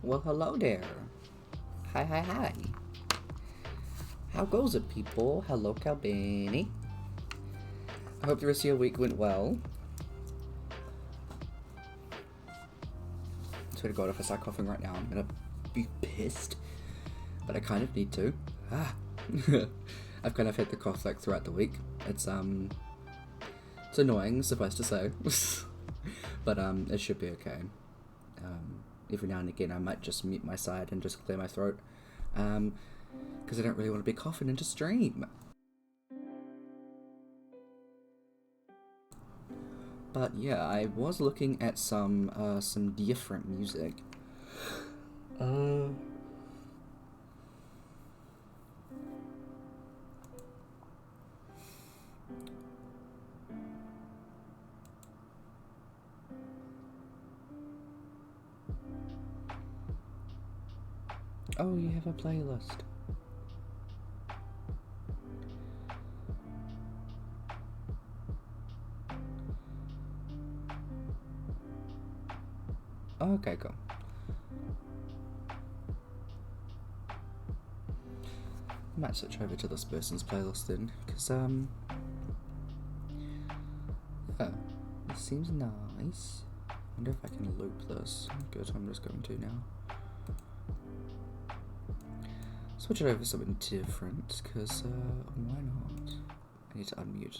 Well, hello there. Hi. How goes it, people? Hello, Calbini. I hope the rest of your week went well. I swear to God, if I start coughing right now, I'm gonna be pissed. But I kind of need to. I've kind of had the cough like throughout the week. It's annoying, suffice to say. But it should be okay. Every now and again I might just mute my side and just clear my throat, because I don't really want to be coughing into stream. But yeah, I was looking at some different music. Oh, you have a playlist. Okay, cool. I might switch over to this person's playlist then, because yeah, it seems nice. I wonder if I can loop this. Good, I'm just going to now. Switch it over to something different, because why not? I need to unmute.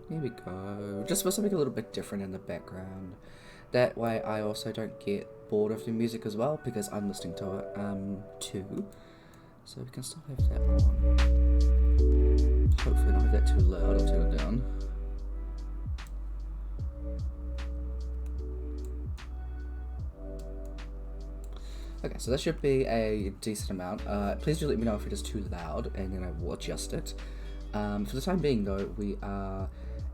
Here we go. Just for something a little bit different in the background. That way I also don't get bored of the music as well, because I'm listening to it too. So we can still have that on. Hopefully not have that too loud. I'll turn it down. Okay, so that should be a decent amount. Please do let me know if it is too loud, and then I will adjust it. For the time being though, we are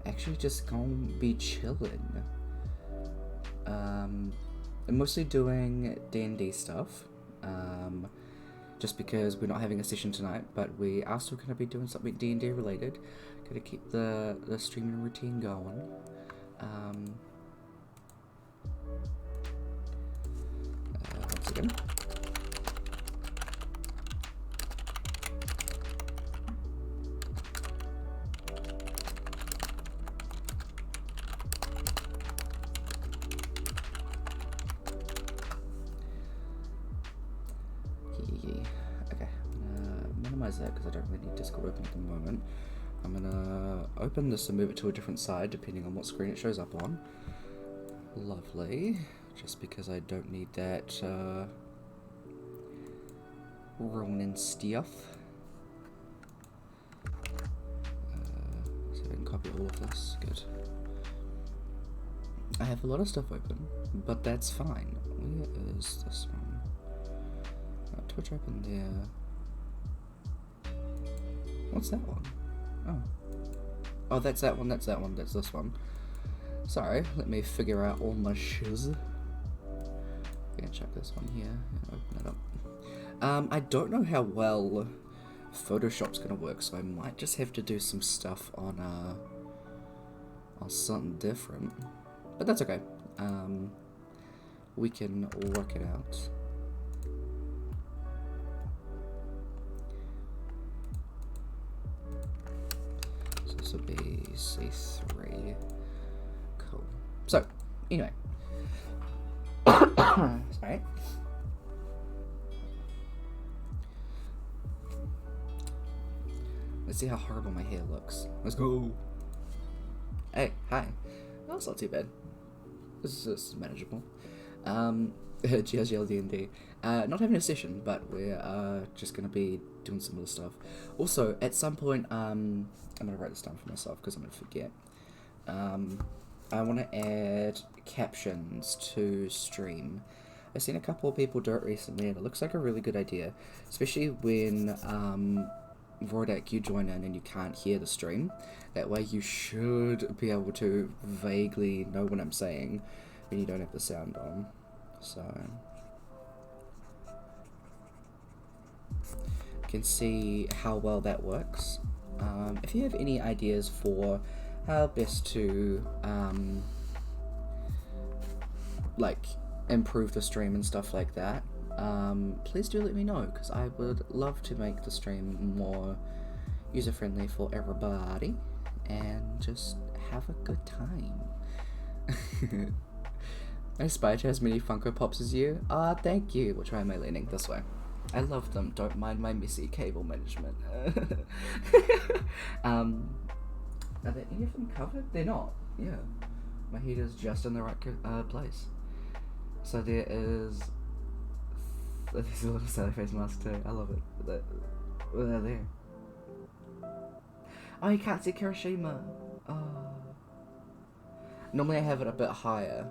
actually just gonna be chilling. I'm mostly doing D&D stuff, just because we're not having a session tonight, but we are still going to be doing something D&D related. Gotta keep the streaming routine going. Once again. Okay, minimize that because I don't really need Discord open at the moment. I'm gonna open this and move it to a different side depending on what screen it shows up on. Lovely, just because I don't need that ruining stuff. So I can copy all of this, good. I have a lot of stuff open, but that's fine. Where is this one? Twitch open there. What's that one? Oh. Oh, that's that one, that's that one, that's this one. Sorry, let me figure out all my shiz. Gonna check this one here and open it up. I don't know how well Photoshop's gonna work, so I might just have to do some stuff on something different. But that's okay. We can work it out. So this will be C3. Cool. So, anyway. Sorry. Let's see how horrible my hair looks. Let's go. Hey, hi. Oh, that's not too bad. This is manageable. GSL DND. Not having a session, but we're just gonna be doing some other stuff. Also, at some point, I'm gonna write this down for myself because I'm gonna forget. I want to add captions to stream. I've seen a couple of people do it recently, and it looks like a really good idea, especially when Vordak, you join in and you can't hear the stream. That way you should be able to vaguely know what I'm saying when you don't have the sound on. So you can see how well that works. If you have any ideas for how best to like improve the stream and stuff like that, please do let me know, because I would love to make the stream more user-friendly for everybody and just have a good time. I aspire to as many Funko Pops as you. Thank you. Which way am I leaning? This way. I love them. Don't mind my messy cable management. Are there any of them covered? They're not. Yeah. My heater's just in the right place. So there is... There's a little sad face mask too. I love it. They're there. Oh, you can't see Kirishima. Oh. Normally I have it a bit higher,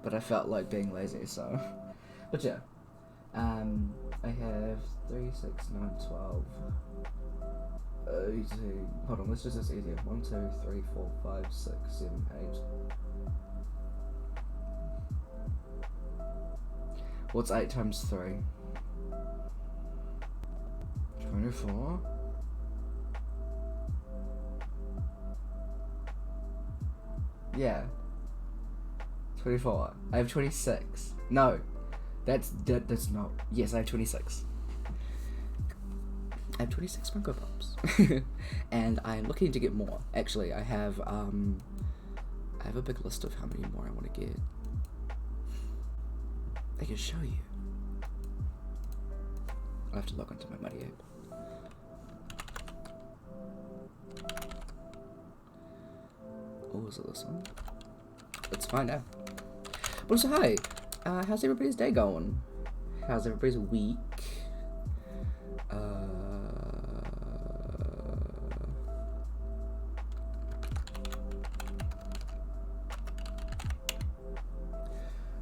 but I felt like being lazy, so. But yeah. I have 3, 6, 9, 12. 18. Hold on, let's just do this easier. 1, 2, 3, 4, 5, 6, 7, 8. What's 8 times 3? 24. Yeah. 24. I have 26. No. That's not. Yes, I have 26. I have 26 Funko Pops. And I'm looking to get more. Actually, I have a big list of how many more I want to get. I can show you. I'll have to log onto my Muddy app. Oh, is it this one? Let's find out. But also, hi! How's everybody's day going? How's everybody's week?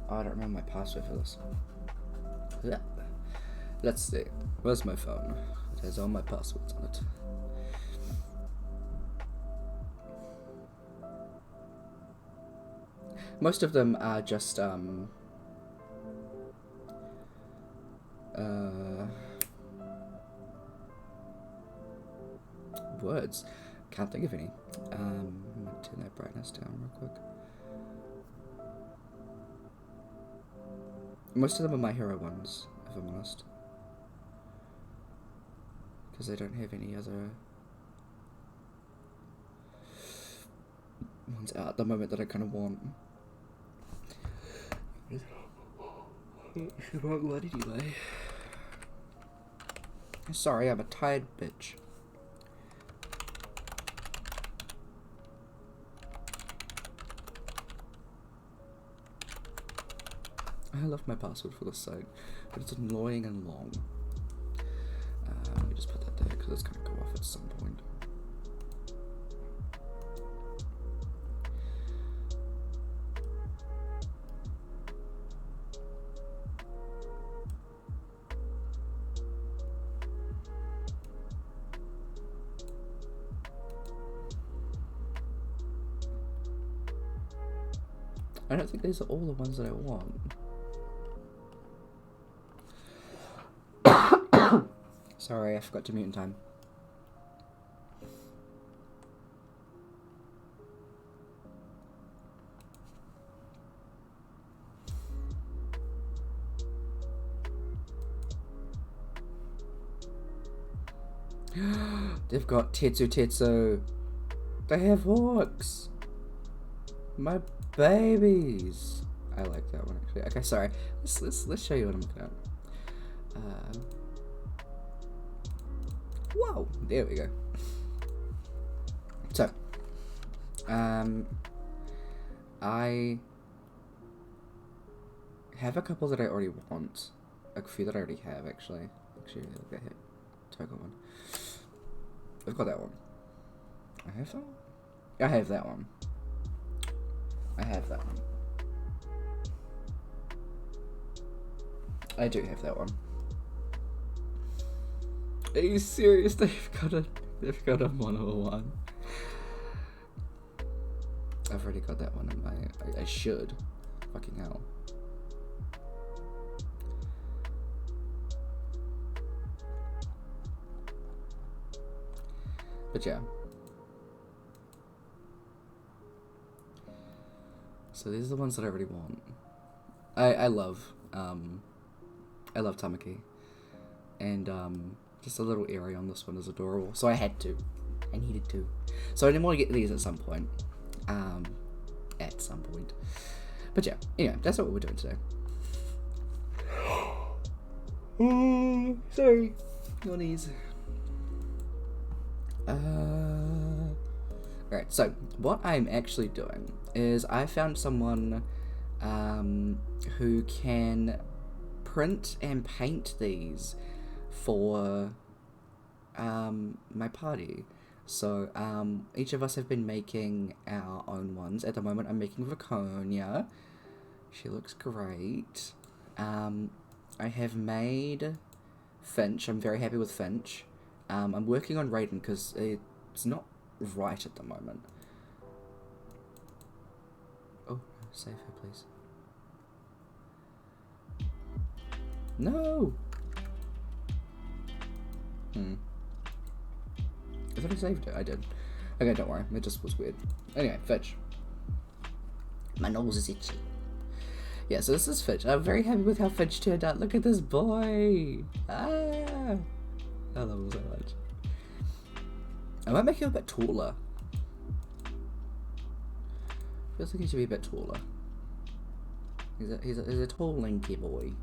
Oh, I don't remember my password for this. Yeah. Let's see. Where's my phone? It has all my passwords on it. Most of them are just words. Can't think of any. I'm gonna turn that brightness down real quick. Most of them are My Hero ones, if I'm honest. Because they don't have any other ones out at the moment that I kind of want. Anyway. Sorry, I'm a tired bitch. I love my password for this site, but it's annoying and long. Let me just put that there because it's going to go off at some point. I don't think these are all the ones that I want. Sorry, I forgot to mute in time. They've got Tetsu. They have hawks. My babies. I like that one actually. Okay, sorry. Let's show you what I'm looking at. Whoa, there we go. So, I have a couple that I already want. A few that I already have actually. Actually, look at it. Token one. I've got that one. I have that one? I have that one. I have that one. I do have that one. Are you serious? They've got a mono one. I've already got that one in my. I should. Fucking hell. But yeah. So these are the ones that I really want. I love Tamaki. And just a little area on this one is adorable. So I had to. I needed to. So I didn't want to get these at some point. At some point. But yeah, anyway, that's what we're doing today. Sorry. Yawnies. Alright, so what I'm actually doing is I found someone who can print and paint these for my party. So each of us have been making our own ones. At the moment I'm making Viconia. She looks great. I have made Finch. I'm very happy with Finch. I'm working on Raiden because it's not right at the moment. Oh, save her, please. No! I thought I saved it. I did. Okay, don't worry. It just was weird. Anyway, Fitch. My nose is itchy. Yeah, so this is Fitch. I'm very happy with how Fitch turned out. Look at this boy! Ah! I love him so much. I might make him a bit taller. Feels like he should be a bit taller. He's a tall, lanky boy.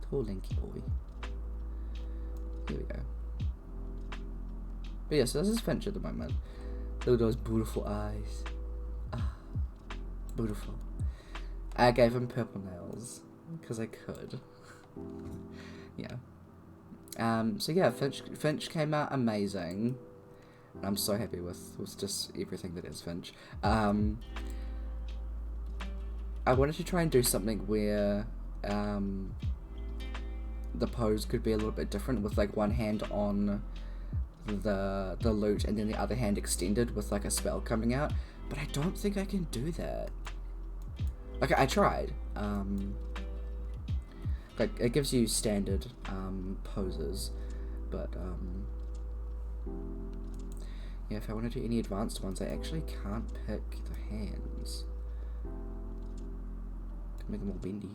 Tall, lanky boy. Here we go. But yeah, so this is Finch at the moment. Look at those beautiful eyes. Ah, beautiful. I gave him purple nails because I could. Yeah. So yeah, Finch came out amazing. I'm so happy with just everything that is Finch. I wanted to try and do something where the pose could be a little bit different, with like one hand on the lute and then the other hand extended with like a spell coming out. But I don't think I can do that. Like I tried. Like it gives you standard poses, but yeah, if I want to do any advanced ones, I actually can't pick the hands. Can make them all bendy.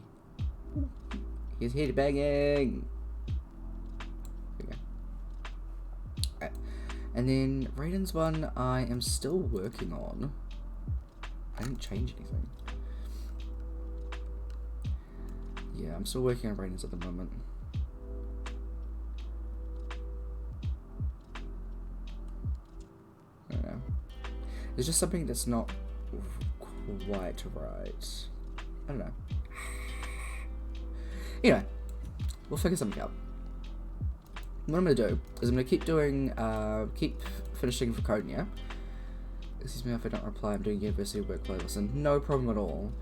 He's head banging. There we go. Alright. And then Raiden's one I am still working on. I didn't change anything. Yeah, I'm still working on Raiden's at the moment. I don't know. There's just something that's not quite right. I don't know. Anyway, we'll figure something out. What I'm gonna do is I'm gonna keep finishing Viconia. Excuse me if I don't reply, I'm doing university workload. Listen, no problem at all.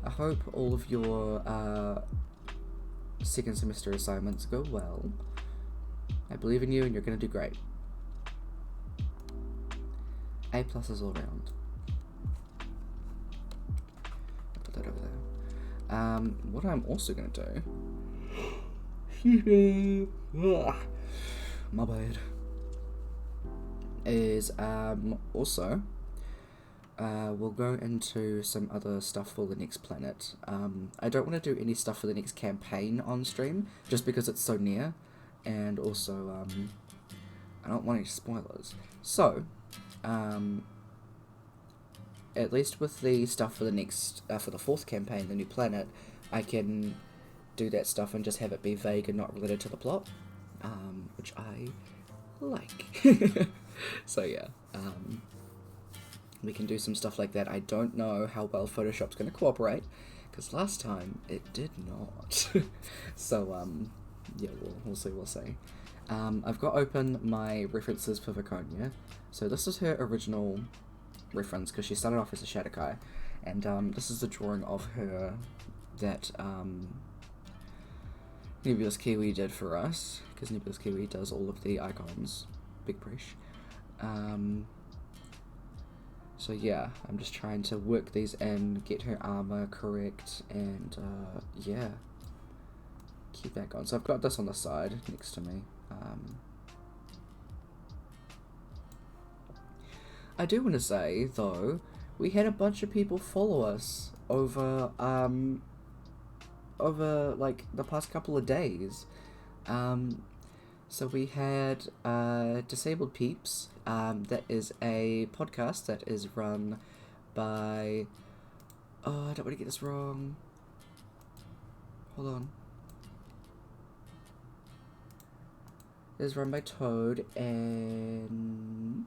I hope all of your second semester assignments go well. I believe in you and you're gonna do great. A pluses all around. put that over there. What I'm also going to do... my bad. Is, also... we'll go into some other stuff for the next planet. I don't want to do any stuff for the next campaign on stream, just because it's so near, and also, I don't want any spoilers. So, at least with the stuff for the next, for the 4th campaign, the new planet, I can do that stuff and just have it be vague and not related to the plot, which I like. So yeah, we can do some stuff like that. I don't know how well Photoshop's going to cooperate, because last time it did not. So, yeah, we'll see. I've got open my references for Viconia. So this is her original reference, because she started off as a Shadowkai, and this is the drawing of her that Nebulous Kiwi did for us, because Nebulous Kiwi does all of the icons. Big preach. So yeah, I'm just trying to work these in, get her armor correct, and yeah, keep that going. So I've got this on the side next to me. I do want to say though, we had a bunch of people follow us over like the past couple of days. So we had Disabled Peeps. That is a podcast that is run by... Oh, I don't want to get this wrong. Hold on. It is run by Toad and...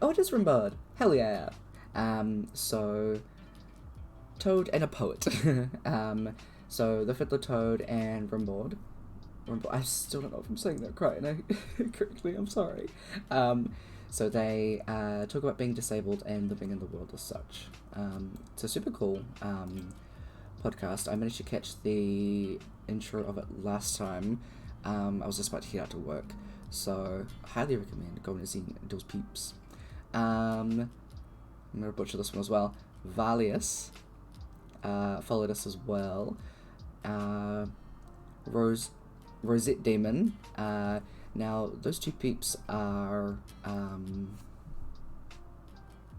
Oh, it is Rimbard. Hell yeah. So Toad and a poet. So the Fiddler Toad and Rimbard. I still don't know if I'm saying that correctly, I'm sorry. So they talk about being disabled and living in the world as such. It's a super cool podcast. I managed to catch the intro of it last time. I was just about to head out to work, so highly recommend going to see those peeps. I'm gonna butcher this one as well. Valius followed us as well. Rosette Demon. Now those two peeps are I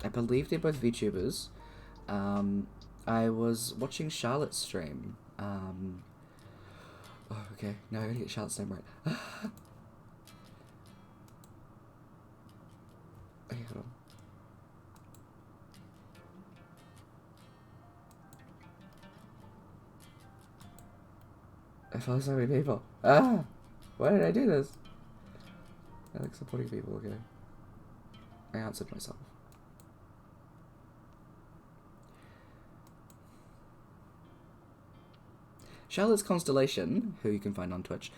believe they're both VTubers. I was watching Charlotte's stream. Oh, okay, now I gotta get Charlotte's name right. Okay, hold on. I follow so many people. Ah! Why did I do this? I like supporting people, okay. I answered myself. Charlotte's Constellation, who you can find on Twitch,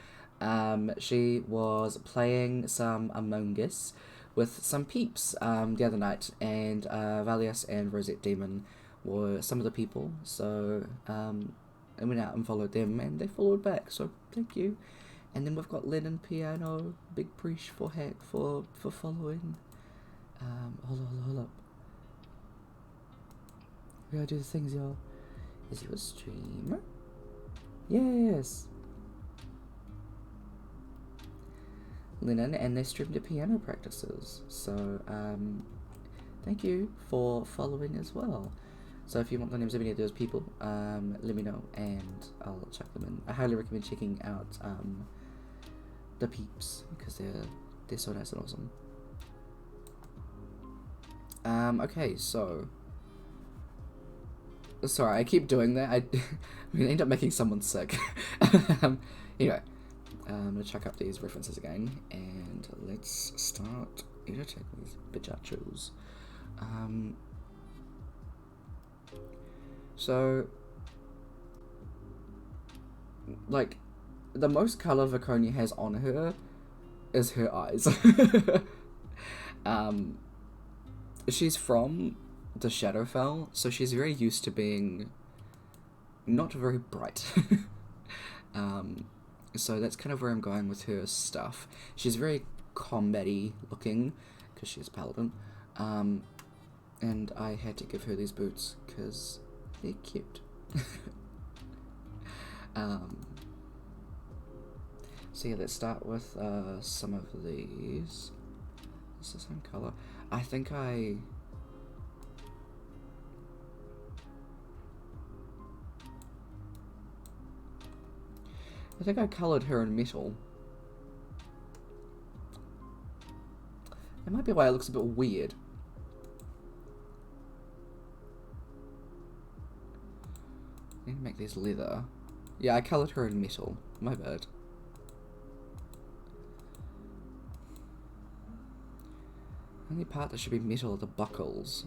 she was playing some Among Us with some peeps the other night, and Valius and Rosette Demon were some of the people, so I went out and followed them, and they followed back, so thank you. And then we've got Lennon Piano, Big Preach for Hack for following. Hold up. We gotta do the things, y'all. Is you a streamer? Yes. Lennon, and they streamed the piano practices, so thank you for following as well. So if you want the names of any of those people, let me know and I'll check them in. I highly recommend checking out the peeps, because they're so nice and awesome. Okay, so sorry, I keep doing that. I'm gonna end up making someone sick. Anyway, I'm gonna check up these references again, and let's start editing these bitchachos. So, like, the most colour Viconia has on her is her eyes. She's from the Shadowfell, so she's very used to being not very bright. So that's kind of where I'm going with her stuff. She's very combat-y looking, because she's a paladin. And I had to give her these boots, because they're cute. So yeah, let's start with some of these. It's the same colour. I think I coloured her in metal. That might be why it looks a bit weird. I need to make these leather. Yeah, I coloured her in metal. My bad. Only part that should be metal are the buckles.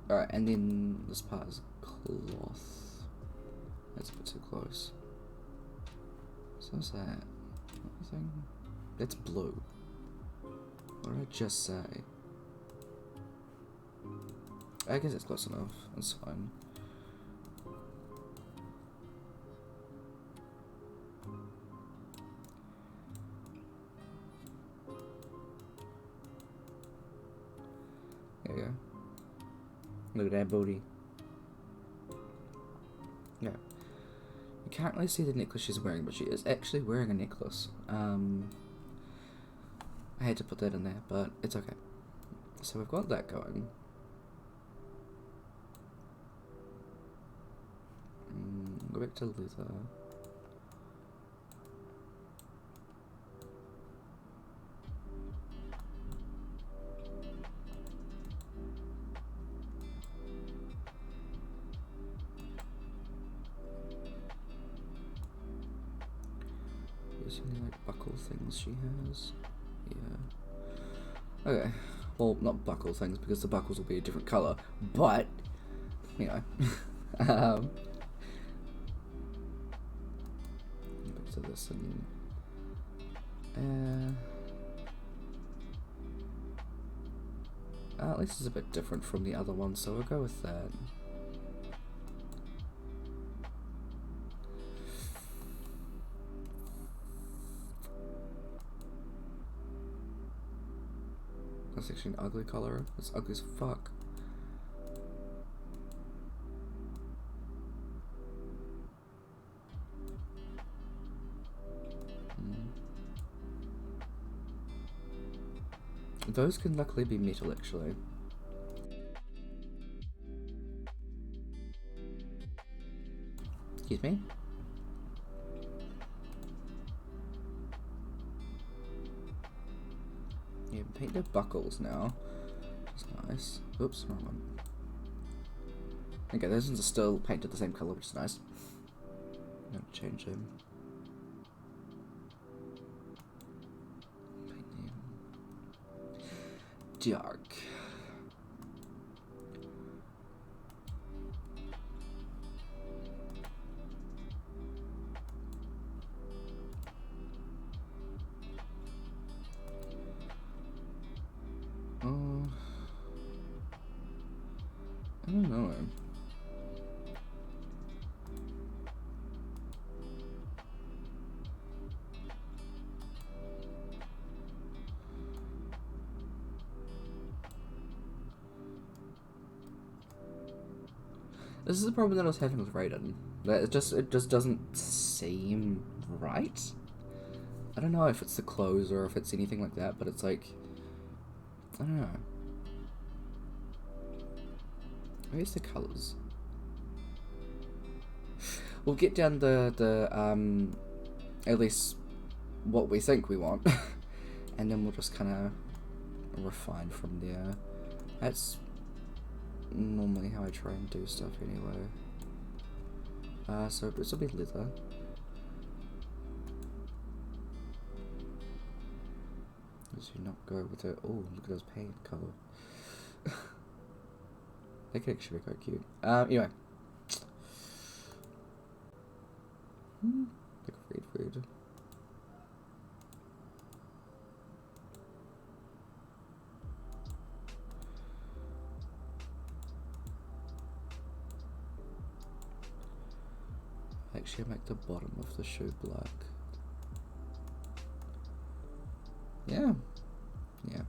Alright, and then this part is cloth. That's a bit too close. So what's that? Anything? That's blue. What did I just say? I guess it's close enough. That's fine. There you go. Look at that booty. Yeah. You can't really see the necklace she's wearing, but she is actually wearing a necklace. I had to put that in there, but it's okay. So we've got that going. Go back to leather. Is there any like buckle things she has? Yeah. Okay. Well, not buckle things because the buckles will be a different colour, but you know. Back to this and at least it's a bit different from the other one, so we'll go with that. That's actually an ugly colour. It's ugly as fuck. Those can luckily be metal, actually. Excuse me? Yeah, paint the buckles now. That's nice. Oops, wrong one. Okay, those ones are still painted the same colour, which is nice. I'm gonna change them. Dark. I don't know. This is the problem that I was having with Raiden. That it just doesn't seem right. I don't know if it's the clothes or if it's anything like that, but it's like, I don't know. Maybe it's the colours. We'll get down the at least what we think we want, and then we'll just kind of refine from there. That's normally how I try and do stuff anyway. So this will be leather. Does he not go with it? Oh, look at those paint colour. They could actually be quite cute. Anyway. Like red. actually make the bottom of the shoe black. Yeah. Yeah.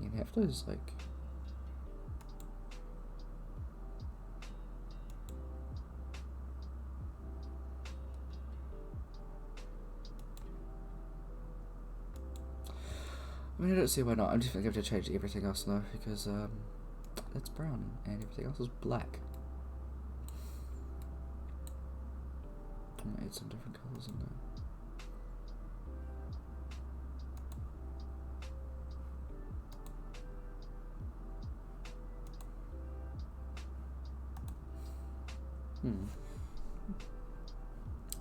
You have those, like... I mean, I don't see why not. I'm just going to have to change everything else now, because, it's brown, and everything else is black. I'm gonna add some different colours in there.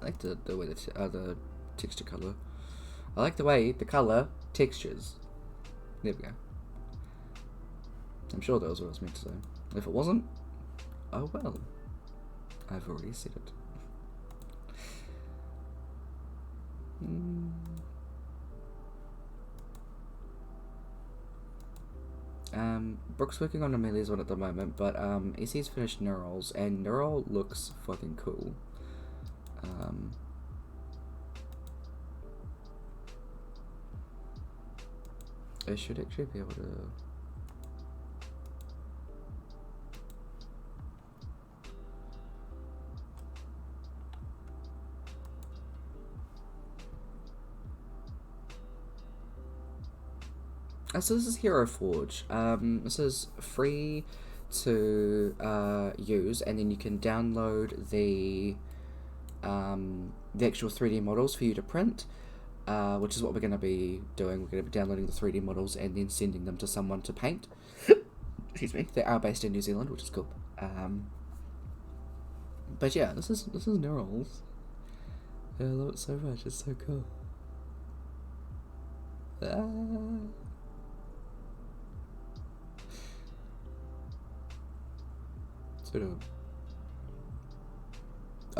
I like the way the texture colour. I like the way the colour textures. There we go. I'm sure that was what I was meant to say. If it wasn't, oh well. I've already said it. Brooke's working on Amelia's one at the moment, but Essie's finished Neural's, and Neural looks fucking cool. I should actually be able to... So this is Hero Forge. This is free to use, and then you can download the actual 3D models for you to print, which is what we're going to be doing. We're going to be downloading the 3D models and then sending them to someone to paint. Excuse me. They are based in New Zealand, which is cool. But yeah, this is Neurals. I love it so much. It's so cool.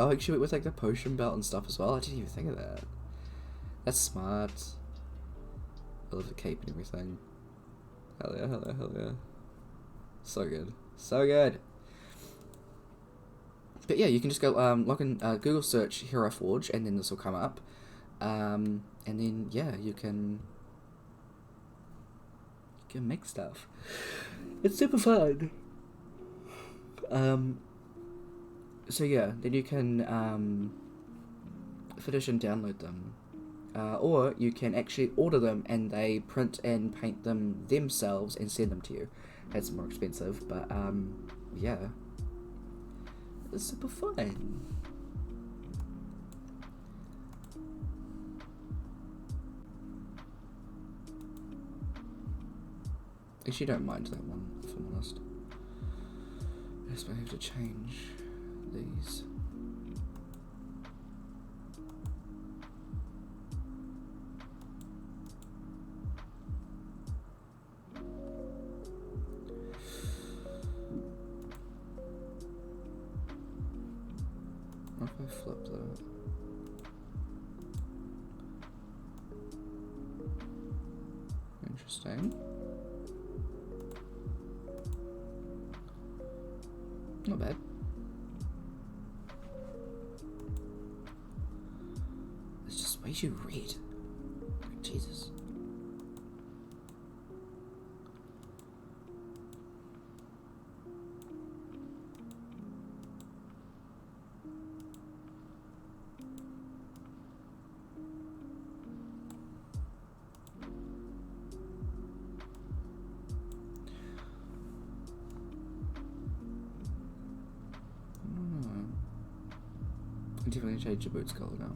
Oh, actually, with like the potion belt and stuff as well. I didn't even think of that. That's smart. I love the cape and everything. Hell yeah, hell yeah, hell yeah. So good. So good. But yeah, you can just go log in, Google search Hero Forge, and then this will come up. And then yeah, you can make stuff. It's super fun. So yeah, then you can finish and download them, or you can actually order them and they print and paint them themselves and send them to you. It's more expensive, but yeah, it's super fun. Actually, don't mind that one, if I'm honest. I just might have to change these. What if I flip that? Interesting. Not bad. It's just way too red. Jesus. Definitely change your boots colour now.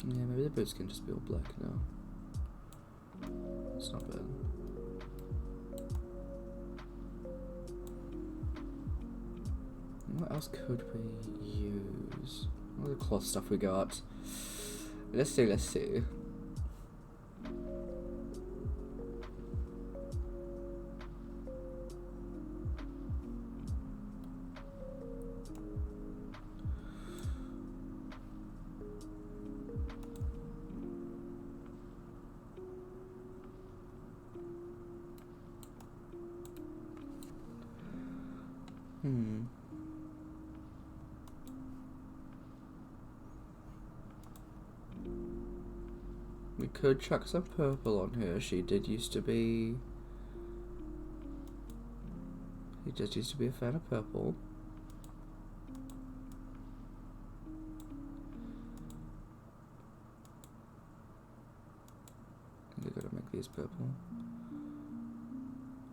Yeah, maybe the boots can just be all black now. It's not bad. What else could we use? What other cloth stuff we got? Let's see. We could chuck some purple on her. She did used to be... He just used to be a fan of purple. I think I gotta make these purple.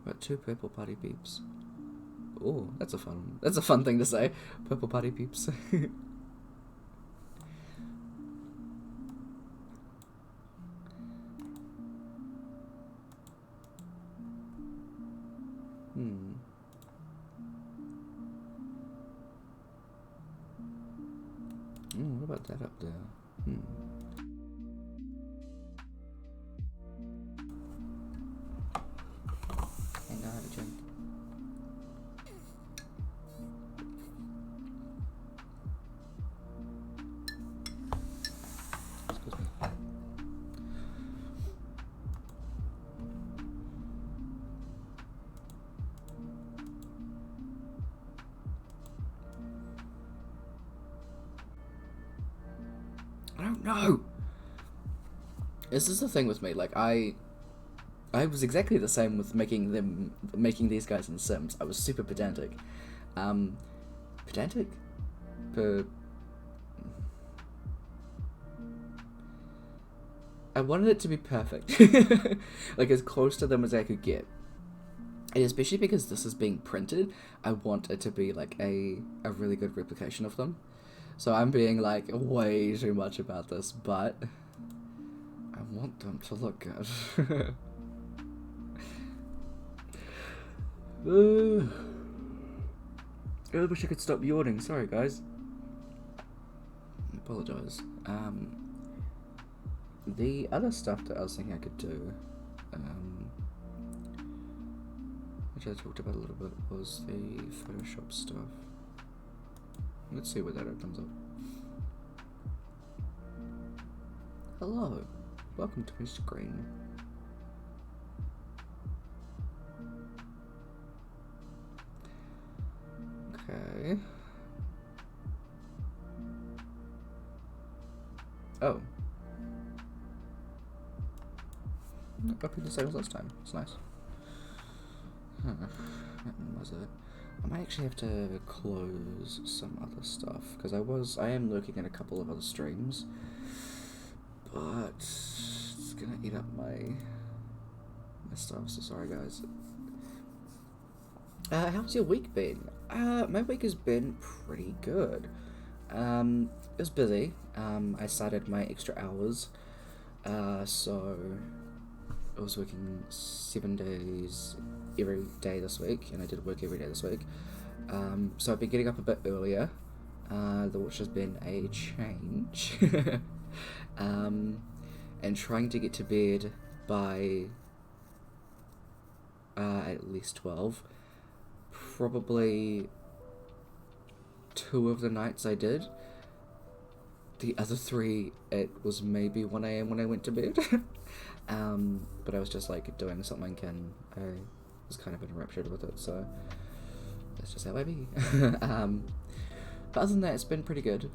Got 2 purple party peeps. Oh, that's a fun thing to say. Purple party peeps. What about that up there? Hang on, have a drink. Excuse me. I don't know. This is the thing with me. Like I was exactly the same with making these guys in Sims. I was super pedantic. Pedantic? I wanted it to be perfect. Like as close to them as I could get. And especially because this is being printed, I want it to be like a really good replication of them. So I'm being like way too much about this, but I want them to look good. I wish I could stop yawning. Sorry, guys. I apologise. The other stuff that I was thinking I could do, which I talked about a little bit, was the Photoshop stuff. Let's see what that opens up. Hello, welcome to my screen. Okay. Oh. Opened the same as last time. It's nice. Was it? I might actually have to close some other stuff because I am looking at a couple of other streams, but it's gonna eat up my stuff. So sorry, guys. How's your week been? My week has been pretty good. It was busy. I started my extra hours, so I was working 7 days every day this week, and I did work every day this week. So I've been getting up a bit earlier, which has been a change. And trying to get to bed by at least 12. Probably 2 of the nights I did. The other 3, it was maybe 1 AM when I went to bed. But I was just like doing something and I was kind of interrupted with it, so that's just how I be. But other than that, it's been pretty good.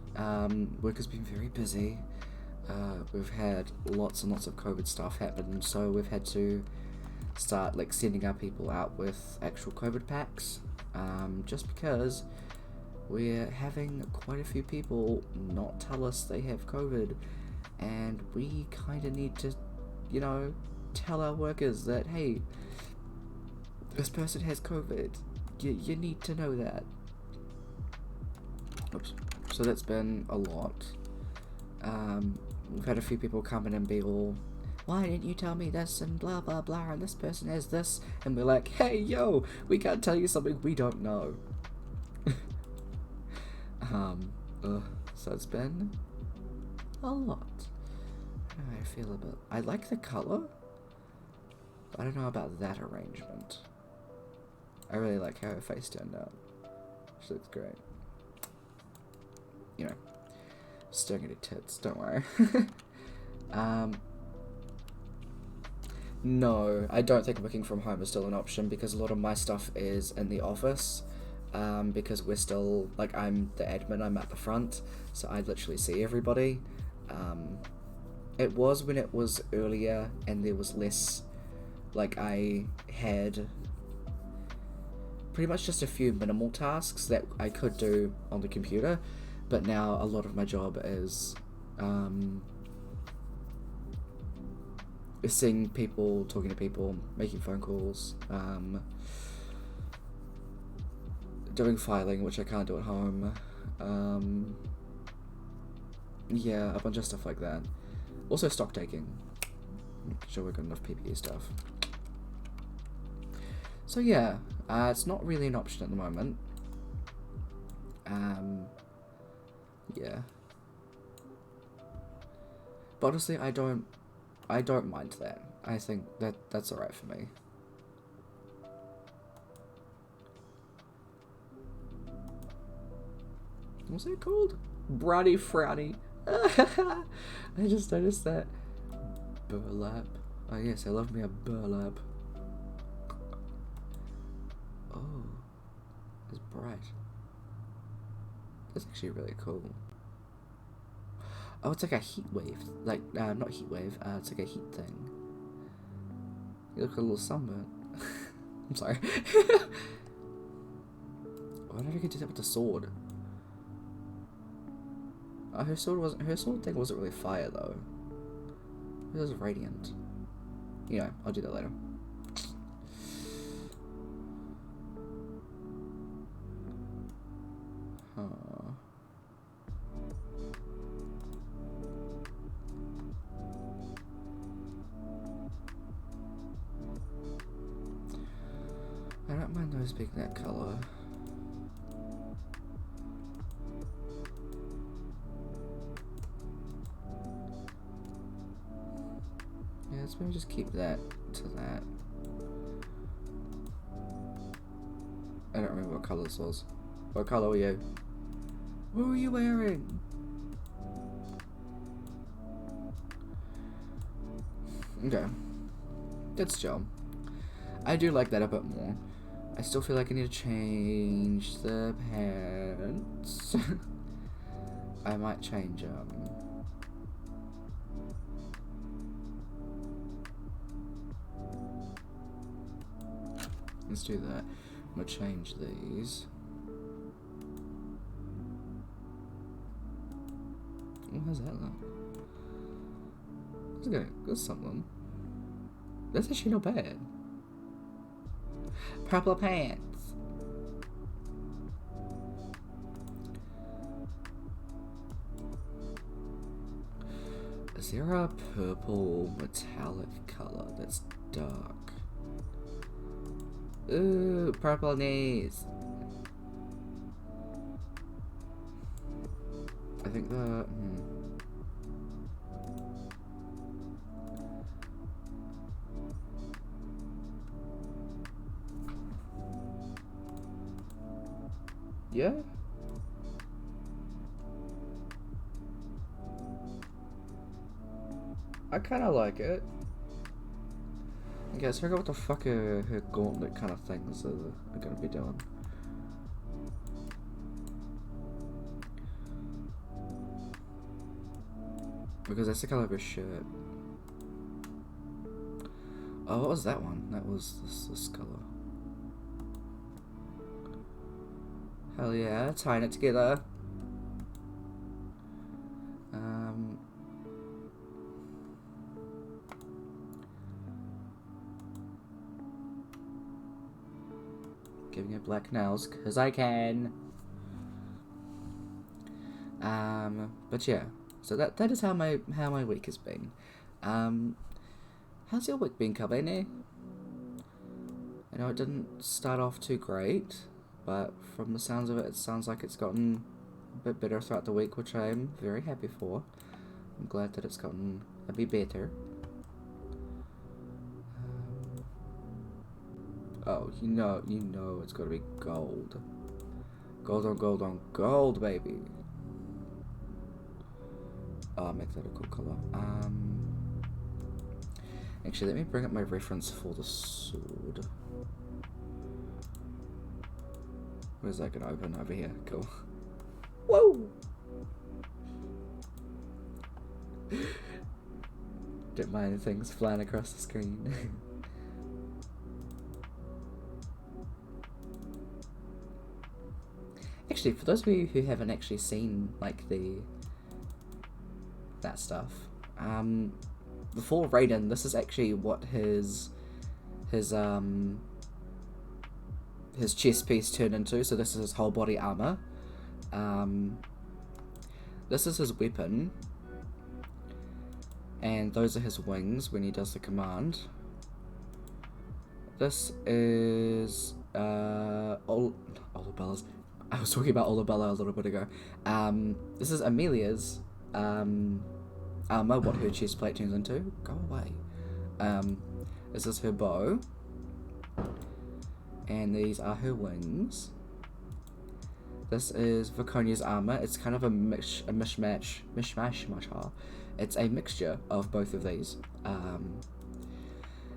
Work has been very busy. We've had lots and lots of COVID stuff happen, so we've had to start like sending our people out with actual COVID packs, just because we're having quite a few people not tell us they have COVID, and we kind of need to, you know, tell our workers that, hey, this person has COVID, you need to know that. Oops. So that's been a lot. We've had a few people come in and be all, why didn't you tell me this, and blah blah blah, and this person has this, and we're like, hey yo, we can't tell you something we don't know. So it's been a lot. I feel a bit, I like the colour, but I don't know about that arrangement. I really like how her face turned out. She looks great. You know, staring at her tits, don't worry. No, I don't think working from home is still an option because a lot of my stuff is in the office. because we're still, like, I'm the admin, I'm at the front, so I literally see everybody. It was when it was earlier and there was less, like, I had pretty much just a few minimal tasks that I could do on the computer, but now a lot of my job is seeing people, talking to people, making phone calls, doing filing, which I can't do at home, yeah, a bunch of stuff like that. Also stock taking, make sure we've got enough PPE stuff. So yeah, it's not really an option at the moment. Yeah. But honestly, I don't mind that. I think that's alright for me. What's it called? Brownie Frowny. I just noticed that. Burlap. Oh yes, I love me a burlap. Oh, it's bright. That's actually really cool. Oh, it's like a heat wave. Like, not heat wave, it's like a heat thing. You look a little sunburnt. I'm sorry. I wonder if you could do that with the sword. Her sword thing wasn't really fire though. It was radiant. Yeah, I'll do that later. I don't mind those being that colour. Yeah, let's maybe just keep that to that. I don't remember what colour this was. What colour were you? What were you wearing? Okay. That's chill. I do like that a bit more. I still feel like I need to change the pants. I might change them. Let's do that. I'm gonna change these. Oh, how's that look? That's good. That's something. That's actually not bad. Purple pants. Is there a purple metallic color that's dark? Ooh, purple knees. I think the yeah. I kind of like it. Okay, so I forgot what the fuck her gauntlet kind of things are gonna be doing. Because that's the color of her shirt. Oh, what was that one? That was this color. Hell yeah, tying it together. Giving it black nails, cause I can. But yeah, so that is how my week has been. How's your week been, Kabene? I know it didn't start off too great, but from the sounds of it, it sounds like it's gotten a bit better throughout the week, which I'm very happy for. I'm glad that it's gotten a bit better. Oh, you know it's gotta be gold. Gold on gold on gold, baby. Oh, I'll make that a cool color. Actually, let me bring up my reference for the sword. Where's that gonna open? Over here. Cool. Whoa! Don't mind things flying across the screen. Actually, for those of you who haven't actually seen like that stuff, before Raiden, this is actually what his chest piece turned into. So this is his whole body armor. This is his weapon, and those are his wings when he does the command. This is Olabella's. I was talking about Olabella a little bit ago. This is Amelia's armor, what her chest plate turns into. Go away. This is her bow, and these are her wings. This is Viconia's armor. It's kind of a mishmash. It's a mixture of both of these.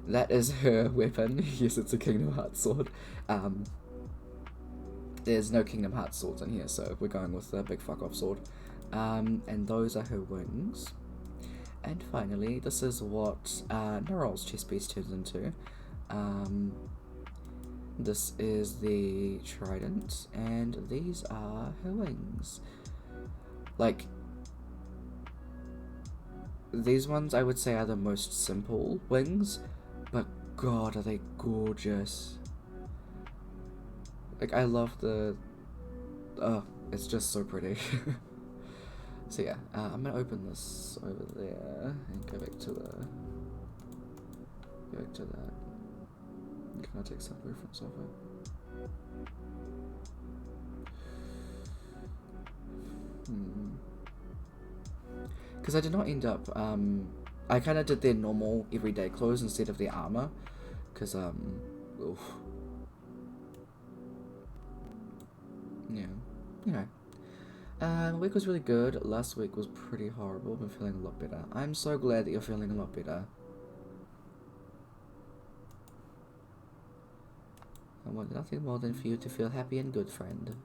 That is her weapon. Yes, it's a Kingdom Hearts sword. There's no Kingdom Hearts swords in here, so we're going with the big fuck off sword. And those are her wings. And finally, this is what Nerol's chest piece turns into. This is the trident, and these are her wings. Like, these ones I would say are the most simple wings, but god, are they gorgeous. Like, I love the... oh, it's just so pretty. So yeah, I'm gonna open this over there and go back to that. Can I take some reference of it? Because I did not end up, I kind of did their normal everyday clothes instead of their armor. Because, oof. Yeah, you know. The week was really good. Last week was pretty horrible. I've been feeling a lot better. I'm so glad that you're feeling a lot better. I want nothing more than for you to feel happy and good, friend.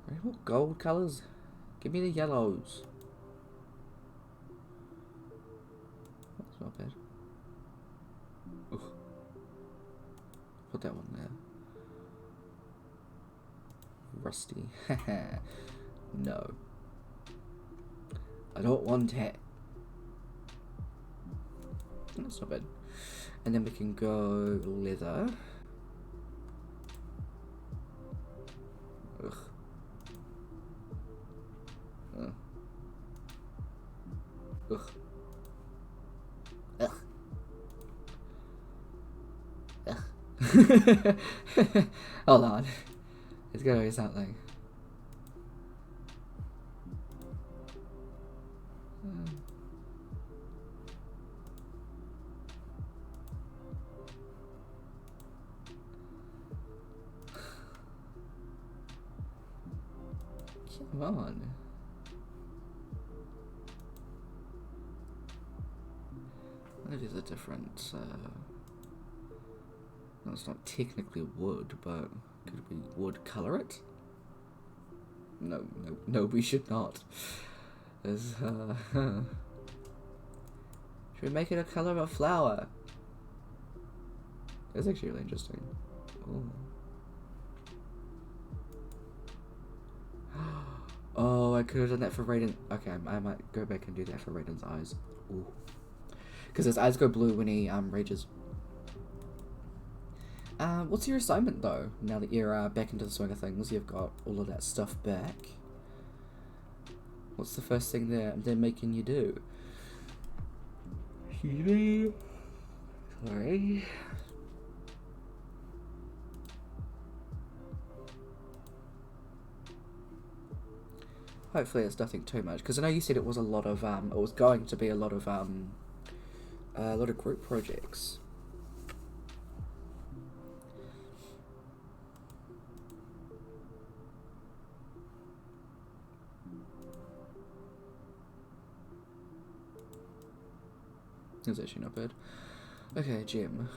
Rainbow gold colours? Give me the yellows. That's not bad. Oof. Put that one there. Rusty. No. I don't want it. That's not bad. And then we can go leather. Ugh. Ugh. Ugh. Ugh. Hold on. It's gonna be something. Come on. That is a different, no, it's not technically wood, but could we wood color it? No, we should not. There's, should we make it a color of a flower? That's actually really interesting. Ooh. Oh, I could have done that for Raiden. Okay, I might go back and do that for Raiden's eyes. Ooh. Because his eyes go blue when he rages. What's your assignment though? Now that you're back into the swing of things, you've got all of that stuff back. What's the first thing they're making you do? Sorry. Hopefully it's nothing too much, because I know you said it was a lot of it was going to be a lot of group projects. It's actually not bad. Okay, gem.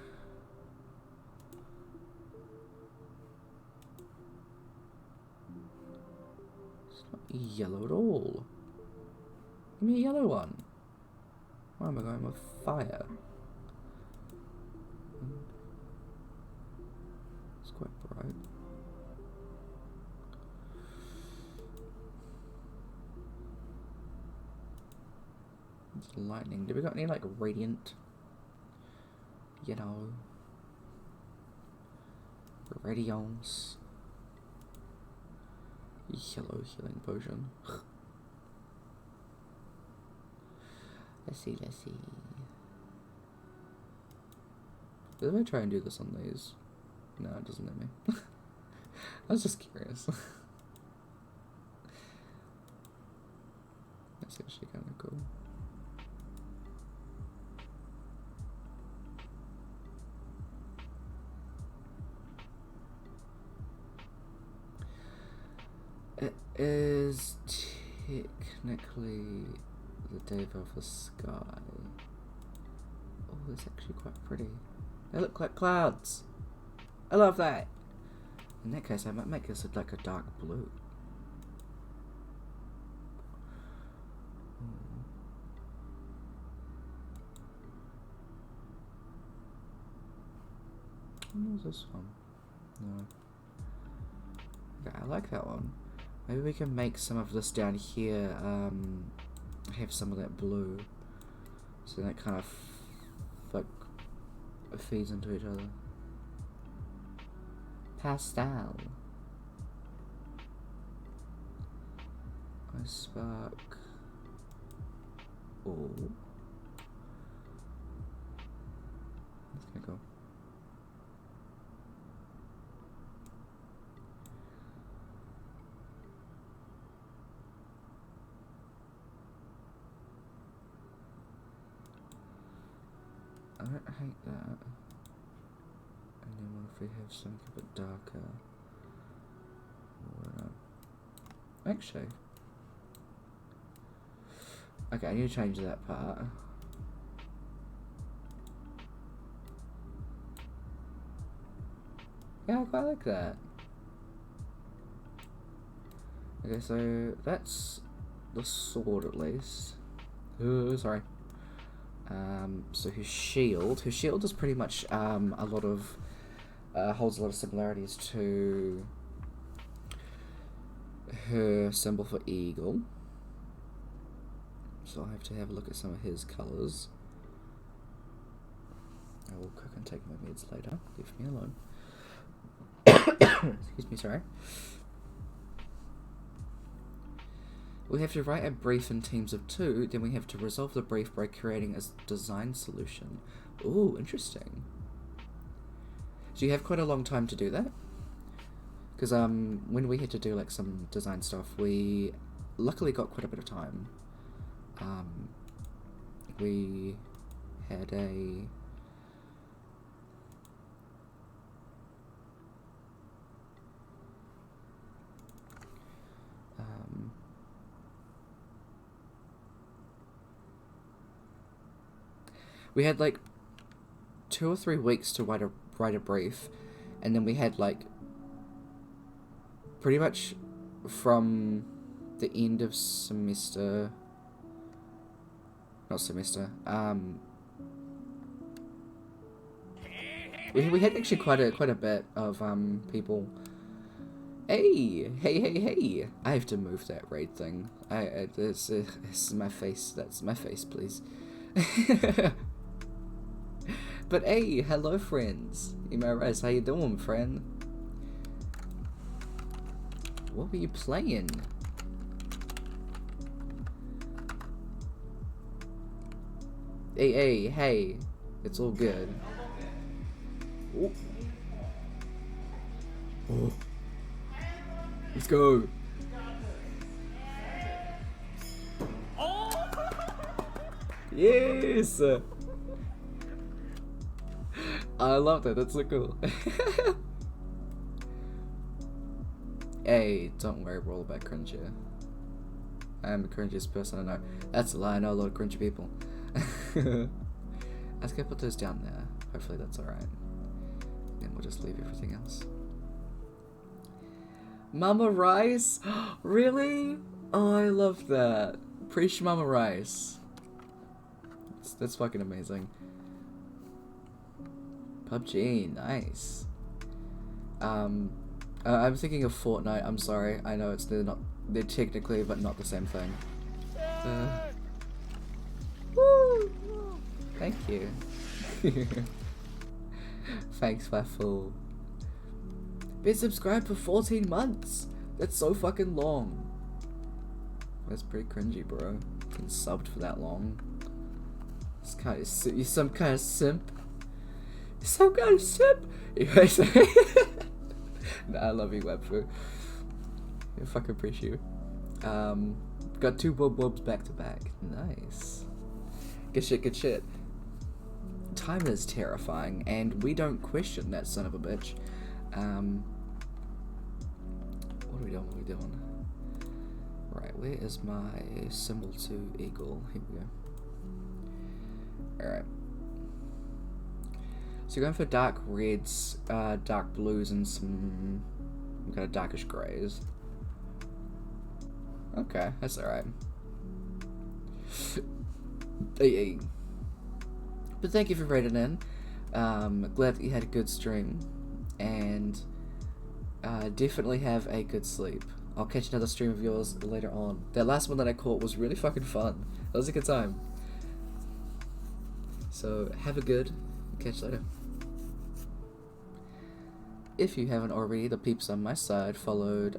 It's not yellow at all. Give me a yellow one. Why am I going with fire? It's quite bright. It's lightning. Do we got any like radiant? You know, radiance. Yellow healing potion. Let's see. Did I try and do this on these? No, it doesn't let me. I was just curious. That's actually kind of cool. It is technically the day of the sky. Oh, it's actually quite pretty. They look like clouds. I love that. In that case, I might make this like a dark blue. What was this one? No. Okay, I like that one. Maybe we can make some of this down here, have some of that blue. So that kind of, like, feeds into each other. Pastel. I spark. Oh. That's kinda cool. I don't hate that. And then what if we have something a bit darker? Actually. Okay, I need to change that part. Yeah, I quite like that. Okay, so that's the sword at least. Sorry. So her shield is pretty much a lot of holds a lot of similarities to her symbol for eagle. So I'll have to have a look at some of his colours. I will cook and take my meds later. Leave me alone. Excuse me, sorry. We have to write a brief in teams of 2, then we have to resolve the brief by creating a design solution. Ooh, interesting. So you have quite a long time to do that? Because when we had to do like some design stuff, we luckily got quite a bit of time. We had a... we had like 2 or 3 weeks to write a brief, and then we had like pretty much from the end of semester, not semester, we had actually quite a bit of people. Hey! I have to move that raid thing. This is my face. That's my face, please. But hey, hello friends. Emaris, how you doing, friend? What were you playing? Hey. It's all good. Oh. Oh. Let's go. Yes! I love that, that's so cool. Hey, don't worry, we're all about cringe here. I am the cringiest person I know. That's a lie, I know a lot of cringy people. I was gonna put those down there. Hopefully that's alright. Then we'll just leave everything else. Mama Rice? Really? Oh, I love that. Preach Mama Rice. That's fucking amazing. PUBG, nice. I'm thinking of Fortnite. I'm sorry. I know they're technically, but not the same thing. Woo! Thank you. Thanks, Faffle. Been subscribed for 14 months. That's so fucking long. That's pretty cringy, bro. Been subbed for that long. You're some kind of simp. You're some kind of simp. Nah, I love you, Webfu. I fucking appreciate you. Got 2 wobs back to back. Nice. Good shit, good shit. Time is terrifying, and we don't question that son of a bitch. What are we doing? What are we doing? Right, where is my symbol to eagle? Here we go. Alright. So you're going for dark reds, dark blues, and some kind of darkish greys. Okay, that's alright. Hey. But thank you for raiding in. Glad that you had a good stream. And definitely have a good sleep. I'll catch another stream of yours later on. That last one that I caught was really fucking fun. That was a good time. So have a good. Catch you later. If you haven't already, the peeps on my side followed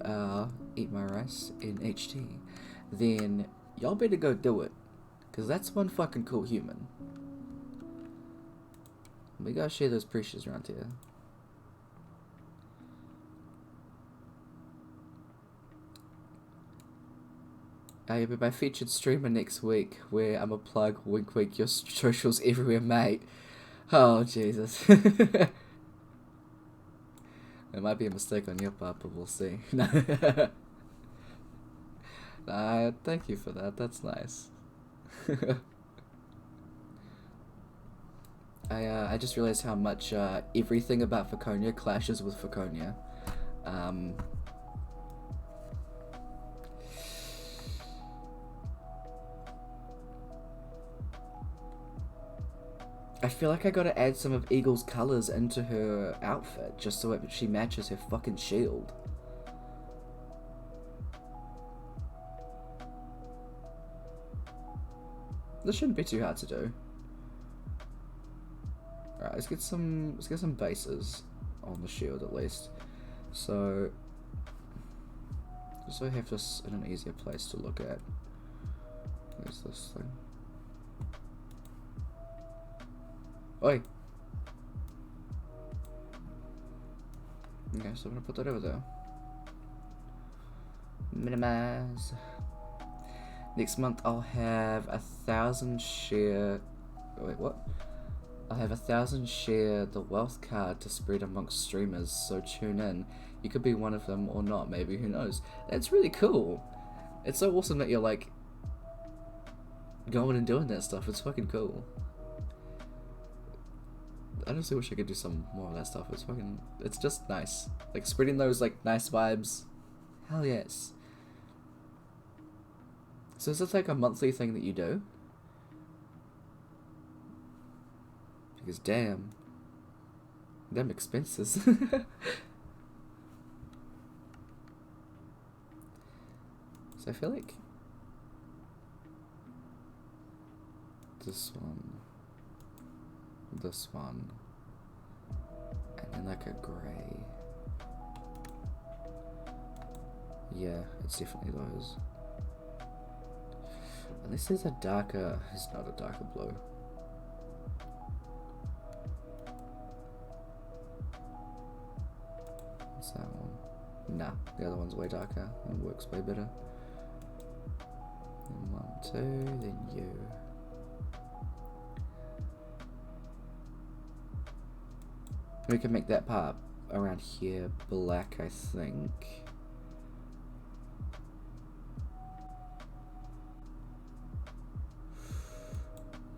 Eat My Rice in HT, then y'all better go do it, cause that's one fucking cool human. We gotta share those precious around here. You'll be my featured streamer next week, where I'm a plug, wink wink, your socials everywhere, mate. Oh, Jesus. It might be a mistake on your part, but we'll see. Thank you for that, that's nice. I just realized how much everything about Faconia clashes with Faconia. I feel like I gotta add some of Eagle's colors into her outfit just so she matches her fucking shield. This shouldn't be too hard to do. Alright, let's get some bases on the shield at least. So just so I have this in an easier place to look at. Where's this thing? Oi! Okay, so I'm gonna put that over there. Minimize. Next month I'll have 1,000 share. Wait, what? I'll have 1,000 share the wealth card to spread amongst streamers, so tune in. You could be one of them or not, maybe, who knows. That's really cool. It's so awesome that you're like going and doing that stuff. It's fucking cool. I honestly wish I could do some more of that stuff. It's just nice. Like spreading those like nice vibes. Hell yes. So is this like a monthly thing that you do? Because damn. Them expenses. So I feel like this one, and then like a grey. Yeah, it's definitely those. Unless there's a darker, it's not a darker blue. What's that one? Nah, the other one's way darker and works way better. Then 1, 2, then you. We can make that part around here black, I think.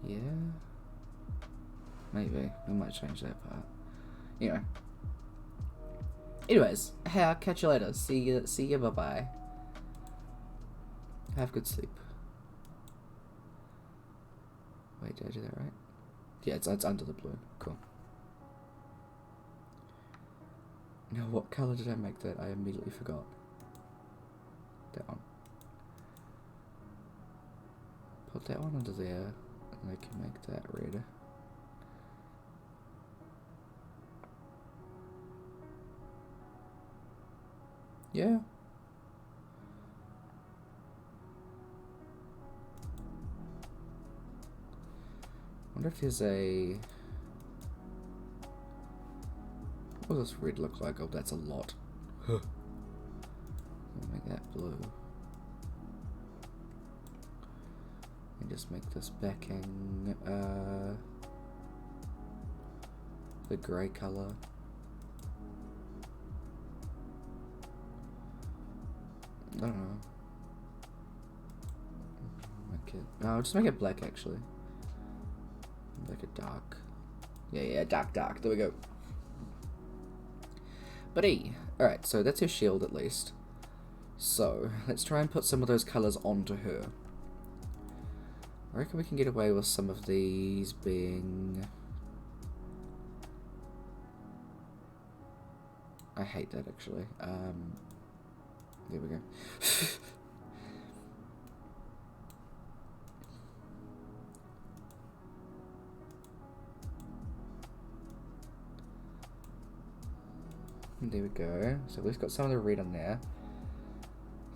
Yeah. Maybe. We might change that part. Anyway. Anyways, hey, I'll catch you later. See you, bye-bye. Have good sleep. Wait, did I do that right? Yeah, it's under the blue. Cool. Now, what color did I make that? I immediately forgot. That one. Put that one under there, and I can make that red. Yeah. Wonder if there's a... What does this red look like? Oh, that's a lot. I'll make that blue. And just make this backing the grey colour. I don't know. Make it. No, I'll just make it black actually. Make it dark. Yeah, dark. There we go. Buddy. Alright, so that's her shield at least. So, let's try and put some of those colours onto her. I reckon we can get away with some of these being... I hate that actually. There we go. There we go. So we've got some of the red on there.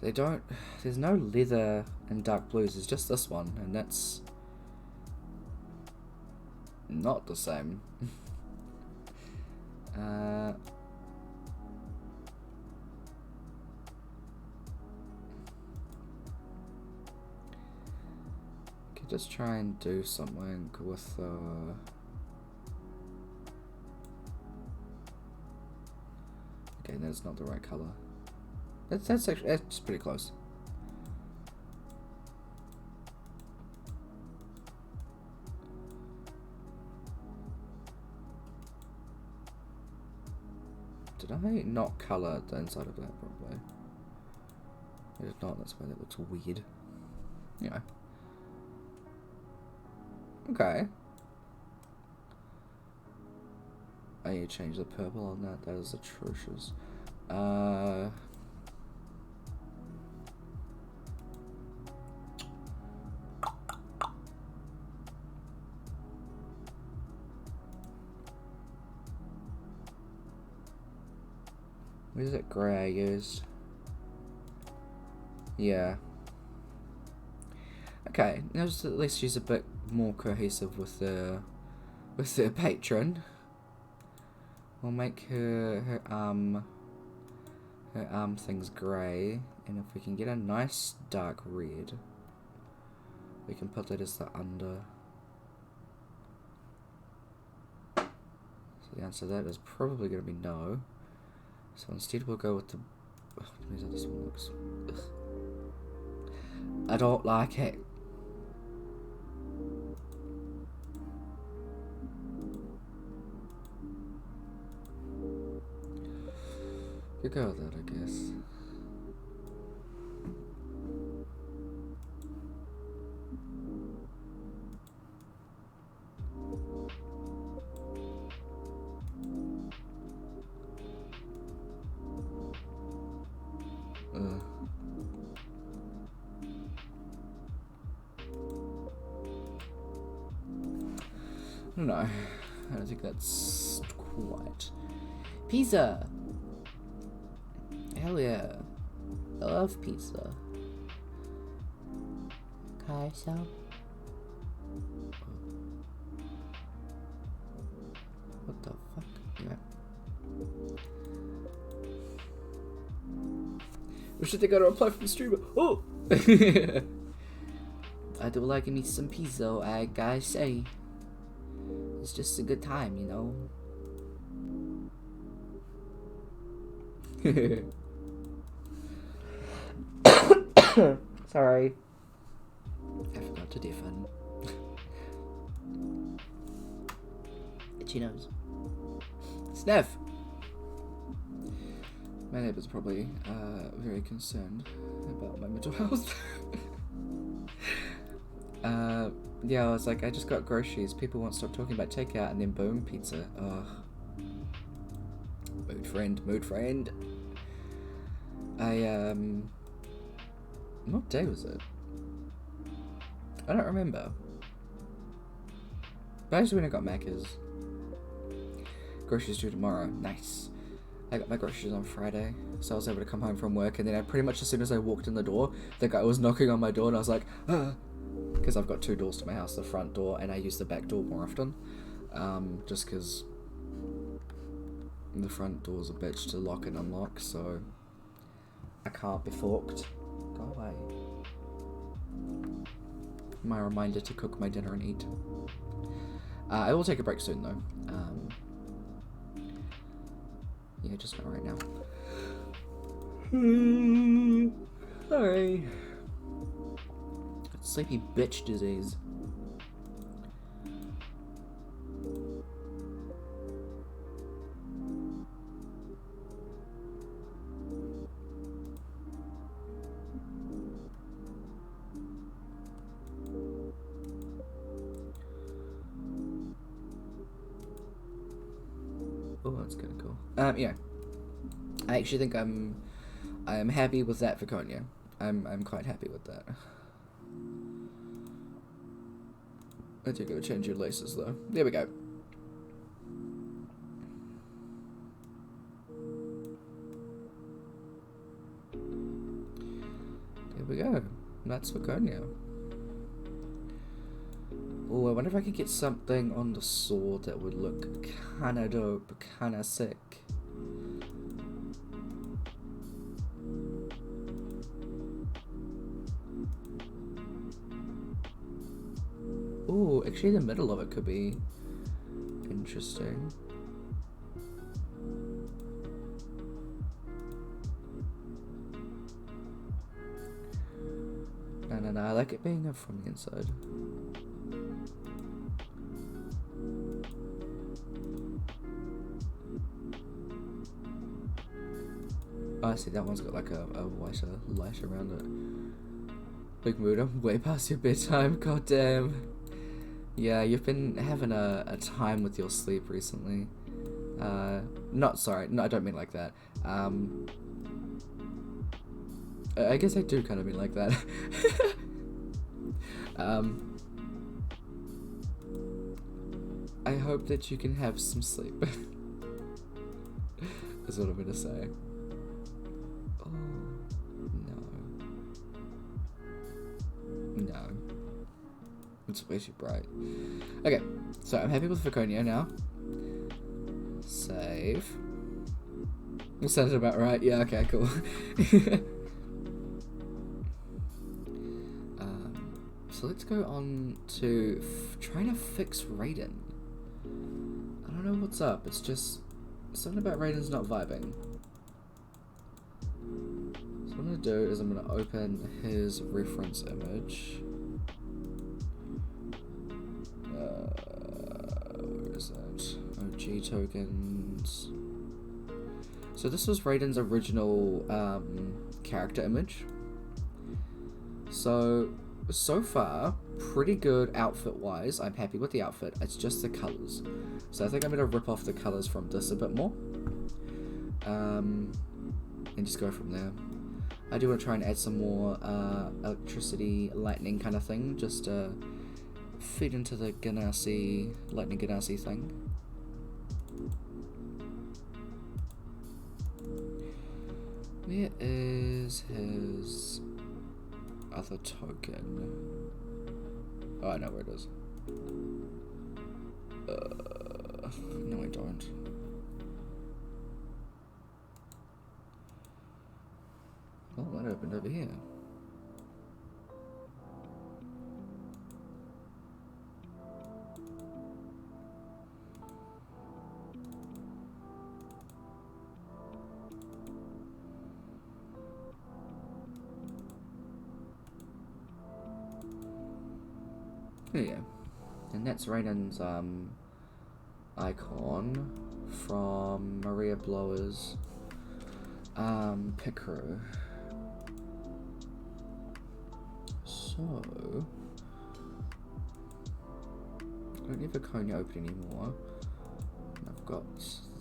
They don't... There's no leather and dark blues. There's just this one. And that's... not the same. Could just try and do something with... Okay, that's not the right color. That's actually that's pretty close. Did I not color the inside of that properly? I did not. That's why that looks weird. Yeah. Okay. I need to change the purple on that. That is atrocious. Where's that grey I used? Yeah. Okay, now at least she's a bit more cohesive with the patron. We'll make her arm things grey, and if we can get a nice dark red, we can put that as the under. So the answer to that is probably going to be no. So instead we'll go with the... Oh, this one looks... Ugh. I don't like it. You go with that, I guess. No, I don't think that's quite. Pizza! Hell yeah. I love pizza. Okay, so. What the fuck? Yeah. We should think I reply from the streamer. Oh! I do like me some pizza, I gotta say. It's just a good time, you know. Sorry. I forgot to deafen. She knows. Sniff! My neighbour's probably very concerned about my mental health. Yeah, I was like, I just got groceries. People won't stop talking about takeout, and then boom, pizza. Ugh. Mood friend, mood friend. What day was it? I don't remember. But actually when I got Macca's. Groceries due tomorrow. Nice. I got my groceries on Friday, so I was able to come home from work, and then I pretty much as soon as I walked in the door, the guy was knocking on my door, and I was like, because I've got 2 doors to my house, the front door, and I use the back door more often, just because the front door's a bitch to lock and unlock, so I can't be forked. Go away. My reminder to cook my dinner and eat. I will take a break soon, though. Yeah, just not right now. Sorry. Sleepy bitch disease. Oh, that's kind of cool. Yeah. I actually think I'm happy with that for Konya. I'm quite happy with that. I do gotta change your laces though. There we go. There we go. That's for Konya. Oh, I wonder if I could get something on the sword that would look kinda dope, kinda sick. Oh, actually the middle of it could be interesting. No, I like it being up from the inside. Oh, I see, that one's got like a whiter light around it. Big mood, I'm way past your bedtime, goddamn. Yeah, you've been having a time with your sleep recently. Sorry, no, I don't mean like that. I guess I do kind of mean like that. I hope that you can have some sleep. Is what I'm gonna say. Oh, no. It's way too bright. Okay, so I'm happy with Viconia now. Save. That sounded about right. Yeah, okay, cool. So let's go on to trying to fix Raiden. I don't know what's up. It's just something about Raiden's not vibing. So what I'm going to do is I'm going to open his reference image. Where is that? OG tokens. So this was Raiden's original character image. So far, pretty good outfit-wise. I'm happy with the outfit. It's just the colours. So I think I'm going to rip off the colours from this a bit more. And just go from there. I do want to try and add some more electricity, lightning kind of thing. Just to feed into the Ganassi, lightning Ganassi thing. Where is his other token? Oh, I know where it is. No, I don't. Oh, that opened over here. There you go. And that's Raiden's, icon from Maria Blower's Picro. So I don't have a Konya open anymore. I've got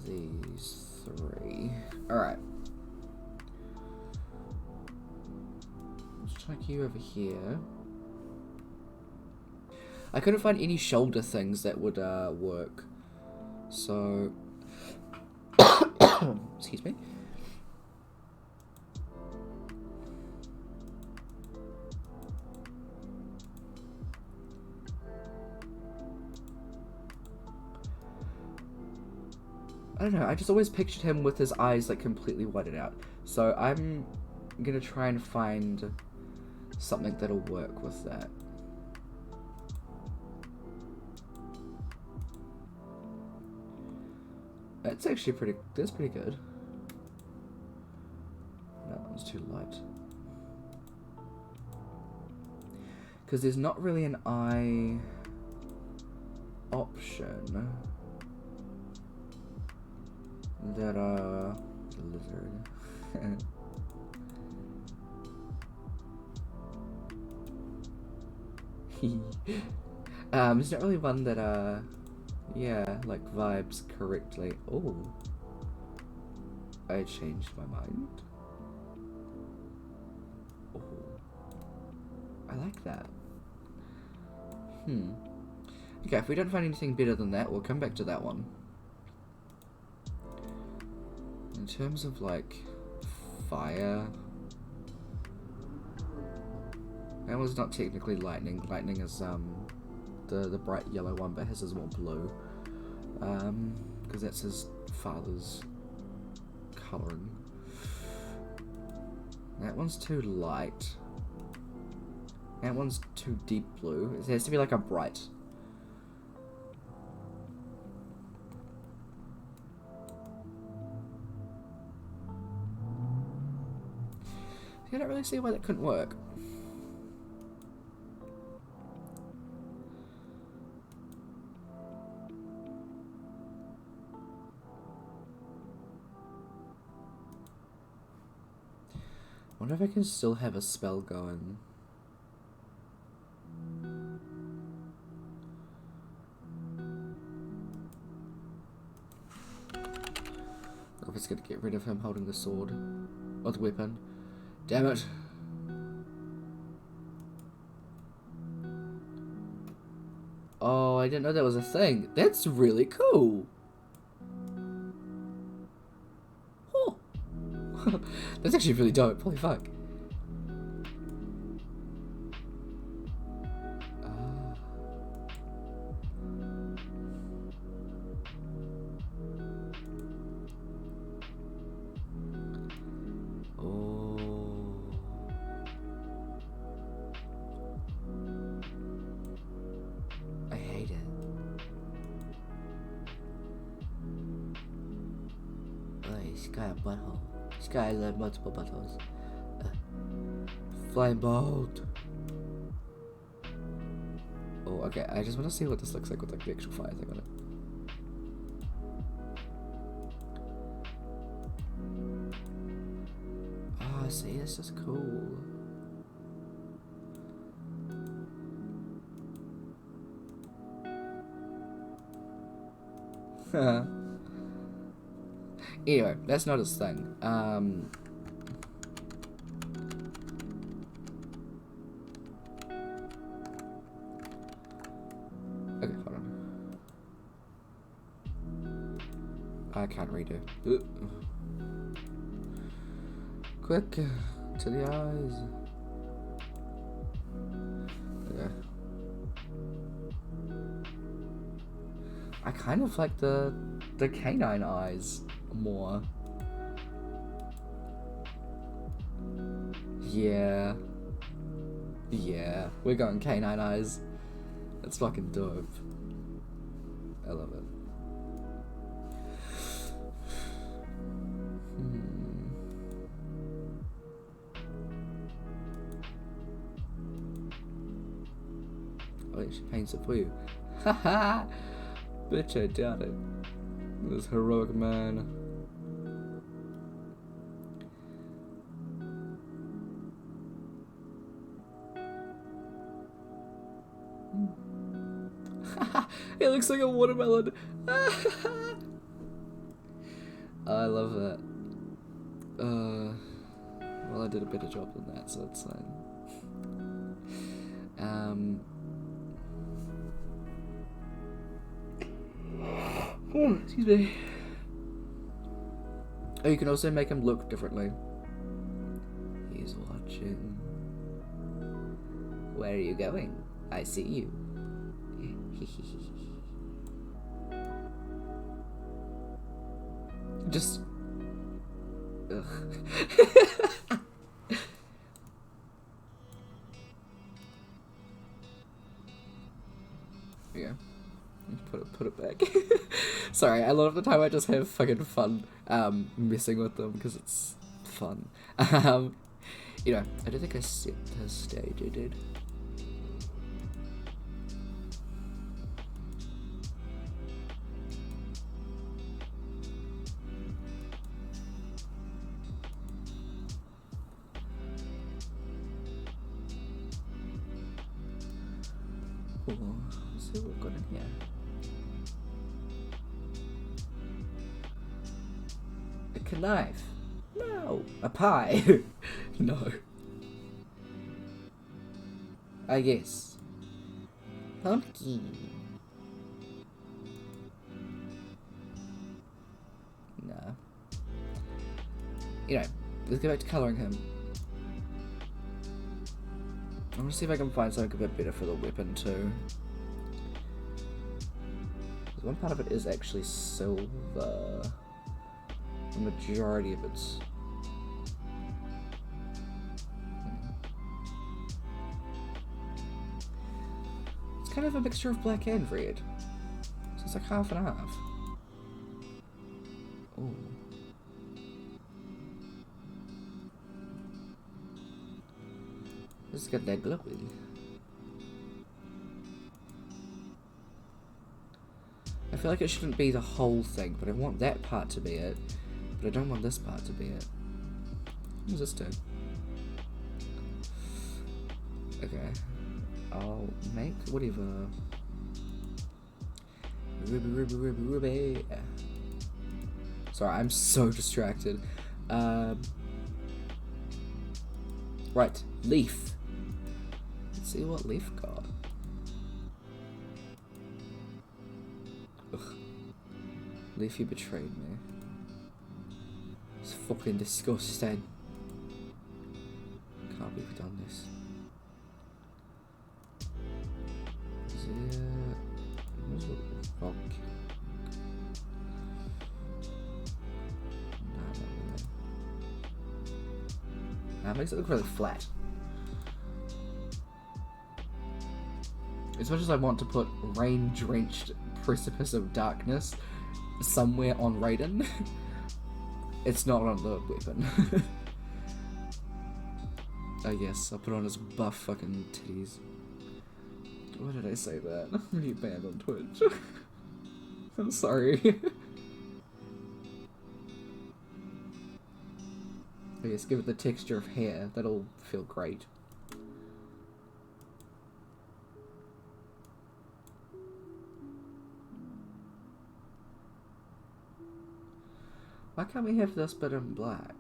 these 3. Alright. Let's check you over here. I couldn't find any shoulder things that would work. So excuse me. I don't know, I just always pictured him with his eyes like completely whited out. So I'm gonna try and find something that'll work with that. That's actually that's pretty good. That one's too light. Because there's not really an eye option. That lizard. It's not really one that yeah, like vibes correctly. Oh, I changed my mind. Oh, I like that. Okay, if we don't find anything better than that, we'll come back to that one. In terms of like fire, that was not technically lightning. Lightning is the bright yellow one, but his is more blue. Because that's his father's colouring. That one's too light. That one's too deep blue. It has to be like a bright. I don't really see why that couldn't work. I wonder if I can still have a spell going. Or if it's gonna get rid of him holding the sword or the weapon. Damn it. Oh, I didn't know that was a thing. That's really cool. Oh. That's actually really dope. Holy fuck. Butthole. This guy has multiple buttholes. Flying bolt. Oh, okay. I just want to see what this looks like with like the actual fire thing on it. Ah, see, this is cool. Anyway, that's not his thing. Okay, hold on. I can't redo. Quick, to the eyes. Okay. I kind of like the canine eyes more. Yeah, we're going canine eyes. That's fucking dope. I love it. Oh, she paints it for you. Haha. Bitch, I doubt it. This heroic man. It looks like a watermelon. I love that. Well, I did a better job than that, so it's fine. Excuse me. Oh, you can also make him look differently. He's watching. Where are you going? I see you. Just... Ugh. Yeah. Put it back. Sorry, a lot of the time I just have fucking fun messing with them because it's fun. You know, I don't think I set the stage, I did. Cool. Let's see what we've got in here. A knife. No. A pie. No. I guess. Pumpkin. No. You know, let's go back to colouring him. I'm gonna see if I can find something a bit better for the weapon too. One part of it is actually silver. The majority of it's... It's kind of a mixture of black and red. So it's like half and half. Ooh. Let's get that glowy. I feel like it shouldn't be the whole thing, but I want that part to be it. But I don't want this part to be it. What does this do? Okay. I'll make whatever. Ruby. Sorry, I'm so distracted. Right, leaf. Let's see what leaf got. Ugh. Leaf, you betrayed me. It's fucking disgusting. Can't believe we've done this. Is it... Where's the fuck? Nah, not really. That makes it look really flat. As much as I want to put rain-drenched precipice of darkness somewhere on Raiden, it's not on the weapon. I guess I'll put on his buff fucking titties. Why did I say that? I'm gonna get banned on Twitch. I'm sorry. I guess give it the texture of hair, that'll feel great. Why can't we have this bit in black?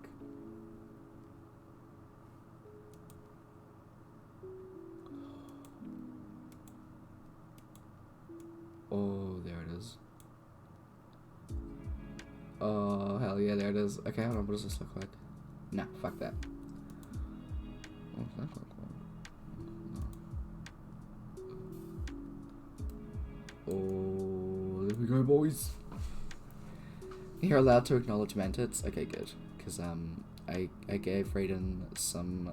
Oh, there it is. Oh, hell yeah, there it is. Okay, hold on, what does this look like? Nah, fuck that. What does that look like? No. Oh, there we go, boys. You're allowed to acknowledge mantids? Okay, good. Because, I gave Raiden some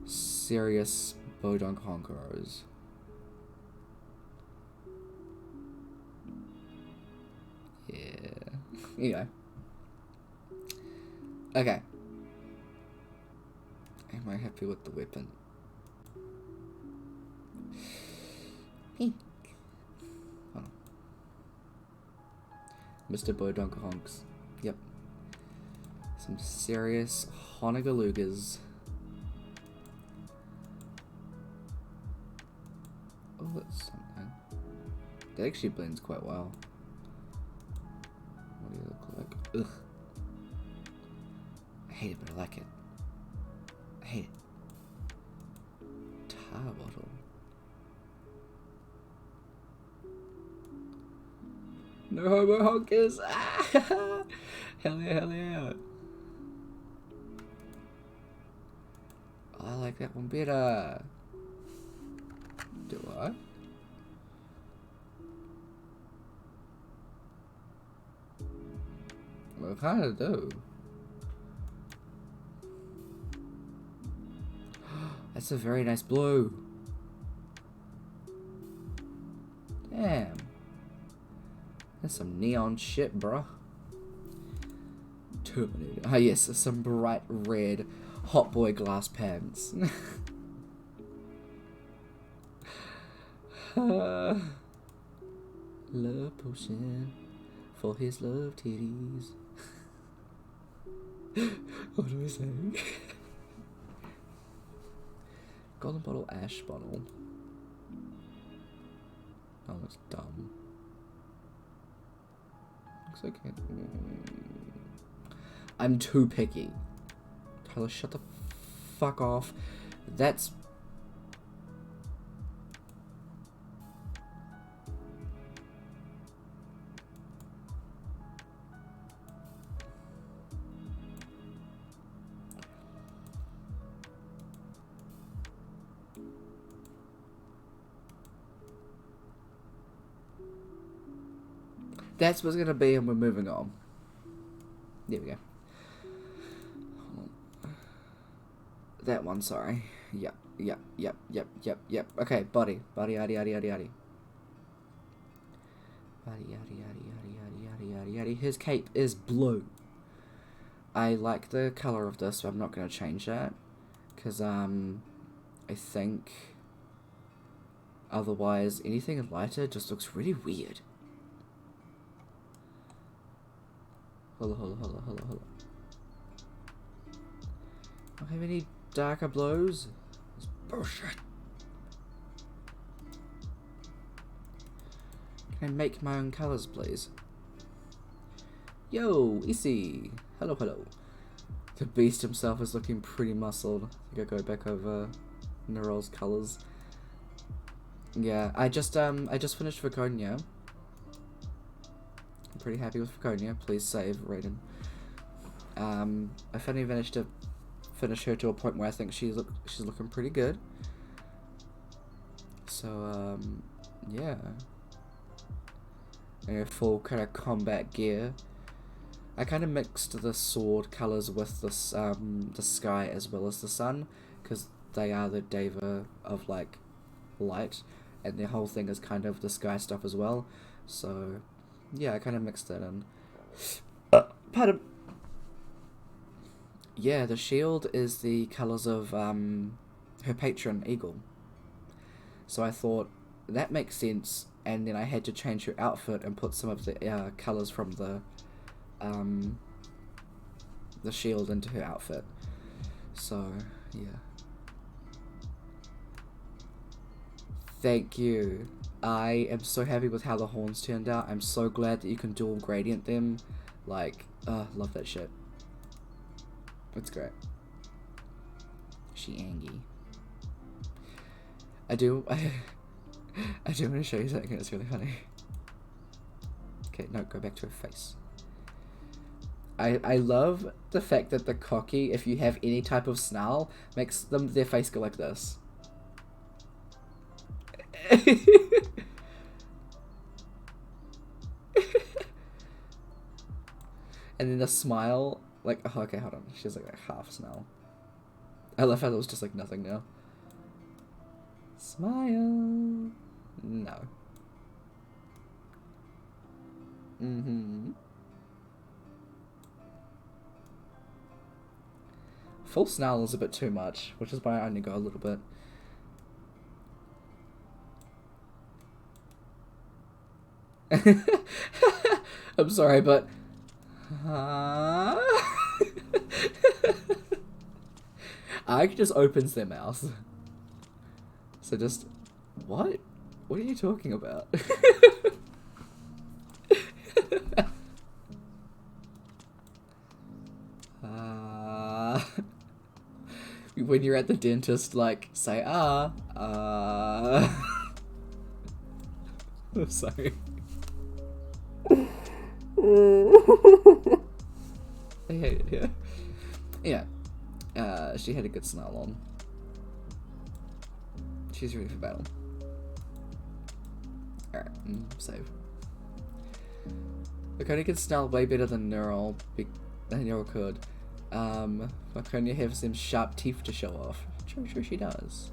serious Bodon Conquerors. Yeah. You know. Okay. Am I happy with the weapon? Pink. Hold on. Mr. Bodonka Honks. Yep. Some serious Honagalugas. Oh, that's something. That actually blends quite well. What do you look like? Ugh. I hate it, but I like it. I hate it. Tar bottle. No homo honkers! Ah! Hell yeah, hell yeah. I like that one better. Do I? Well, I kind of do. That's a very nice blue. Damn. That's some neon shit, bruh. Terminator. Ah, yes, some bright red hot boy glass pants. Love potion for his love titties. What am I saying? Golden bottle, ash bottle. Oh, that's dumb. Looks okay. I'm too picky. Tyler, shut the fuck off. That's... That's what's gonna be, and we're moving on. There we go. That one, sorry. Yep. Okay, body, yaddy, yaddy, yaddy. Body. His cape is blue. I like the color of this, so I'm not gonna change that. Because, I think... otherwise, anything lighter just looks really weird. Hold on. Don't have any darker blues? It's bullshit. Can I make my own colours, please? Yo, Issy! Hello. The beast himself is looking pretty muscled. I think I'll go back over Nerol's colours. Yeah, I just finished Viconia. I'm pretty happy with Viconia. Please save Raiden. I finally managed to finish her to a point where I think she's looking pretty good. So yeah. And her full kind of combat gear. I kind of mixed the sword colors with this the sky as well as the sun, because they are the deva of like light, and their whole thing is kind of the sky stuff as well. So yeah, I kind of mixed that in. Pardon. Yeah, the shield is the colors of her patron eagle. So I thought that makes sense, and then I had to change her outfit and put some of the colors from the shield into her outfit. So yeah. Thank you. I am so happy with how the horns turned out. I'm so glad that you can dual gradient them. Like, love that shit. It's great. She Angie. I do want to show you something that's really funny. Okay, no, go back to her face. I love the fact that the cocky, if you have any type of snarl, makes their face go like this. And then the smile, like, oh, okay, hold on. She has like a half snarl. I love how that was just like nothing now. Smile. No. Full snarl is a bit too much, which is why I only go a little bit. I'm sorry, but... I just opens their mouth. So just... What? What are you talking about? When you're at the dentist, like, say, I'm sorry. I hate it here. Yeah. She had a good snarl on. She's ready for battle. Alright, save. Laconia can snarl way better than Neural could. Laconia has some sharp teeth to show off. Sure she does.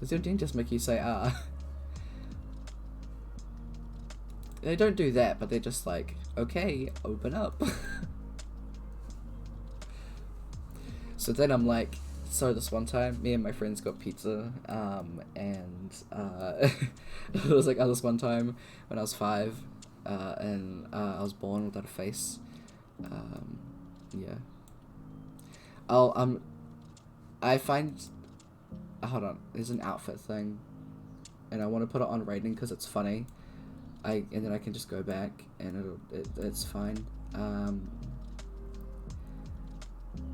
Does your dentist make you say, They don't do that, but they're just like, okay, open up. So then I'm like, so this one time, me and my friends got pizza, and it was like, this one time when I was 5, and I was born without a face. Yeah. I find, hold on, there's an outfit thing, and I want to put it on rating because it's funny. And then I can just go back, and it's fine.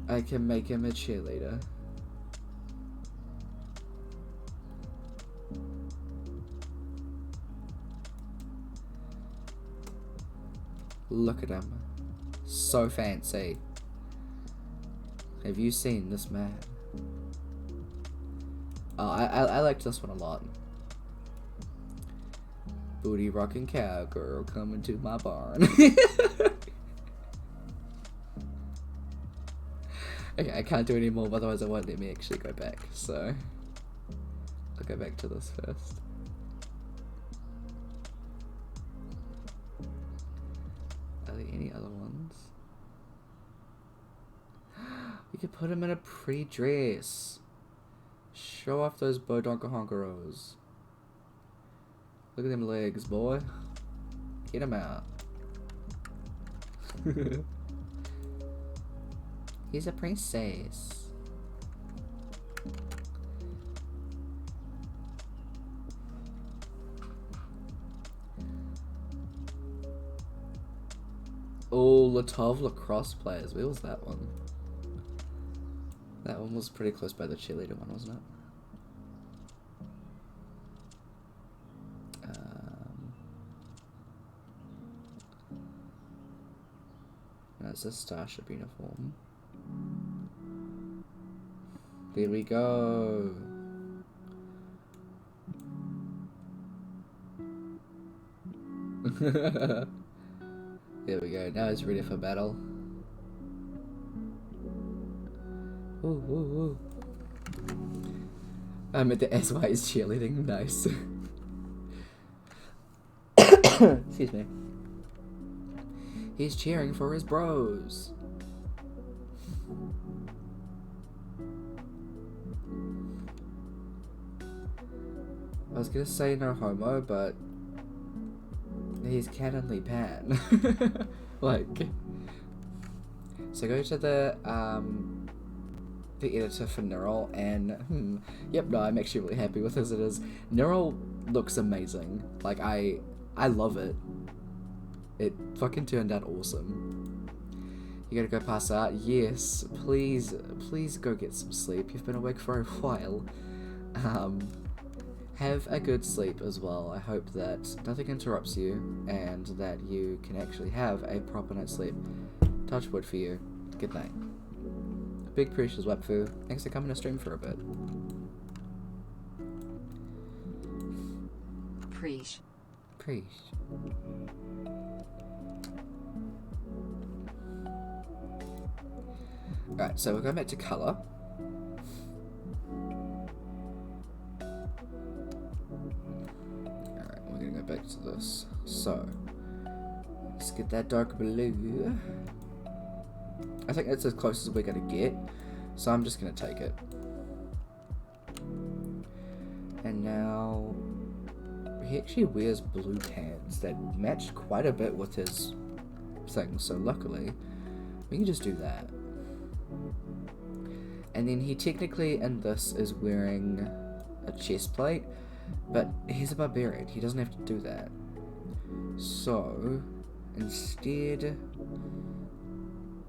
I can make him a cheerleader. Look at him. So fancy. Have you seen this man? Oh, I liked this one a lot. Booty rocking cowgirl coming to my barn. Okay, I can't do any more, otherwise it won't let me actually go back, so I'll go back to this first. Are there any other ones? We could put him in a pretty dress. Show off those bodonka-honkeros. Look at them legs, boy. Get him out. He's a princess. Oh, Latov lacrosse players. Where was that one? That one was pretty close by the cheerleader one, wasn't it? That's a starship uniform. There we go. There we go. Now he's ready for battle. Ooh, ooh, ooh. I'm at the SY is cheerleading. Nice. Excuse me. He's cheering for his bros. I was gonna say no homo, but he's canonly pan. Like, so go to the editor for Neural, and yep, no, I'm actually really happy with as it is. Neural looks amazing. Like, I love it. It fucking turned out awesome. You gotta go pass out? Yes, please go get some sleep. You've been awake for a while. Have a good sleep as well. I hope that nothing interrupts you and that you can actually have a proper night's sleep. Touch wood for you. Good night. Big precious Wapfu. Thanks for coming to stream for a bit. Preach. Alright, so we're going back to colour. Alright, we're going to go back to this. So, let's get that dark blue. I think that's as close as we're going to get, so I'm just going to take it. And now, he actually wears blue pants that match quite a bit with his thing, so luckily we can just do that. And then he technically in this is wearing a chest plate, but he's a barbarian, he doesn't have to do that. So instead,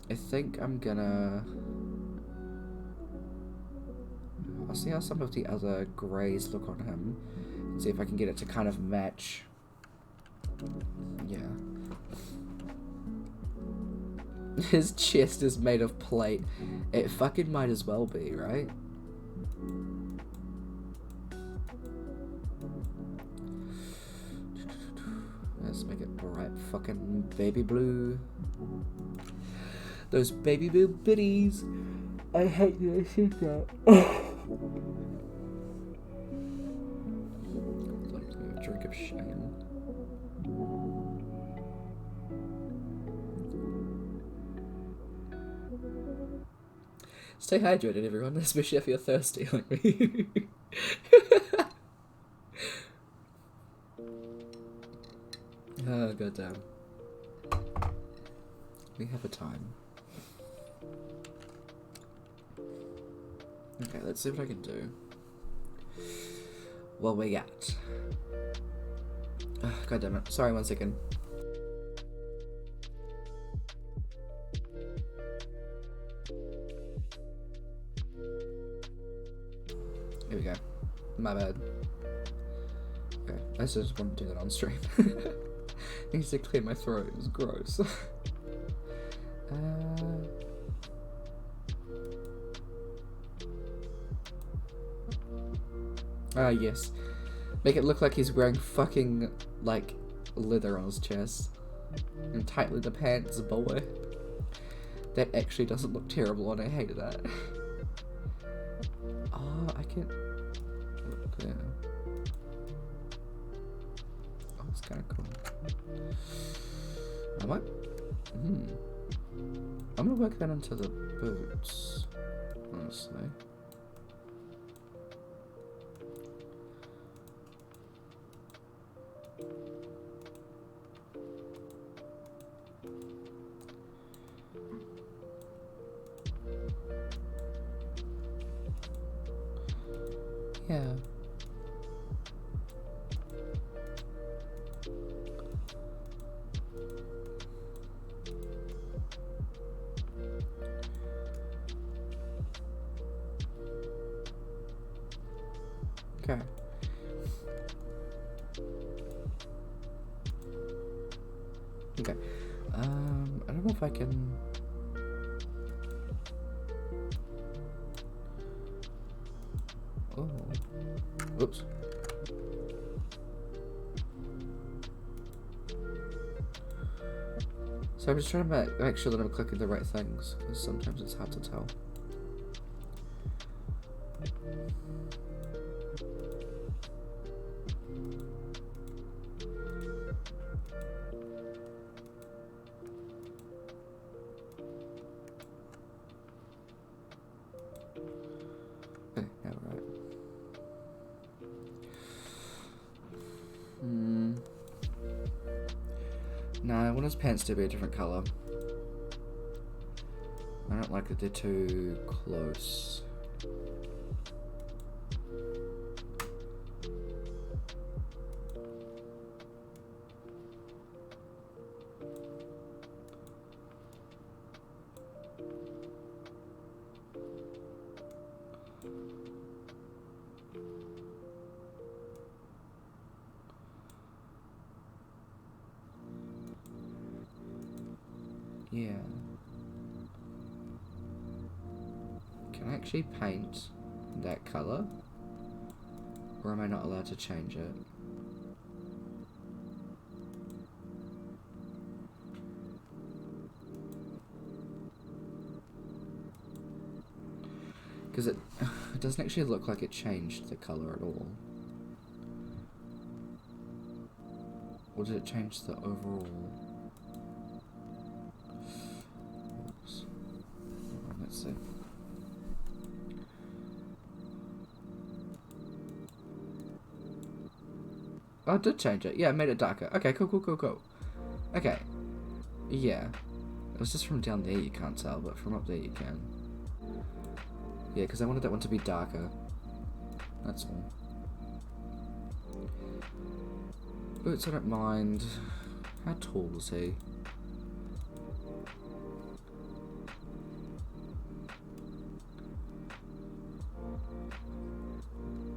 I think I'm gonna... I'll see how some of the other greys look on him, and see if I can get it to kind of match. Yeah. His chest is made of plate. It fucking might as well be, right? Let's make it bright fucking baby blue. Those baby blue bitties. I hate that I said that. Like a drink of shame. Stay hydrated, everyone, especially if you're thirsty like me. Oh, goddamn. We have a time. Okay, let's see what I can do. What we got? Oh, God damn it. Sorry, 1 second. Here we go. My bad. Okay, I just want to do that on stream. Needs to clear my throat. It was gross. Yes. Make it look like he's wearing fucking, like, leather on his chest. And tightly the pants, boy. That actually doesn't look terrible, and I hated that. Oh, I can... Look there. Oh, it's kind of cool. I might... I'm gonna work that into the boots, honestly. Yeah. Okay. Okay. I don't know if I can... Oh. Oops. So I'm just trying to make sure that I'm clicking the right things, because sometimes it's hard to tell. Okay, now we're right. No, I want his pants to be a different colour. I don't like that they're too close. Yeah. Can I actually paint that colour? Or am I not allowed to change it? Because it doesn't actually look like it changed the colour at all. Or did it change the overall? Oops. Let's see. Oh, I did change it. Yeah, I made it darker. Okay, cool. Okay. Yeah. It was just from down there you can't tell, but from up there you can. Yeah, because I wanted that one to be darker. That's all. Boots, I don't mind. How tall is he?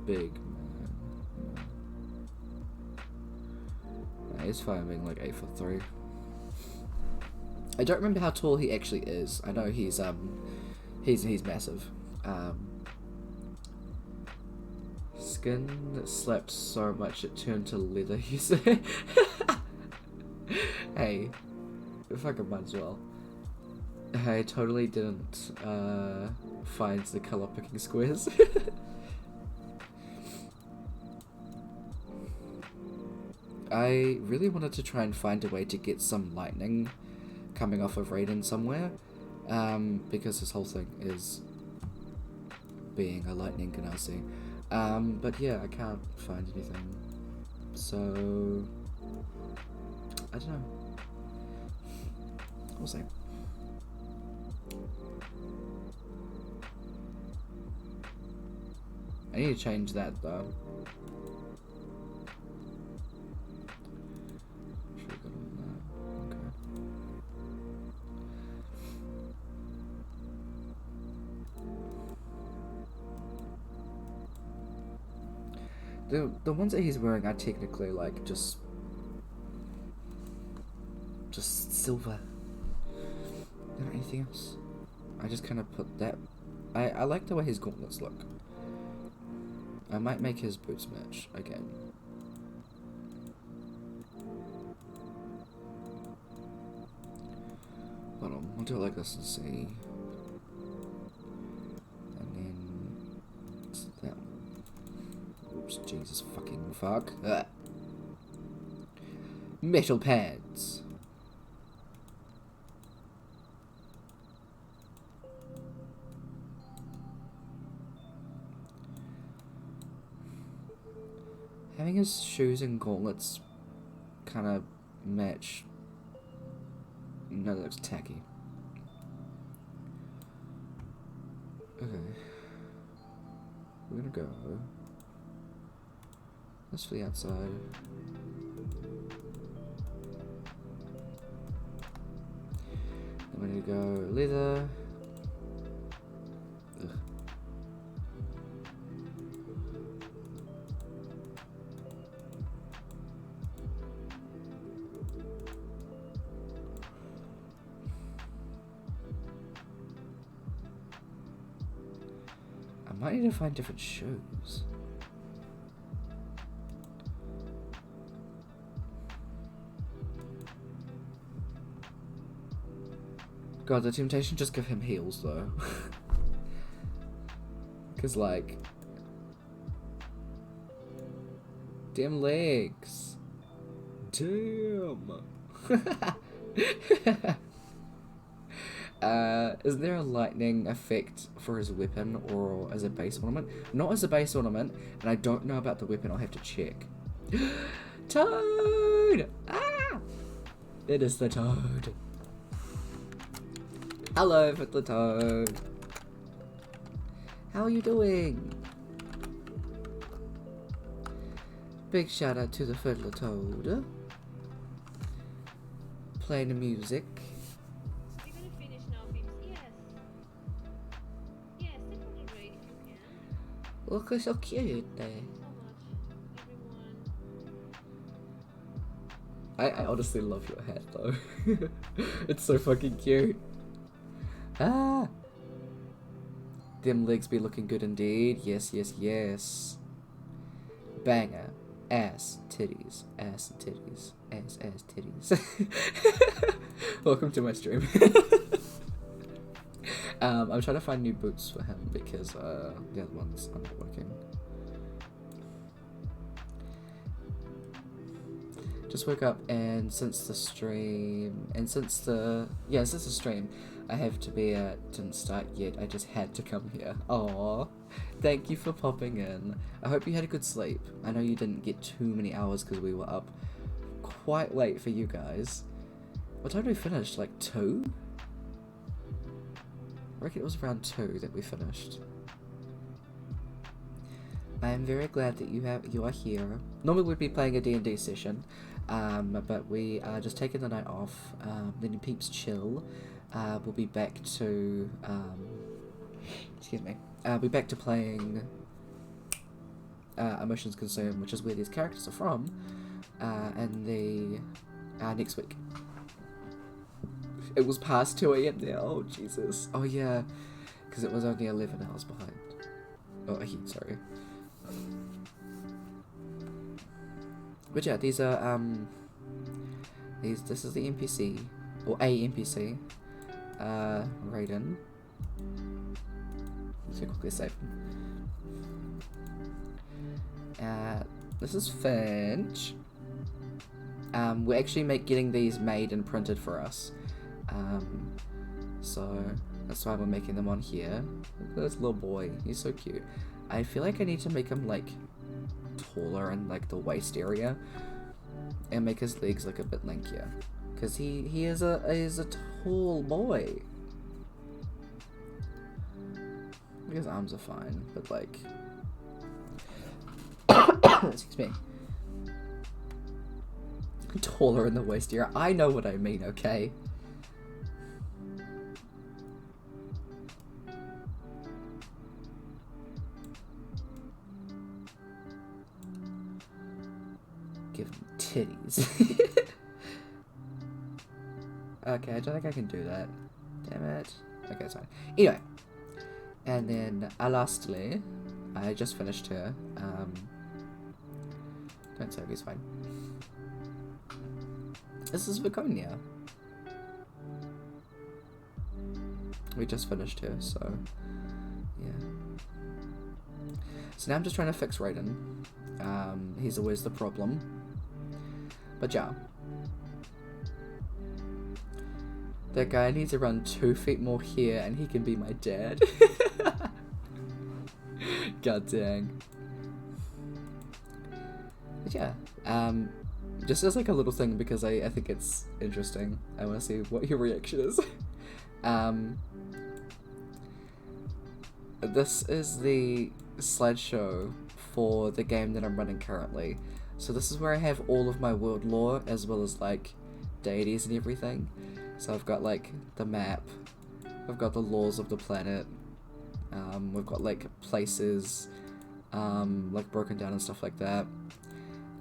Big man. Nah, he's fine being like 8'3". I don't remember how tall he actually is. I know he's massive. Skin that slapped so much it turned to leather, you say? Hey, fucking might as well. I totally didn't find the colour picking squares. I really wanted to try and find a way to get some lightning coming off of Raiden somewhere, because his whole thing is being a lightning genasi. But yeah, I can't find anything, so I don't know. We'll see. I need to change that though. The ones that he's wearing are technically like just silver. Not anything else. I just kind of put that. I like the way his gauntlets look. I might make his boots match again. Hold on, we'll do it like this and see. And then it's that one. Oops, Jesus fucking fuck. Ugh. Metal pads. Having his shoes and gauntlets kind of match. No, that looks tacky. Okay. We're gonna go. That's for the outside. Then we're gonna go leather. Ugh. I might need to find different shoes. God, the temptation just give him heels though. Cause like, damn legs. Damn. Is there a lightning effect for his weapon or as a base ornament? Not as a base ornament, and I don't know about the weapon, I'll have to check. Toad! Ah! It is the Toad. Hello, Fiddler Toad. How are you doing? Big shout out to the Fiddler Toad. Playing the music. We're gonna finish now, Pips. Yes. Yes, that would be great if you can. Look, you're so cute there. So much, everyone. I honestly love your hat though. It's so fucking cute. Ah! Them legs be looking good indeed. Yes, yes, yes. Banger. Ass, titties, ass and titties, ass, titties. Welcome to my stream. I'm trying to find new boots for him because the other ones are not working. Just woke up and since the stream, I have to be at, didn't start yet, I just had to come here. Aww. Thank you for popping in. I hope you had a good sleep. I know you didn't get too many hours because we were up quite late for you guys. What time did we finish? Like 2? I reckon it was around 2 that we finished. I am very glad that you are here. Normally we'd be playing a D&D session, but we are just taking the night off. Then peeps chill. We'll be back to excuse me. Be back to playing Emotions Consumed, which is where these characters are from, and the next week. It was past 2 AM now. Oh Jesus. Oh yeah, because it was only 11 hours behind. Oh, sorry. But yeah, these are this is the NPC or a NPC. Raiden. Let's quickly save. This is Finch. We're actually getting these made and printed for us. So that's why we're making them on here. Look at this little boy. He's so cute. I feel like I need to make him like taller in like the waist area and make his legs like a bit lankier, because he is a tall boy. His arms are fine, but like excuse me, taller in the waist area. I know what I mean, okay? Give him titties. Okay, I don't think I can do that. Damn it. Okay, it's fine. Anyway. And then, lastly, I just finished her. Don't say he's fine. This is Viconia. We just finished her, so yeah. So now I'm just trying to fix Raiden. He's always the problem. But yeah. That guy needs to run 2 feet more here and he can be my dad. God dang. But yeah. Just as like a little thing because I think it's interesting. I want to see what your reaction is. This is the slideshow for the game that I'm running currently. So this is where I have all of my world lore as well as like deities and everything. So I've got like the map, I've got the laws of the planet, we've got like places like broken down and stuff like that.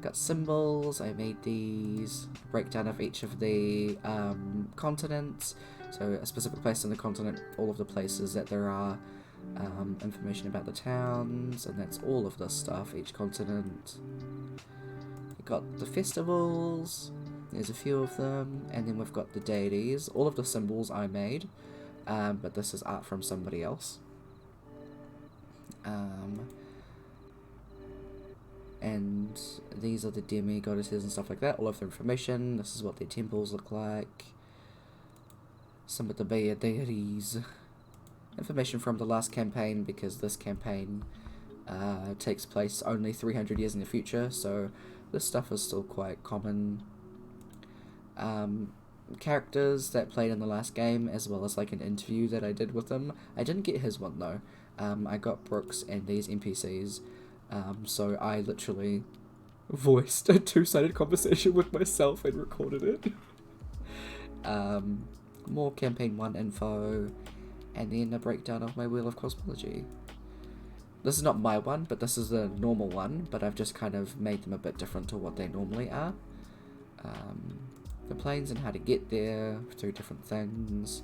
Got symbols, I made these, breakdown of each of the continents, so a specific place on the continent, all of the places that there are, information about the towns, and that's all of this stuff, each continent. We've got the festivals, there's a few of them, and then we've got the deities. All of the symbols I made, but this is art from somebody else. And these are the demi-goddesses and stuff like that, all of the information. This is what their temples look like. Some of the deities. Information from the last campaign, because this campaign takes place only 300 years in the future, so this stuff is still quite common. Characters that played in the last game, as well as like an interview that I did with them. I didn't get his one though. I got Brooks and these NPCs, so I literally voiced a 2-sided conversation with myself and recorded it. More campaign 1 info, and then a breakdown of my Wheel of Cosmology. This is not my one, but this is the normal one, but I've just kind of made them a bit different to what they normally are. The planes and how to get there through different things.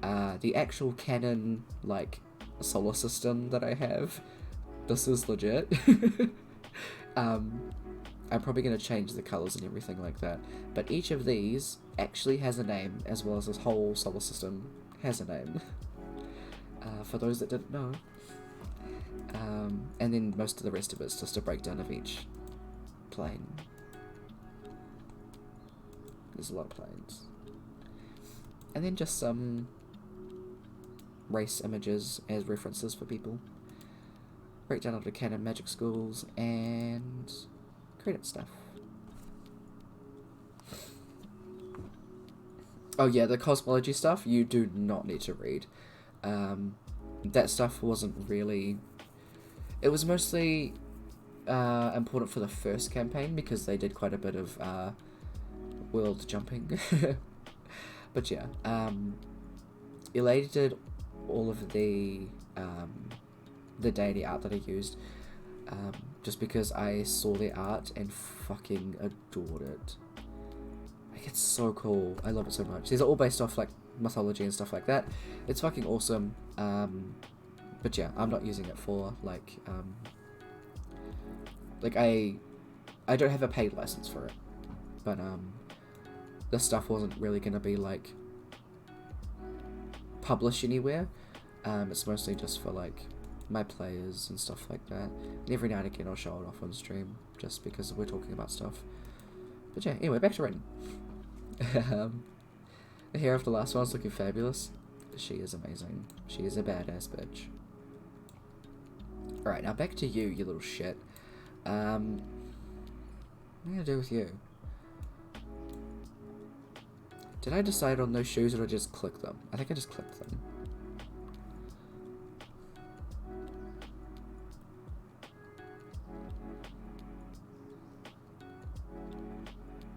The actual canon, like, solar system that I have, this is legit. I'm probably going to change the colours and everything like that, but each of these actually has a name, as well as this whole solar system has a name, for those that didn't know. And then most of the rest of it's just a breakdown of each plane. There's a lot of planes. And then just some race images as references for people. breakdown of the canon magic schools, and credit stuff. Oh yeah, the cosmology stuff you do not need to read. That stuff wasn't really... It was mostly important for the first campaign because they did quite a bit of world jumping. But yeah, Elaine did all of the D&D art that I used, just because I saw the art and fucking adored it. Like, it's so cool. I love it so much. These are all based off like mythology and stuff like that. It's fucking awesome. But yeah, I'm not using it for like I don't have a paid license for it, but this stuff wasn't really gonna be like published anywhere. It's mostly just for like my players and stuff like that. And every now and again I'll show it off on stream just because we're talking about stuff. But yeah, anyway, back to Raiden. The hair of the last one's looking fabulous. She is amazing. She is a badass bitch. Alright, now back to you, you little shit. What am I gonna do with you? Did I decide on those shoes or did I just click them? I think I just clicked them.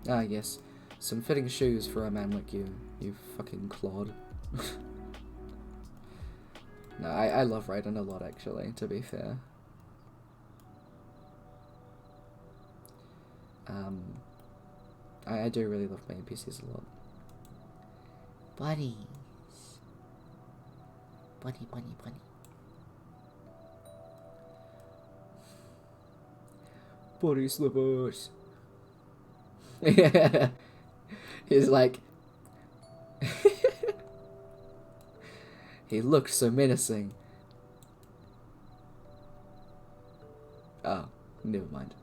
Ah, yes. Some fitting shoes for a man like you. You fucking clod. No, I love Raiden a lot, actually, to be fair. I do really love my NPCs a lot. Bunnies. Bunny. Bunny slippers. He's like... He looked so menacing. Oh, never mind.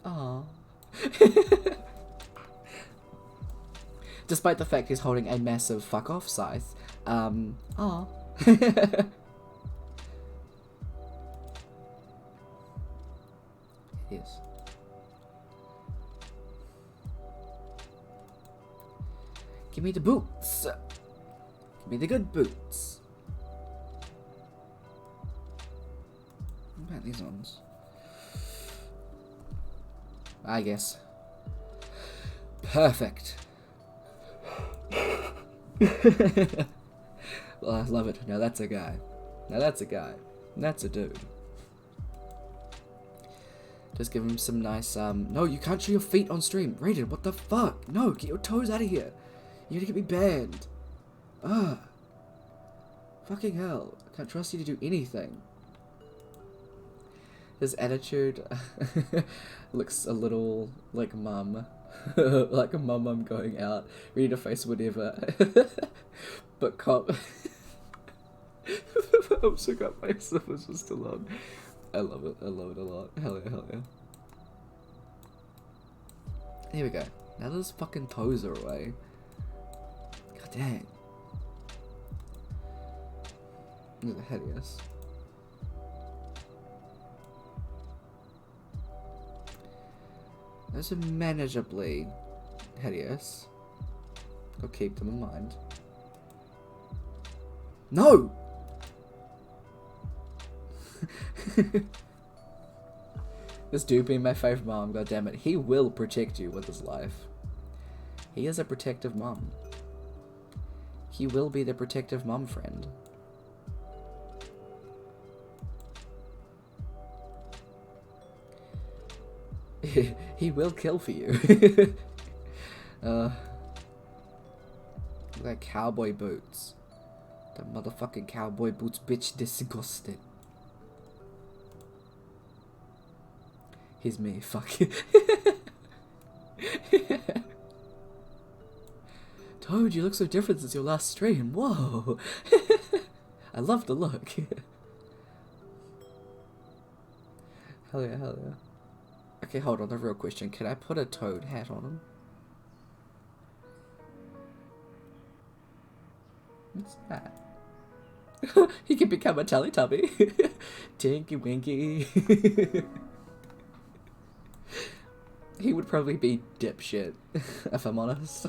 Aww. Despite the fact he's holding a massive fuck off scythe. Aww. Yes. Give me the boots. Give me the good boots. What about these ones? I guess. Perfect. Well, I love it. Now that's a guy. Now that's a guy. That's a dude. Just give him some nice, no, you can't show your feet on stream. Raiden, what the fuck? No, get your toes out of here. You're gonna get me banned. Ah. Fucking hell. I can't trust you to do anything. His attitude looks a little like mum. Like a mum going out, ready to face whatever. But cop. I'm so got my slippers just still on. I love it. I love it a lot. Hell yeah, hell yeah. Here we go. Now those fucking toes are away. God dang. These are hideous. Those are manageably hideous. I'll keep them in mind. No! This dude being my favorite mom, goddammit. He will protect you with his life. He is a protective mom. He will be the protective mom friend. He will kill for you. Like cowboy boots. The motherfucking cowboy boots, bitch, disgusting. He's me, fuck. Toad, you look so different since your last stream. Whoa. I love the look. Hell yeah, hell yeah. Okay, hold on, the real question. Can I put a Toad hat on him? What's that? He can become a Teletubby. Tinky Winky. He would probably be dipshit, if I'm honest.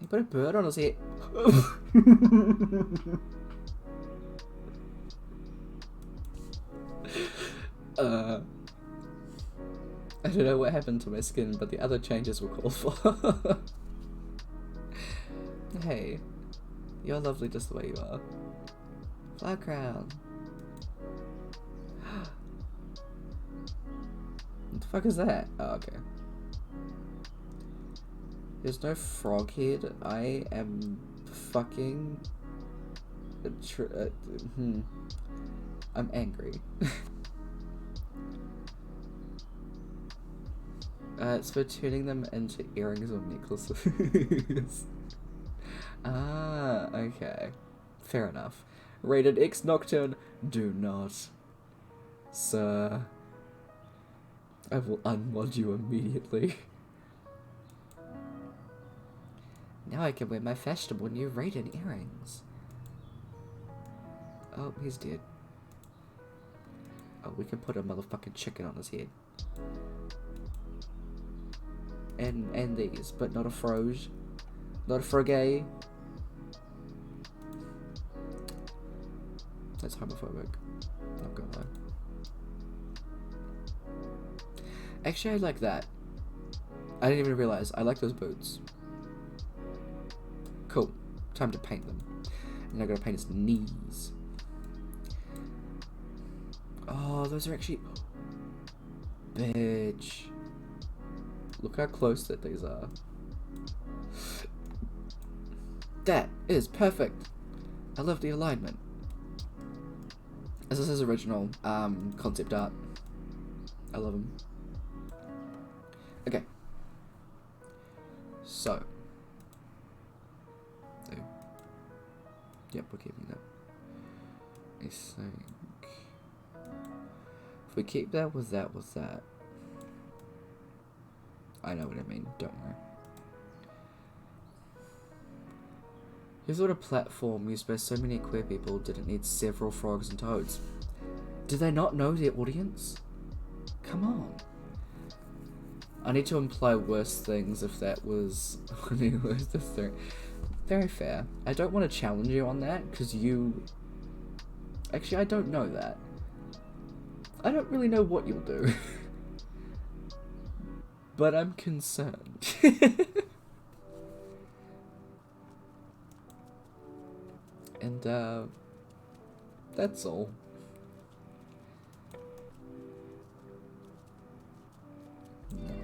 He put a bird on his head. I don't know what happened to my skin, but the other changes were called for. Hey, you're lovely just the way you are. Flower crown. What the fuck is that? Oh, okay. There's no frog head. I am fucking... I'm angry. It's for turning them into earrings or necklaces. Ah, okay. Fair enough. Rated X Nocturne, do not. Sir. I will unmod you immediately. Now I can wear my fashionable new Raiden earrings. Oh, he's dead. Oh, we can put a motherfucking chicken on his head. And these, but not a froge. Not a frogay. That's homophobic. Not gonna lie. Actually, I like that. I didn't even realize. I like those boots. Cool. Time to paint them. And I'm gonna paint his knees. Oh, those are actually... Bitch. Look how close that these are. That is perfect. I love the alignment. This is his original concept art. I love him. Okay. So. Yep, we're keeping that. I think. If we keep that with that with that. I know what I mean, don't worry. Who thought a platform used by so many queer people didn't need several frogs and toads? Do they not know their audience? Come on. I need to imply worse things if that was the thing. Very fair. I don't want to challenge you on that, because you... Actually, I don't know that. I don't really know what you'll do. But I'm concerned. And, that's all. No.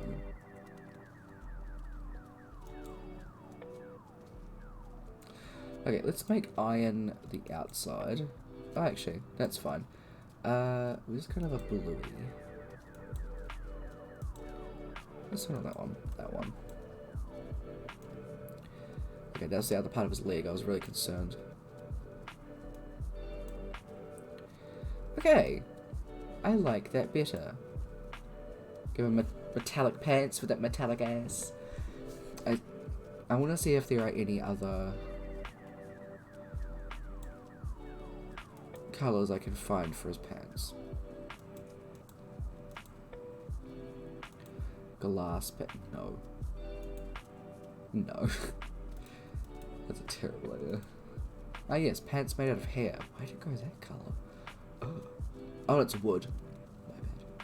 Okay, let's make iron the outside. Oh, actually, that's fine. This is kind of a bluey. Let's not that one. That one. Okay, that's the other part of his leg. I was really concerned. Okay, I like that better. Give him metallic pants with that metallic ass. I want to see if there are any other colors I can find for his pants. Glass pet? No. No. That's a terrible idea. Ah yes, pants made out of hair. Why'd it go that color? Oh, it's wood. My bad.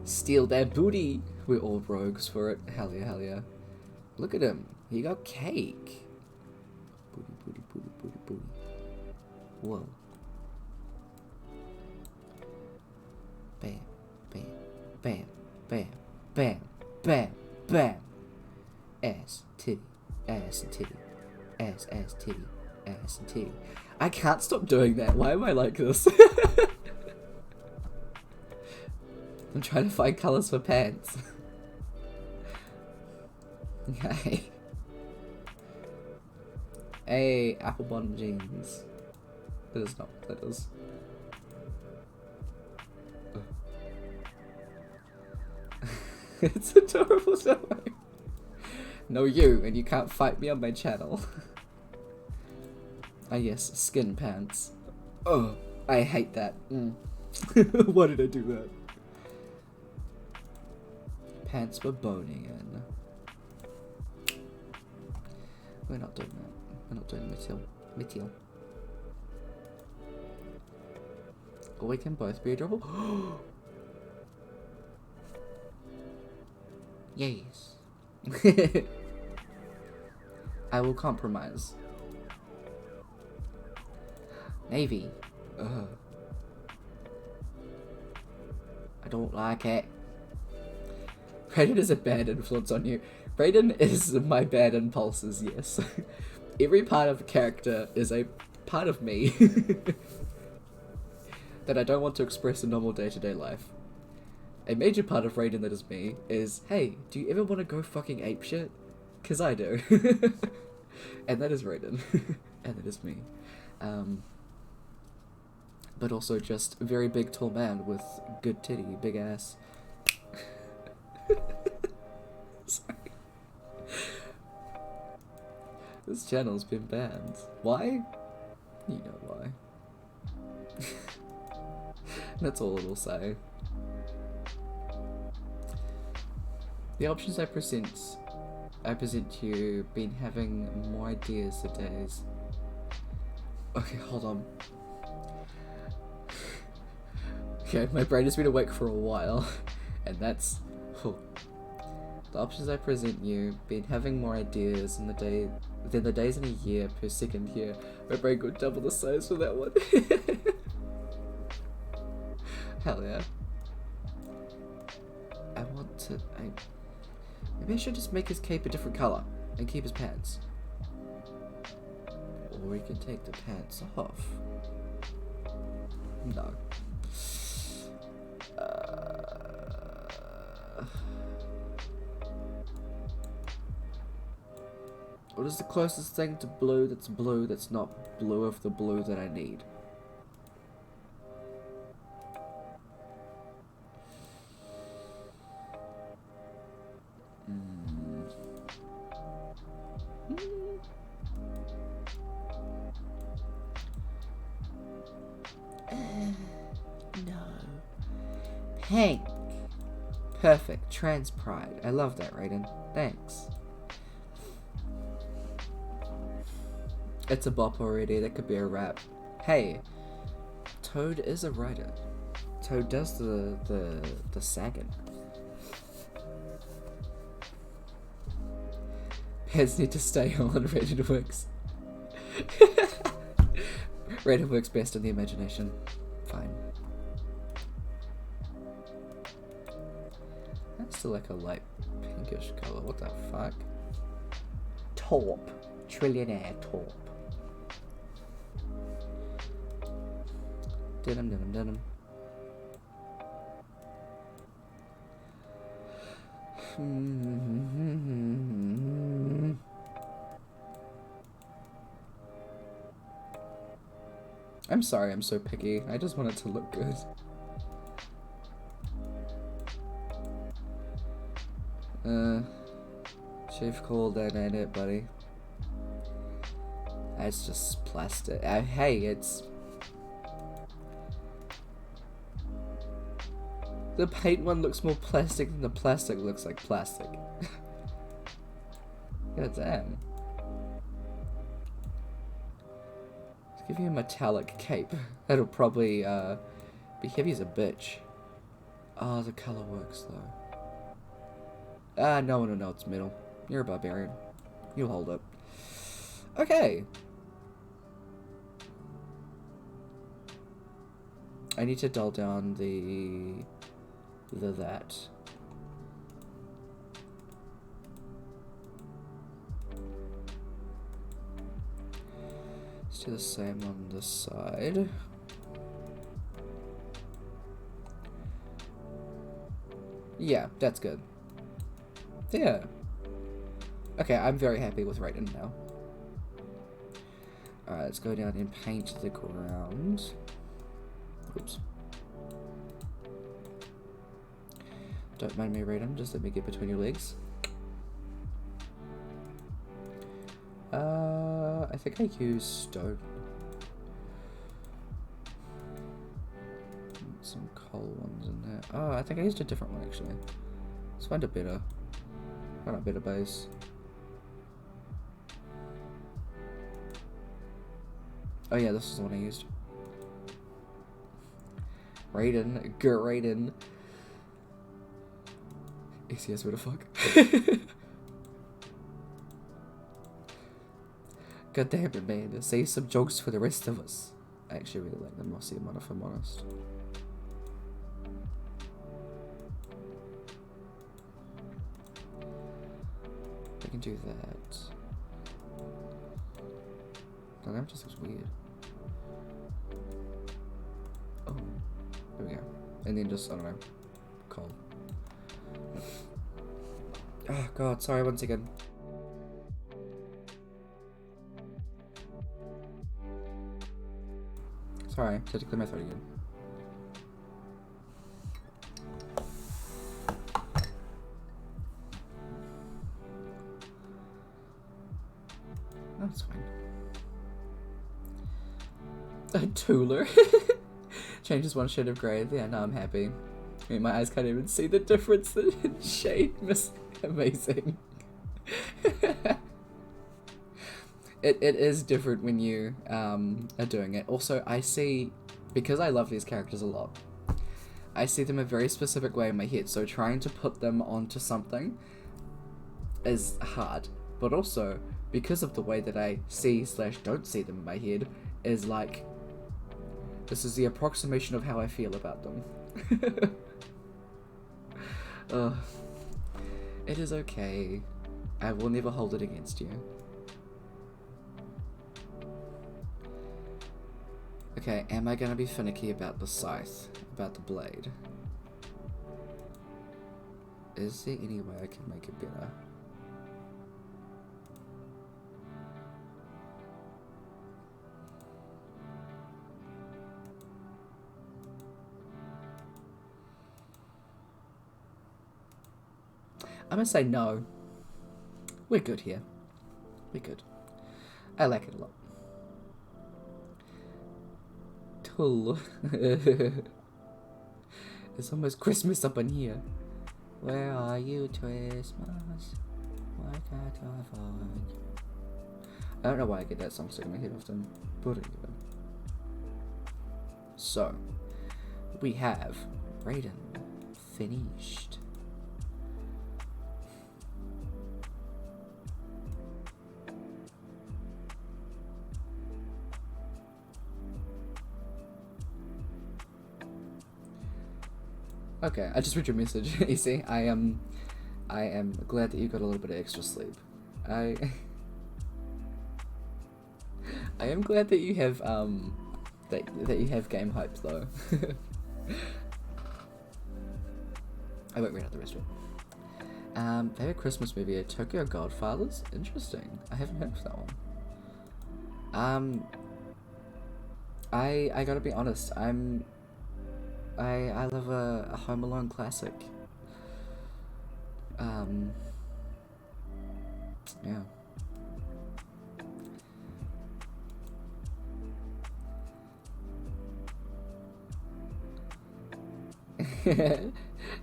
Steal their booty. We're all rogues for it. Hell yeah, hell yeah. Look at him. He got cake. Booty, booty, booty, booty, booty. Whoa. Bam, bam, bam, bam, bam, bam, bam. Ass, titty, ass and titty, ass, titty, ass and titty. I can't stop doing that. Why am I like this? I'm trying to find colours for pants. Okay. Hey, apple bottom jeans. That is not what that is. It's adorable, don't worry. No, you, and you can't fight me on my channel. Ah yes, skin pants. Oh, I hate that. Why did I do that? Pants for boning in. We're not doing that. We're not doing Metil. Or we can both be adorable. Yes. I will compromise. Navy. Ugh. I don't like it. Brayden is a bad influence on you. Brayden is my bad impulses, yes. Every part of a character is a part of me that I don't want to express in normal day-to-day life. A major part of Raiden that is me is, hey, do you ever want to go fucking apeshit? 'Cause I do. And that is Raiden. And that is me. But also just a very big tall man with good titty, big ass. Sorry. This channel's been banned. Why? You know why. That's all it'll say. The options I present to you, been having more ideas the days. Okay, hold on. Okay, my brain has been awake for a while, and that's... Oh. The options I present you, been having more ideas than the days in a year per second here. My brain could double the size for that one. Hell yeah. Maybe I should just make his cape a different color and keep his pants. Or we can take the pants off. No. What is the closest thing to blue that's not blue of the blue that I need? No. Pink. Perfect. Trans pride. I love that, Raiden. Thanks. It's a bop already. That could be a rap. Hey, Toad is a writer. Toad does the sagging. Pants need to stay on. Raiden works. Raiden works best in the imagination. Fine. That's still like a light pinkish color. What the fuck? Taupe. Trillionaire taupe. Denim. I'm sorry I'm so picky. I just want it to look good. Chief called that ain't it, buddy. It's just plastic. Hey, it's... The paint one looks more plastic than the plastic looks like plastic. God damn. Let's give you a metallic cape. That'll probably be heavy as a bitch. Oh, the color works though. No one will know it's metal. You're a barbarian. You'll hold up. Okay. I need to dull down the that. Let's do the same on this side. Yeah, that's good. Yeah. Okay, I'm very happy with Raiden now. Alright, let's go down and paint the ground. Oops. Don't mind me, Raiden. Just let me get between your legs. I think I used stone. Some coal ones in there. Oh, I think I used a different one actually. Let's find a better. Find a better base. Oh yeah, this is the one I used. Raiden. ACS, what the fuck? God damn it, man. Say some jokes for the rest of us. I actually really like the mossy one, if I'm honest. I can do that. No, that just looks weird. Oh, there we go. And then just, I don't know, coal. Oh god, sorry, one second. Sorry, I had to clear my throat again. That's fine. A tooler. Changes one shade of grey. Yeah, now I'm happy. I mean, my eyes can't even see the difference in shade. Amazing. It is different when you are doing it. Also, I see, because I love these characters a lot, I see them a very specific way in my head, so trying to put them onto something is hard. But also, because of the way that I see/don't see them in my head, is like, this is the approximation of how I feel about them. It is okay. I will never hold it against you. Okay, am I gonna be finicky about the scythe? About the blade? Is there any way I can make it better? I'm gonna say no. We're good here. We're good. I like it a lot. Tool. It's almost Christmas up in here. Where are you, Christmas? Why can't I find you? I don't know why I get that song stuck in my head often, but anyway. So, we have Raiden finished. Okay, I just read your message. You see, I am glad that you got a little bit of extra sleep. I am glad that you have that you have game hype though. I won't read out the rest of it. Favorite Christmas movie: Tokyo Godfathers. Interesting. I haven't heard of that one. I gotta be honest. I love a Home Alone classic. Yeah.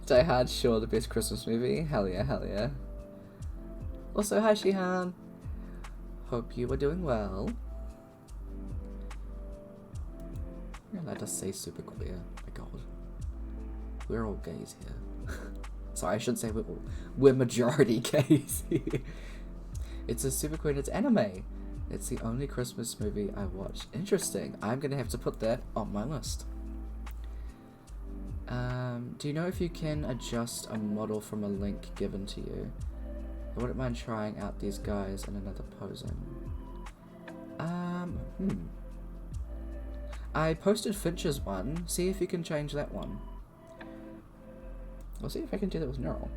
Die Hard, sure, the best Christmas movie. Hell yeah, hell yeah. Also, hi Shihan. Hope you are doing well. You're allowed to say super queer. My god. We're all gays here. Sorry, I shouldn't say we're majority gays here. It's a super queen, it's anime. It's the only Christmas movie I watch. Interesting. I'm gonna have to put that on my list. Do you know if you can adjust a model from a link given to you? I wouldn't mind trying out these guys in another posing. I posted Finch's one. See if you can change that one. I'll see if I can do that with Neural.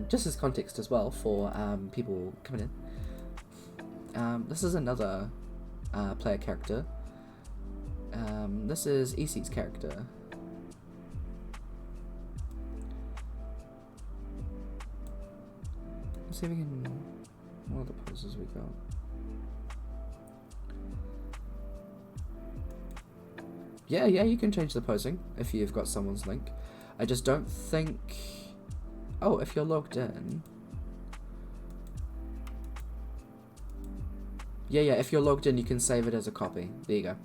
Just as context as well for people coming in. This is another player character This is EC's character. Let's see if we can. What are the poses we got? Yeah, you can change the posing if you've got someone's link. I just don't think. Oh, if you're logged in. Yeah, if you're logged in, you can save it as a copy. There you go.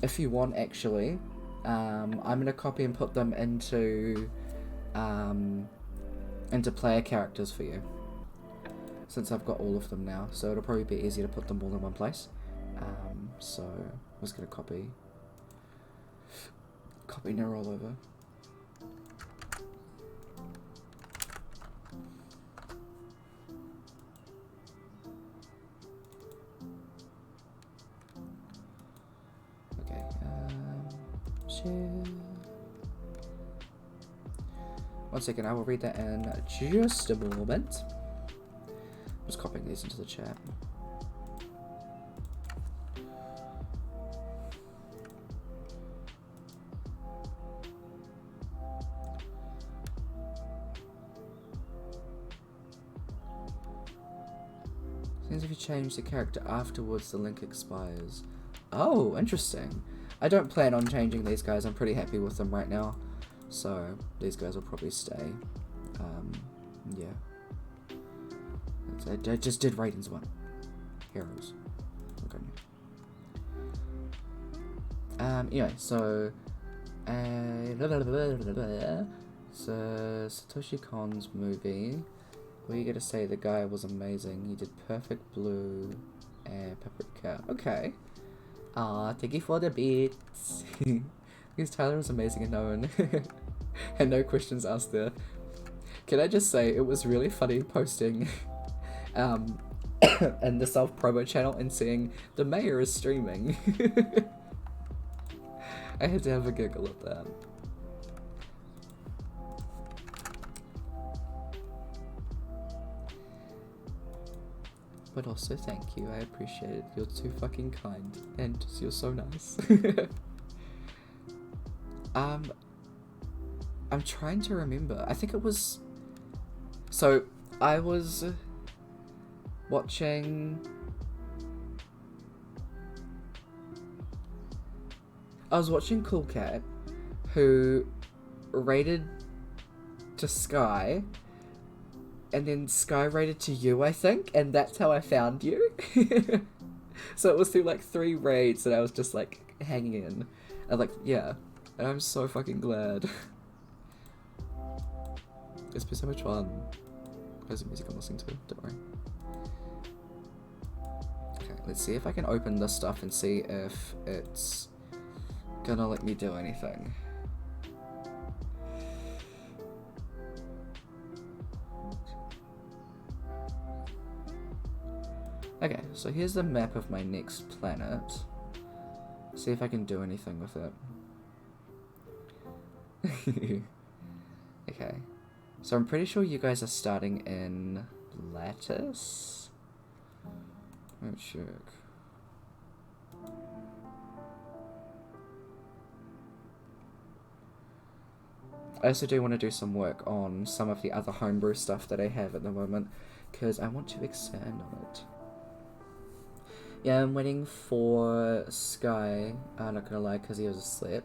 If you want, actually, I'm gonna copy and put them into player characters for you, since I've got all of them now. So it'll probably be easier to put them all in one place. So I'm just gonna copy and roll over. Okay, share. 1 second, I will read that in just a moment. Just copying these into the chat. Seems if you change the character afterwards, the link expires. Oh, interesting. I don't plan on changing these guys. I'm pretty happy with them right now. So, these guys will probably stay. Yeah. I just did ratings 1. Heroes. Okay. Anyway, so... so, Satoshi Kon's movie... Where you get to say the guy was amazing. He did Perfect Blue and Paprika. Okay. Thank you for the beats. Because Tyler was amazing and known. And no questions asked there. Can I just say, it was really funny posting in the self-promo channel and seeing the mayor is streaming. I had to have a giggle at that. But also thank you, I appreciate it. You're too fucking kind, and you're so nice. I'm trying to remember. I think it was... So, I was watching... Cool Cat, who rated to Sky, and then Sky rated to you, I think, and that's how I found you. So it was through like 3 raids that I was just like hanging in. And like, yeah, and I'm so fucking glad. It's been so much fun. There's the music I'm listening to, don't worry. Okay, let's see if I can open this stuff and see if it's gonna let me do anything. Okay, so here's the map of my next planet. See if I can do anything with it. Okay. So I'm pretty sure you guys are starting in Lattice? Let's check. I also do want to do some work on some of the other homebrew stuff that I have at the moment, because I want to expand on it. Yeah, I'm waiting for Sky, I'm not gonna lie, because he was asleep.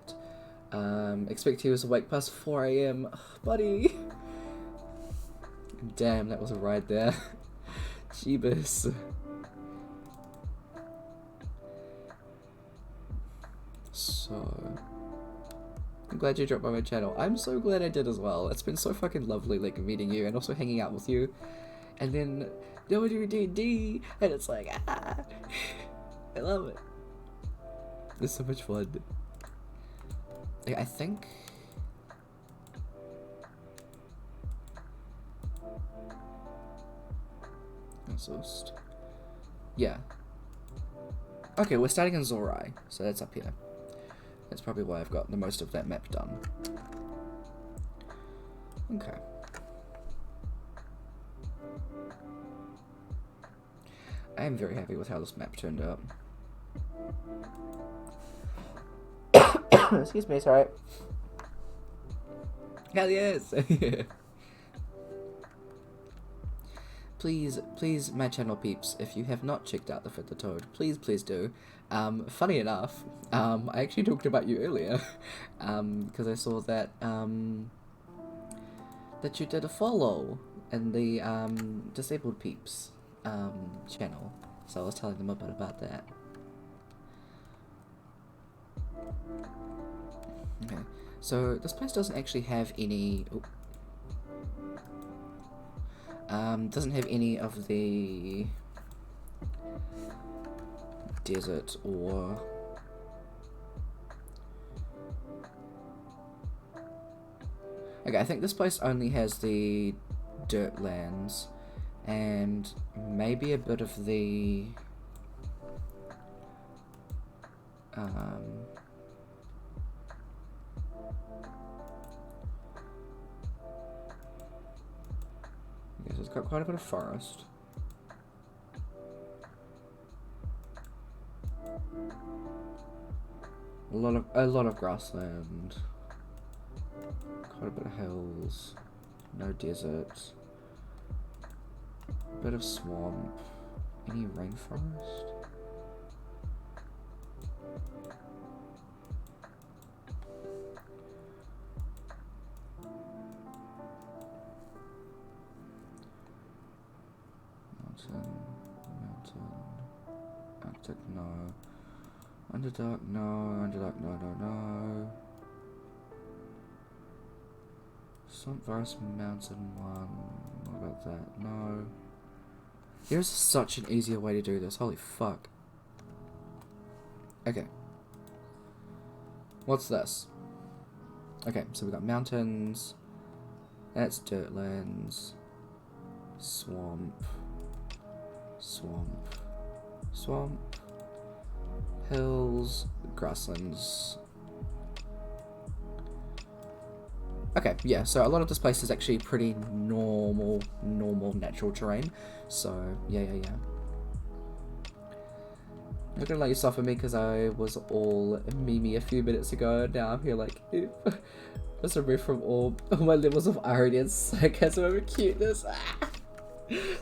Expect he was awake past 4 AM. Ugh, buddy! Damn, that was a ride there. Jeebus. So... I'm glad you dropped by my channel. I'm so glad I did as well. It's been so fucking lovely, like, meeting you and also hanging out with you. And then, now we do D&D, and it's like, ah! I love it. It's so much fun. Like, I think... Exhaust. Yeah. Okay, we're starting in Zorai, so that's up here. That's probably why I've got the most of that map done. Okay. I am very happy with how this map turned out. Excuse me, sorry. Hell yes! Please, my channel peeps, if you have not checked out the Fit the Toad, please do. Funny enough, I actually talked about you earlier, because I saw that, that you did a follow in the, Disabled Peeps, channel. So I was telling them a bit about that. Okay, so this place doesn't actually have any... doesn't have any of the desert or okay, I think this place only has the dirt lands and maybe a bit of the yes, it's got quite a bit of forest. A lot of grassland. Quite a bit of hills. No desert. A bit of swamp. Any rainforest? Mountain, Arctic, no. Underdark, no. Underdark, no. Swamp Forest Mountain 1, what about that? No. There's such an easier way to do this, holy fuck. Okay. What's this? Okay, so we've got mountains, that's dirtlands, swamp, hills, grasslands. Okay, yeah, so a lot of this place is actually pretty normal natural terrain. So, yeah. Not gonna let you suffer me because I was all memey a few minutes ago, and now I'm here like, ew. Just removed from all my levels of irony and sarcasm over cuteness.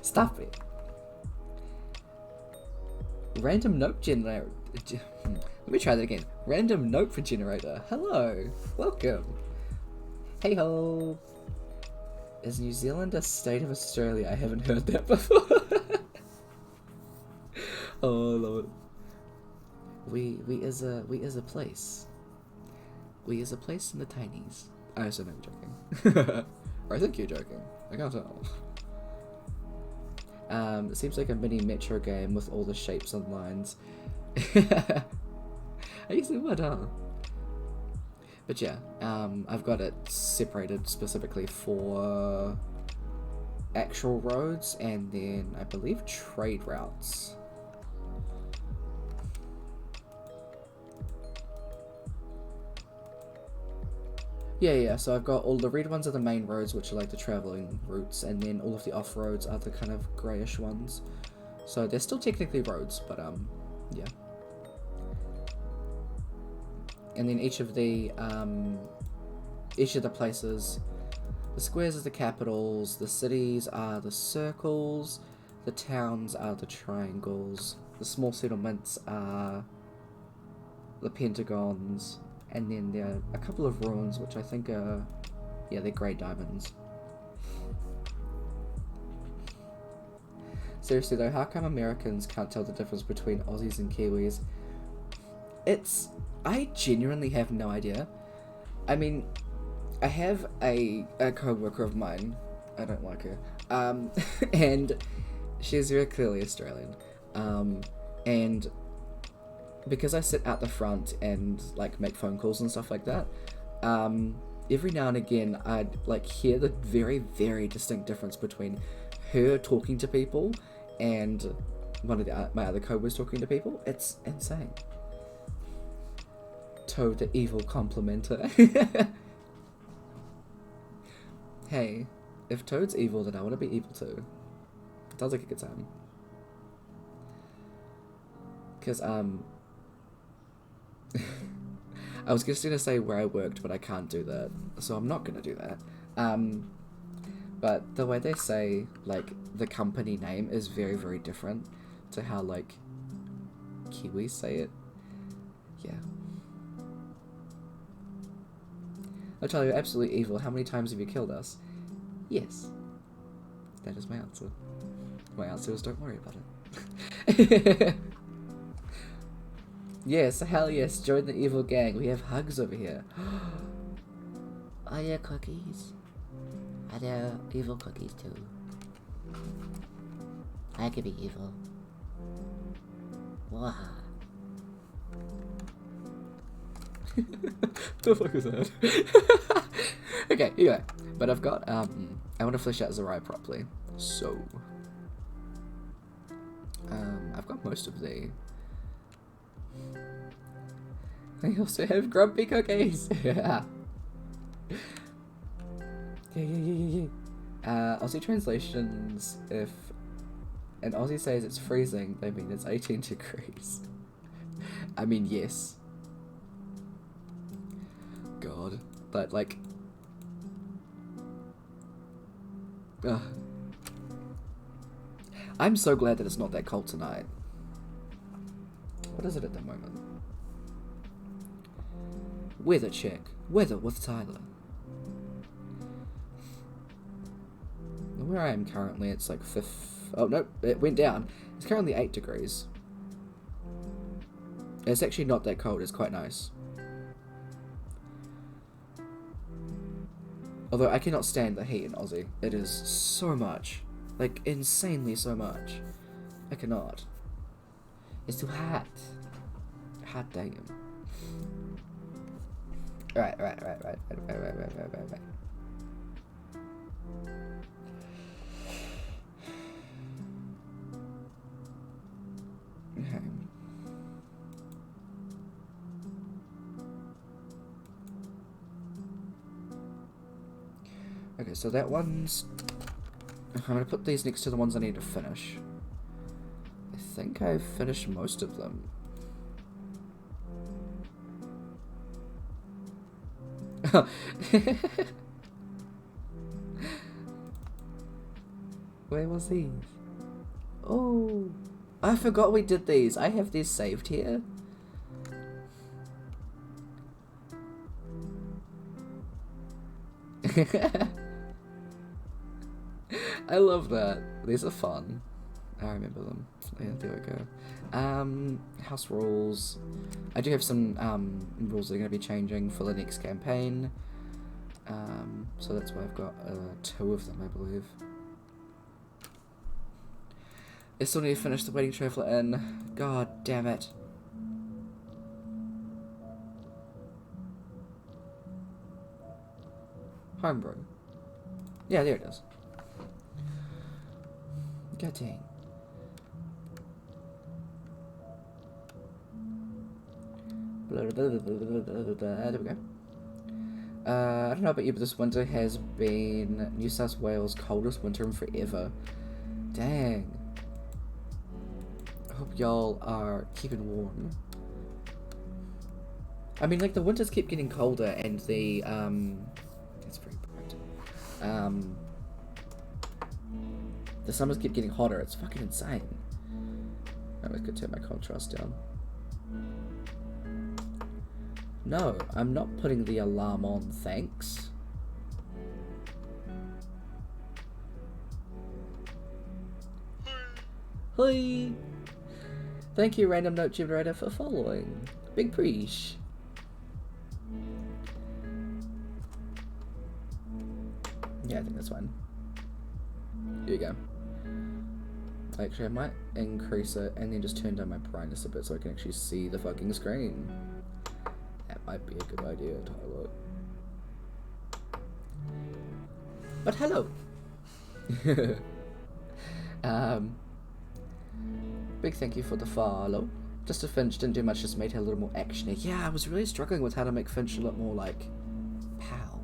Stop it. Random note generator. Let me try that again. Random note for generator. Hello. Welcome. Hey ho. Is New Zealand a state of Australia? I haven't heard that before. Oh, I love it. We is a place. We is a place in the tinies. I also know you're joking. Or I think you're joking. I can't tell. It seems like a mini Metro game with all the shapes and lines. I used to what, huh? But yeah, I've got it separated specifically for actual roads and then I believe trade routes. Yeah, so I've got all the red ones are the main roads, which are like the traveling routes, and then all of the off-roads are the kind of greyish ones. So they're still technically roads, but yeah. And then each of the places, the squares are the capitals, the cities are the circles, the towns are the triangles, the small settlements are the pentagons, and then there are a couple of ruins which I think are, yeah, they're grey diamonds. Seriously though, how come Americans can't tell the difference between Aussies and Kiwis? I genuinely have no idea. I mean, I have a co-worker of mine, I don't like her, and she's very clearly Australian, and because I sit out the front and like make phone calls and stuff like that, every now and again I'd like hear the very, very distinct difference between her talking to people and one of my other co-workers talking to people. It's insane. Toad the evil complimenter. Hey, if Toad's evil, then I want to be evil too. It sounds like a good time. Because, I was just going to say where I worked, but I can't do that. So I'm not going to do that. But the way they say, like, the company name is very, very different to how, like, Kiwis say it. Yeah. I'll tell you, absolutely evil. How many times have you killed us? Yes. That is my answer. My answer is don't worry about it. Yes, hell yes, join the evil gang. We have hugs over here. Are there cookies? Are there evil cookies too? I could be evil. Wow. The fuck is that? Okay, anyway. But I've got, I want to flesh out Zerai properly. So, I've got most of the... I also have grumpy cookies! Yeah. Yeah. Aussie translations, if an Aussie says it's freezing, they mean it's 18 degrees. I mean, yes. God. But, like... Ugh. I'm so glad that it's not that cold tonight. What is it at the moment? Weather check. Weather with Tyler. Where I am currently, it's like oh no, it went down. It's currently 8 degrees. It's actually not that cold, it's quite nice. Although I cannot stand the heat in Aussie. It is so much. Like, insanely so much. I cannot. It's too hot. Hot damn. Right. Okay. Okay, so that one's... I'm going to put these next to the ones I need to finish. I think I've finished most of them. Where was these? Oh, I forgot we did these. I have these saved here. I love that. These are fun. I remember them. Yeah, there we go. House rules. I do have some rules that are going to be changing for the next campaign. So that's why I've got 2 of them, I believe. I still need to finish the Waiting Traveller Inn. God damn it. Homebrew. Yeah, there it is. God dang. There we go. I don't know about you, but this winter has been New South Wales' coldest winter in forever. Dang. I hope y'all are keeping warm. I mean, like, the winters keep getting colder and the, it's very bright. The summers keep getting hotter. It's fucking insane. I could turn my contrast down. No, I'm not putting the alarm on, thanks. Hi! Thank you, Random Note Generator, for following. Big preach. Yeah, I think that's fine. Here you go. Actually, I might increase it and then just turn down my brightness a bit so I can actually see the fucking screen. That might be a good idea, Tyler. But hello! Big thank you for the follow. Just to Finch, didn't do much, just made her a little more actiony. Yeah, I was really struggling with how to make Finch a lot more, like, pow.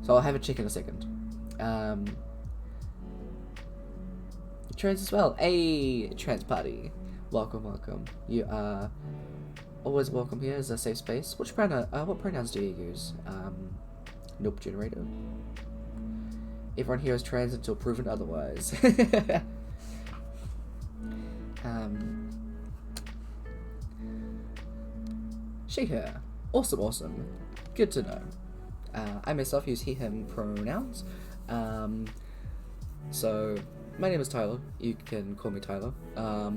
So I'll have a check in a second. Trans as well. Hey, trans party. welcome, welcome. You are always welcome here as a safe space. What pronouns do you use? Nope, generator. Everyone here is trans until proven otherwise. She, her. Awesome, awesome. Good to know. I myself use he, him pronouns. So, my name is Tyler. You can call me Tyler.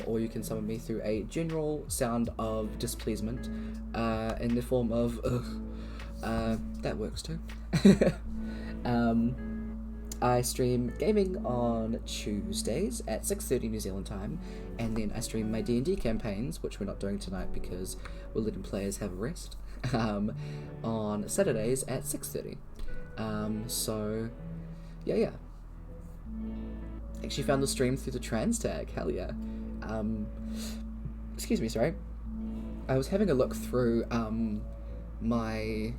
Or you can summon me through a general sound of displeasement in the form of ugh. That works too. I stream gaming on Tuesdays at 6:30 New Zealand time, and then I stream my D&D campaigns, which we're not doing tonight because we're letting players have a rest, on Saturdays at 6:30. So, yeah. Actually found the stream through the trans tag, hell yeah. Excuse me, sorry. I was having a look through, my...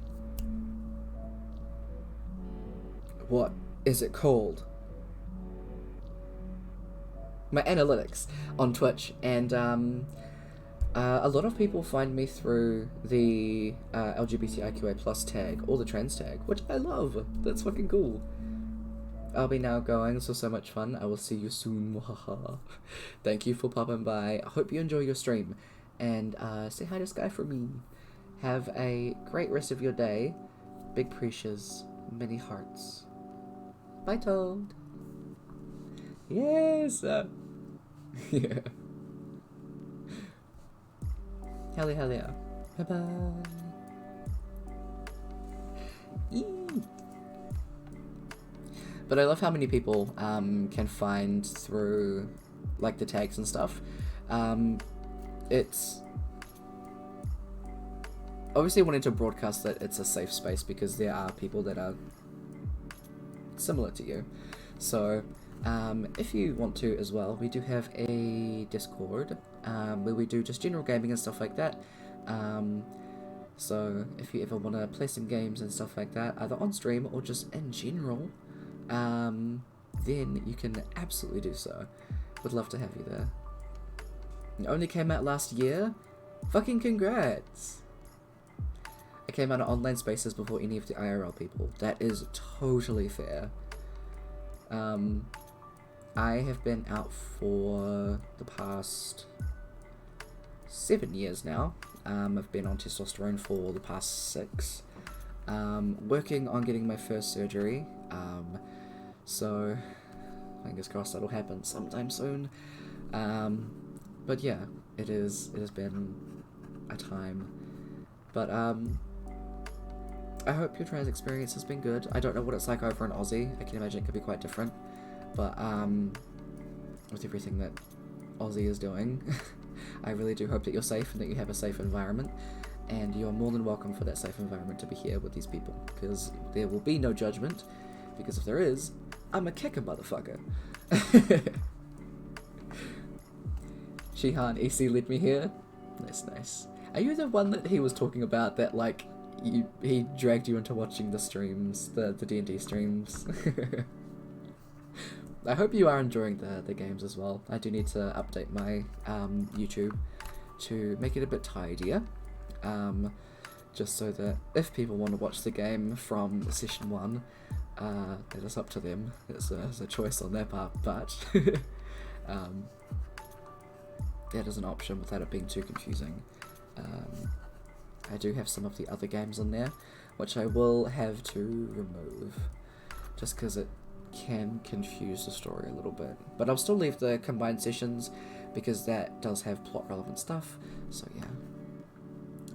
What is it called? My analytics on Twitch, and a lot of people find me through the LGBTIQA plus tag or the trans tag, which I love. That's fucking cool. I'll be now going, so much fun. I will see you soon. Thank you for popping by. I hope you enjoy your stream, and say hi to Sky for me. Have a great rest of your day. Big precious, many hearts. Bye, Toad. Yes. Yeah. Hell yeah. Bye bye. But I love how many people can find through like the tags and stuff. It's obviously wanting to broadcast that it's a safe space because there are people that are similar to you. So if you want to as well, we do have a Discord where we do just general gaming and stuff like that. So if you ever want to play some games and stuff like that, either on stream or just in general, then you can absolutely do so. Would love to have you there. It only came out last year? Fucking congrats! I came out of online spaces before any of the IRL people. That is totally fair. I have been out for the past 7 years now. I've been on testosterone for the past 6. Working on getting my first surgery. So fingers crossed that'll happen sometime soon. But yeah, it has been a time. But I hope your trans experience has been good. I don't know what it's like over in Aussie. I can imagine it could be quite different. But with everything that Aussie is doing, I really do hope that you're safe and that you have a safe environment. And you're more than welcome for that safe environment to be here with these people. Because there will be no judgment. Because if there is, I'm a kicker motherfucker. Shihan EC led me here. That's nice. Are you the one that he was talking about that, like, he dragged you into watching the streams, the D&D streams? I hope you are enjoying the games as well. I do need to update my YouTube to make it a bit tidier. Just so that if people want to watch the game from session 1, it is up to them. It's a choice on their part, but that is an option without it being too confusing. I do have some of the other games on there, which I will have to remove, just because it can confuse the story a little bit. But I'll still leave the combined sessions, because that does have plot relevant stuff, so yeah.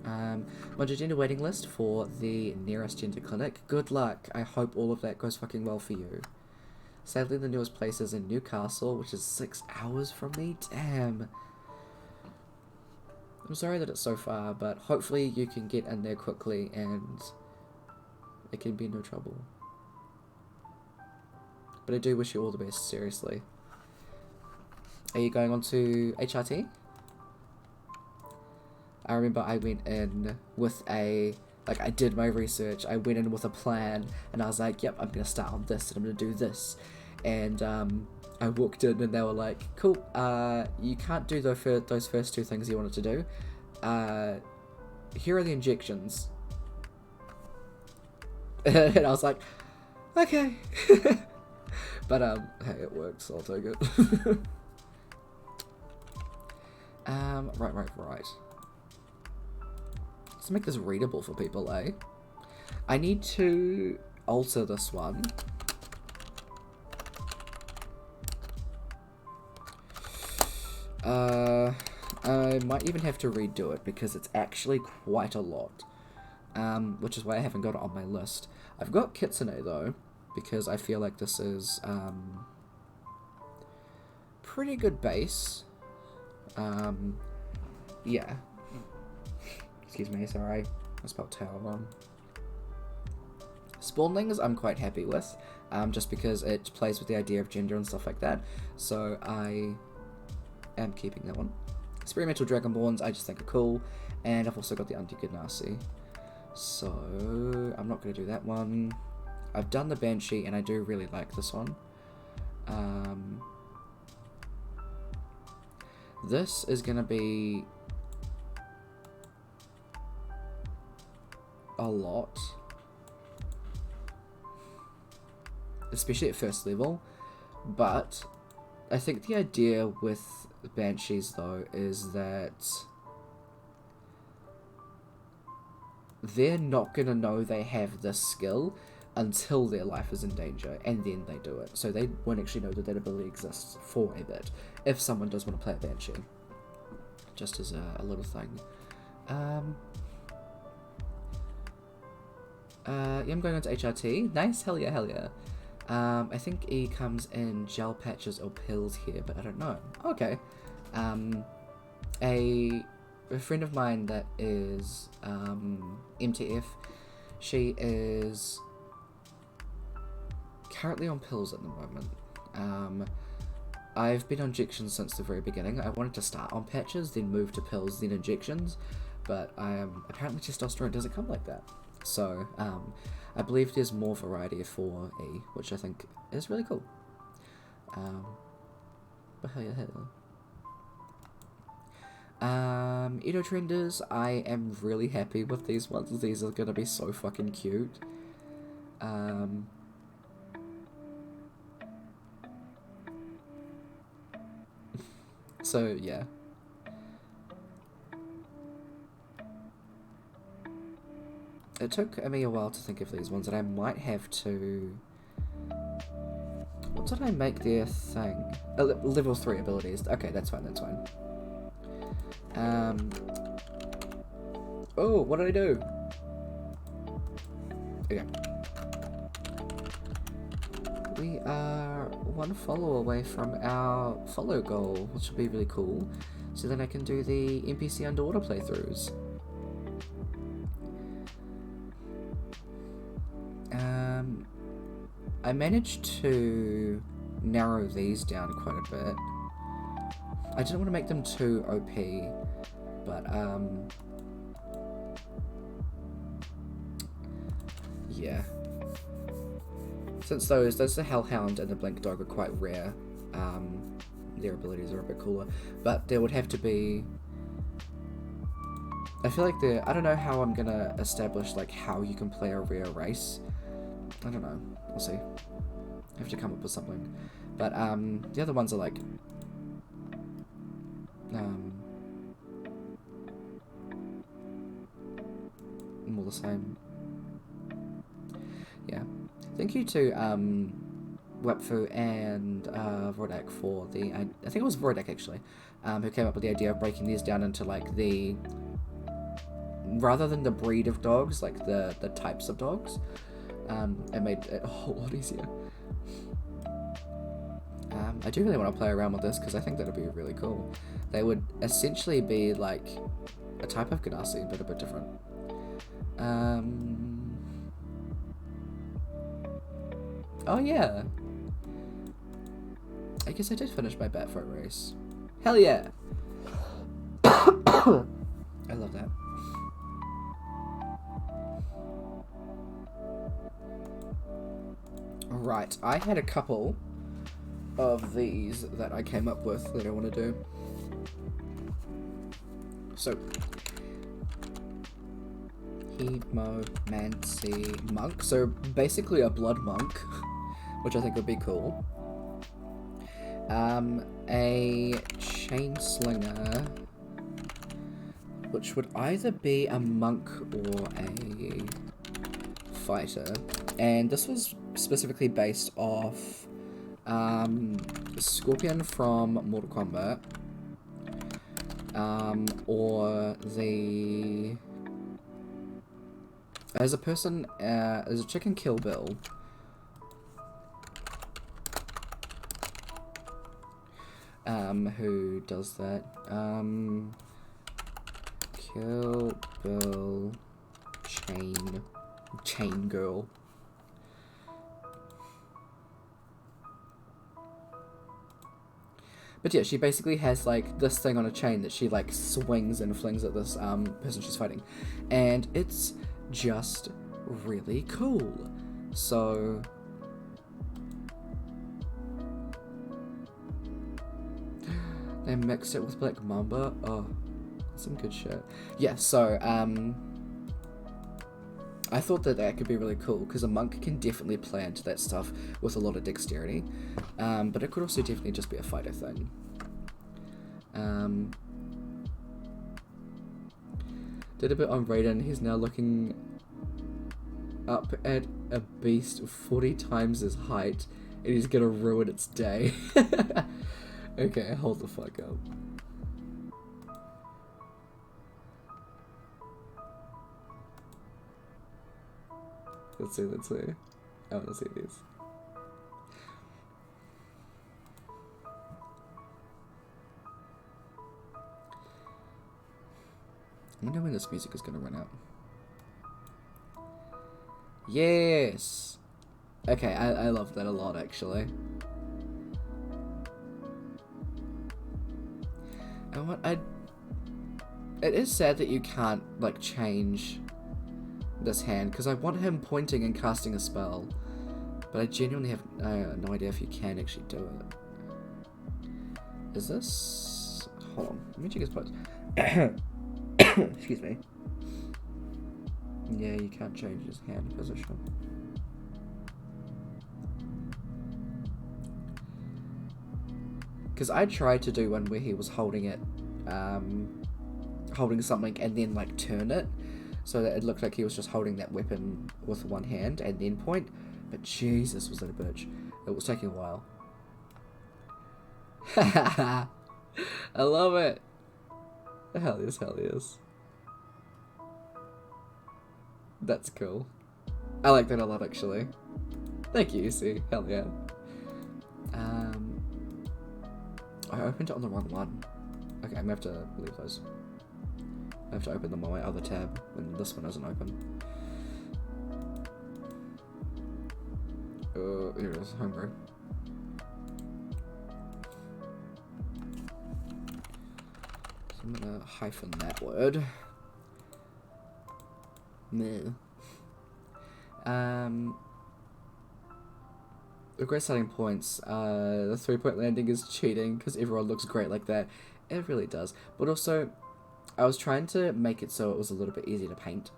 On your gender waiting list for the nearest gender clinic. Good luck. I hope all of that goes fucking well for you. Sadly, the newest place is in Newcastle, which is 6 hours from me. Damn. I'm sorry that it's so far, but hopefully you can get in there quickly and it can be no trouble. But I do wish you all the best, seriously. Are you going on to HRT? I remember I went in with I did my research, I went in with a plan, and I was like, yep, I'm going to start on this, and I'm going to do this. And I walked in and they were like, cool, you can't do those first two things you wanted to do. Here are the injections. And I was like, okay. But, hey, it works, so I'll take it. Right. Let's make this readable for people, eh? I need to alter this one. I might even have to redo it because it's actually quite a lot. Which is why I haven't got it on my list. I've got Kitsune though, because I feel like this is pretty good base. Yeah. Excuse me, sorry. I spelled tail wrong. Spawnlings I'm quite happy with, just because it plays with the idea of gender and stuff like that. So I am keeping that one. Experimental Dragonborns I just think are cool, and I've also got the Anti-Genasi. So I'm not going to do that one. I've done the Banshee and I do really like this one. This is going to be a lot, especially at first level, but I think the idea with Banshees though is that they're not going to know they have this skill until their life is in danger, and then they do it. So they won't actually know that that ability exists for a bit, if someone does want to play a Banshee. Just as a little thing. Yeah, I'm going on to HRT. Nice, hell yeah, hell yeah. I think E comes in gel patches or pills here, but I don't know. Okay. A friend of mine that is MTF, she is currently on pills at the moment. I've been on injections since the very beginning. I wanted to start on patches, then move to pills, then injections, but apparently testosterone doesn't come like that. So I believe there's more variety for E, which I think is really cool. But hell yeah, Edo Trenders, I am really happy with these ones. These are gonna be so fucking cute. So yeah. It took me a while to think of these ones, and I might have to... What did I make their thing? Level 3 abilities. Okay, that's fine, that's fine. Oh, what did I do? Okay. We are one follow away from our follow goal, which will be really cool. So then I can do the NPC underwater playthroughs. I managed to narrow these down quite a bit. I didn't want to make them too OP, but yeah. Since the Hellhound and the Blink Dog are quite rare, their abilities are a bit cooler. But there would have to be... I feel like I don't know how I'm gonna establish like how you can play a rare race. I don't know. We'll see. I have to come up with something. But the other ones are like more the same. Yeah. Thank you to Wepfu and Vordak for the I think it was Vordak actually, who came up with the idea of breaking these down into like the, rather than the breed of dogs, like the types of dogs. It made it a whole lot easier. I do really want to play around with this because I think that would be really cool. They would essentially be like a type of Ganassi, but a bit different. Oh yeah. I guess I did finish my Batfoot race. Hell yeah! I love that. Right, I had a couple of these that I came up with that I want to do. So, Hemomancy Monk. So, basically a blood monk, which I think would be cool. A chain slinger, which would either be a monk or a fighter. And this was specifically based off Scorpion from Mortal Kombat, or the... As a person, as a chick in Kill Bill, who does that? Kill Bill Chain Girl. But yeah, she basically has like this thing on a chain that she like swings and flings at this person she's fighting, and it's just really cool. So they mixed it with Black Mamba. Oh, some good shit. Yeah, so I thought that could be really cool, because a monk can definitely play into that stuff with a lot of dexterity, but it could also definitely just be a fighter thing. Did a bit on Raiden. He's now looking up at a beast 40 times his height, and he's gonna ruin its day. Okay, hold the fuck up. Let's see. I wanna see these. I wonder when this music is gonna run out. Yes! Okay, I love that a lot, actually. And what it is sad that you can't, like, change this hand, because I want him pointing and casting a spell, but I genuinely have no idea if you can actually do it. Is this... Hold on, let me check his pose. Excuse me. Yeah, you can't change his hand position. Because I tried to do one where he was holding it, holding something and then like turn it, so that it looked like he was just holding that weapon with one hand and then point, but Jesus, was that a bitch. It was taking a while. I love it. Hell yes. That's cool. I like that a lot, actually. Thank you, see. Hell yeah. I opened it on the wrong one. Okay, I'm gonna have to leave those. I have to open them on my other tab, and this one isn't open. Here it is, hungry. So I'm gonna hyphen that word. Meh. The great starting points. The 3-point landing is cheating because everyone looks great like that. It really does. But also, I was trying to make it so it was a little bit easier to paint,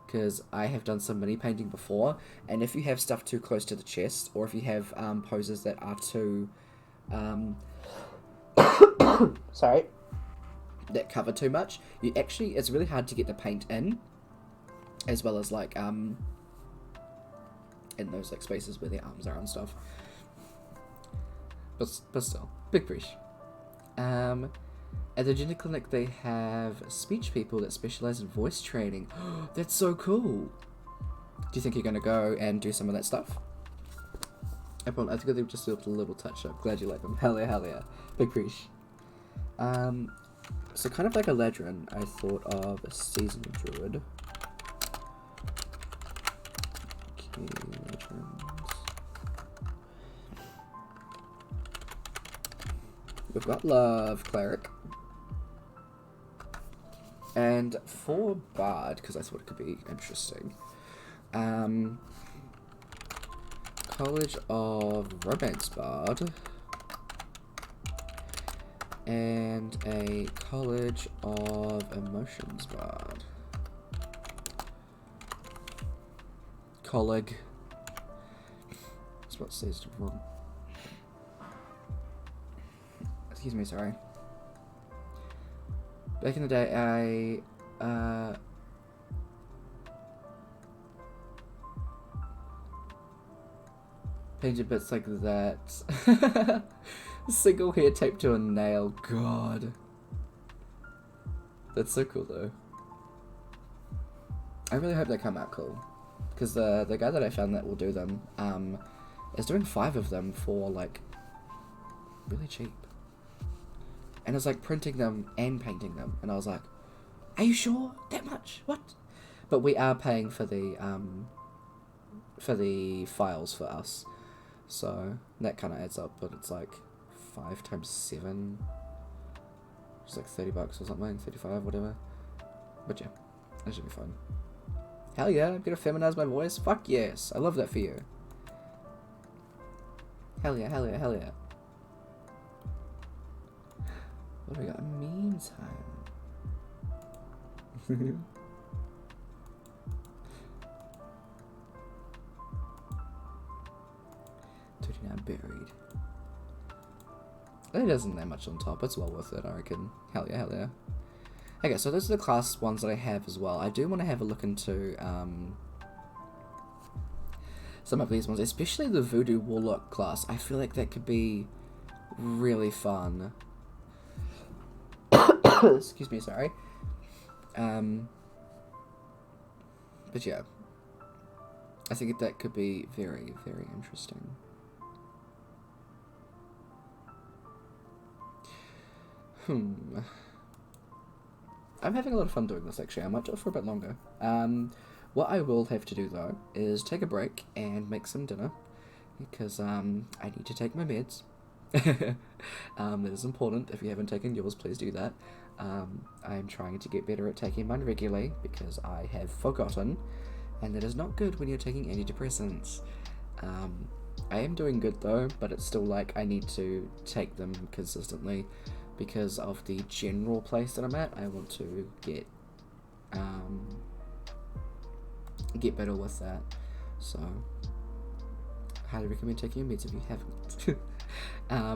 because I have done some mini painting before, and if you have stuff too close to the chest, or if you have poses that are too sorry, that cover too much, it's really hard to get the paint in, as well as like in those like spaces where the arms are and stuff. But still, big preach. At the Gender Clinic, they have speech people that specialize in voice training. That's so cool. Do you think you're gonna go and do some of that stuff? I think they've just a little touch up. Glad you like them. Hell yeah. Big preach. So kind of like a Ledrin, I thought of a seasonal druid. Okay, Ledrins. We've got Love Cleric. And for Bard, because I thought it could be interesting, College of Romance Bard. and a College of Emotions Bard. Colleague. That's what it says wrong. Excuse me, sorry. Back in the day, I painted bits like that. Single hair taped to a nail. God. That's so cool though. I really hope they come out cool. Because the guy that I found that will do them is doing 5 of them for like really cheap. And it's like printing them and painting them. And I was like, are you sure? That much? What? But we are paying for the files for us. So that kind of adds up, but it's like 5 times 7. It's like $30 or something, 35, whatever. But yeah, that should be fun. Hell yeah, I'm gonna feminize my voice? Fuck yes, I love that for you. Hell yeah, hell yeah, hell yeah. What do we got? Meantime. 39 buried. It isn't that much on top. It's well worth it, I reckon. Hell yeah, hell yeah. Okay, so those are the class ones that I have as well. I do want to have a look into some of these ones, especially the Voodoo Warlock class. I feel like that could be really fun. Excuse me, sorry. But yeah, I think that could be very, very interesting. I'm having a lot of fun doing this actually. I might do it for a bit longer. What I will have to do though is take a break and make some dinner because I need to take my meds. That is important. If you haven't taken yours, please do that. I'm trying to get better at taking mine regularly because I have forgotten, and that is not good when you're taking antidepressants. I am doing good though, but it's still like I need to take them consistently because of the general place that I'm at. I want to get better with that. So highly recommend taking your meds if you haven't.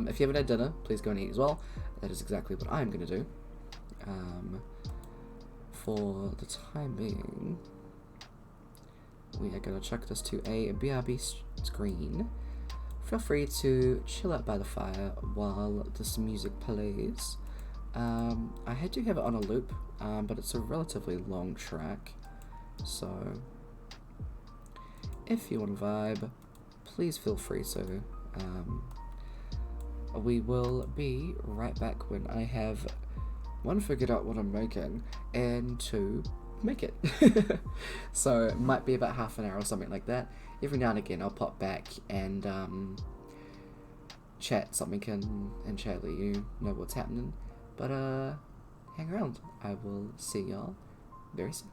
If you haven't had dinner, please go and eat as well. That is exactly what I'm going to do. For the time being, we are going to chuck this to a BRB screen. Feel free to chill out by the fire while this music plays. I had to have it on a loop, but it's a relatively long track, so if you want to vibe, please feel free to. We will be right back when I have 1, figured out what I'm making, and 2, make it. So it might be about half an hour or something like that. Every now and again I'll pop back and chat something and chat, let you know what's happening. But hang around. I will see y'all very soon.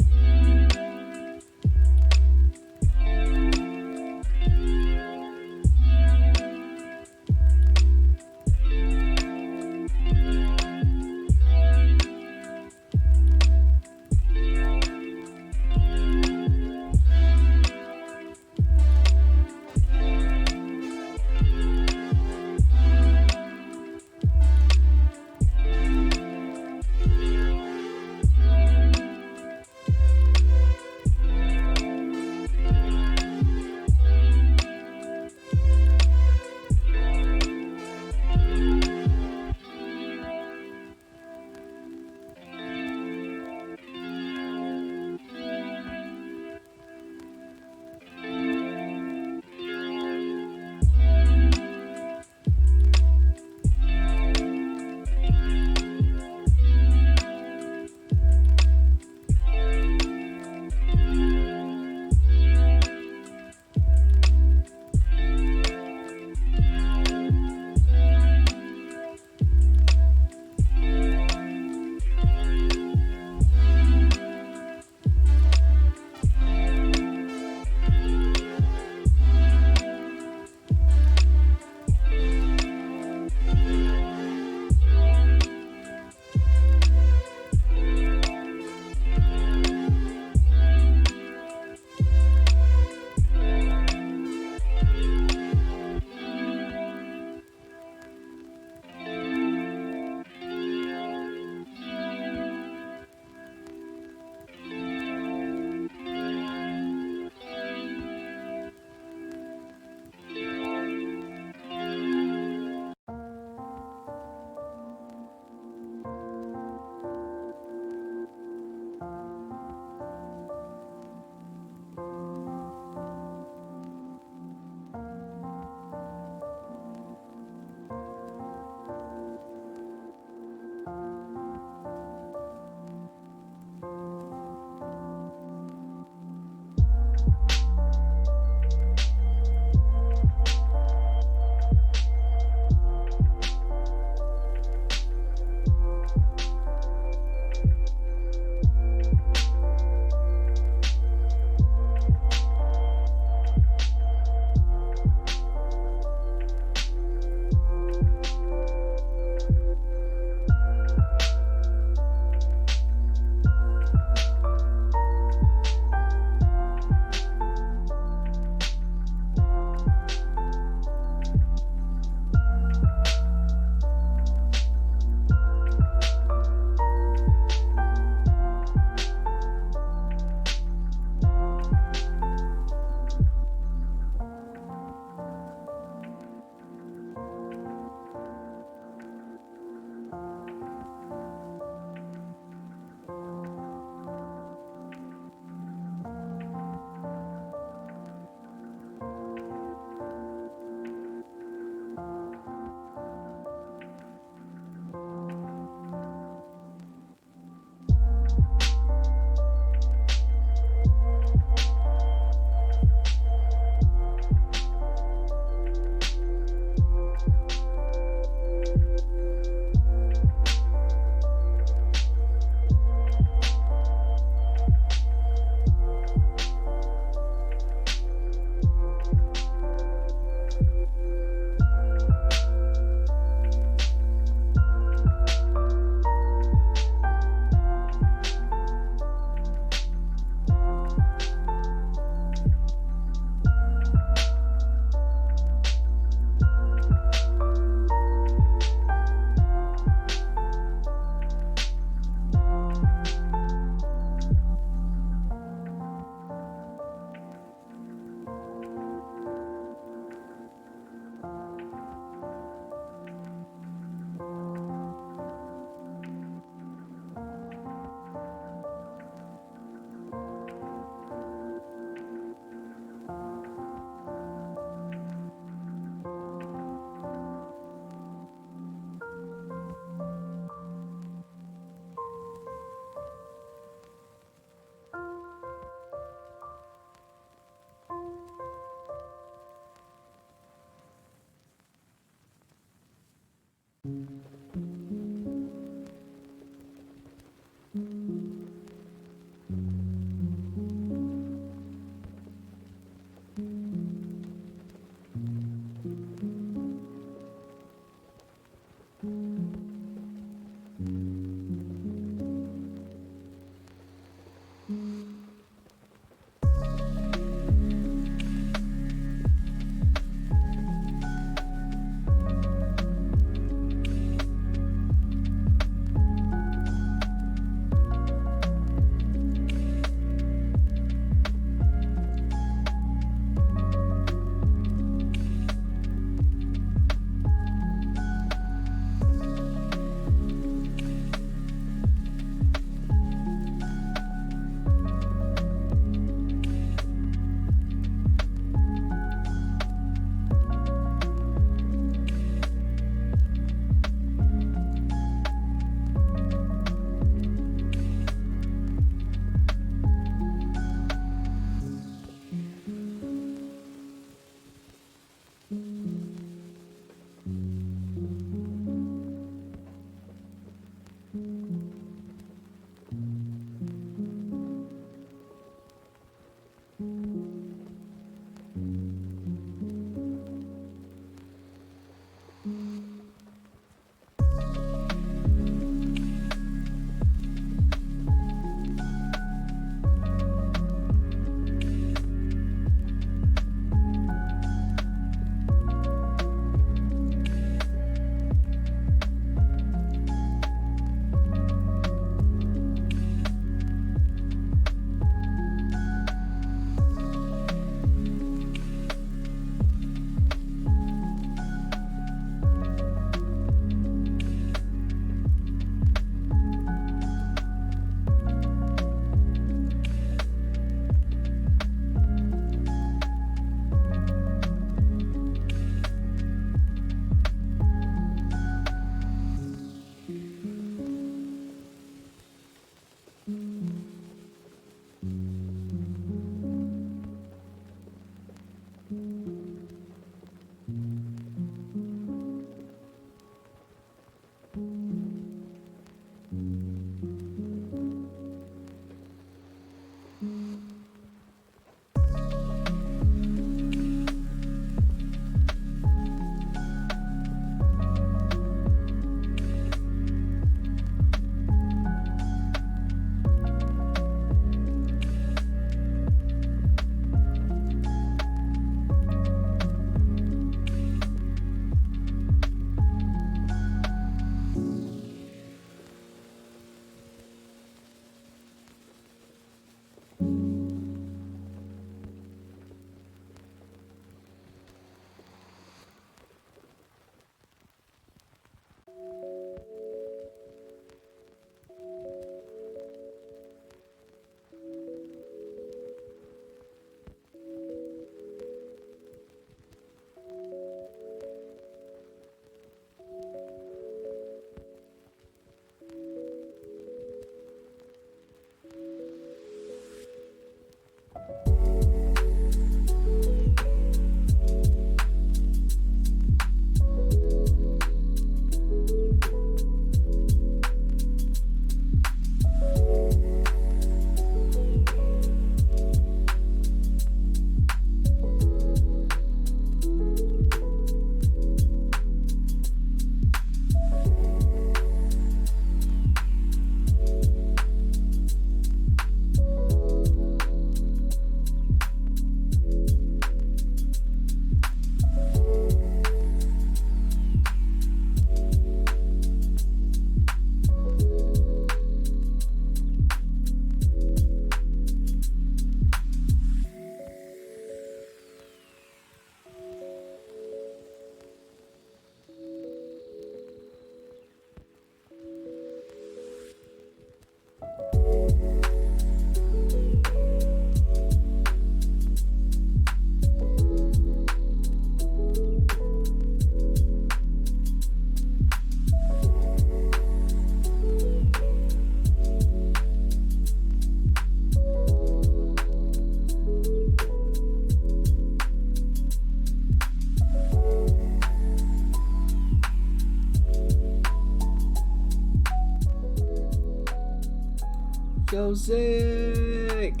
Yo, Zach!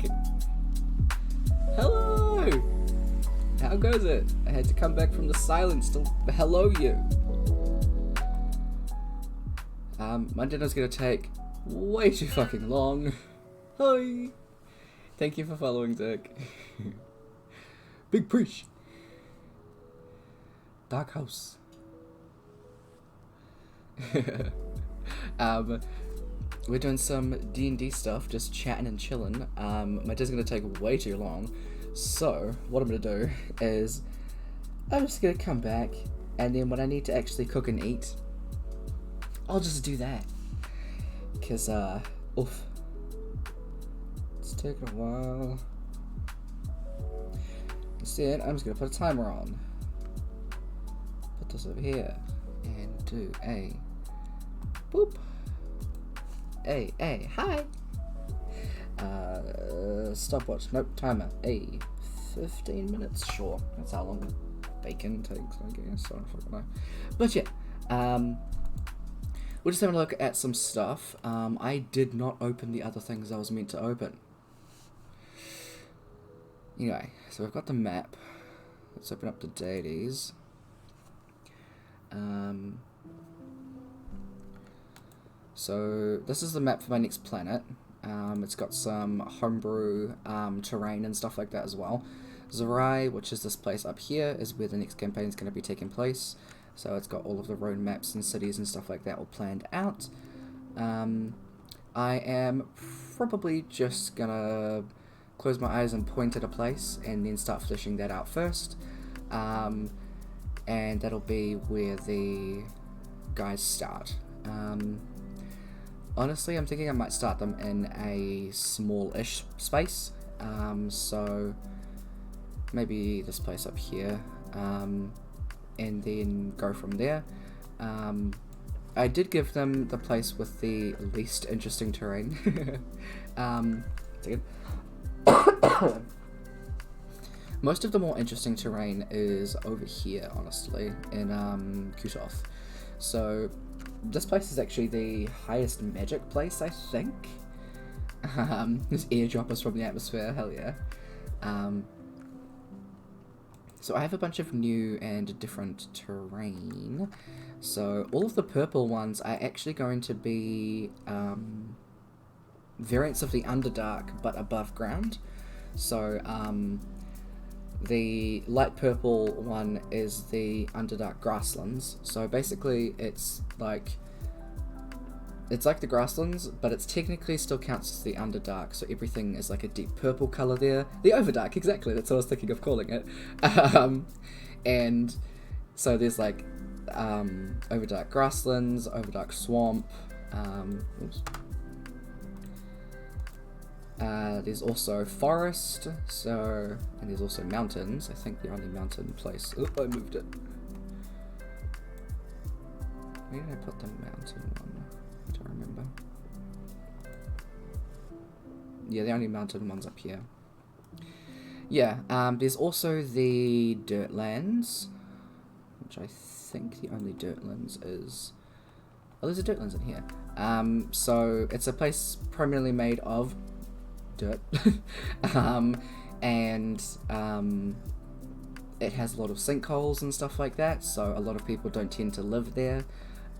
Hello! How goes it? I had to come back from the silence to hello you. My dinner's gonna take way too fucking long. Hi! Thank you for following, Zach. Big preach. Dark house. We're doing some D&D stuff, just chatting and chilling. My day's gonna take way too long, so what I'm gonna do is I'm just gonna come back, and then when I need to actually cook and eat, I'll just do that. Cause oof, it's taking a while. Instead, I'm just gonna put a timer on. Put this over here and do a boop. Hey, hi. Stopwatch. Nope, timer. 15 minutes. Sure, that's how long bacon takes, I guess. I don't fucking know. But yeah, we're just having a look at some stuff. I did not open the other things I was meant to open. Anyway, so we've got the map. Let's open up the deities. So this is the map for my next planet. It's got some homebrew terrain and stuff like that as well. Zerai, which is this place up here, is where the next campaign is going to be taking place. So it's got all of the road maps and cities and stuff like that all planned out. I am probably just going to close my eyes and point at a place and then start fleshing that out first. And that'll be where the guys start. Honestly, I'm thinking I might start them in a small-ish space. So maybe this place up here, and then go from there. I did give them the place with the least interesting terrain. Most of the more interesting terrain is over here, honestly, in Kutoth. So this place is actually the highest magic place, I think. There's airdroppers from the atmosphere, hell yeah. So I have a bunch of new and different terrain. So all of the purple ones are actually going to be variants of the Underdark, but above ground. So the light purple one is the Underdark grasslands. So basically it's like the grasslands, but it's technically still counts as the Underdark, so everything is like a deep purple colour there. The Overdark, exactly, that's what I was thinking of calling it. And so there's like Overdark grasslands, Overdark swamp, oops. There's also forest, and there's also mountains. I think the only mountain place... Oh, I moved it. Where did I put the mountain one? I don't remember. Yeah, the only mountain one's up here. Yeah, there's also the Dirtlands, which I think the only Dirtlands is... Oh, there's a Dirtlands in here. So it's a place primarily made of dirt. And it has a lot of sinkholes and stuff like that, so a lot of people don't tend to live there.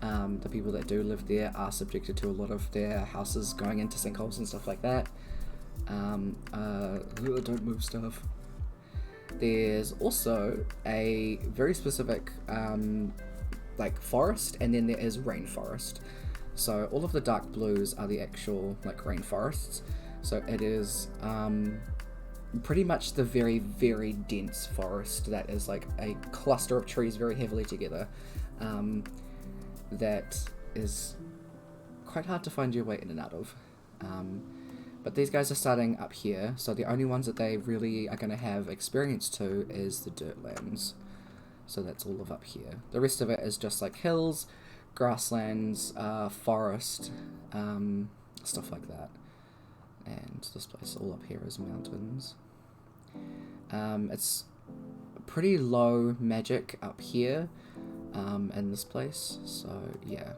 The people that do live there are subjected to a lot of their houses going into sinkholes and stuff like that. Don't move stuff. There's also a very specific like forest, and then there is rainforest. So all of the dark blues are the actual like rainforests. So it is pretty much the very, very dense forest that is like a cluster of trees very heavily together. That is quite hard to find your way in and out of. But these guys are starting up here, so the only ones that they really are going to have experience to is the Dirtlands. So that's all of up here. The rest of it is just like hills, grasslands, forest, stuff like that. And this place all up here is mountains. It's pretty low magic up here in this place, so yeah.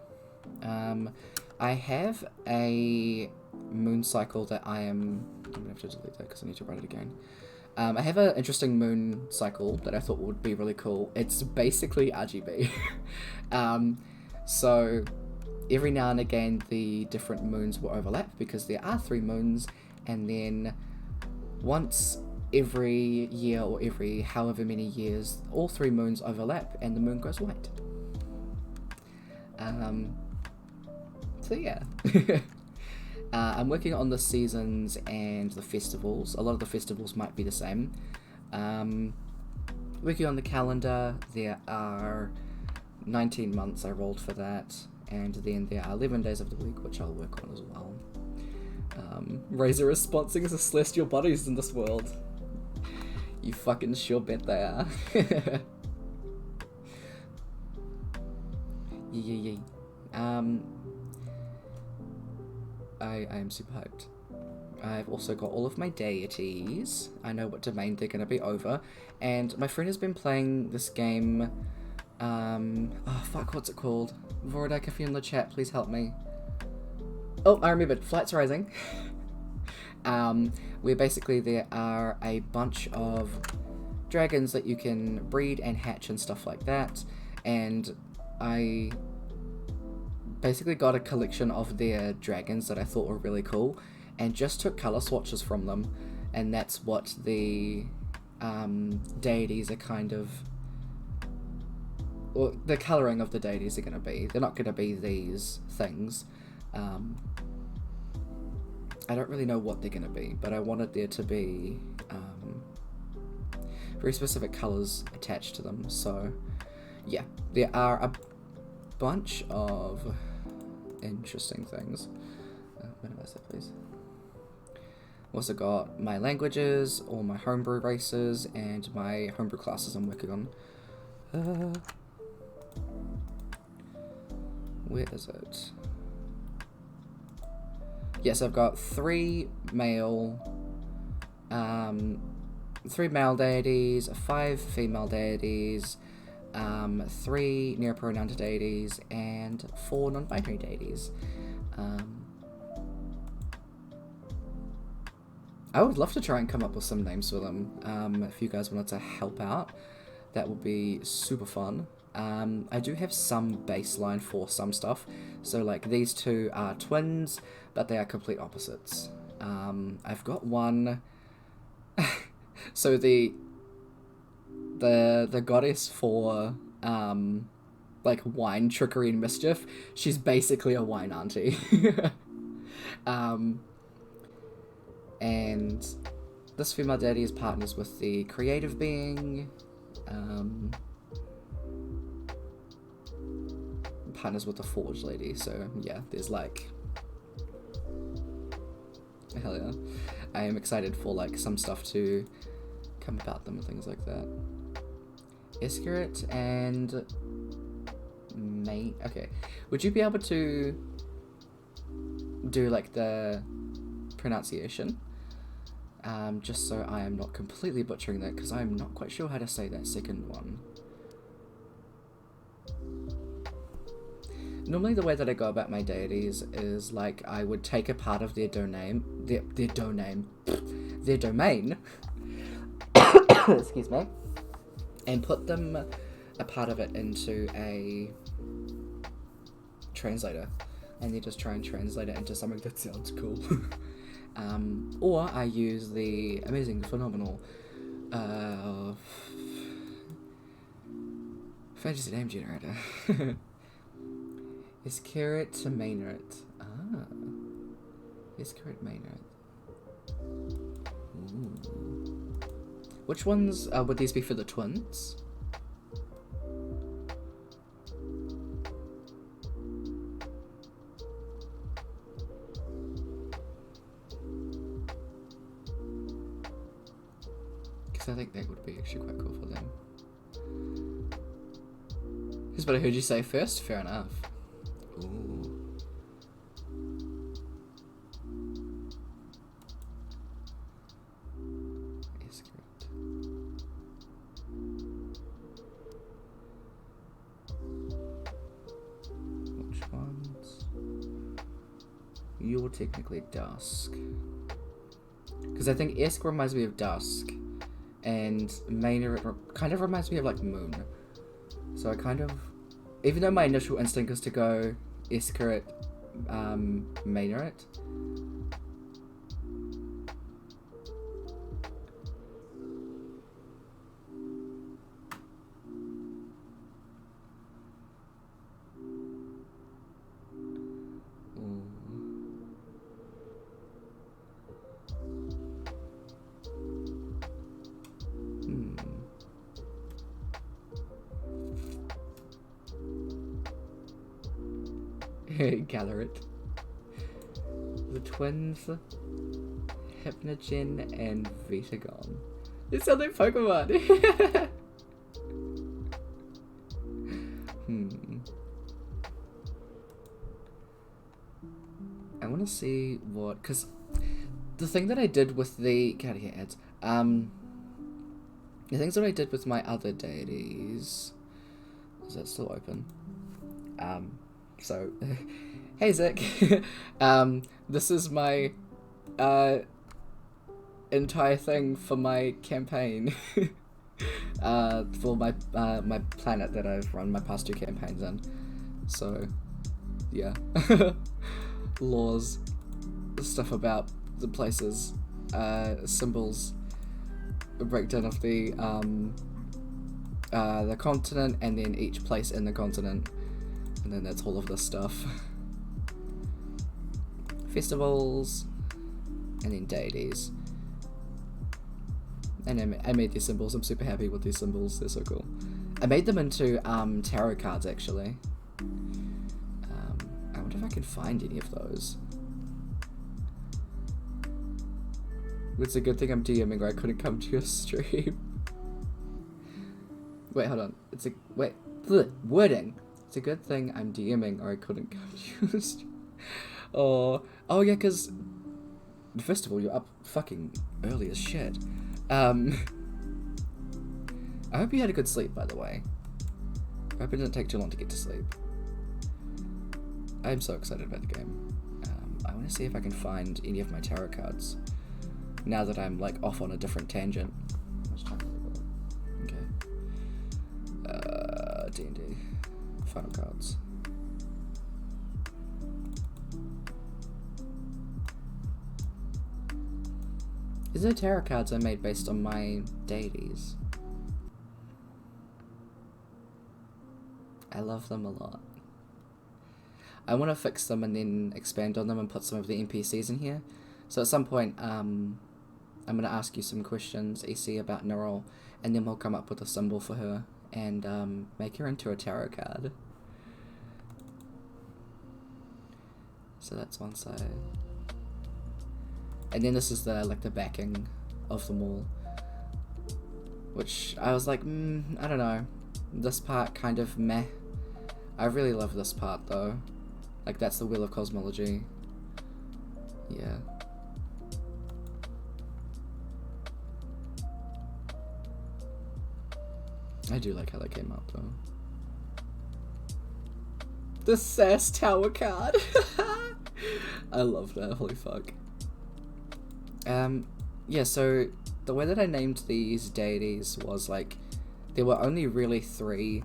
I have a moon cycle that I'm gonna have to delete that because I need to write it again. I have an interesting moon cycle that I thought would be really cool. It's basically RGB. So every now and again the different moons will overlap because there are 3 moons, and then once every year or every however many years, all 3 moons overlap and the moon goes white. So yeah. I'm working on the seasons and the festivals. A lot of the festivals might be the same. Working on the calendar, there are 19 months I rolled for that, and then there are 11 days of the week, which I'll work on as well. Razor is sponsoring the celestial bodies in this world. You fucking sure bet they are. Yeah. I am super hyped. I've also got all of my deities. I know what domain they're going to be over. And my friend has been playing this game. Oh, fuck, what's it called? Vorodek, if you're in the chat, please help me. Oh, I remembered. Flight's Rising. Where basically there are a bunch of dragons that you can breed and hatch and stuff like that. And I basically got a collection of their dragons that I thought were really cool and just took color swatches from them, and that's what the deities are kind of, or the coloring of the deities are going to be. They're not going to be these things. I don't really know what they're going to be, but I wanted there to be very specific colors attached to them. So yeah, there are a bunch of interesting things. Minimize that, please. Also got my languages, all my homebrew races, and my homebrew classes I'm working on. Where is it? Yes, I've got 3 male deities, 5 female deities, 3 near-pronounced deities, and 4 non-binary deities. I would love to try and come up with some names for them. If you guys wanted to help out, that would be super fun. I do have some baseline for some stuff. So like these 2 are twins, but they are complete opposites. I've got one. So the goddess for like wine trickery and mischief, she's basically a wine auntie. And this female deity is partners with the creative being, partners with the forge lady. So yeah, there's like, hell yeah. I am excited for like some stuff to come about them and things like that. Iskarit and May. Okay, would you be able to do like the pronunciation? Just so I am not completely butchering that, because I'm not quite sure how to say that second one. Normally the way that I go about my deities is like I would take a part of their domain, excuse me, and put them, a part of it, into a translator, and then just try and translate it into something that sounds cool. Or I use the amazing, phenomenal, fantasy name generator. Iskarit Maynard. Ah. Iskarit Maynard. Ooh. Which ones would these be for the twins? Because I think that would be actually quite cool for them. Here's what I heard you say first. Fair enough. Ooh. Iskarit. Which ones? you're technically dusk. Because I think Esk reminds me of dusk, and Maynard kind of reminds me of like moon. So I kind of, even though my initial instinct is to go Eskarit, Maynard. Gather it. The twins, Hypnogen and Vitagon. They sound like Pokemon. I want to see what, because the thing that I did with the, get out of here, ads. The things that I did with my other deities, is that still open? So, hey Zach, this is my, entire thing for my campaign, for my, my planet that I've run my past 2 campaigns in, so, yeah, laws, stuff about the places, symbols, a breakdown of the continent, and then each place in the continent. And then that's all of this stuff. Festivals, and then deities. And I made these symbols. I'm super happy with these symbols. They're so cool. I made them into tarot cards, actually. I wonder if I can find any of those. It's a good thing I'm DMing or I couldn't come to your stream. Wait, hold on. Wording. It's a good thing I'm DMing or I couldn't come to your stream. Oh yeah, because first of all, you're up fucking early as shit. I hope you had a good sleep, by the way. I hope it didn't take too long to get to sleep. I'm so excited about the game. I want to see if I can find any of my tarot cards. Now that I'm like off on a different tangent. How much time have we got? Okay. D&D. Final cards. These are tarot cards I made based on my deities. I love them a lot. I want to fix them and then expand on them and put some of the NPCs in here. So at some point, I'm going to ask you some questions, EC, about Nerol, and then we'll come up with a symbol for her and make her into a tarot card. So that's one side. And then this is the backing of them all. Which I was like, I don't know. This part kind of meh. I really love this part though. Like that's the Wheel of Cosmology. Yeah. I do like how that came out though. The Sass Tower card. I love that, holy fuck. Yeah, so the way that I named these deities was like, there were only really 3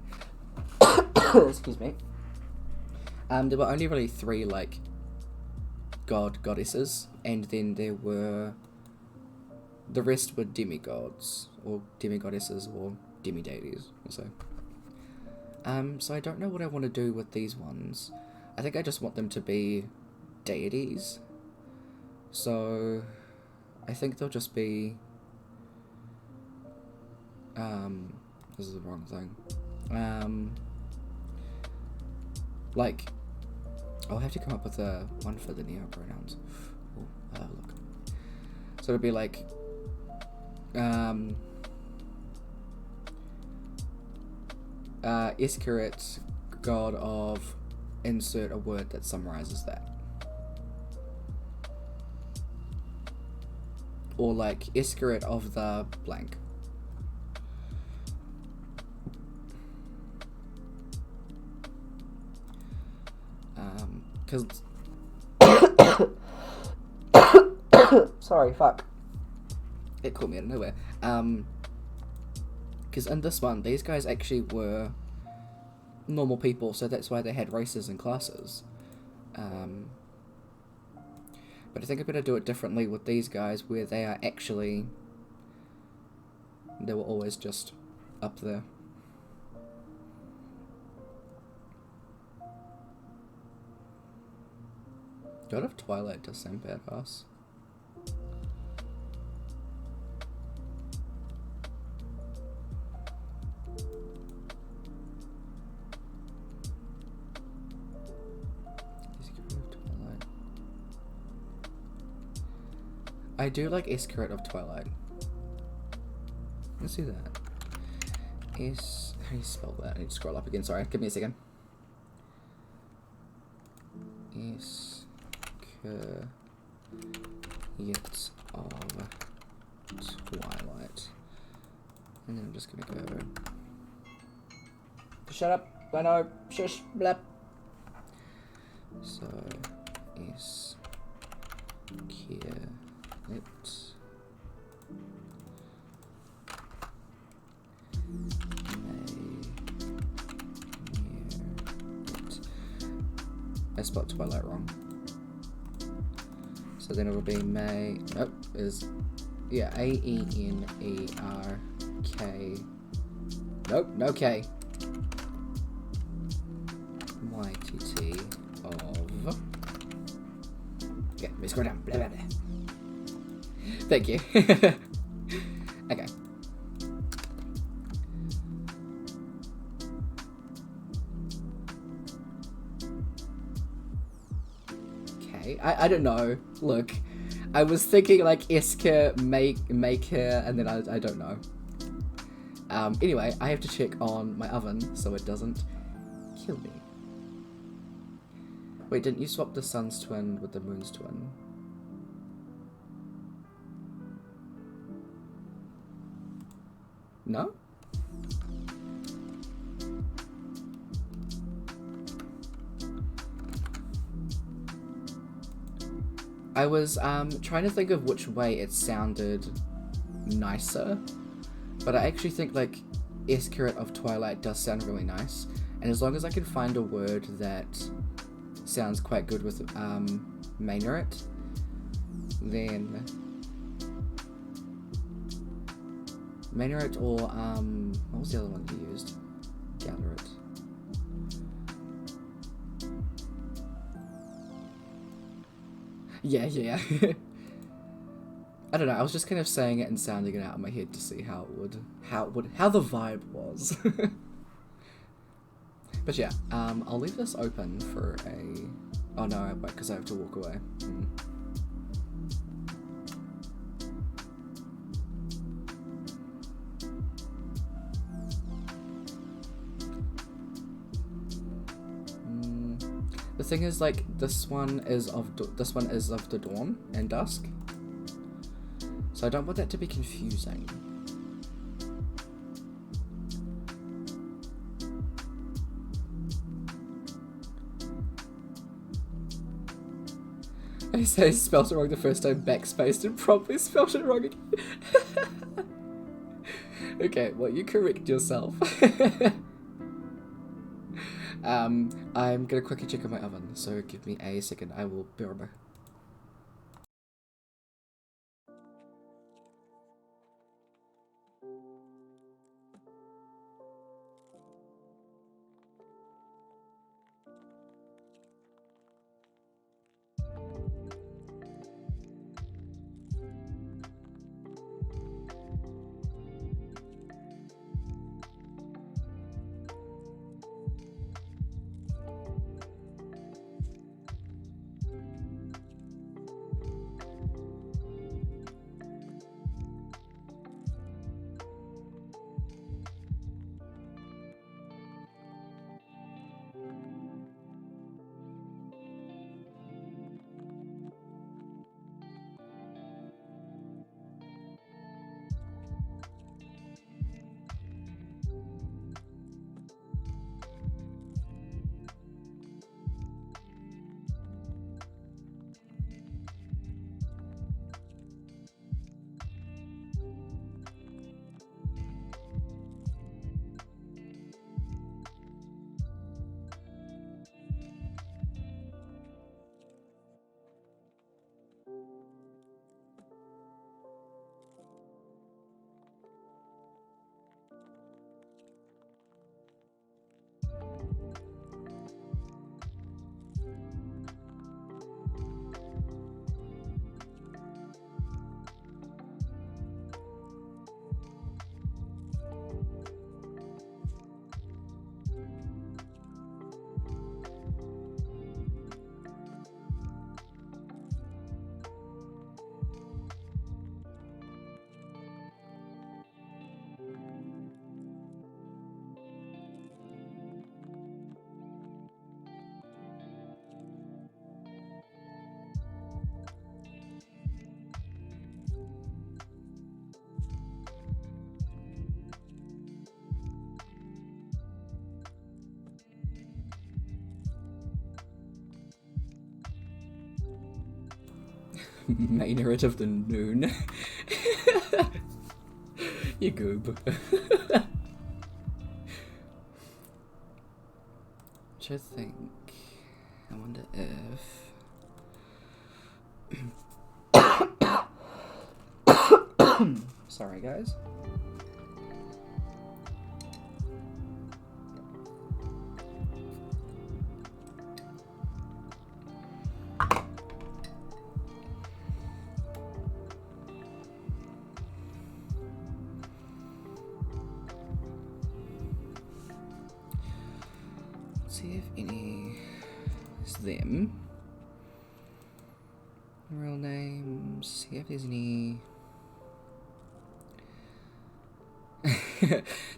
excuse me. There were only really 3 like goddesses, and then there were, the rest were demigods, or demigoddesses, or demi-deities, we'll say. So I don't know what I want to do with these ones. I think I just want them to be deities. So I think they'll just be, this is the wrong thing. Like, I'll have to come up with a one for the neopronouns. Oh, look. So it'll be like, Iskarit, god of, insert a word that summarizes that. Or like, Iskarit of the blank. Because Sorry, fuck. It caught me out of nowhere. Because in this one, these guys actually were normal people, so that's why they had races and classes. But I think I'm going to do it differently with these guys, where they are actually... They were always just up there. God of Twilight does sound badass. I do like Escort of Twilight. Let's do that. How do you spell that? I need to scroll up again, sorry. Give me a second. Escort of Twilight. And then I'm just gonna go... Shut up! I know! Shush! Blap! So... Escort... I spelled Twilight wrong. So then it'll be May. Nope, is yeah, A-E-N-E-R-K. Nope, no K. Y-T-T of. Okay, let me scroll down. Blah, blah, blah. Thank you. Okay. I don't know. Look, I was thinking like Esker, make her, and then I don't know. Anyway, I have to check on my oven so it doesn't kill me. Wait, didn't you swap the sun's twin with the moon's twin? No? I was trying to think of which way it sounded nicer, but I actually think like Escort of Twilight does sound really nice, and as long as I can find a word that sounds quite good with Maynard, then Maynard or what was the other one you used? Gatheret. Yeah. I don't know, I was just kind of saying it and sounding it out in my head to see how the vibe was. But yeah, I'll leave this open for a... Oh no, I won't, because I have to walk away. The thing is, like, this one is of the dawn and dusk, so I don't want that to be confusing. I say spelled it wrong the first time, backspaced, and promptly spelled it wrong again. Okay, well, you correct yourself. I'm gonna quickly check on my oven, so give me a second. I will be right back. Maynard of the Noon. You goob. Which I think, I wonder if... Sorry guys. See if any is them. Real names. See if there's any.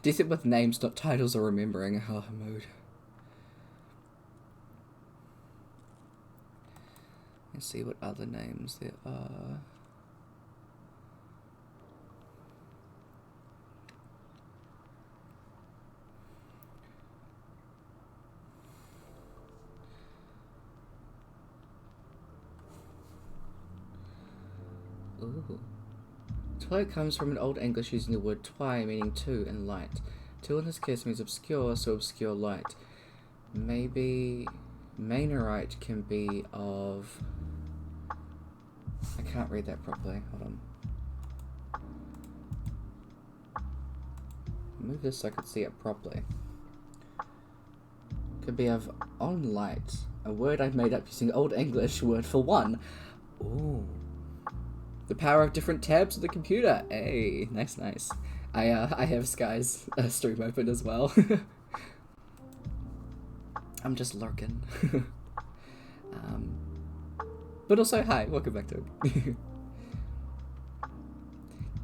Decent with names, not titles or remembering. Oh, mood. Let's see what other names there are. Ooh. Twilight comes from an Old English using the word twi, meaning two, and light. Two in this case means obscure, so obscure light. Maybe Mainorite can be of... I can't read that properly. Hold on. Move this so I could see it properly. Could be of on light, a word I've made up using Old English word for one. Ooh. The power of different tabs of the computer. Hey, nice, nice. I have Sky's stream open as well. I'm just lurking. But also, hi, welcome back to it.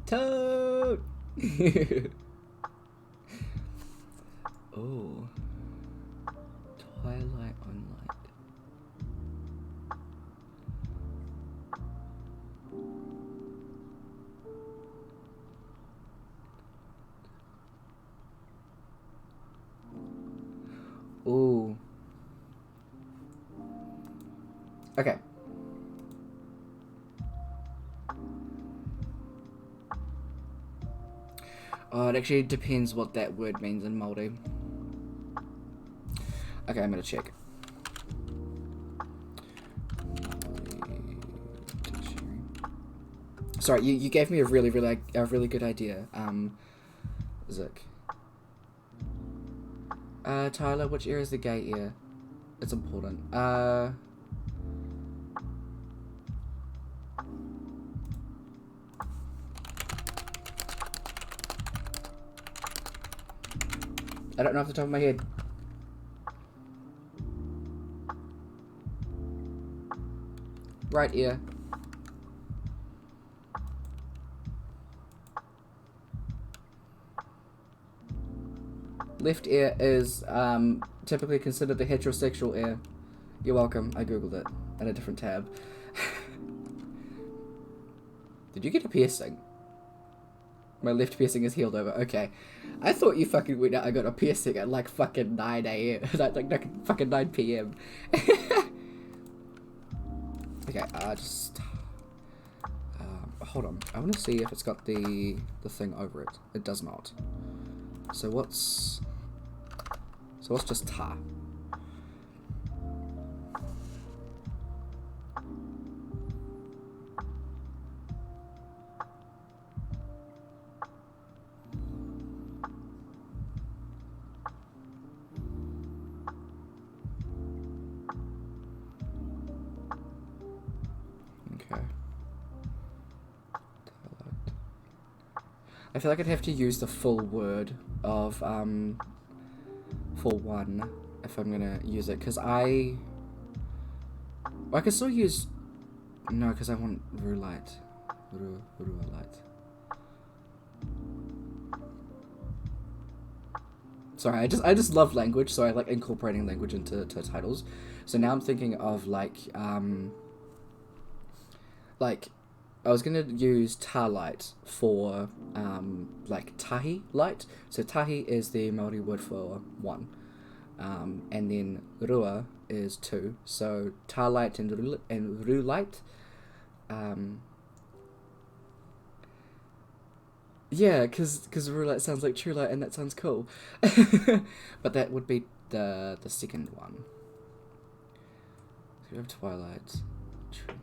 Toad! Oh. Twilight on light. Ooh. Okay. Oh, it actually depends what that word means in Māori. Okay, I'm gonna check. Sorry, you gave me a really good idea. Zook. Tyler, which ear is the gay ear? It's important. I don't know off the top of my head. Right ear. Left ear is typically considered the heterosexual ear. You're welcome. I googled it in a different tab. Did you get a piercing? My left piercing is healed over. Okay. I thought you fucking went out. I got a piercing at like fucking 9 a.m. like fucking 9 p.m. Okay, just... hold on. I want to see if it's got the thing over it. It does not. So what's just ta? Okay. I feel like I'd have to use the full word of for one if I'm gonna use it, because I can still use because I want Rulite. Rulite. Sorry, I just love language, so I like incorporating language into titles. So now I'm thinking of like I was gonna use Tarlight for like tahi light. So tahi is the Māori word for one, and then rua is two. So Tarlight and Rulite. Yeah, because Roulette sounds like True Light, and that sounds cool. But that would be the second one. So we have Twilight, True Light.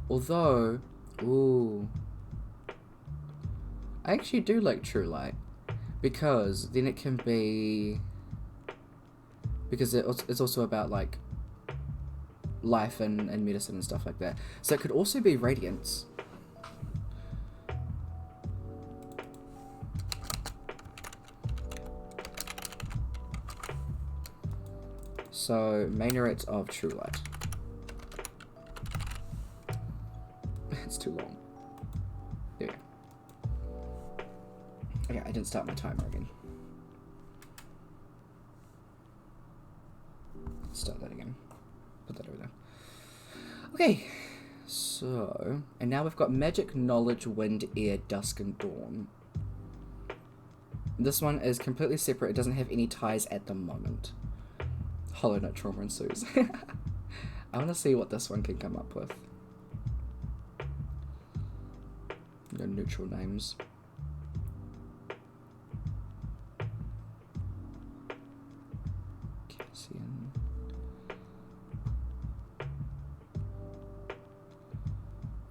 Although, ooh, I actually do like True Light, because then it can be, because it's also about like life and medicine and stuff like that. So it could also be Radiance. So, Minaret of True Light. It's too long. There we go. Okay, I didn't start my timer again. Start that again. Put that over there. Okay, so, and now we've got Magic, Knowledge, Wind, Air, Dusk, and Dawn. This one is completely separate. It doesn't have any ties at the moment. Hollow Knight Trauma ensues. I want to see what this one can come up with. No neutral names. Cassian.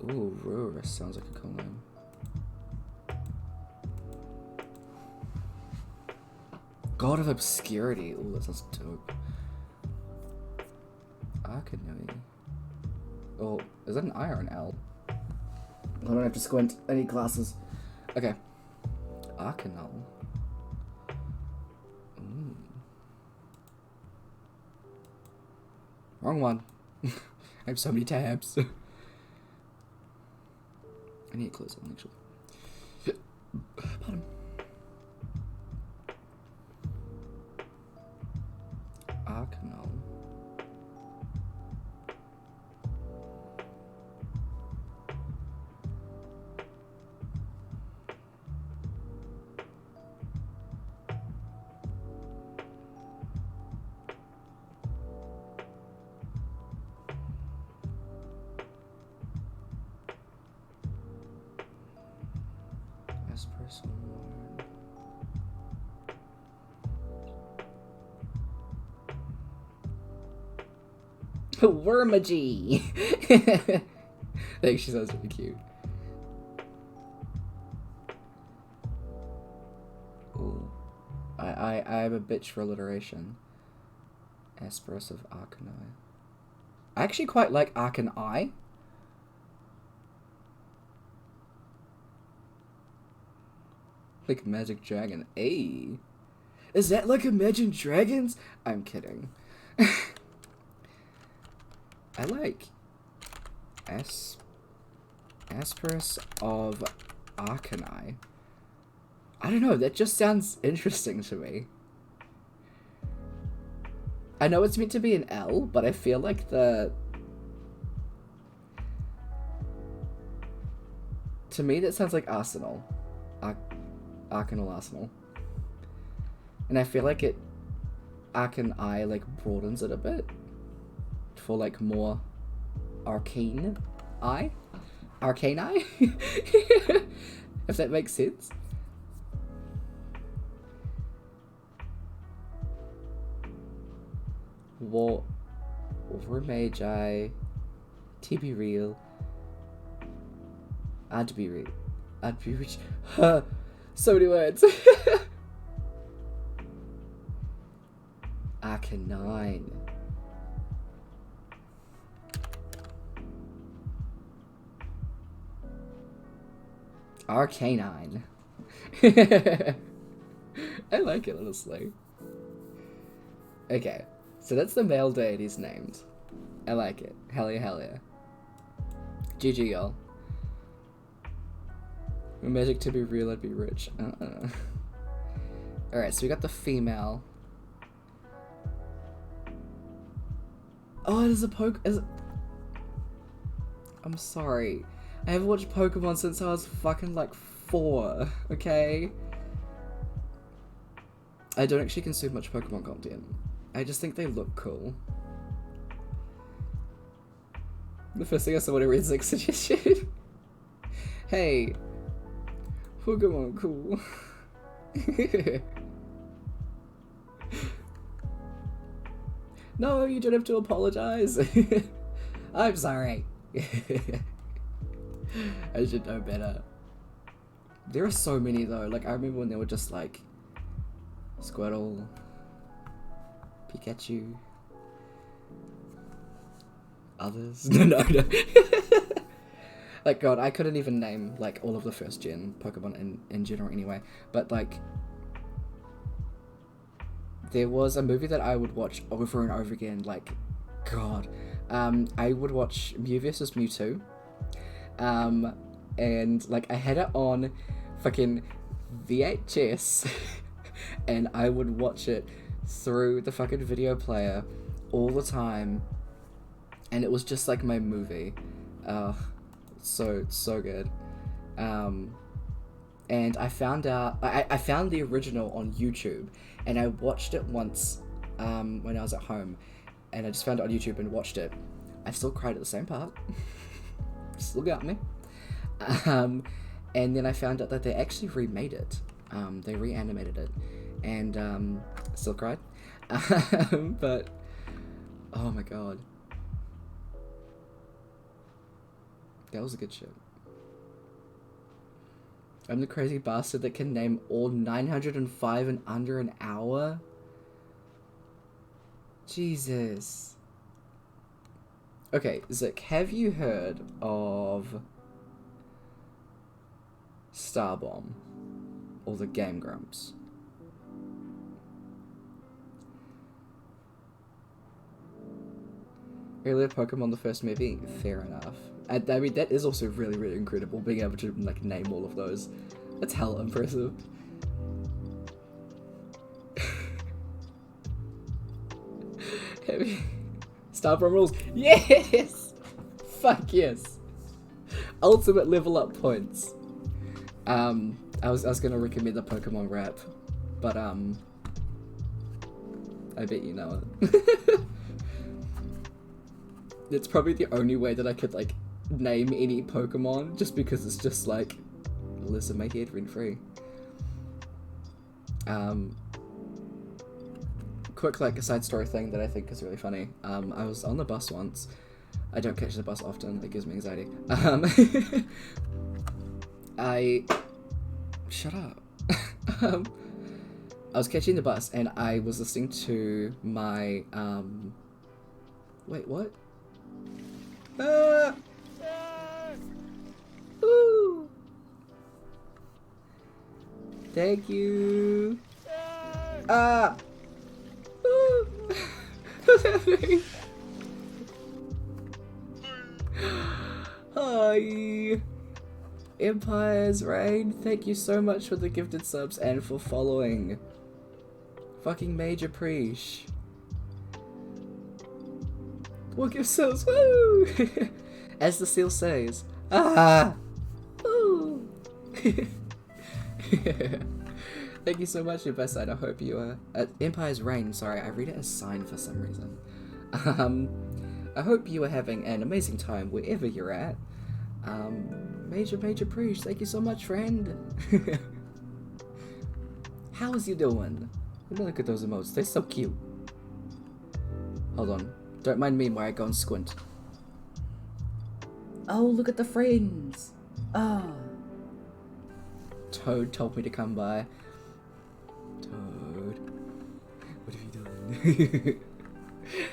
Ooh, Rurus sounds like a cool name. God of Obscurity. Ooh, that sounds dope. Arcanui. Oh, is that an I or an L? I don't have to squint. I need glasses. Okay. Arcanul. Wrong one. I have so many tabs. I need to close it, actually. Pardon. Arcanul. Wormagy! I think she sounds really cute. Ooh. I'm a bitch for alliteration. Asperus of Arcanui. I actually quite like Arcanai. Like Magic Dragon. Ayy. Is that like Imagine Dragons? I'm kidding. I like Asperus of Arcanai. I don't know, that just sounds interesting to me. I know it's meant to be an L, but I feel like to me that sounds like Arsenal. Arcanal Arsenal. And I feel like Arcanai like broadens it a bit. For like more arcane eye? Arcane eye? If that makes sense. War Magi to be real. I'd be rich. So many words. Arcanine. Arcanine. I like it, honestly. Okay, so that's the male deities named. I like it. Hell yeah, hell yeah. GG, y'all. With magic to be real, I'd be rich. Alright, so we got the female. Oh, it is a I'm sorry. I haven't watched Pokemon since I was fucking like 4, okay? I don't actually consume much Pokemon content. I just think they look cool. The first thing I saw when I read Zig's suggestion. Hey, Pokemon cool. No, you don't have to apologize. I'm sorry. I should know better. There are so many though. Like I remember when they were just like Squirtle, Pikachu, others. No. Like God, I couldn't even name like all of the first gen Pokemon in general anyway. But like there was a movie that I would watch over and over again, like God. I would watch Mew vs. Mewtwo. And like I had it on fucking VHS and I would watch it through the fucking video player all the time, and it was just like my movie. So good. And I found out I found the original on YouTube, and I watched it once when I was at home, and I just found it on YouTube and watched it. I still cried at the same part. Still got me. And then I found out that they actually remade it. They reanimated it, and still cried. But oh my God, that was a good shit. I'm the crazy bastard that can name all 905 in under an hour. Jesus. Okay, Zik, have you heard of Starbomb or the Game Grumps? Earlier Pokemon, the first movie, fair enough. I mean, that is also really, really incredible, being able to like name all of those. That's hella impressive. Starbomb rules. Yes! Fuck yes. Ultimate level up points. I was gonna recommend the Pokemon rap, but I bet you know it. It's probably the only way that I could like name any Pokemon, just because it's just like lives in my head rent free. Quick like a side story thing that I think is really funny. I was on the bus once. I don't catch the bus often, it gives me anxiety. Shut up. I was catching the bus and I was listening to my wait, what? Ooh. Thank you. Ooh. What's happening? Hi. Empire's Reign, thank you so much for the gifted subs and for following. Fucking major preach. What gives subs? Woo! As the seal says. Woo! Thank you so much, your best side. I hope you are. Empire's Reign, sorry, I read it as sign for some reason. I hope you are having an amazing time wherever you're at. Major preach, thank you so much, friend. How's you doing? Let me look at those emotes, they're so cute. Hold on, don't mind me while I go and squint. Oh, look at the friends. Toad told me to come by. Toad, what have you done?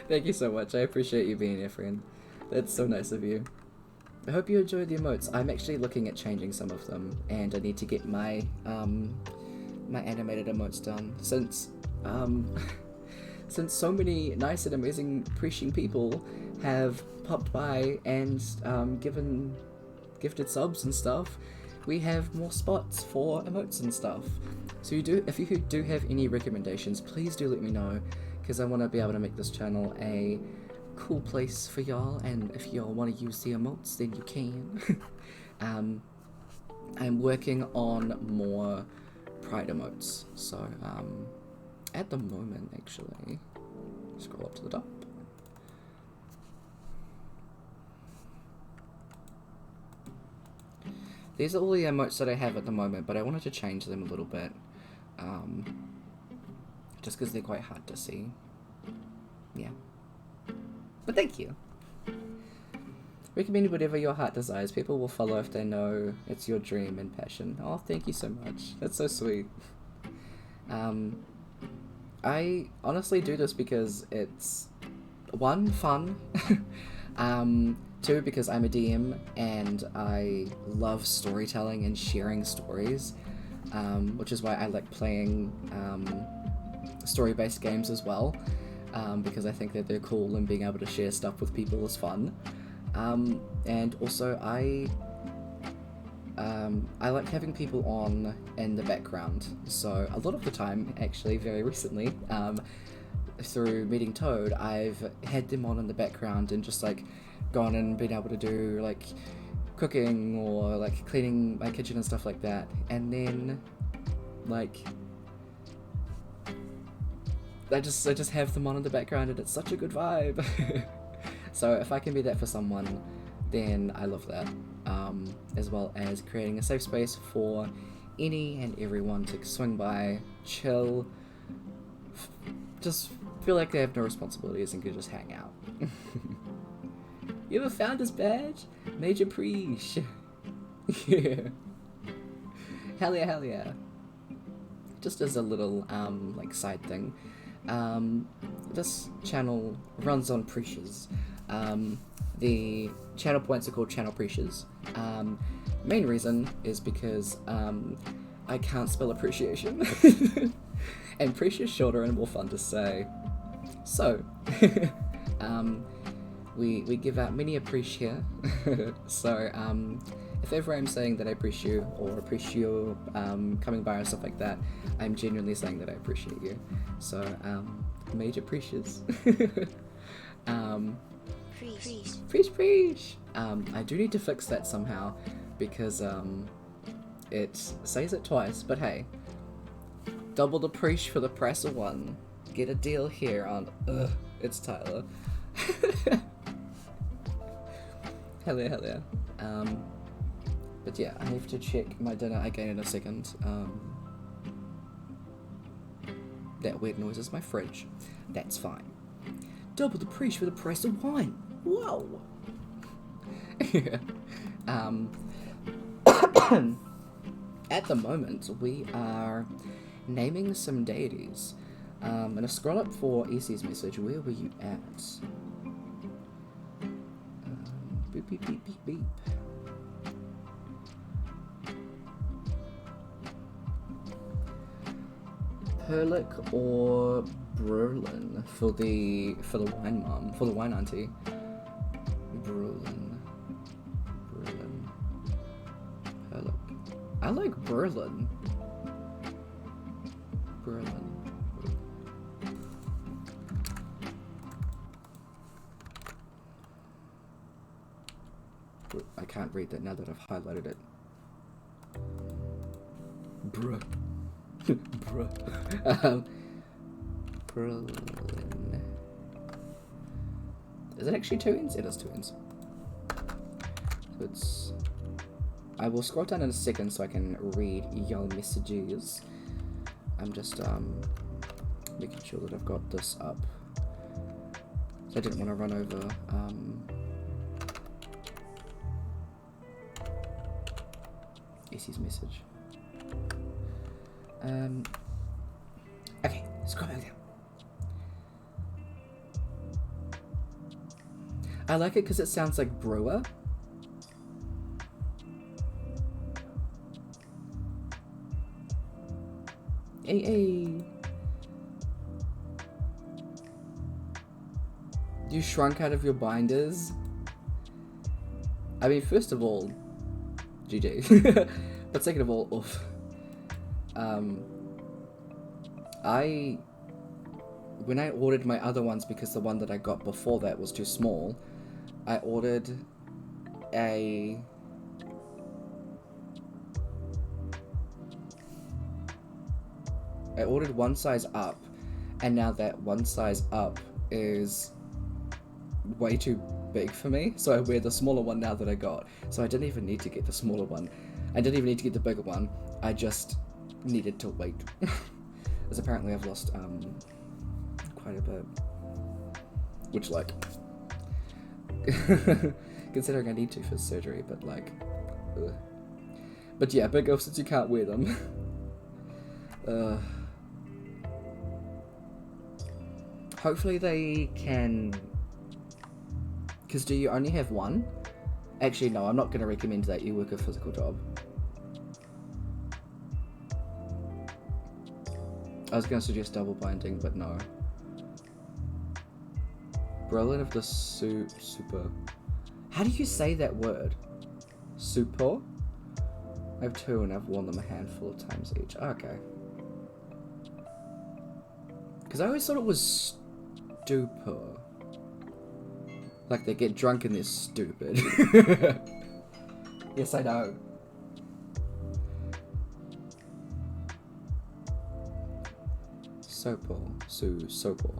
Thank you so much, I appreciate you being here, friend. That's so nice of you. I hope you enjoyed the emotes. I'm actually looking at changing some of them, and I need to get my my animated emotes done, since since so many nice and amazing preaching people have popped by and given gifted subs and stuff. We have more spots for emotes and stuff. So if you do have any recommendations, please do let me know, because I want to be able to make this channel a cool place for y'all, and if y'all want to use the emotes, then you can. I'm working on more Pride emotes, so At the moment, actually, scroll up to the top. These are all the emotes that I have at the moment, but I wanted to change them a little bit. Just because they're quite hard to see. Yeah. But thank you. Recommend whatever your heart desires. People will follow if they know it's your dream and passion. Oh, thank you so much. That's so sweet. I honestly do this because it's, one, fun. Two, because I'm a DM and I love storytelling and sharing stories, which is why I like playing story-based games as well, because I think that they're cool and being able to share stuff with people is fun. And also I like having people on in the background, so a lot of the time, actually very recently, through meeting Toad, I've had them on in the background and just like gone and been able to do like cooking or like cleaning my kitchen and stuff like that, and then like I just have them on in the background and it's such a good vibe. So if I can be that for someone, then I love that, as well as creating a safe space for any and everyone to swing by, chill, just feel like they have no responsibilities and can just hang out. You have a founder's badge? Major Preach. Yeah. Hell yeah, hell yeah. Just as a little, like, side thing. This channel runs on Preaches. The channel points are called channel Preaches. Main reason is because, I can't spell appreciation. And Preach is shorter and more fun to say. So, we give out many appreciate here. So, if ever I'm saying that I appreciate you or appreciate you coming by or stuff like that, I'm genuinely saying that I appreciate you. So, major appreciates. Preach. I do need to fix that somehow because it says it twice, but hey, double the preach for the price of one. Get a deal here on it's Tyler. Hell yeah. But yeah, I have to check my dinner again in a second. That weird noise is my fridge. That's fine. Double the price for the price of wine. Whoa. At the moment, we are naming some deities. I'm gonna scroll up for EC's message. Where were you at? Beep, beep, beep, beep, beep. Perlick or Berlin for the wine mom, for the wine auntie. Berlin. Perlick. I like Berlin. I can't read that now that I've highlighted it. Bruh. Berlin. Is it actually two N's? It is two N's. So it's... I will scroll down in a second so I can read your messages. I'm just making sure that I've got this up. So I didn't want to run over Essie's message. Okay, scroll back down. I like it because it sounds like brewer. Hey. You shrunk out of your binders? I mean, first of all, GG. But second of all, oof. When I ordered my other ones, because the one that I got before that was too small, I ordered one size up, and now that one size up is way too big for me, so I wear the smaller one now that I got. So I didn't even need to get the smaller one. I didn't even need to get the bigger one. I just needed to wait. Because apparently I've lost quite a bit. Which, like, considering I need to for surgery, but like, ugh. But yeah, big since you can't wear them. Hopefully they can. Because do you only have one? Actually, no, I'm not going to recommend that you work a physical job. I was going to suggest double binding, but no. Berlin of the super. How do you say that word? Super? I have two and I've worn them a handful of times each. Okay. Because I always thought it was stupor. Like they get drunk and they're stupid. Yes, I know. Sopor. Sopor.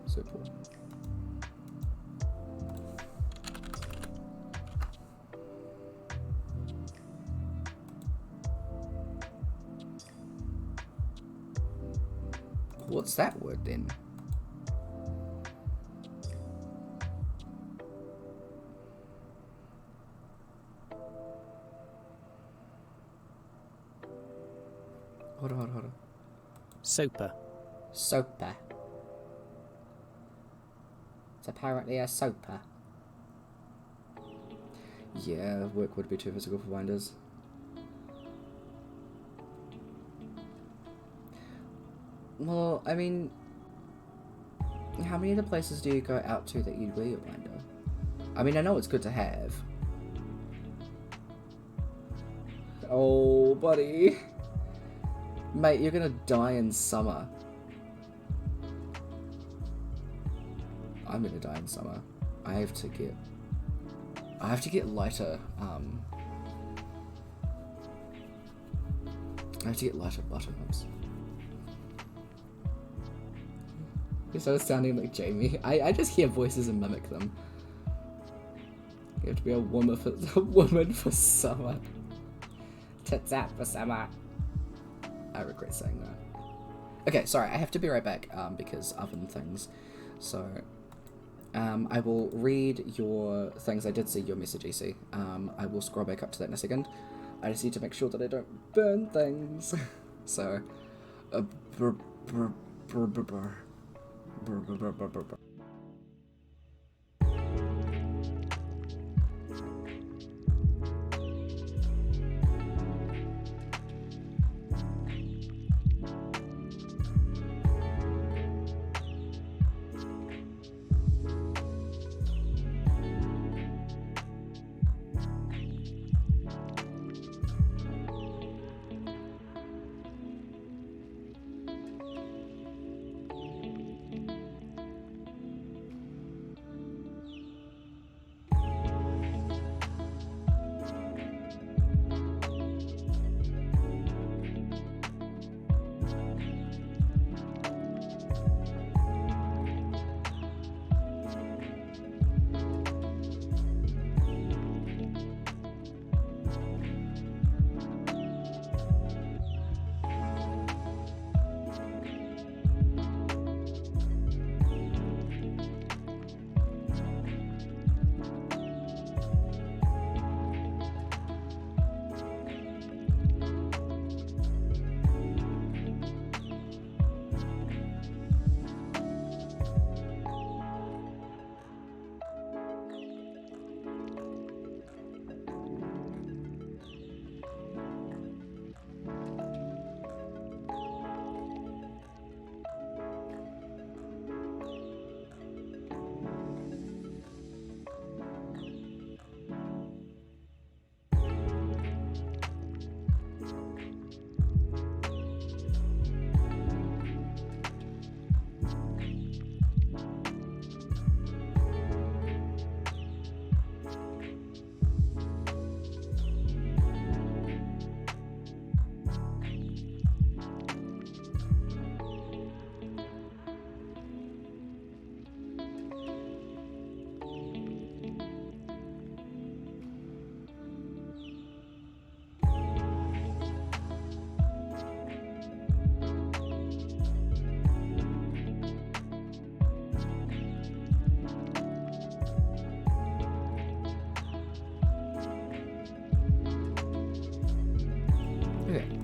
Sopor. What's that word then? Hold on. Soper. Soper. It's apparently a soper. Yeah, work would be too physical for winders. Well, I mean, how many of the places do you go out to that you'd wear your binder? I mean, I know it's good to have. Oh, buddy. Mate, you're gonna die in summer. I'm gonna die in summer. I have to get lighter, I have to get lighter button-ups. You're so sounding like Jamie. I just hear voices and mimic them. You have to be a woman for summer. Tits out for summer. I regret saying that. Okay, sorry, I have to be right back because oven things. So, I will read your things. I did see your message, EC. I will scroll back up to that in a second. I just need to make sure that I don't burn things. So,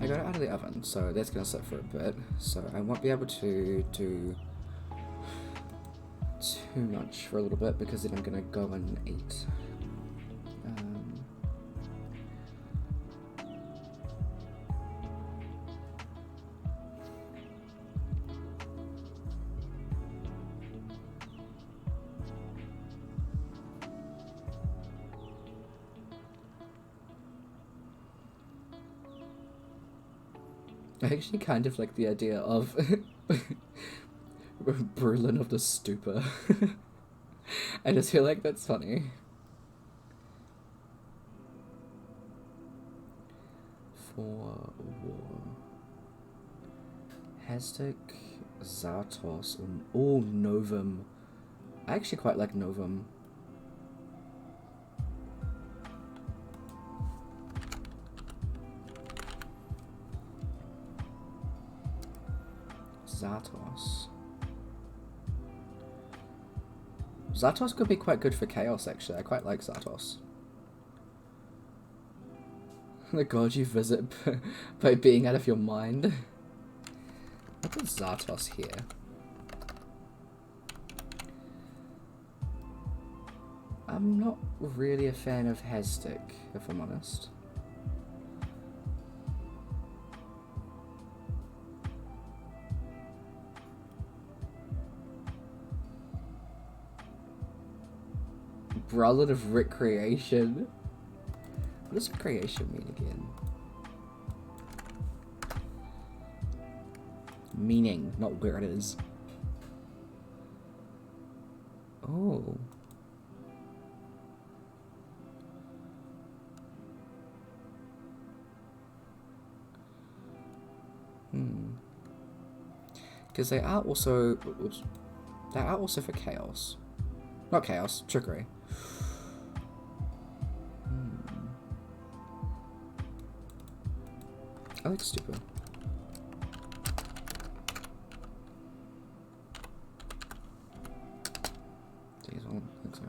got it out of the oven, so that's going to sit for a bit. So I won't be able to do too much for a little bit because then I'm going to go and eat. I actually kind of like the idea of Berlin of the Stupor. I just feel like that's funny. For war. Hashtag Zartos. Oh, Novum. I actually quite like Novum. Zartos. Zartos could be quite good for chaos, actually. I quite like Zartos. The god you visit by being out of your mind. I'll put Zartos here. I'm not really a fan of Hastic, if I'm honest. Brotherhood of Recreation. What does recreation mean again? Meaning, not where it is. Oh. Because they are also... Oops, they are also for chaos. Not chaos, trickery. I like stupid. These all think so.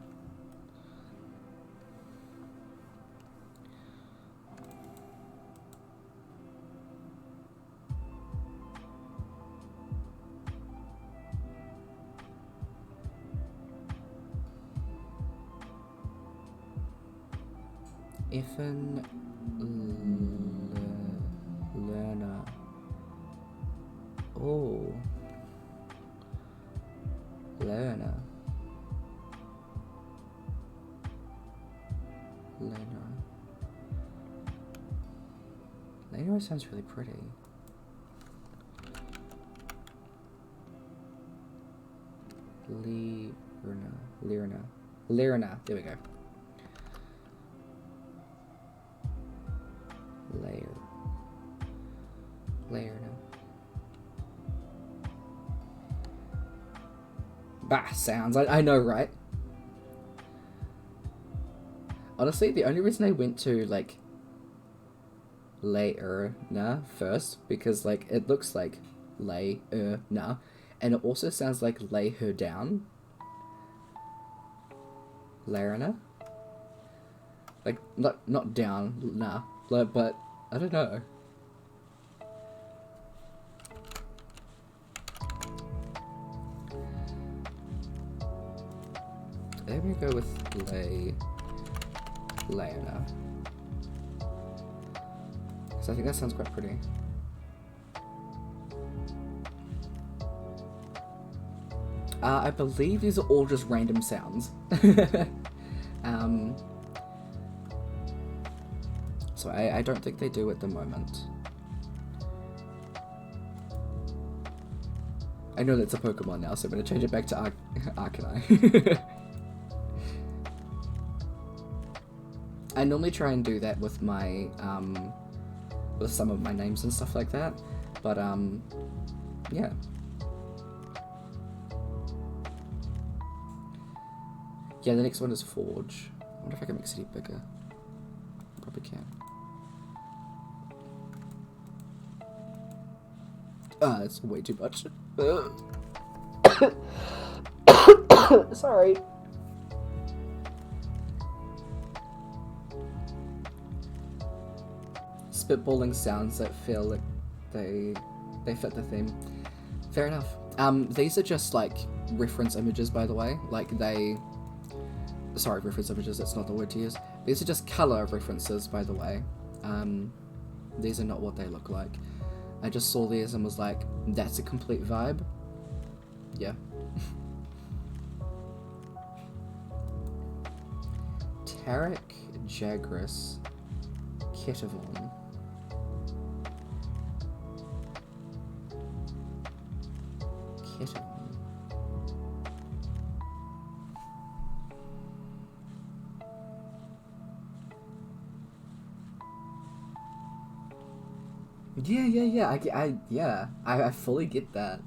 Ifan learner. Oh. Learner. Learner sounds really pretty. Lirna. There we go. Layer now. Bah, sounds. I know, right? Honestly, the only reason I went to, like, Layer-na first, because, like, it looks like Lay-na, and it also sounds like lay her down. Layer-na? Like, not down, nah, but, I don't know. Let me go with Layana. Because I think that sounds quite pretty. I believe these are all just random sounds. So I don't think they do at the moment. I know that's a Pokemon now, so I'm going to change it back to Arcanine. I normally try and do that with my, with some of my names and stuff like that, but, yeah. Yeah, the next one is Forge. I wonder if I can make City bigger. Probably can. It's way too much. Sorry. spitballing sounds that feel like they fit the theme. Fair enough. These are just like reference images, by the way. Like reference images, that's not the word to use. These are just color references, by the way. These are not what they look like. I just saw these and was like, that's a complete vibe. Yeah. Tarek Jagras Ketavon. Ketavon. Yeah. I fully get that.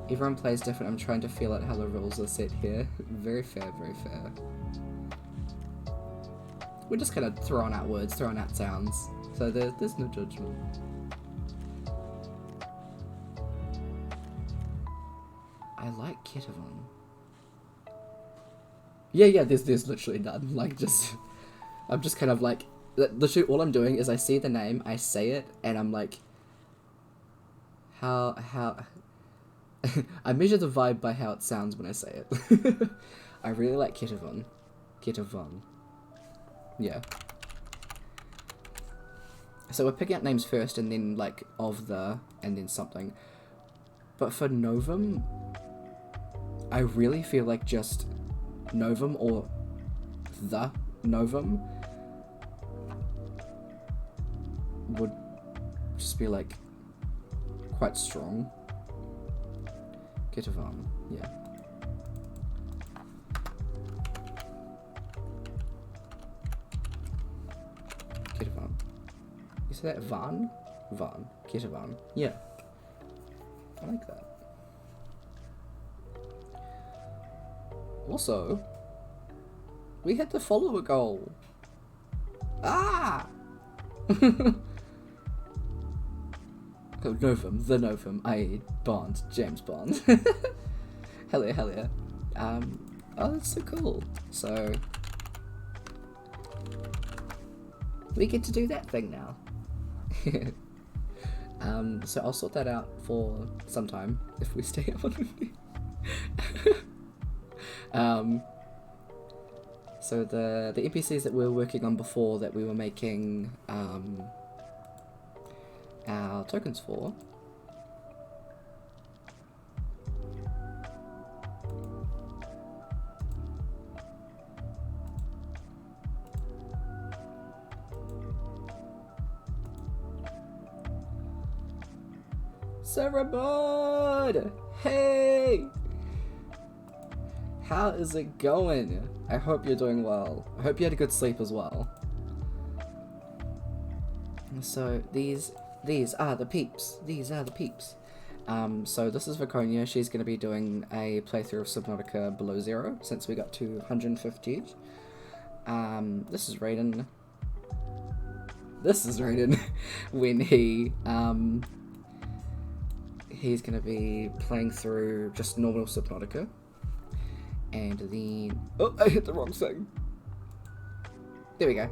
Everyone plays different. I'm trying to feel out how the rules are set here. Very fair, very fair. We're just kind of throwing out words, throwing out sounds. So there's no judgment. I like Ketavon. Yeah, there's literally none. Like, I'm just kind of like, literally all I'm doing is I see the name, I say it, and I'm like, how, I measure the vibe by how it sounds when I say it. I really like Ketavon. Ketavon. Yeah. So we're picking out names first, and then like and then something. But for Novum, I really feel like just Novum or the Novum would just be like quite strong. Ketavon, yeah. Ketavon. You say that Van? Van. Ketavon. Yeah. I like that. Also, we had the follower goal. Ah! Novum, the Novum, i.e. Bond, James Bond. Hell yeah. Oh, that's so cool. So, we get to do that thing now. So I'll sort that out for some time, if we stay up on it. So the NPCs that we were working on before that we were making, our tokens for. Cerebod! Hey! How is it going? I hope you're doing well. I hope you had a good sleep as well. So these are the peeps. These are the peeps. So this is Viconia. She's going to be doing a playthrough of Subnautica Below Zero since we got to 150. This is Raiden. When he's going to be playing through just normal Subnautica. And then... Oh, I hit the wrong thing. There we go.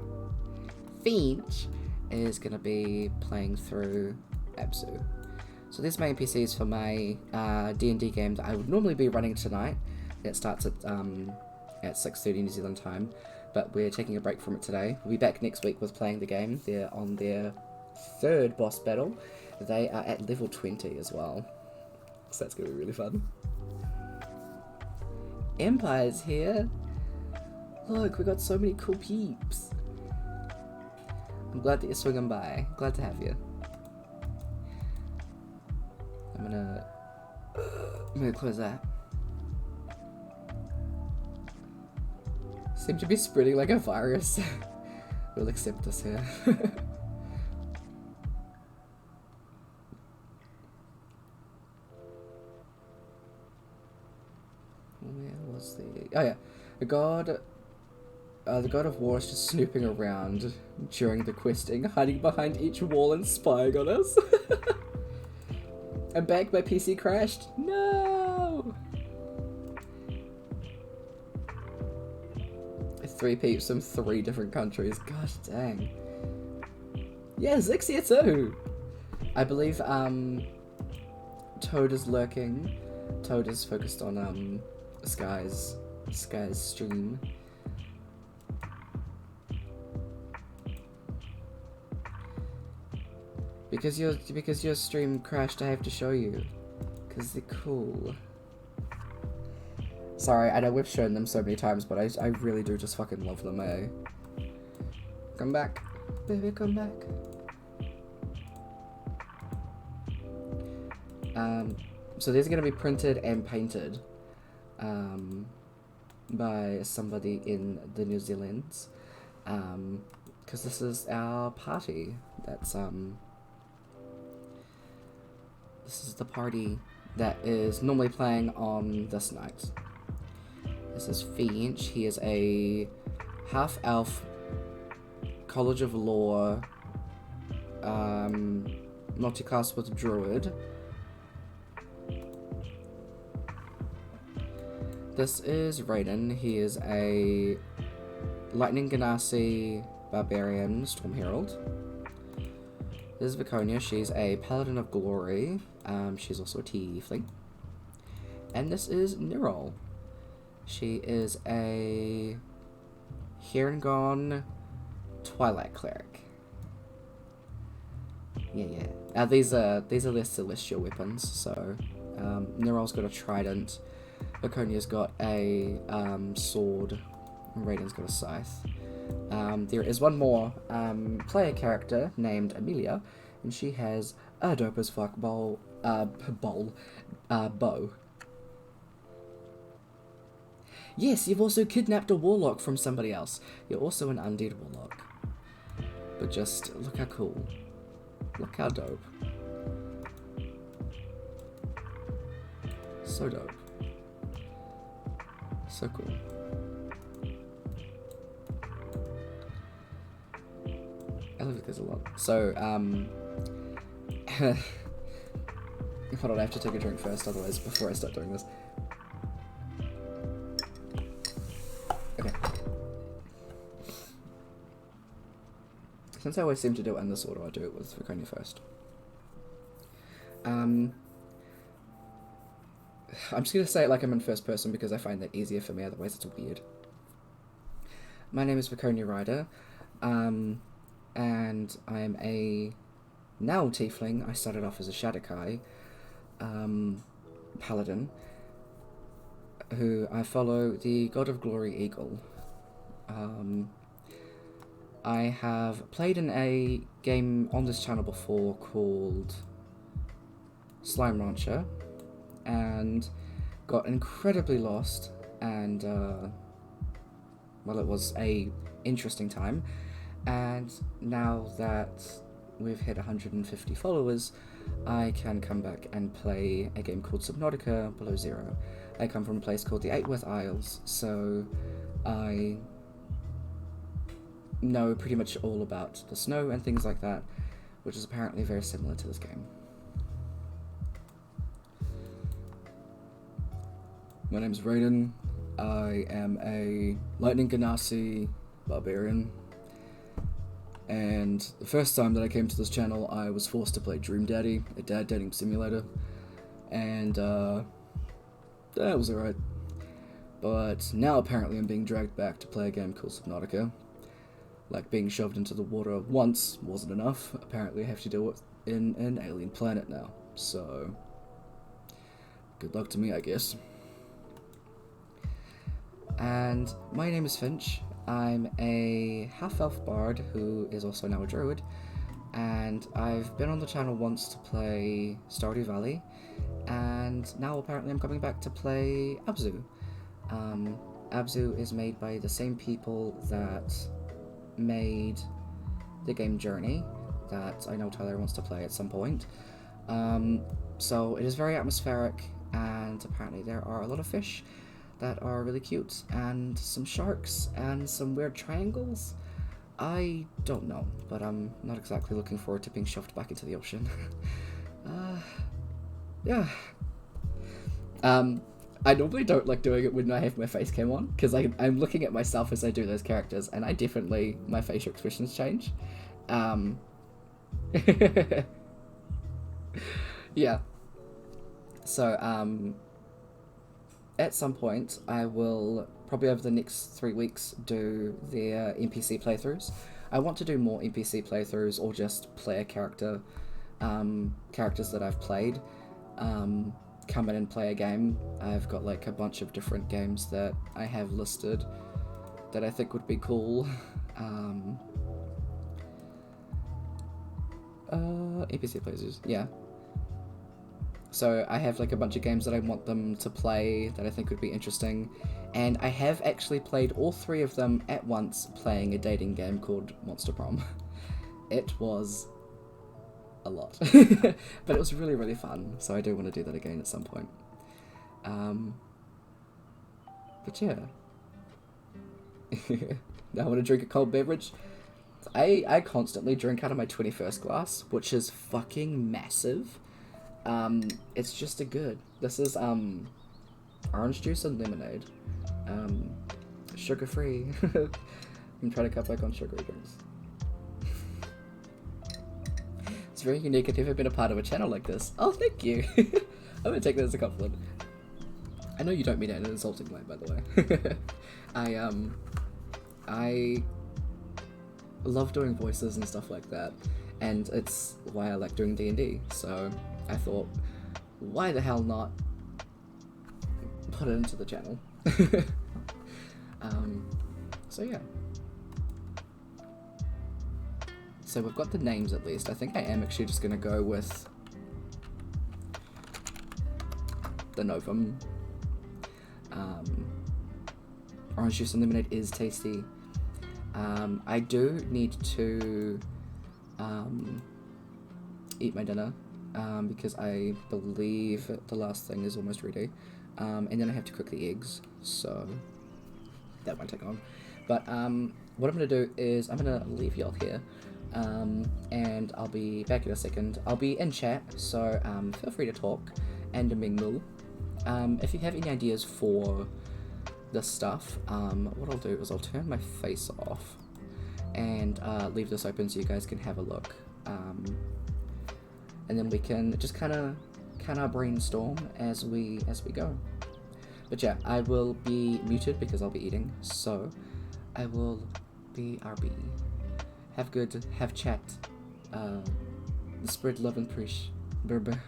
Finch is going to be playing through Absu. So these are my NPCs for my D&D game that I would normally be running tonight. It starts at 6:30 New Zealand time, but we're taking a break from it today. We'll be back next week with playing the game. They're on their 3rd boss battle. They are at level 20 as well. So that's going to be really fun. Empire's here. Look, we got so many cool peeps. I'm glad that you're swinging by. Glad to have you. I'm gonna close that. Seem to be spreading like a virus. We'll accept this here. Where was the... Oh yeah. The god of war is just snooping around during the questing, hiding behind each wall and spying on us. I'm back, my PC crashed. No! 3 peeps from 3 different countries. Gosh dang. Yeah, Zig's here too! I believe, Toad is lurking. Toad is focused on, Sky's stream. Because your stream crashed, I have to show you. Because they're cool. Sorry, I know we've shown them so many times, but I really do just fucking love them, eh? Come back. Baby, come back. So these are going to be printed and painted by somebody in the New Zealand. Because this is our party. This is the party that is normally playing on this night. This is Finch. He is a half-elf, College of Law, multi-class with Druid. This is Raiden. He is a Lightning Ganassi Barbarian Storm Herald. This is Viconia. She's a Paladin of Glory. She's also a tiefling. And this is Nirol. She is a Here and Gone Twilight Cleric. Yeah. These are their celestial weapons. So Nirol's got a trident. Viconia's got a sword. And Raiden's got a scythe. There is one more player character named Amelia, and she has a dope as fuck bow. Yes, you've also kidnapped a warlock from somebody else. You're also an undead warlock. But just look how cool. Look how dope. So dope. So cool. I love it, there's a lot. So, hold on, I have to take a drink first, otherwise, before I start doing this. Okay. Since I always seem to do it in this order, I'll do it with Viconia first. I'm just gonna say it like I'm in first person because I find that easier for me, otherwise it's weird. My name is Viconia Ryder, and I am a now tiefling. I started off as a Shadowkai paladin, who I follow the God of Glory Eagle. I have played in a game on this channel before called Slime Rancher, and got incredibly lost, and well, it was a interesting time. And now that we've hit 150 followers, I can come back and play a game called Subnautica Below Zero. I come from a place called the Eightworth Isles, so I know pretty much all about the snow and things like that, which is apparently very similar to this game. My name's Raiden. I am a Lightning Ganassi Barbarian. And the first time that I came to this channel, I was forced to play Dream Daddy, a dad dating simulator. And, that was alright. But now apparently I'm being dragged back to play a game called Subnautica. Like, being shoved into the water once wasn't enough. Apparently I have to do it in an alien planet now. So, good luck to me, I guess. And my name is Finch. I'm a half-elf bard who is also now a druid, and I've been on the channel once to play Stardew Valley, and now apparently I'm coming back to play Abzu. Abzu is made by the same people that made the game Journey, that I know Tyler wants to play at some point. So it is very atmospheric, and apparently there are a lot of fish that are really cute, and some sharks, and some weird triangles. I don't know, but I'm not exactly looking forward to being shoved back into the ocean. Yeah. I normally don't like doing it when I have my face cam on, because I'm looking at myself as I do those characters, and my facial expressions change. Yeah. So, at some point, I will, probably over the next 3 weeks, do their NPC playthroughs. I want to do more NPC playthroughs, or just player characters that I've played. Come in and play a game. I've got like a bunch of different games that I have listed that I think would be cool. NPC playthroughs, yeah. So I have like a bunch of games that I want them to play that I think would be interesting, and I have actually played all 3 of them at once playing a dating game called Monster Prom. It was a lot, but it was really, really fun, so I do want to do that again at some point. But yeah. Now I want to drink a cold beverage. I constantly drink out of my 21st glass, which is fucking massive. It's just a good. This is orange juice and lemonade. Sugar free. I'm trying to cut back on sugary drinks. It's very unique. I've never been a part of a channel like this. Oh, thank you. I'm gonna take that as a compliment. I know you don't mean it in an insulting way, by the way. I love doing voices and stuff like that, and it's why I like doing D&D. So I thought, why the hell not put it into the channel? So yeah. So we've got the names at least. I think I am actually just gonna go with the Novum. Orange juice and lemonade is tasty. I do need to eat my dinner, because I believe the last thing is almost ready, and then I have to cook the eggs, so that won't take long. But what I'm going to do is I'm going to leave y'all here, and I'll be back in a second. I'll be in chat, so feel free to talk and to mingle. If you have any ideas for this stuff, what I'll do is I'll turn my face off and leave this open so you guys can have a look, and then we can just kind of brainstorm as we go. But yeah, I will be muted because I'll be eating, so I will be RB. Have good, have chat, spread love and preach. Berber.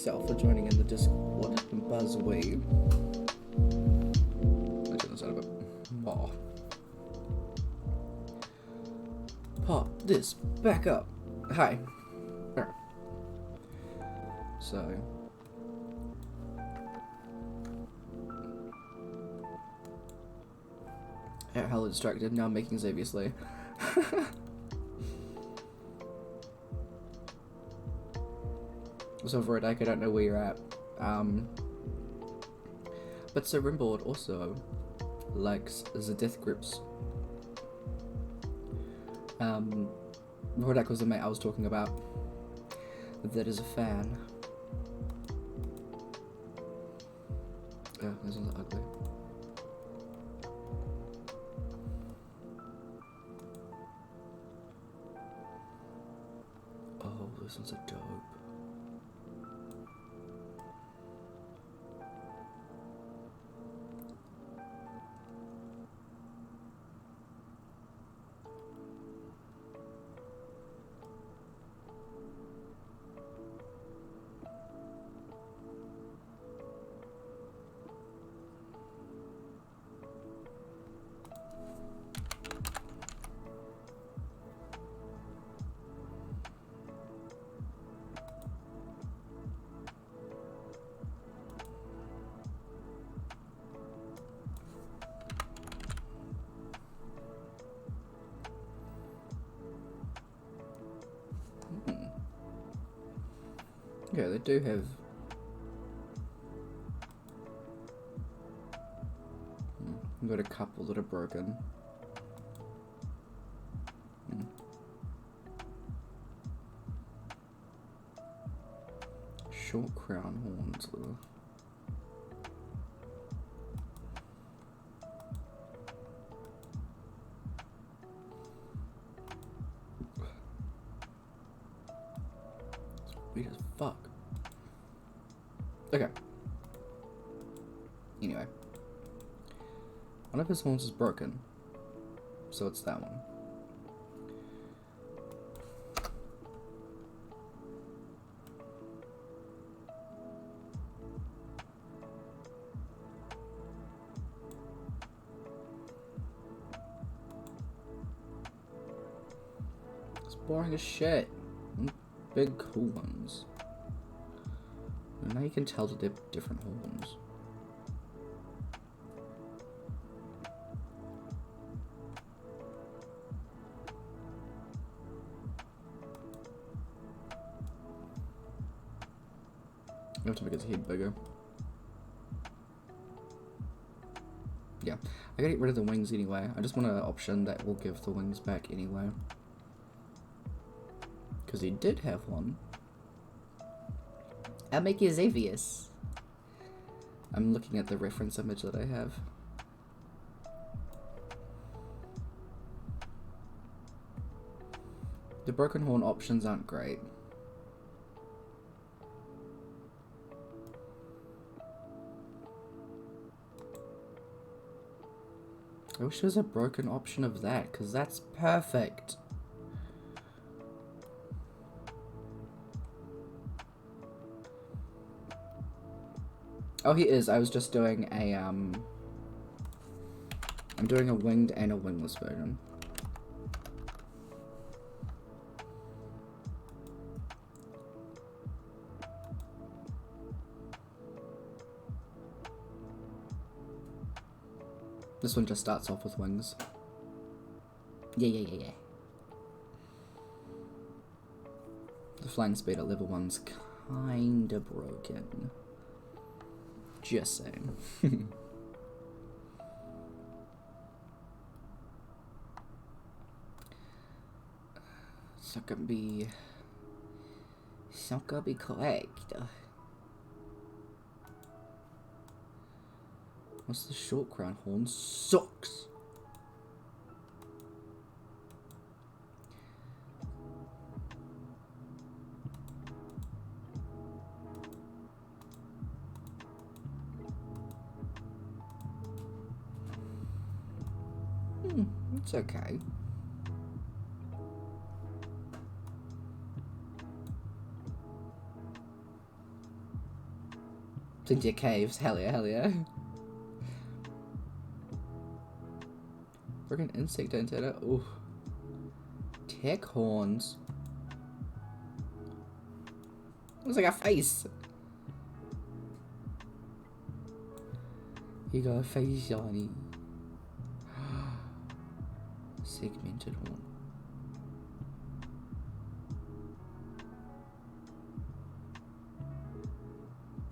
yourself for joining in the Discord. Buzzwee. Let's turn this out a bit more. Pop this back up. Hi. Alright. So. Hell distracted, now I'm making Xavier's Lee. So Verodik, I don't know where you're at. But so Rimboard also likes the death grips. Verodik was the mate I was talking about. That is a fan. Oh, this one's ugly. Oh, this one's a dope. Yeah, they do have. We've got a couple that are broken. Short crown horns. Weird as fuck. Okay. Anyway. One of his horns is broken. So it's that one. It's boring as shit. Big cool ones. And now you can tell that they're different horns. I have to make his head bigger. Yeah, I gotta get rid of the wings anyway. I just want an option that will give the wings back anyway. Because he did have one. I'll make you Xavius. I'm looking at the reference image that I have. The broken horn options aren't great. I wish there was a broken option of that, because that's perfect. Oh, he is. I was just doing a, I'm doing a winged and a wingless version. This one just starts off with wings. Yeah. The flying speed at level 1's kinda broken. Just saying. It's not gonna be correct. What's the short crown horn? Sucks. It's okay. Into your caves. Hell yeah, hell yeah. Freaking insect antenna. Ooh. Tech horns. Looks like a face. You got a face, Johnny. Segmented horn.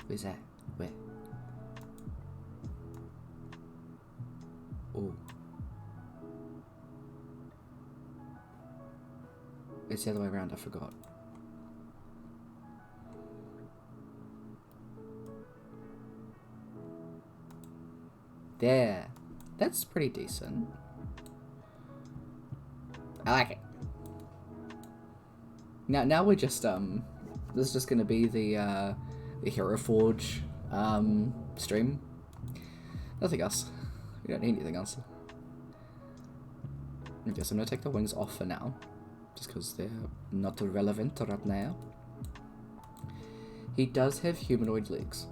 Where's that? Where? Oh. It's the other way around, I forgot. There. That's pretty decent. I like it. Now we're just, this is just gonna be the Hero Forge, stream. Nothing else. We don't need anything else. I guess I'm gonna take the wings off for now. Just because they're not relevant right now. He does have humanoid legs.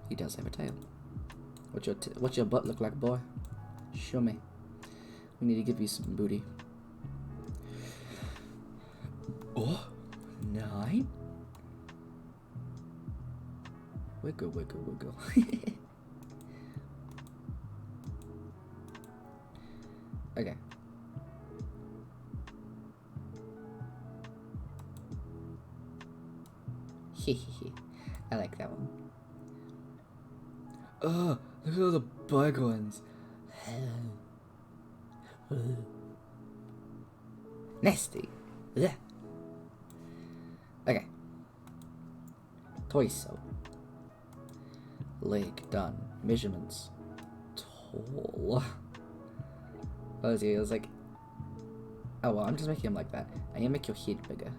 He does have a tail. What's your butt look like, boy? Show me. We need to give you some booty. Oh, 9. Wiggle, wiggle, wiggle. Okay. I like that one. Oh, look at all the bug ones. Nasty. Yeah. Okay. Torso. Leg done. Measurements. Tall. Oh, see, I was like, oh well, I'm just making him like that. I'm gonna make your head bigger.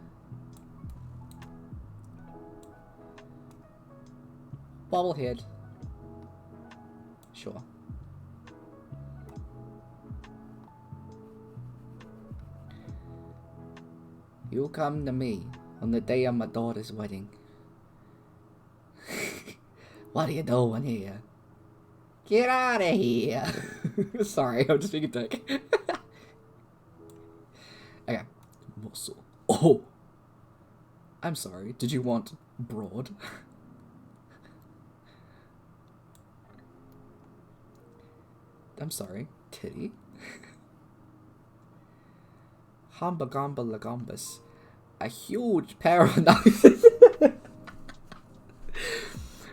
Bobblehead. Sure. You come to me on the day of my daughter's wedding. What are you doing here? Get out of here! Sorry, I'm just being a dick. Okay. Muscle. Oh! I'm sorry, did you want broad? I'm sorry, titty? Hamba gamba lagambus. A huge pair of knives.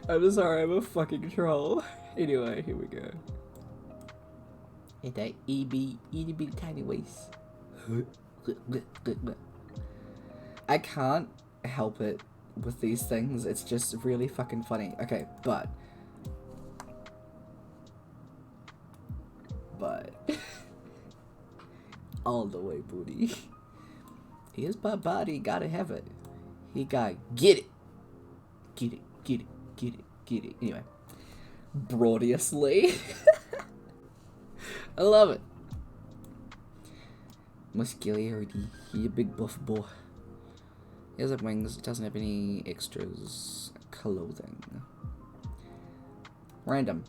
I'm sorry, I'm a fucking troll. Anyway, here we go. In that itty tiny waist. I can't help it with these things. It's just really fucking funny. Okay, but all the way, booty. Here's my body, gotta have it. He got get it. Get it, get it, get it, get it. Anyway. Broadiously. I love it. Muscularity. You big buff boy. He has wings. It doesn't have any extras. Clothing. Random.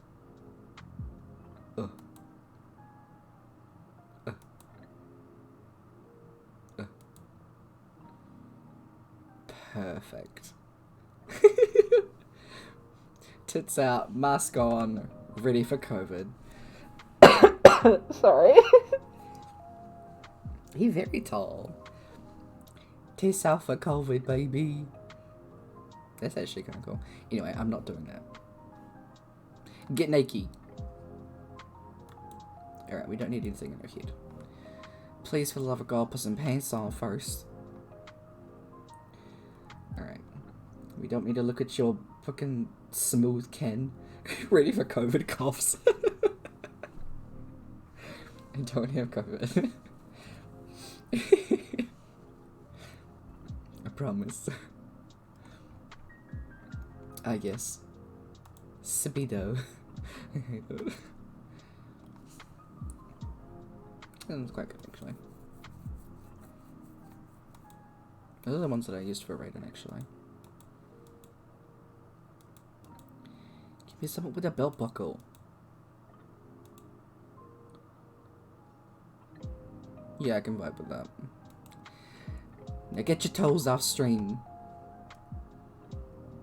Perfect. Tits out, mask on, ready for COVID. Sorry. He's very tall. Tits out for COVID, baby. That's actually kind of cool. Anyway, I'm not doing that. Get naked. Alright, we don't need anything in our head. Please, for the love of God, put some pants on first. Alright. We don't need to look at your fucking smooth Ken. Ready for COVID coughs. I don't have COVID. I promise. I guess. Sippy dough. That's quite good, actually. Those are the ones that I used for Raiden, actually. He's someone with a belt buckle. Yeah, I can vibe with that. Now get your toes off stream.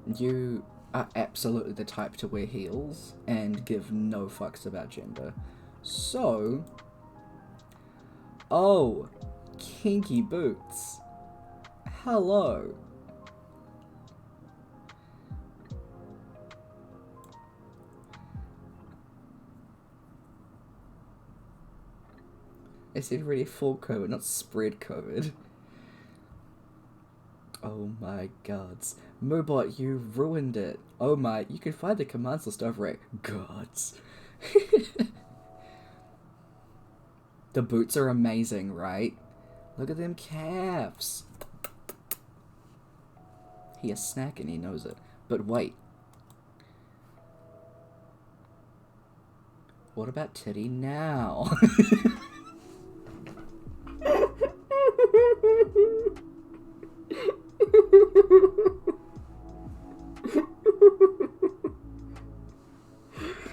You are absolutely the type to wear heels and give no fucks about gender. So... Oh, kinky boots. Hello. I said really full COVID, not spread COVID. Oh my gods. Mobot, you ruined it. Oh my, you can find the commands list over at gods. The boots are amazing, right? Look at them calves. He is snacking, he knows it. But wait. What about titty now?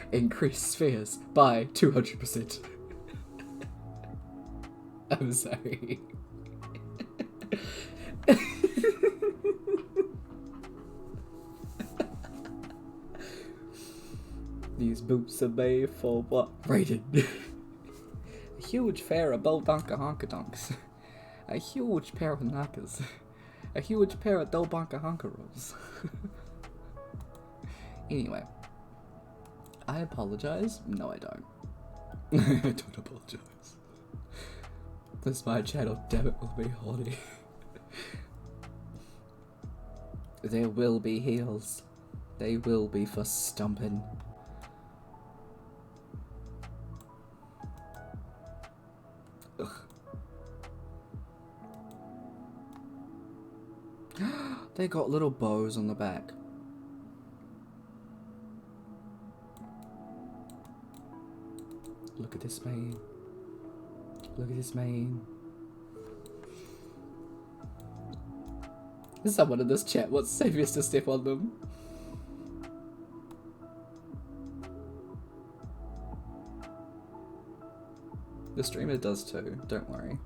Increase spheres by 200%. I'm sorry. These boots are made for what? Rated. A huge pair of bow donka honka donks. A huge pair of knockers. A huge pair of do bonka honka rolls. Anyway. I apologize. No, I don't. I don't apologize. This is my channel, damn it, will be horny. There will be heels. They will be for stomping. Ugh. They got little bows on the back. Look at this man. Look at this man. Someone in this chat wants Saviors to step on them. The streamer does too, don't worry.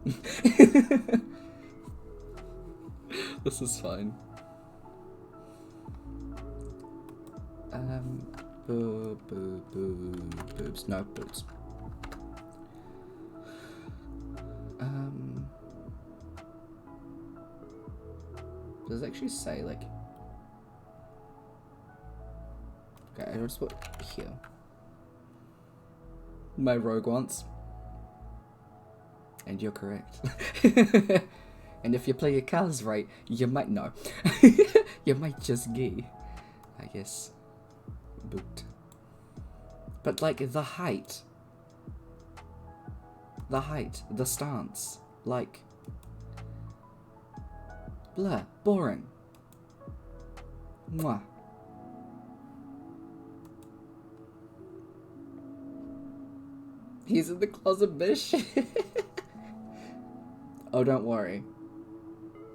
This is fine. Boobs. No, boots. Does it actually say, like... Okay, I'll just put here. My rogue wants. And you're correct. And if you play your cards right, you might know. You might just get, I guess, boot. But like the height, the stance, like, blah, boring. Mwah. He's in the closet, bitch. Oh, don't worry.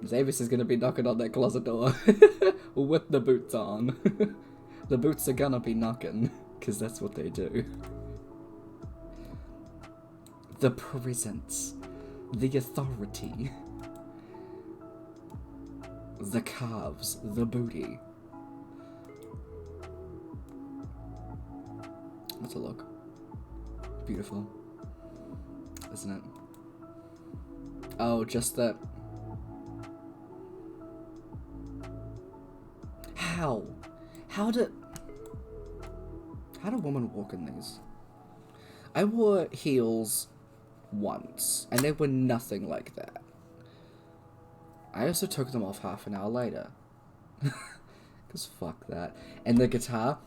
Zavis is gonna be knocking on that closet door with the boots on. The boots are gonna be knocking, because that's what they do. The presence, the authority, the calves, the booty. Let's a look. Beautiful, isn't it? Oh, just that. How do women walk in these? I wore heels once, and they were nothing like that. I also took them off half an hour later. Cause fuck that. And the guitar,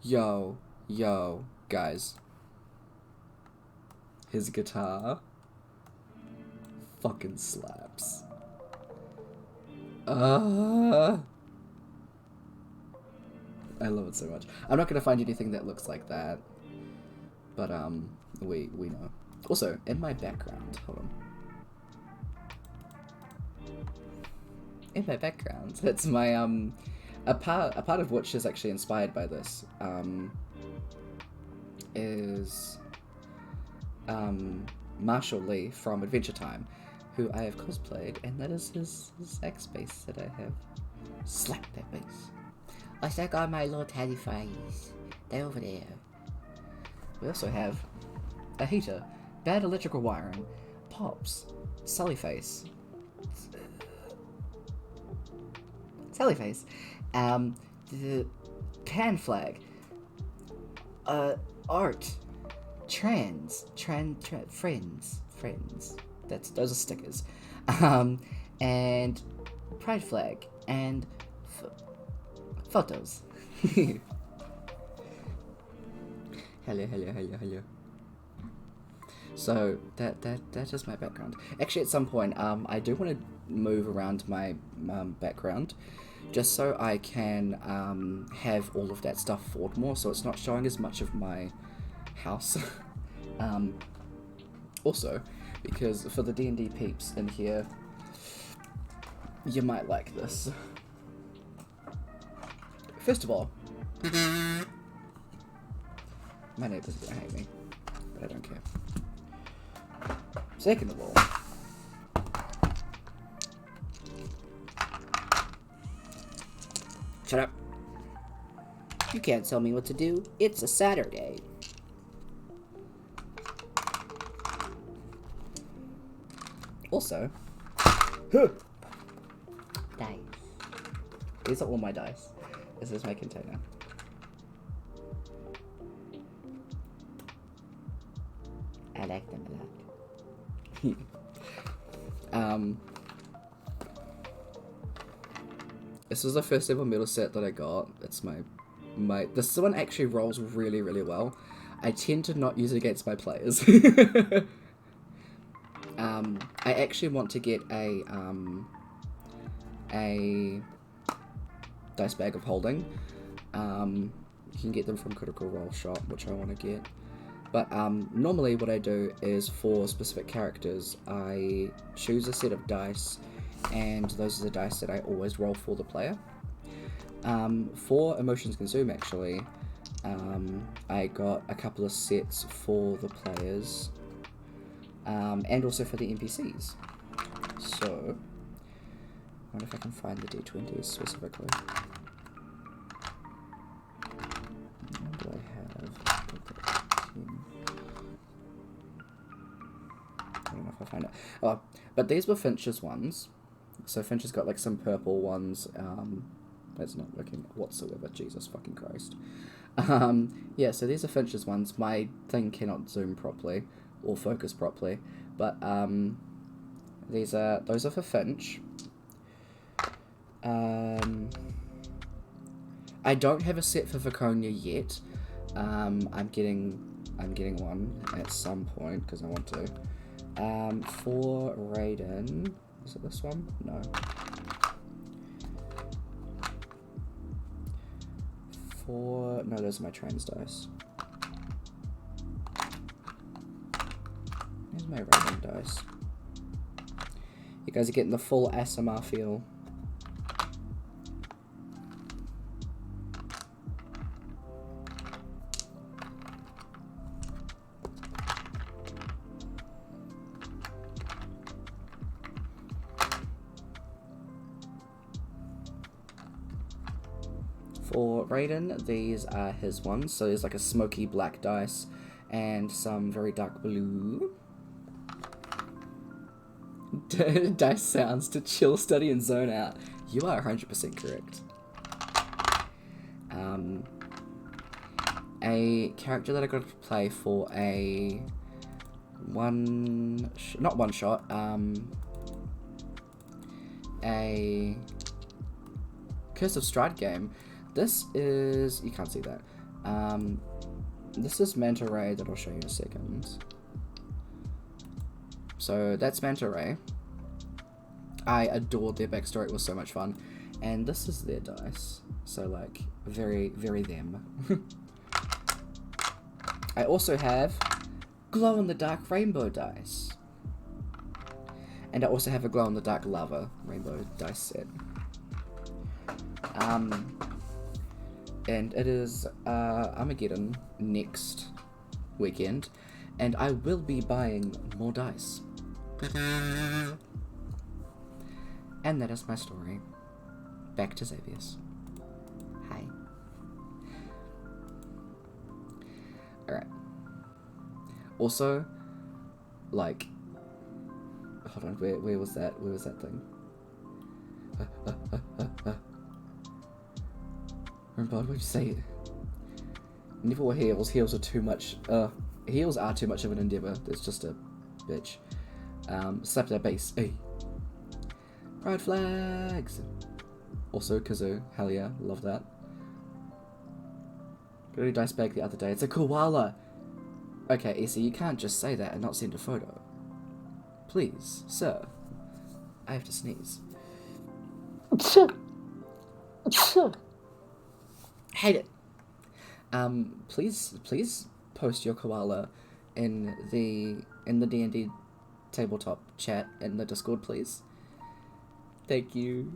yo, guys. His guitar fucking slaps. I love it so much. I'm not gonna find anything that looks like that, but we know. Also, in my background, hold on. In my background, that's my a part of which is actually inspired by this, is Marshall Lee from Adventure Time, who I have cosplayed, and that is his axe base that I have. Slap that base. I still got my little teddy fries. They're over there. We also have a heater, bad electrical wiring, pops, Sully face, the can flag, art, friends. Those are stickers, and pride flag and photos. Hello. So that is my background. Actually, at some point, I do want to move around my background, just so I can have all of that stuff forward more, so it's not showing as much of my house. Also, because for the D&D peeps in here, you might like this. First of all, my neighbours are gonna hate me, but I don't care. Second of all, shut up. You can't tell me what to do. It's a Saturday. Also, dice. These are all my dice. This is my container. I like them a lot. This was the first ever metal set that I got. It's my this one actually rolls really, really well. I tend to not use it against my players. I actually want to get a dice bag of holding. You can get them from Critical Role Shop, which I want to get. But normally what I do is for specific characters, I choose a set of dice, and those are the dice that I always roll for the player. For Emotions Consume, actually, I got a couple of sets for the players, and also for the NPCs. So, I wonder if I can find the D20s specifically. What do I have? I don't know if I find it. Oh, but these were Finch's ones. So Finch has got like some purple ones. That's not working whatsoever. Jesus fucking Christ. Yeah, so these are Finch's ones. My thing cannot zoom properly or focus properly, but those are for Finch. I don't have a set for Viconia yet. I'm getting one at some point because I want to. For Raiden, is it this one? No. No, those are my trans dice. Here's my Raiden dice. You guys are getting the full ASMR feel. For Raiden, these are his ones. So there's like a smoky black dice and some very dark blue. Dice sounds to chill, study, and zone out. You are 100% correct. A character that I got to play for a a Curse of Strahd game. This is, you can't see that. This is Manta Ray that I'll show you in a second. So that's Manta Ray. I adored their backstory, it was so much fun. And this is their dice. So like, very, very them. I also have glow-in-the-dark rainbow dice. And I also have a glow-in-the-dark lava rainbow dice set. And it is Armageddon next weekend, and I will be buying more dice. And that is my story. Back to Xavier's. Hi. Alright. Also, like, hold on, where was that? Where was that thing? Remember, what did you say? Never wore heels. Heels are too much. Heels are too much of an endeavor. There's just a bitch. Slap that bass. Hey. Pride flags. Also, kazoo. Hell yeah, love that. Got a dice bag the other day. It's a koala. Okay, Essie, you can't just say that and not send a photo. Please, sir. I have to sneeze. Hate it. Please post your koala in the DND tabletop chat in the Discord, please. Thank you.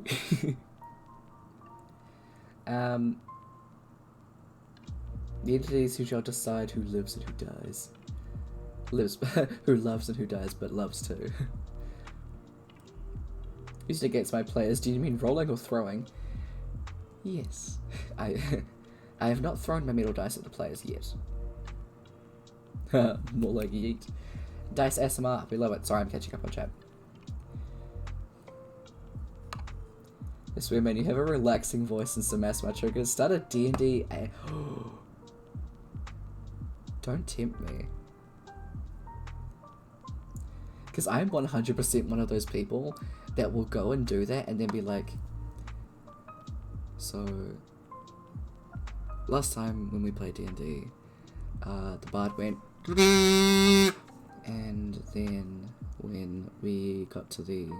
The entities who shall decide who lives and who dies. Who loves and who dies, but loves too. Used against my players, do you mean rolling or throwing? Yes. I have not thrown my metal dice at the players yet. More like yeet. Dice SMR, we love it. Sorry, I'm catching up on chat. I swear, man, you have a relaxing voice and some asthma triggers. Start a D&D and... Don't tempt me. Because I'm 100% one of those people that will go and do that and then be like... So... Last time when we played D&D, the bard went... And then when we got to the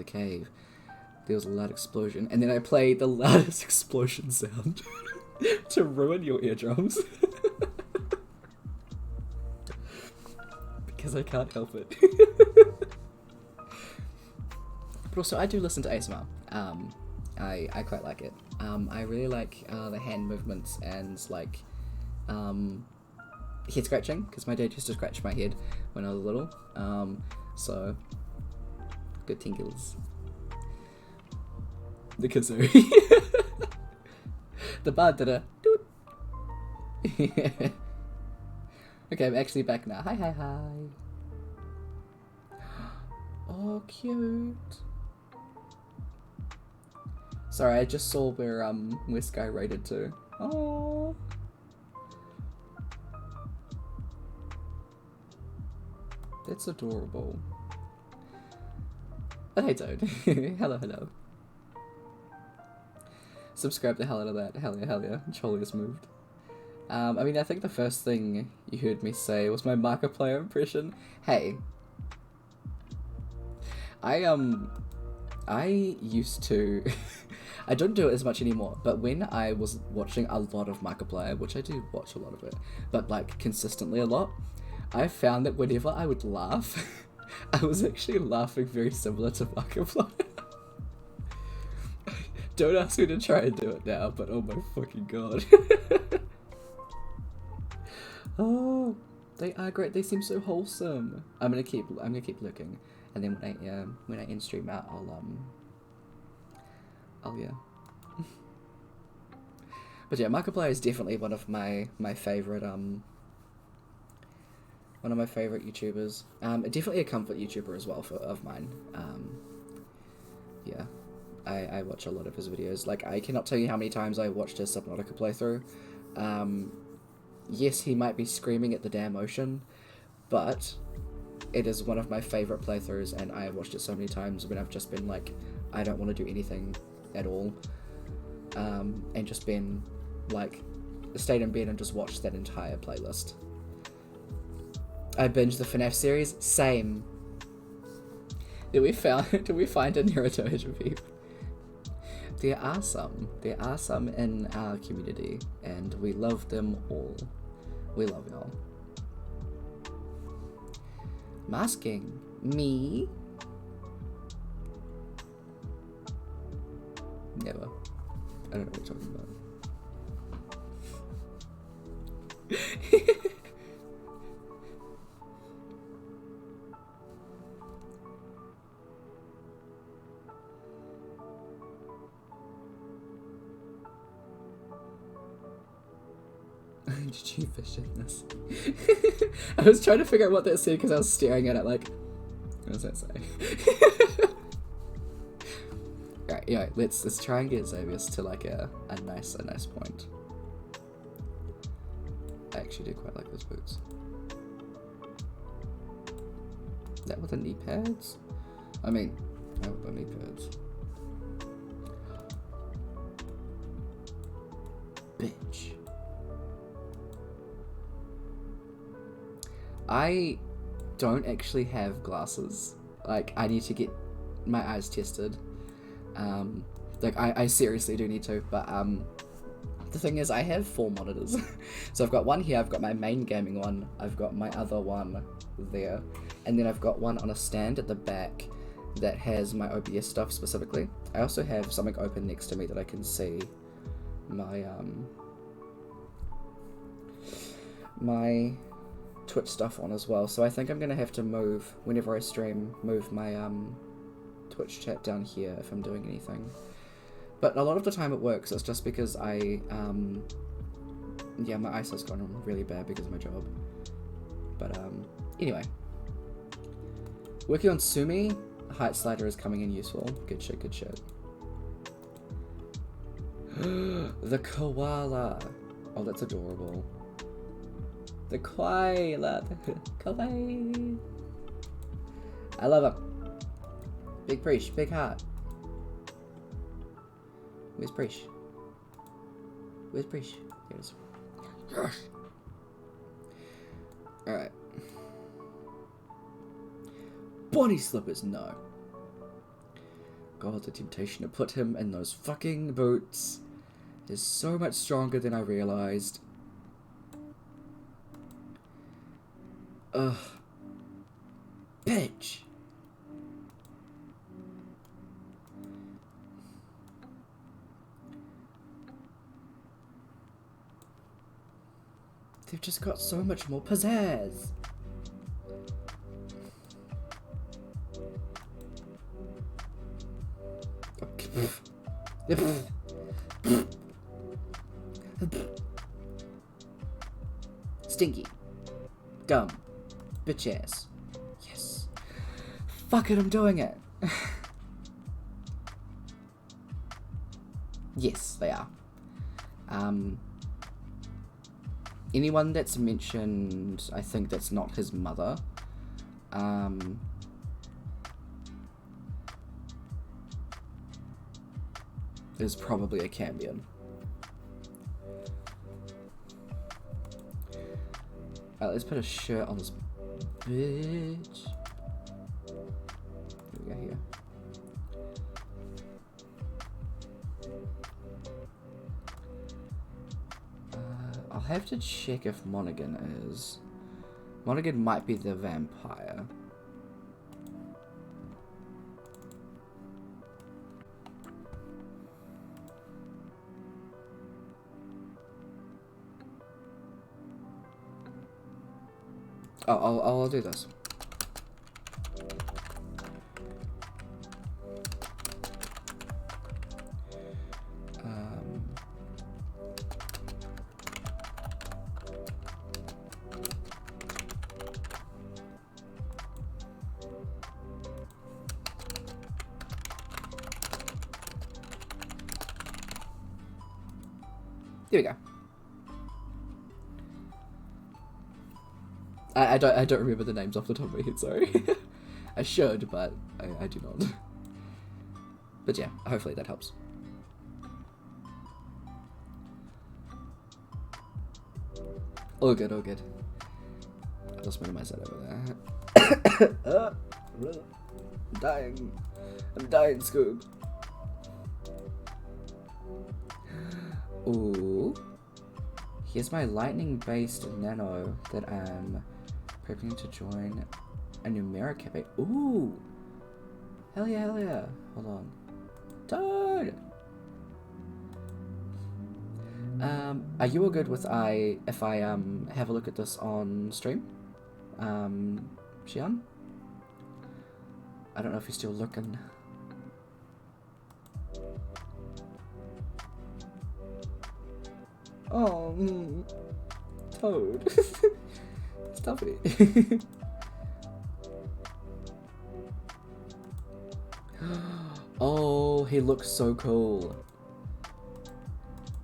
cave, there was a loud explosion, and then I played the loudest explosion sound to ruin your eardrums. Because I can't help it. But also, I do listen to ASMR. I quite like it. I really like the hand movements and like head scratching, because my dad used to scratch my head when I was little. So good tingles. The kazoo. The bard did a doot. Okay, I'm actually back now. Hi. Oh, cute. Sorry, I just saw where Sky rated to. Oh. That's adorable. But hey, Toad. Hello. Subscribe the hell out of that. Hell yeah. Charlie has moved. I mean, I think the first thing you heard me say was my Markiplier impression. Hey. I used to... I don't do it as much anymore, but when I was watching a lot of Markiplier, which I do watch a lot of it, but like consistently a lot, I found that whenever I would laugh, I was actually laughing very similar to Markiplier. Don't ask me to try and do it now, but oh my fucking god. Oh, they are great. They seem so wholesome. I'm gonna keep looking, and then when I end stream out, I'll yeah. But yeah, Markiplier is definitely one of my favorite YouTubers. Definitely a comfort YouTuber as well of mine. Yeah, I watch a lot of his videos. Like, I cannot tell you how many times I watched his Subnautica playthrough. Yes, he might be screaming at the damn ocean, but it is one of my favorite playthroughs, and I have watched it so many times when I've just been like, I don't want to do anything at all, and just been like, stayed in bed and just watched that entire playlist. I binged the FNAF series. Same. Did we find a Naruto HMV? There are some in our community, and we love them all. We love y'all. Masking me. I don't know what you're talking about. Did you fish in this? I was trying to figure out what that said because I was staring at it like, what does that say? Right, yeah, let's try and get Xavius to like a nice point. I actually do quite like those boots. That with the knee pads? I mean, I with the knee pads. Bitch. I don't actually have glasses. Like, I need to get my eyes tested. Like, I seriously do need to, but, the thing is, I have 4 monitors. So I've got one here, I've got my main gaming one, I've got my other one there, and then I've got one on a stand at the back that has my OBS stuff specifically. I also have something open next to me that I can see my, my Twitch stuff on as well. So I think I'm gonna have to move, whenever I stream, move my, Twitch chat down here if I'm doing anything. But a lot of the time it works, it's just because yeah, my eyesight's gone really bad because of my job. But, anyway. Working on Sumi, height slider is coming in useful. Good shit, good shit. The koala! Oh, that's adorable. The koala! Kawaii! I love him. Big Preach, big heart. Where's Preach? Where's Preach? Here it is. Yes! Alright. Body slippers, no. God, the temptation to put him in those fucking boots is so much stronger than I realized. Ugh. Bitch! They've just got so much more pizzazz. Stinky. Dumb. Bitch ass. Yes. Fuck it, I'm doing it. Yes, they are. Anyone that's mentioned, I think that's not his mother. Is probably a Cambion. Let's put a shirt on this bitch. Here we go here. I'll have to check if Monaghan is. Monaghan might be the vampire. Oh, I'll do this. There we go. I don't remember the names off the top of my head, sorry. I should, but I do not. But yeah, hopefully that helps. All good, all good. I'll just minimize that over there. I'm dying. I'm dying, Scoob. Ooh. Here's my lightning-based nano that I'm prepping to join a numeric cafe. Ooh! Hell yeah, hell yeah. Hold on. Dude! Are you all good with if I have a look at this on stream? Xian? I don't know if you're still looking. Oh, Toad. Stop it. Oh, he looks so cool.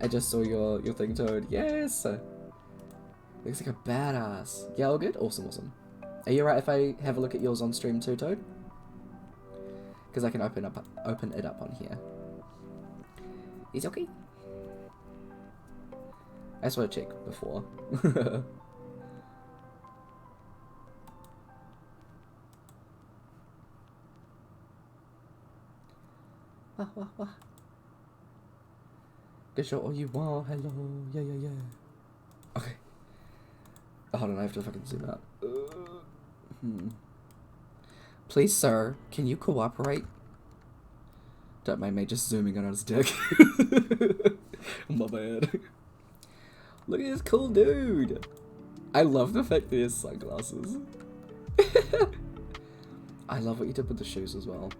I just saw your thing, Toad. Yes! Looks like a badass. Yeah, all good? Awesome, awesome. Are you right if I have a look at yours on stream too, Toad? Because I can open it up on here. Is okay? I just want to check before. Wah, wah, wah. Good shot all you want. Hello. Yeah, yeah, yeah. Okay. Oh, hold on, I have to fucking zoom out. Please, sir, can you cooperate? Don't mind me just zooming in on his dick. My bad. Look at this cool dude. I love the fact that he has sunglasses. I love what you did with the shoes as well.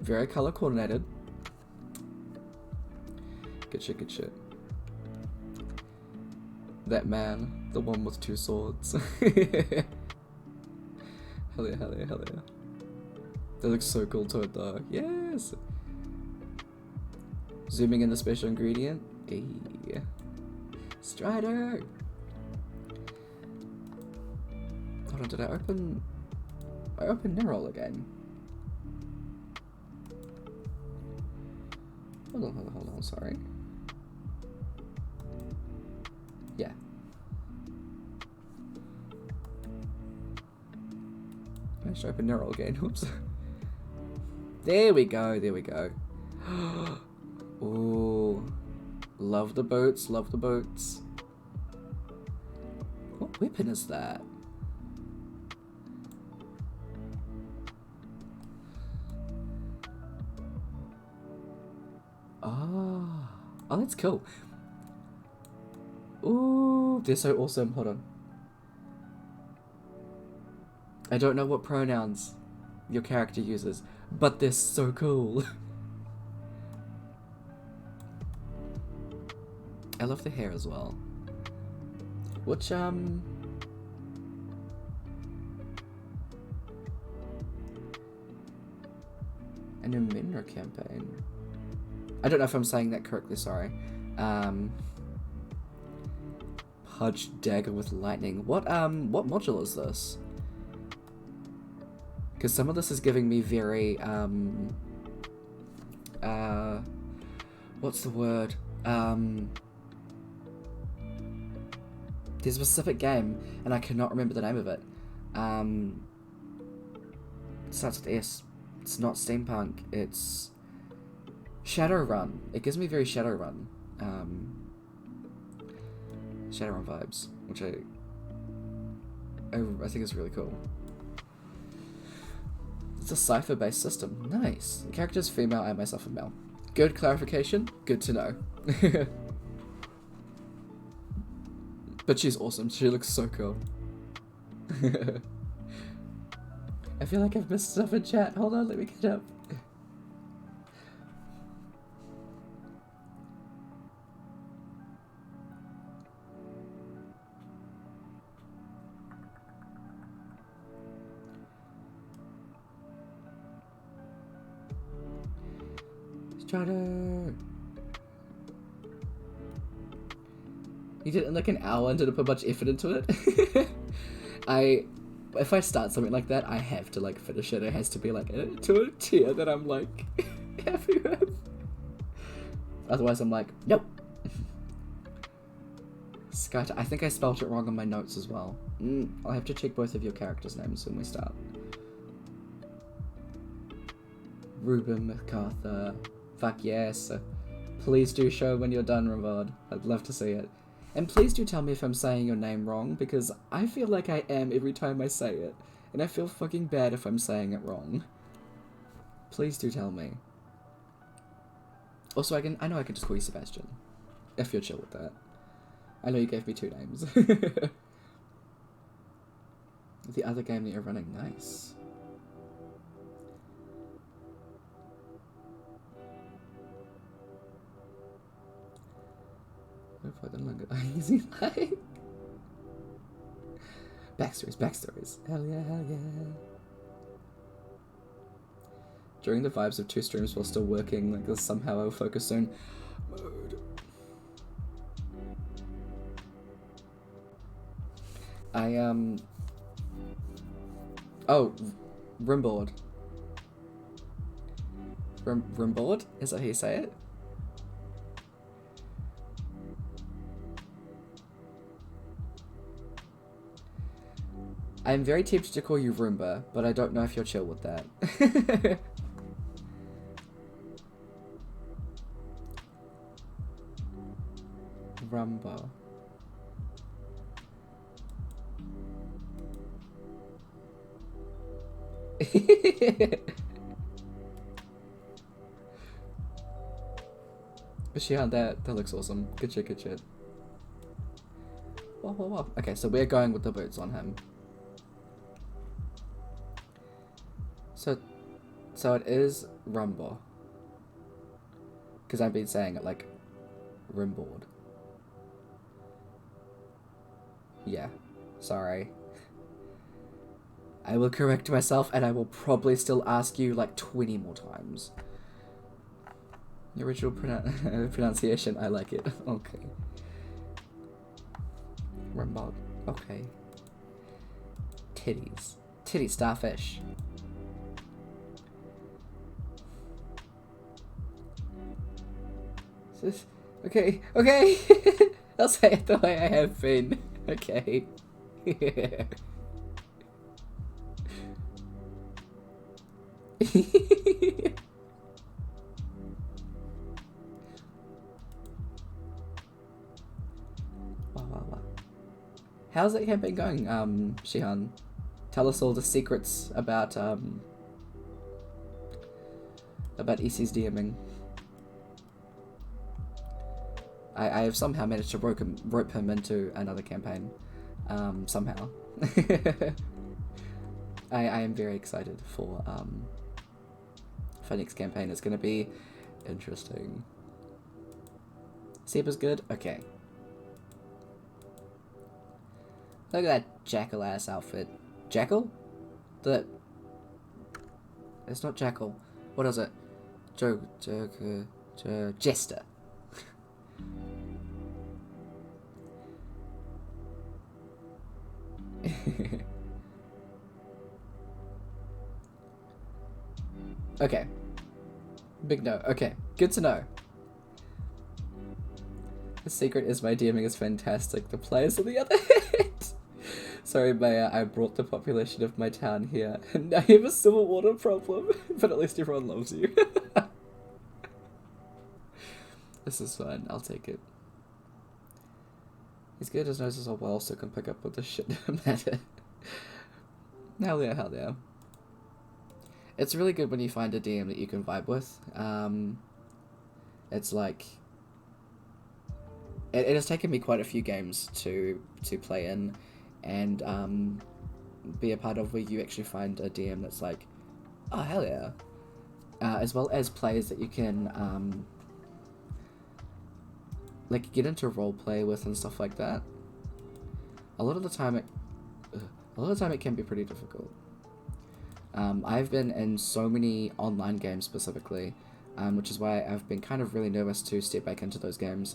Very color coordinated. Good shit, good shit. That man, the one with two swords. Hell yeah, hell yeah, hell yeah. That looks so cool to it though. Yes! Zooming in the special ingredient. Hey. Strider! Hold on, did I open Nerol again? Hold on, sorry. Yeah. I should open Neural again, oops. There we go, there we go. Ooh. Love the boats, love the boats. What weapon is that? Oh, that's cool. Ooh, they're so awesome. Hold on. I don't know what pronouns your character uses, but they're so cool. I love the hair as well. Which, an Minra campaign. I don't know if I'm saying that correctly, sorry. Pudge dagger with lightning. What module is this? Because some of this is giving me very, what's the word? There's a specific game, and I cannot remember the name of it. It starts with S. It's not steampunk, it's Shadowrun. It gives me very Shadowrun. Shadowrun vibes, which I think is really cool. It's a cipher-based system. Nice. The character's female and myself are male. Good clarification. Good to know. But she's awesome. She looks so cool. I feel like I've missed stuff in chat. Hold on, let me catch up. Strider! You did it in like an hour and didn't put much effort into it. If I start something like that, I have to like finish it. It has to be like to a tier that I'm like happy with. Otherwise I'm like, nope. Skyta, I think I spelled it wrong on my notes as well. I'll have to check both of your characters' names when we start. Ruben MacArthur. Fuck yes. Please do show when you're done, Ravard. I'd love to see it. And please do tell me if I'm saying your name wrong, because I feel like I am every time I say it. And I feel fucking bad if I'm saying it wrong. Please do tell me. Also, I know I can just call you Sebastian. If you're chill with that. I know you gave me 2 names. The other game that you're running, nice. If I don't look at easy like backstories. Hell yeah, hell yeah. During the vibes of 2 streams while still working, like this somehow I'll focus on mode. Oh, rimboard. Rimboard? Is that how you say it? I'm very tempted to call you Roomba, but I don't know if you're chill with that. Rumba. Shihan, that looks awesome. Good shit, good shit. Whoa, whoa, whoa. Okay, so we're going with the boots on him. So it is Rumba. Because I've been saying it like Rimboard. Yeah, sorry. I will correct myself and I will probably still ask you like 20 more times. The original pronunciation, I like it. Okay. Rimboard. Okay. Titties. Titty starfish. Okay, okay. I'll say it the way I have been. Okay. Wow. How's that campaign going, Shihan? Tell us all the secrets about EC's DMing. I have somehow managed to rope him into another campaign. Somehow. I am very excited for next campaign. It's going to be interesting. Seba's good? Okay. Look at that jackal-ass outfit. Jackal? It's not jackal. What is it? Jester. Okay. Big no. Okay. Good to know. The secret is my DMing is fantastic. The players on the other hand. Sorry, Maya, I brought the population of my town here, and I have a civil water problem, but at least everyone loves you. This is fun. I'll take it. He's good, his nose is all well, so can pick up with the shit matter. Hell yeah, hell yeah. It's really good when you find a DM that you can vibe with. It's like... It has taken me quite a few games to play in and be a part of where you actually find a DM that's like, oh, hell yeah. As well as players that you can like get into roleplay with and stuff like that. A lot of the time it can be pretty difficult. I've been in so many online games specifically, which is why I've been kind of really nervous to step back into those games.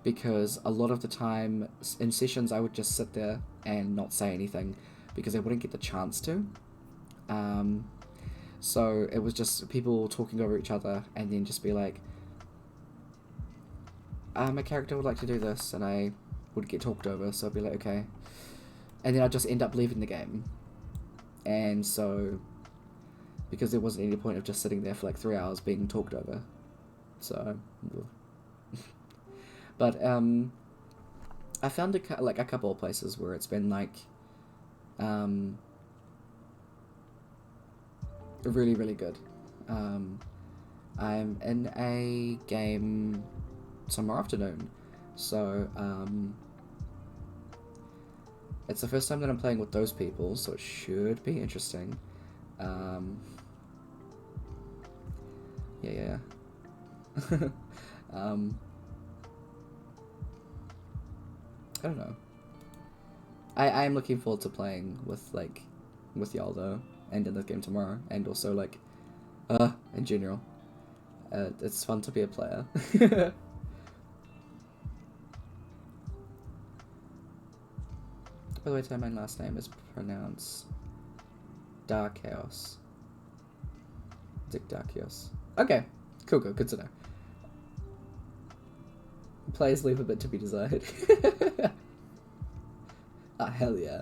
Because a lot of the time in sessions I would just sit there and not say anything because I wouldn't get the chance to. So it was just people talking over each other and then just be like, my character would like to do this, and I would get talked over, so I'd be like, okay. And then I'd just end up leaving the game. And so, because there wasn't any point of just sitting there for like 3 hours being talked over. So, but I found a couple of places where it's been like really, really good. I'm in a game tomorrow afternoon, so it's the first time that I'm playing with those people, so it should be interesting. Yeah. I don't know. I am looking forward to playing with y'all though, and in the game tomorrow, and also in general. It's fun to be a player. By the way, my last name is pronounced Dark Chaos. Dick Dark Chaos. Okay, cool, good to know. Players leave a bit to be desired. Ah, hell yeah.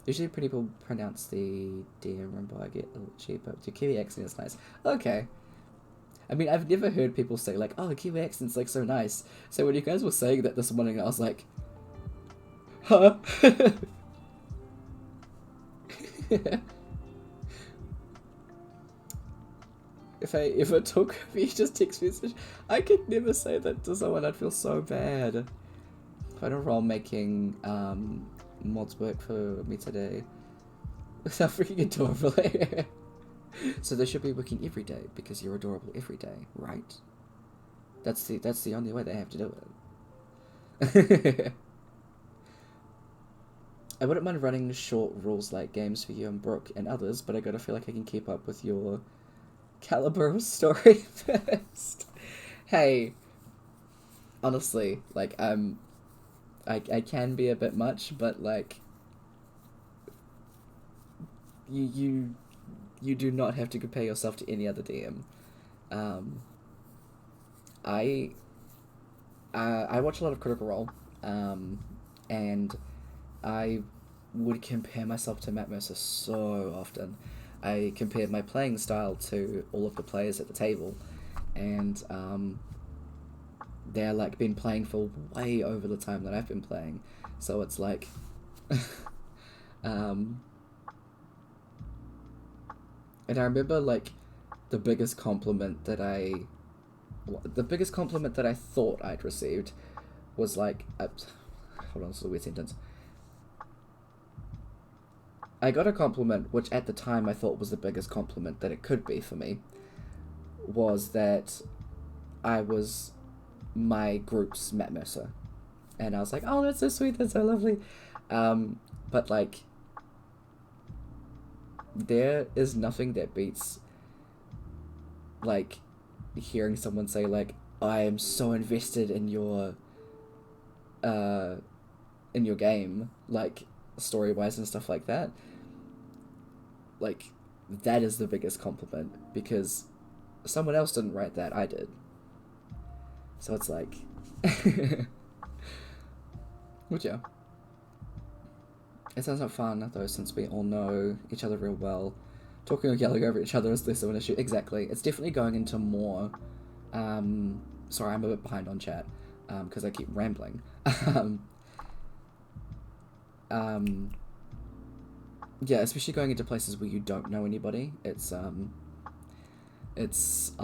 Usually pretty people pronounce the D, remember I get a little cheaper. The Kiwi accent is nice. Okay. I mean, I've never heard people say like, oh, the Kiwi accent's like so nice. So when you guys were saying that this morning, I was like, huh? If I took me just text message, I could never say that to someone. I'd feel so bad. Quite a role making mods work for me today. How freaking adorable. So they should be working every day because you're adorable every day, right? That's the only way they have to do it. I wouldn't mind running short rules like games for you and Brooke and others, but I gotta feel like I can keep up with your caliber of story first. Hey, honestly, like I can be a bit much, but like you do not have to compare yourself to any other DM. I watch a lot of Critical Role, and I would compare myself to Matt Mercer so often. I compared my playing style to all of the players at the table, and they're like been playing for way over the time that I've been playing, so it's like and I remember like the biggest compliment that I thought I'd received was like hold on, this is a weird sentence. I got a compliment, which at the time I thought was the biggest compliment that it could be for me, was that I was my group's Matt Mercer. And I was like, oh, that's so sweet, that's so lovely. But like, there is nothing that beats like hearing someone say like, I am so invested in your game, like story-wise and stuff like that. Like, that is the biggest compliment, because someone else didn't write that, I did. So it's like, which yeah. It sounds like fun though, since we all know each other real well. Talking or yelling over each other is less of an issue. Exactly. It's definitely going into more, sorry, I'm a bit behind on chat, because I keep rambling. Yeah, especially going into places where you don't know anybody. It's a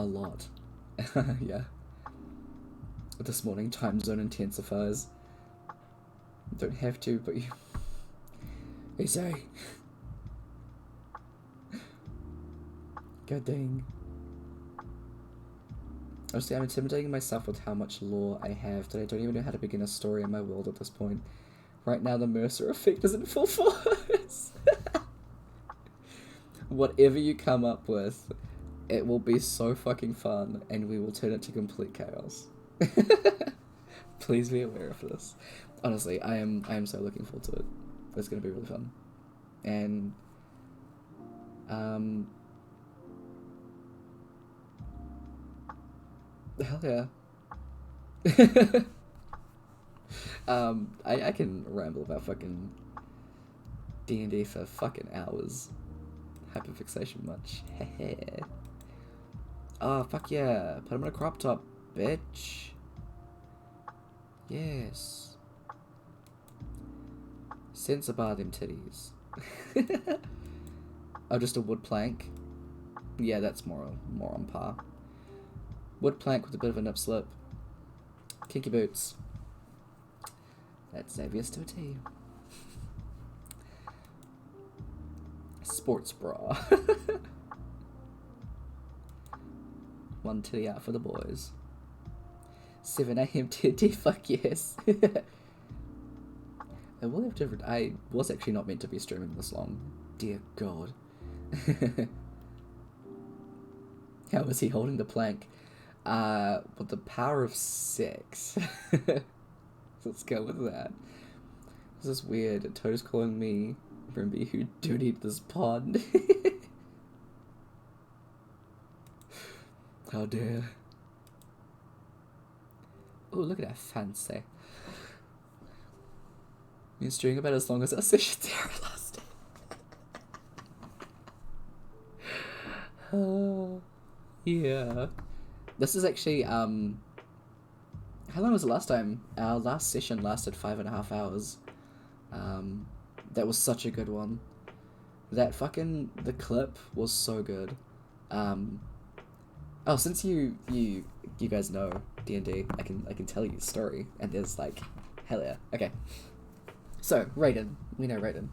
lot. Yeah. This morning, time zone intensifiers. Don't have to, but you... Hey, sorry. God dang. Honestly, I'm intimidating myself with how much lore I have that I don't even know how to begin a story in my world at this point. Right now, the Mercer effect is in full force. Whatever you come up with, it will be so fucking fun, and we will turn it to complete chaos. Please be aware of this. Honestly, I am so looking forward to it. It's gonna be really fun. And hell yeah. I can ramble about fucking D&D for fucking hours. Hyperfixation much. Hehe. Oh, fuck yeah. Put him in a crop top, bitch. Yes. Censor bar them titties. Oh, just a wood plank. Yeah, that's more on par. Wood plank with a bit of a nip slip. Kinky boots. That's Xavier's to a T. Sports bra. One titty out for the boys. 7 a.m. TNT, fuck yes. I will have to. I was actually not meant to be streaming this long. Dear God. How is he holding the plank? With the power of 6. Let's go with that. This is weird. Toad's calling me Rimby who do need this pond. How dare. Oh, look at that fancy. Been streaming about as long as our session there lasted. Yeah. This is actually, how long was the last time? Our last session lasted 5.5 hours. That was such a good one. The clip was so good. Oh, since you guys know D&D, I can tell you the story, and there's like, hell yeah. Okay. So, Raiden. We know Raiden.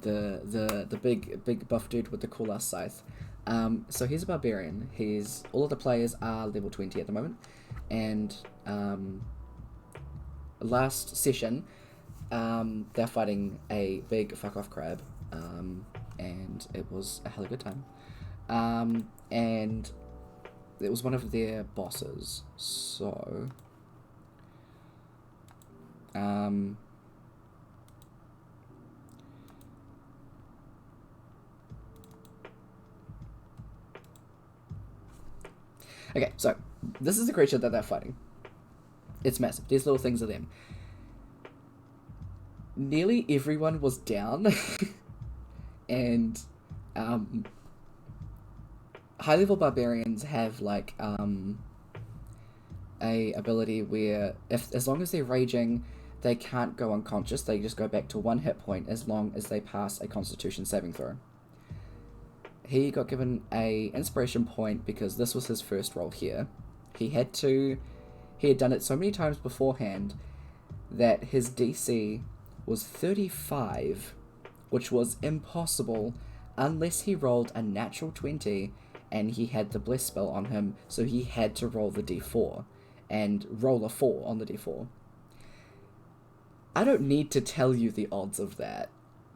The big buff dude with the cool ass scythe. So he's a barbarian. All of the players are level 20 at the moment, and last session, they're fighting a big fuck off crab, and it was a hell of a good time. And it was one of their bosses. So, okay, so this is the creature that they're fighting. It's massive. These little things are them. Nearly everyone was down, and high level barbarians have like a ability where as long as they're raging, they can't go unconscious. They just go back to 1 hit point as long as they pass a Constitution saving throw. He got given a inspiration point because this was his first roll here. He had done it so many times beforehand that his DC was 35, which was impossible unless he rolled a natural 20 and he had the bless spell on him, so he had to roll the d4 and roll a 4 on the d4. I don't need to tell you the odds of that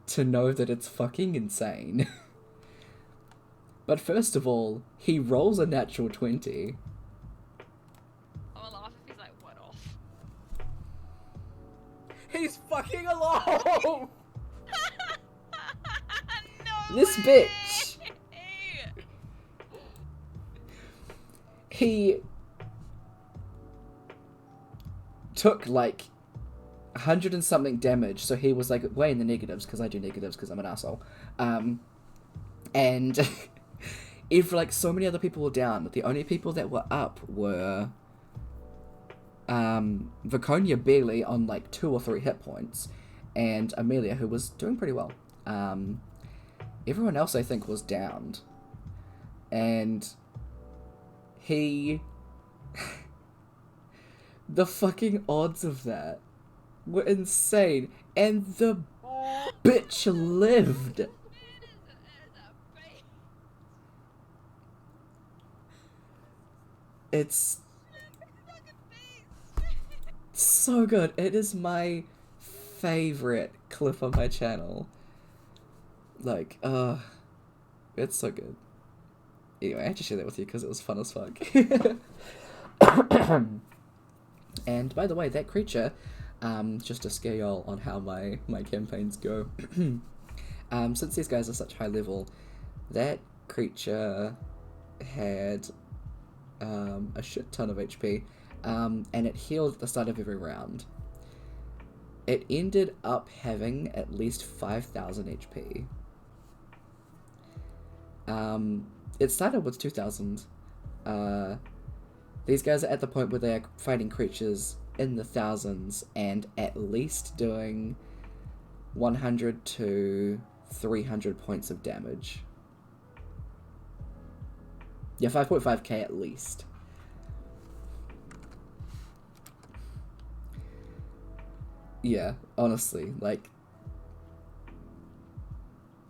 to know that it's fucking insane. But first of all, he rolls a natural 20. I'll laugh if he's like, what off? He's fucking alive! No This way! bitch! He took like 100 and something damage, so he was like way in the negatives because I do negatives because I'm an asshole. And if like so many other people were down, the only people that were up were Viconia barely on like 2 or 3 hit points, and Amelia, who was doing pretty well. Everyone else I think was downed, and he the fucking odds of that were insane, and the bitch lived. It's so good. It is my favorite clip on my channel. Like, it's so good. Anyway, I had to share that with you because it was fun as fuck. And by the way, that creature, just to scare y'all on how my campaigns go, since these guys are such high level, that creature had a shit ton of HP, and it healed at the start of every round. It ended up having at least 5,000 HP. It started with 2,000. These guys are at the point where they are fighting creatures in the thousands and at least doing 100 to 300 points of damage. Yeah, 5.5k at least. Yeah, honestly, like,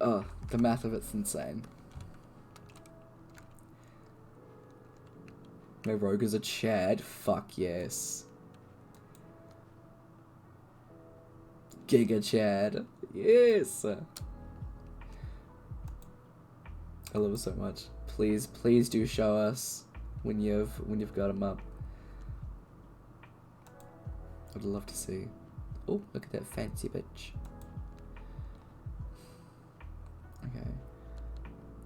oh, the math of it's insane. My rogue is a Chad? Fuck yes. Giga Chad. Yes! I love it so much. Please do show us when you've got him up. I'd love to see. Oh, look at that fancy bitch. Okay.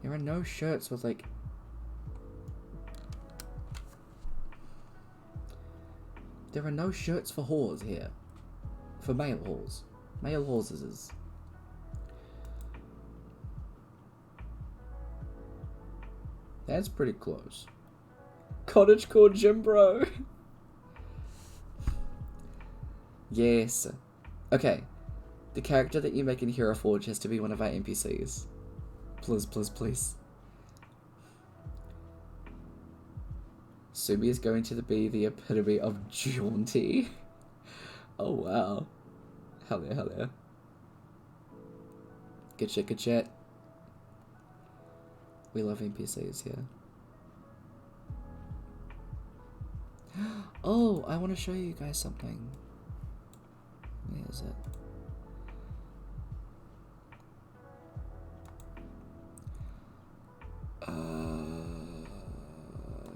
There are no shirts with like... There are no shirts for whores here. For male whores. Male horses. That's pretty close. Cottagecore gym bro. Yes. Okay. The character that you make in Hero Forge has to be one of our NPCs. Please, please, please. Sumi is going to be the epitome of jaunty. Oh wow. Hell yeah, hell yeah. Good shit, good shit. We love NPCs here. Oh, I want to show you guys something. Where is it?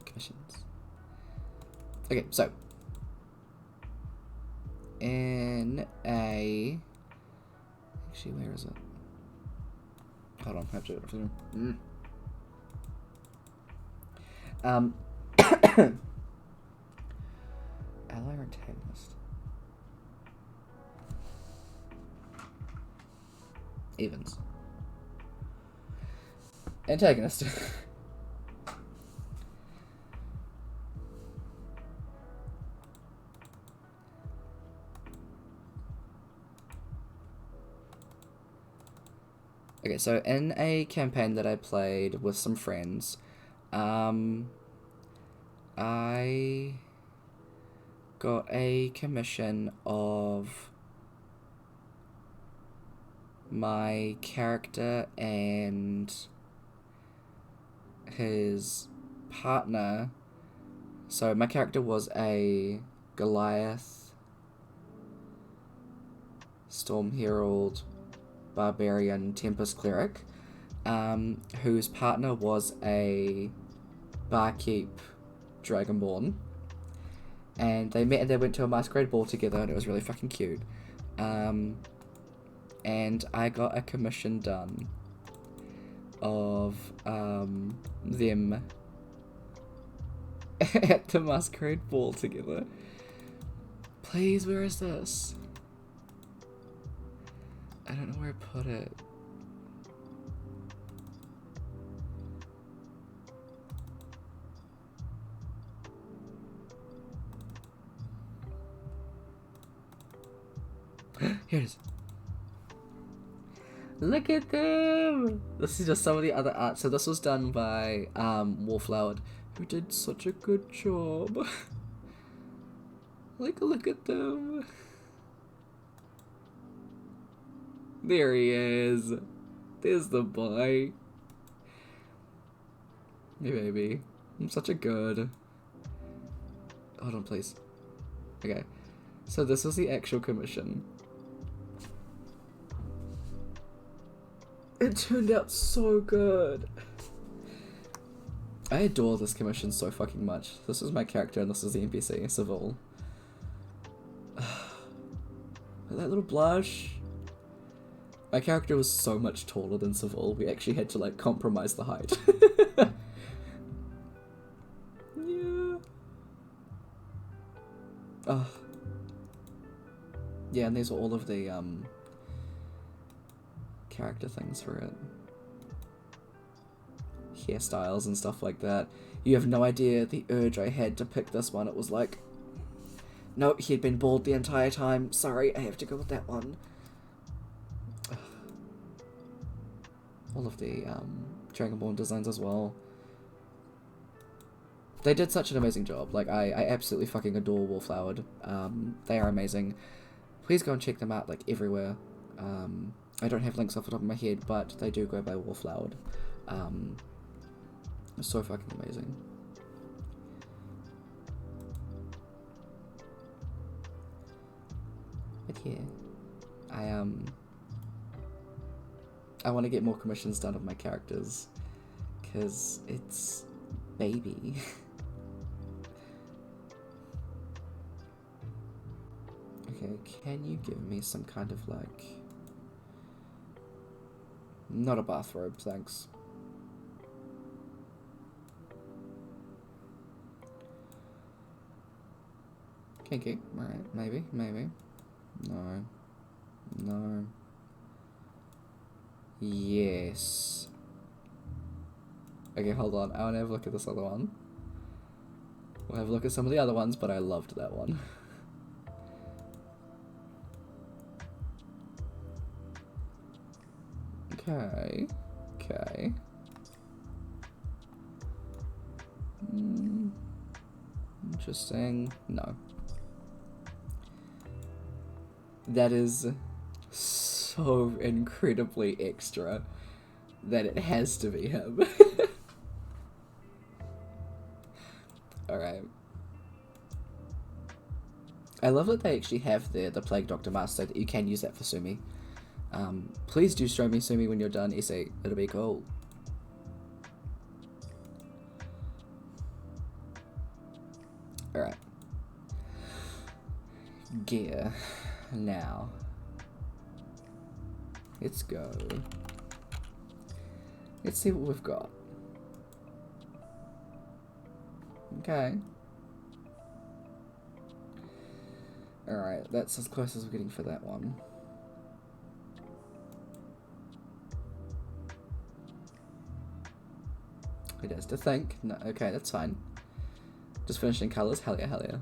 Commissions. Okay, so N-A... Actually, where is it? Hold on, I have to go to ally or antagonist? Evens. Antagonist. Okay, so in a campaign that I played with some friends, I got a commission of my character and his partner. So my character was a Goliath, Storm Herald, Barbarian, Tempest Cleric, whose partner was a Barkeep Dragonborn. And they met and they went to a masquerade ball together and it was really fucking cute. And I got a commission done of them at the masquerade ball together. Please, where is this? I don't know where I put it. Here it is. Look at them! This is just some of the other art. So this was done by Wallflowered, who did such a good job. Like, look at them. There he is. There's the boy. Hey baby. I'm such a good. Hold on, please. Okay. So this was the actual commission. It turned out so good. I adore this commission so fucking much. This is my character and this is the NPC, Seville. That little blush. My character was so much taller than Seville, we actually had to like compromise the height. Yeah. Oh. Yeah, and these are all of the character things for it. Hairstyles and stuff like that. You have no idea the urge I had to pick this one. It was like, nope, he'd been bald the entire time. Sorry, I have to go with that one. All of the Dragonborn designs as well. They did such an amazing job. Like, I absolutely fucking adore Wallflowered. They are amazing. Please go and check them out, like, everywhere. I don't have links off the top of my head, but they do go by Wallflowered. It's so fucking amazing. But yeah, I want to get more commissions done of my characters, cause it's baby. Okay, can you give me some kind of like, not a bathrobe, thanks. Kinky, alright, maybe. No. Yes. Okay, hold on, I wanna have a look at this other one. We'll have a look at some of the other ones, but I loved that one. Okay. Interesting. No. That is so incredibly extra that it has to be him. Alright. I love that they actually have the Plague Doctor mask so that you can use that for Sumi. Please do show me Sumi when you're done, Issei. It'll be cool. Alright. Gear. Now. Let's go. Let's see what we've got. Okay. Alright, that's as close as we're getting for that one. It has to think. No, okay, that's fine. Just finishing colours? Hell yeah.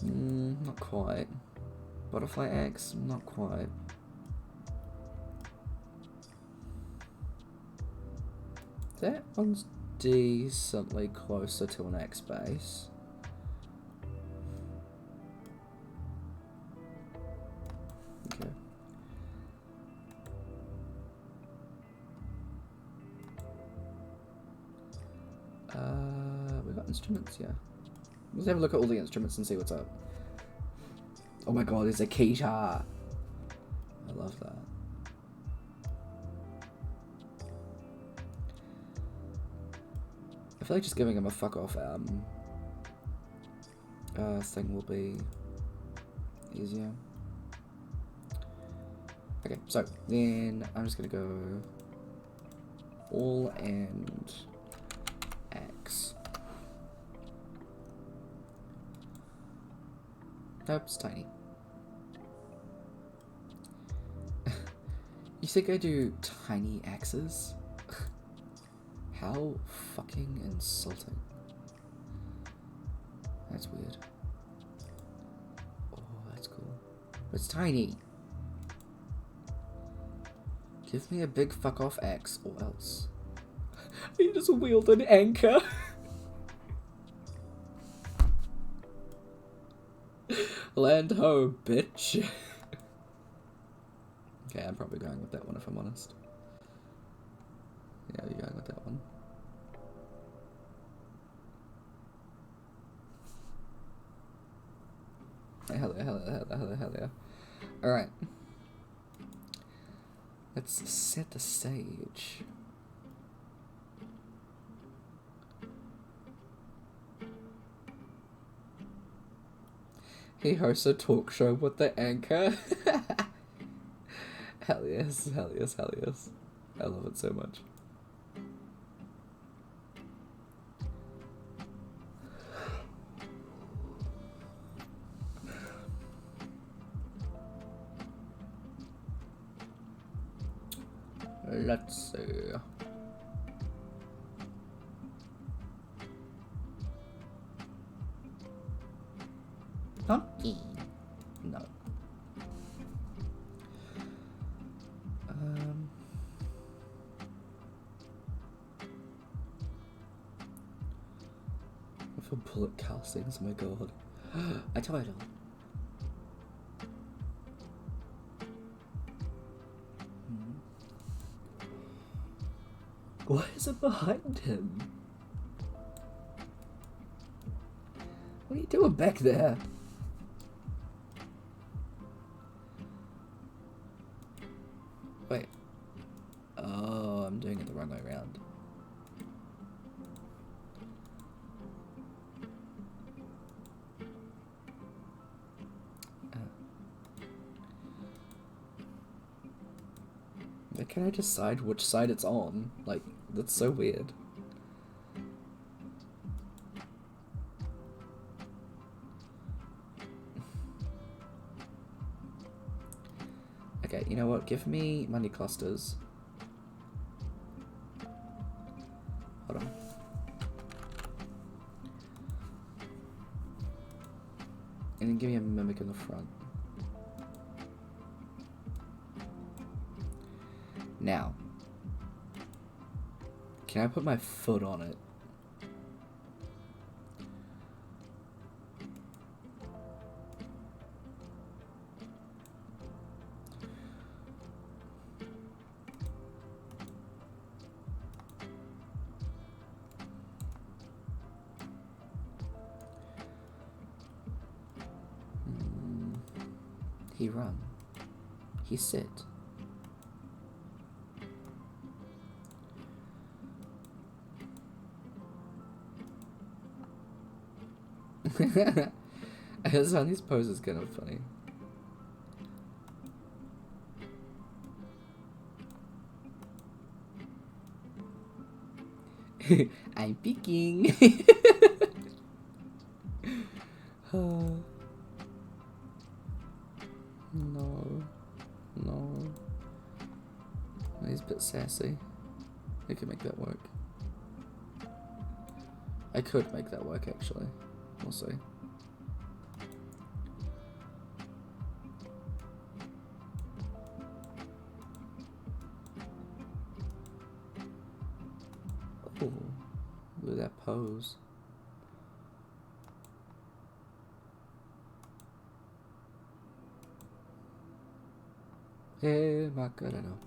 Not quite. Butterfly Axe? Not quite. That one's decently closer to an Axe base. Okay. We got instruments, yeah. Let's have a look at all the instruments and see what's up. Oh my god, there's a guitar. I love that. I feel like just giving him a fuck off thing will be easier. Okay, so then I'm just gonna go all and Axe. Nope, it's tiny. You think I do tiny axes? How fucking insulting. That's weird. Oh, that's cool. But it's tiny. Give me a big fuck off axe or else. You just wield an anchor. Land ho, bitch. Okay, I'm probably going with that one if I'm honest. Yeah, you're going with that one. Hell yeah. Alright. Let's set the stage. He hosts a talk show with the anchor. Hell yes. I love it so much. Let's see. Donkey. No. bullet castings, my god. A title. Why is it behind him? What are you doing back there? Wait. Oh, I'm doing it the wrong way around. Can I decide which side it's on? Like, that's so weird. Okay, you know what? Give me money clusters. Hold on. And then give me a mimic in the front. Now, can I put my foot on it? He run. He sit. I just found these poses kind of funny. I'm peeking. No. He's a bit sassy. I could make that work. I could make that work, actually. We'll see. Oh, look at that pose. Hey, Macarena.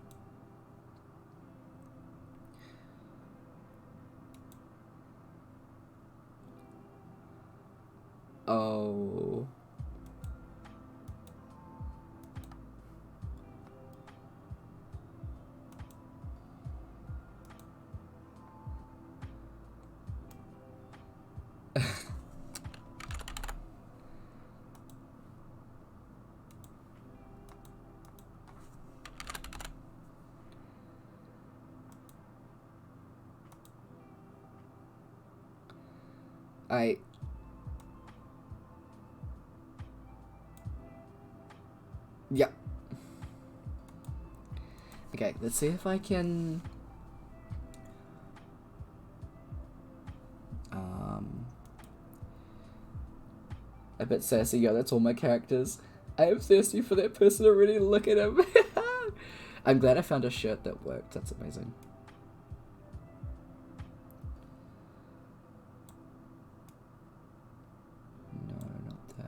Oh. Yeah. Okay, let's see if I can... A bit sassy, yeah, that's all my characters. I am thirsty for that person already, look at him. I'm glad I found a shirt that worked, that's amazing. No, not that.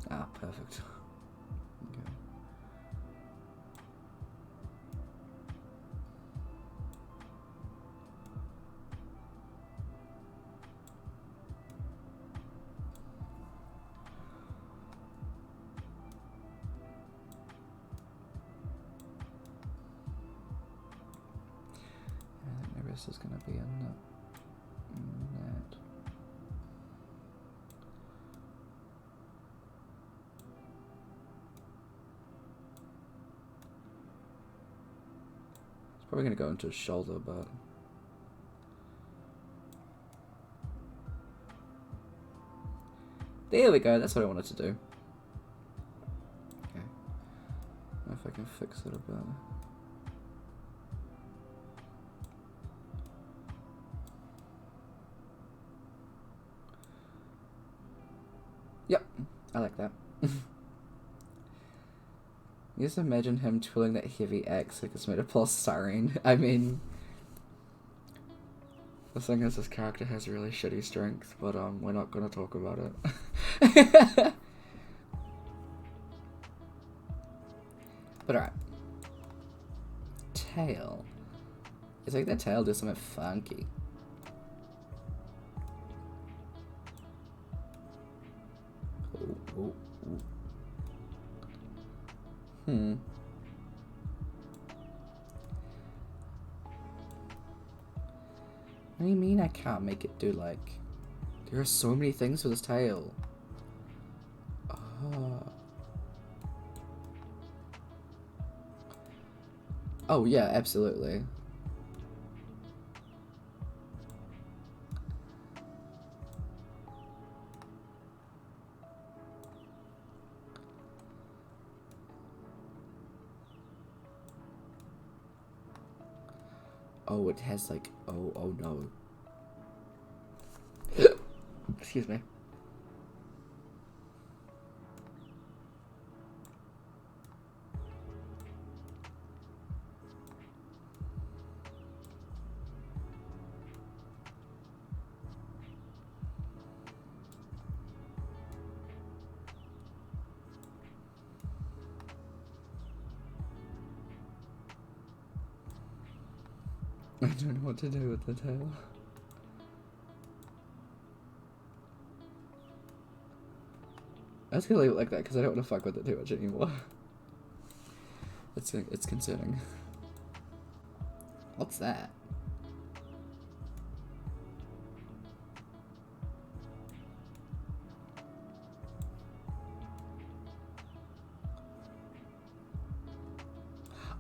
Ah, perfect. Okay. I think the rest is gonna be in that. Probably gonna go into his shoulder, but there we go. That's what I wanted to do. Okay. I don't know if I can fix it a bit. Yep, I like that. Just imagine him twirling that heavy axe like it's made of polystyrene. I mean, the thing is, this character has really shitty strength, but we're not gonna talk about it. But alright. Tail. It's like that tail does something funky. Oh. What do you mean I can't make it do, like... There are so many things with this tail. Oh yeah, absolutely. Oh, it has like, oh no. Excuse me. I don't know what to do with the tail. I was gonna leave it like that because I don't want to fuck with it too much anymore. It's concerning. What's that?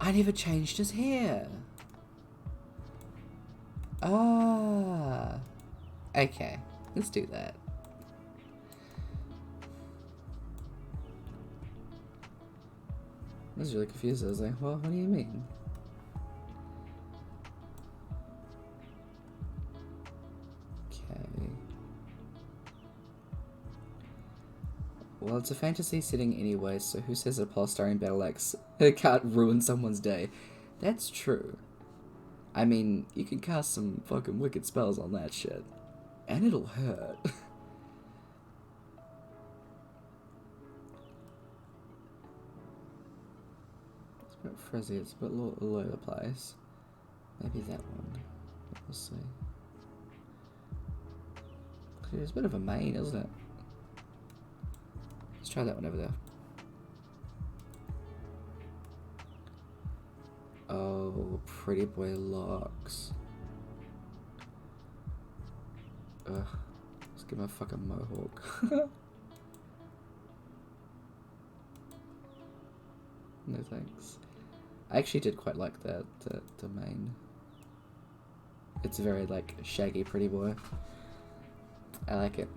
I never changed his hair. Ah. Okay, let's do that. I was really confused. I was like, well, what do you mean? Okay. Well, it's a fantasy setting anyway, so who says a polystyrene battle axe can't ruin someone's day? That's true. I mean, you can cast some fucking wicked spells on that shit. And it'll hurt. It's a bit frizzy, it's a bit all over the place. Maybe that one. We'll see. It's a bit of a mane, isn't it? Let's try that one over there. Oh, pretty boy locks. Ugh. Let's give him a fucking mohawk. No thanks. I actually did quite like that, the mane. It's very, like, shaggy pretty boy. I like it.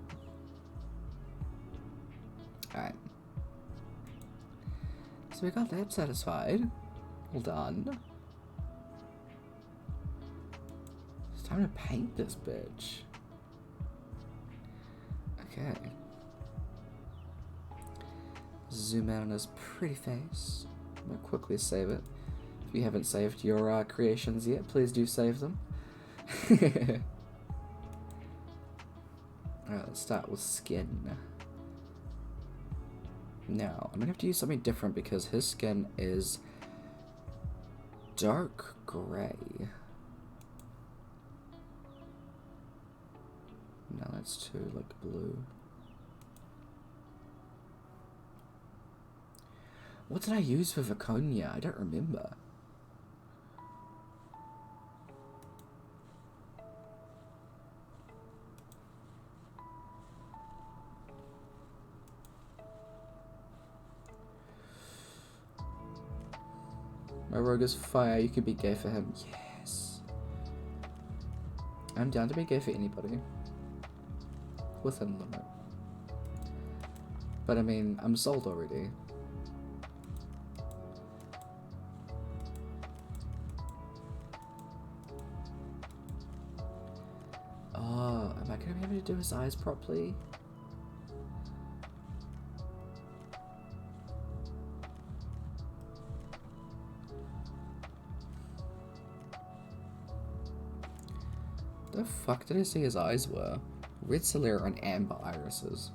Alright. So we got that satisfied. Well done. It's time to paint this bitch. Okay. Zoom out on his pretty face. I'm gonna quickly save it. If you haven't saved your creations yet, please do save them. Alright, let's start with skin. Now, I'm gonna have to use something different because his skin is dark gray. No, that's too, like, blue. What did I use for Viconia? I don't remember. A rogue is fire, you could be gay for him. Yes. I'm down to be gay for anybody. Within limit. But I mean, I'm sold already. Oh, am I gonna be able to do his eyes properly? The fuck did I say his eyes were? Red sclera and amber irises.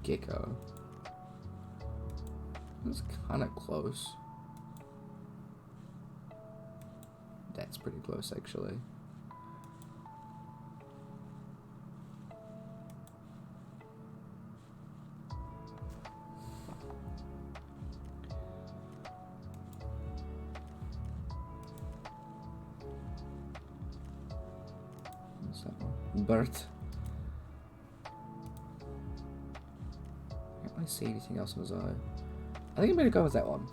Gecko. That's kind of close. That's pretty close, actually. What's that one? Bert. Can't really see anything else in his eye. I think I'm gonna go with that one.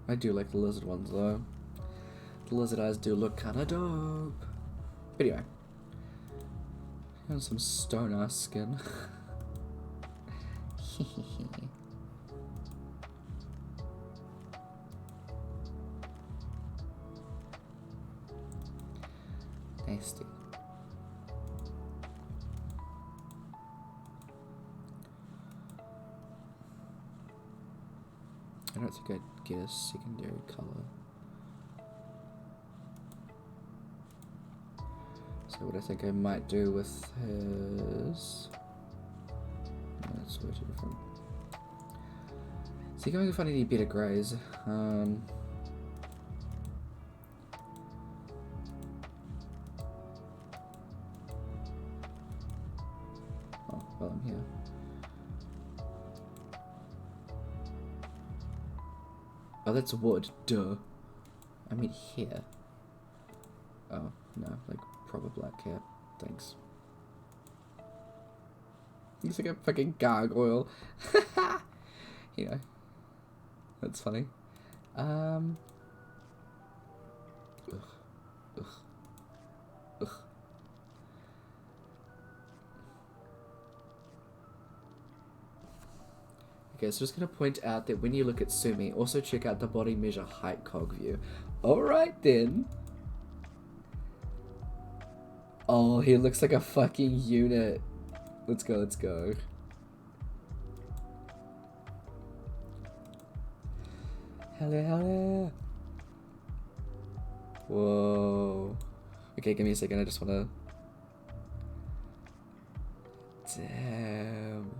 I do like the lizard ones though. The lizard eyes do look kinda dope. But anyway. Here's some stone ass skin. Nasty. I don't think I'd get a secondary color. So what I think I might do with his... No, that's way too different. Is he going to find any better greys? Oh, well, I'm here. Oh, that's wood. Duh. I mean here. Oh, no. Like, proper black cap. Thanks. He's like a fucking gargoyle. You know. That's funny. Ugh. Ugh. Ugh. Okay, so just going to point out that when you look at Sumi, also check out the body measure height cog view. Alright then. Oh, he looks like a fucking unit. Let's go, let's go. Hello, hello. Whoa. Okay, give me a second, I just want to... Damn.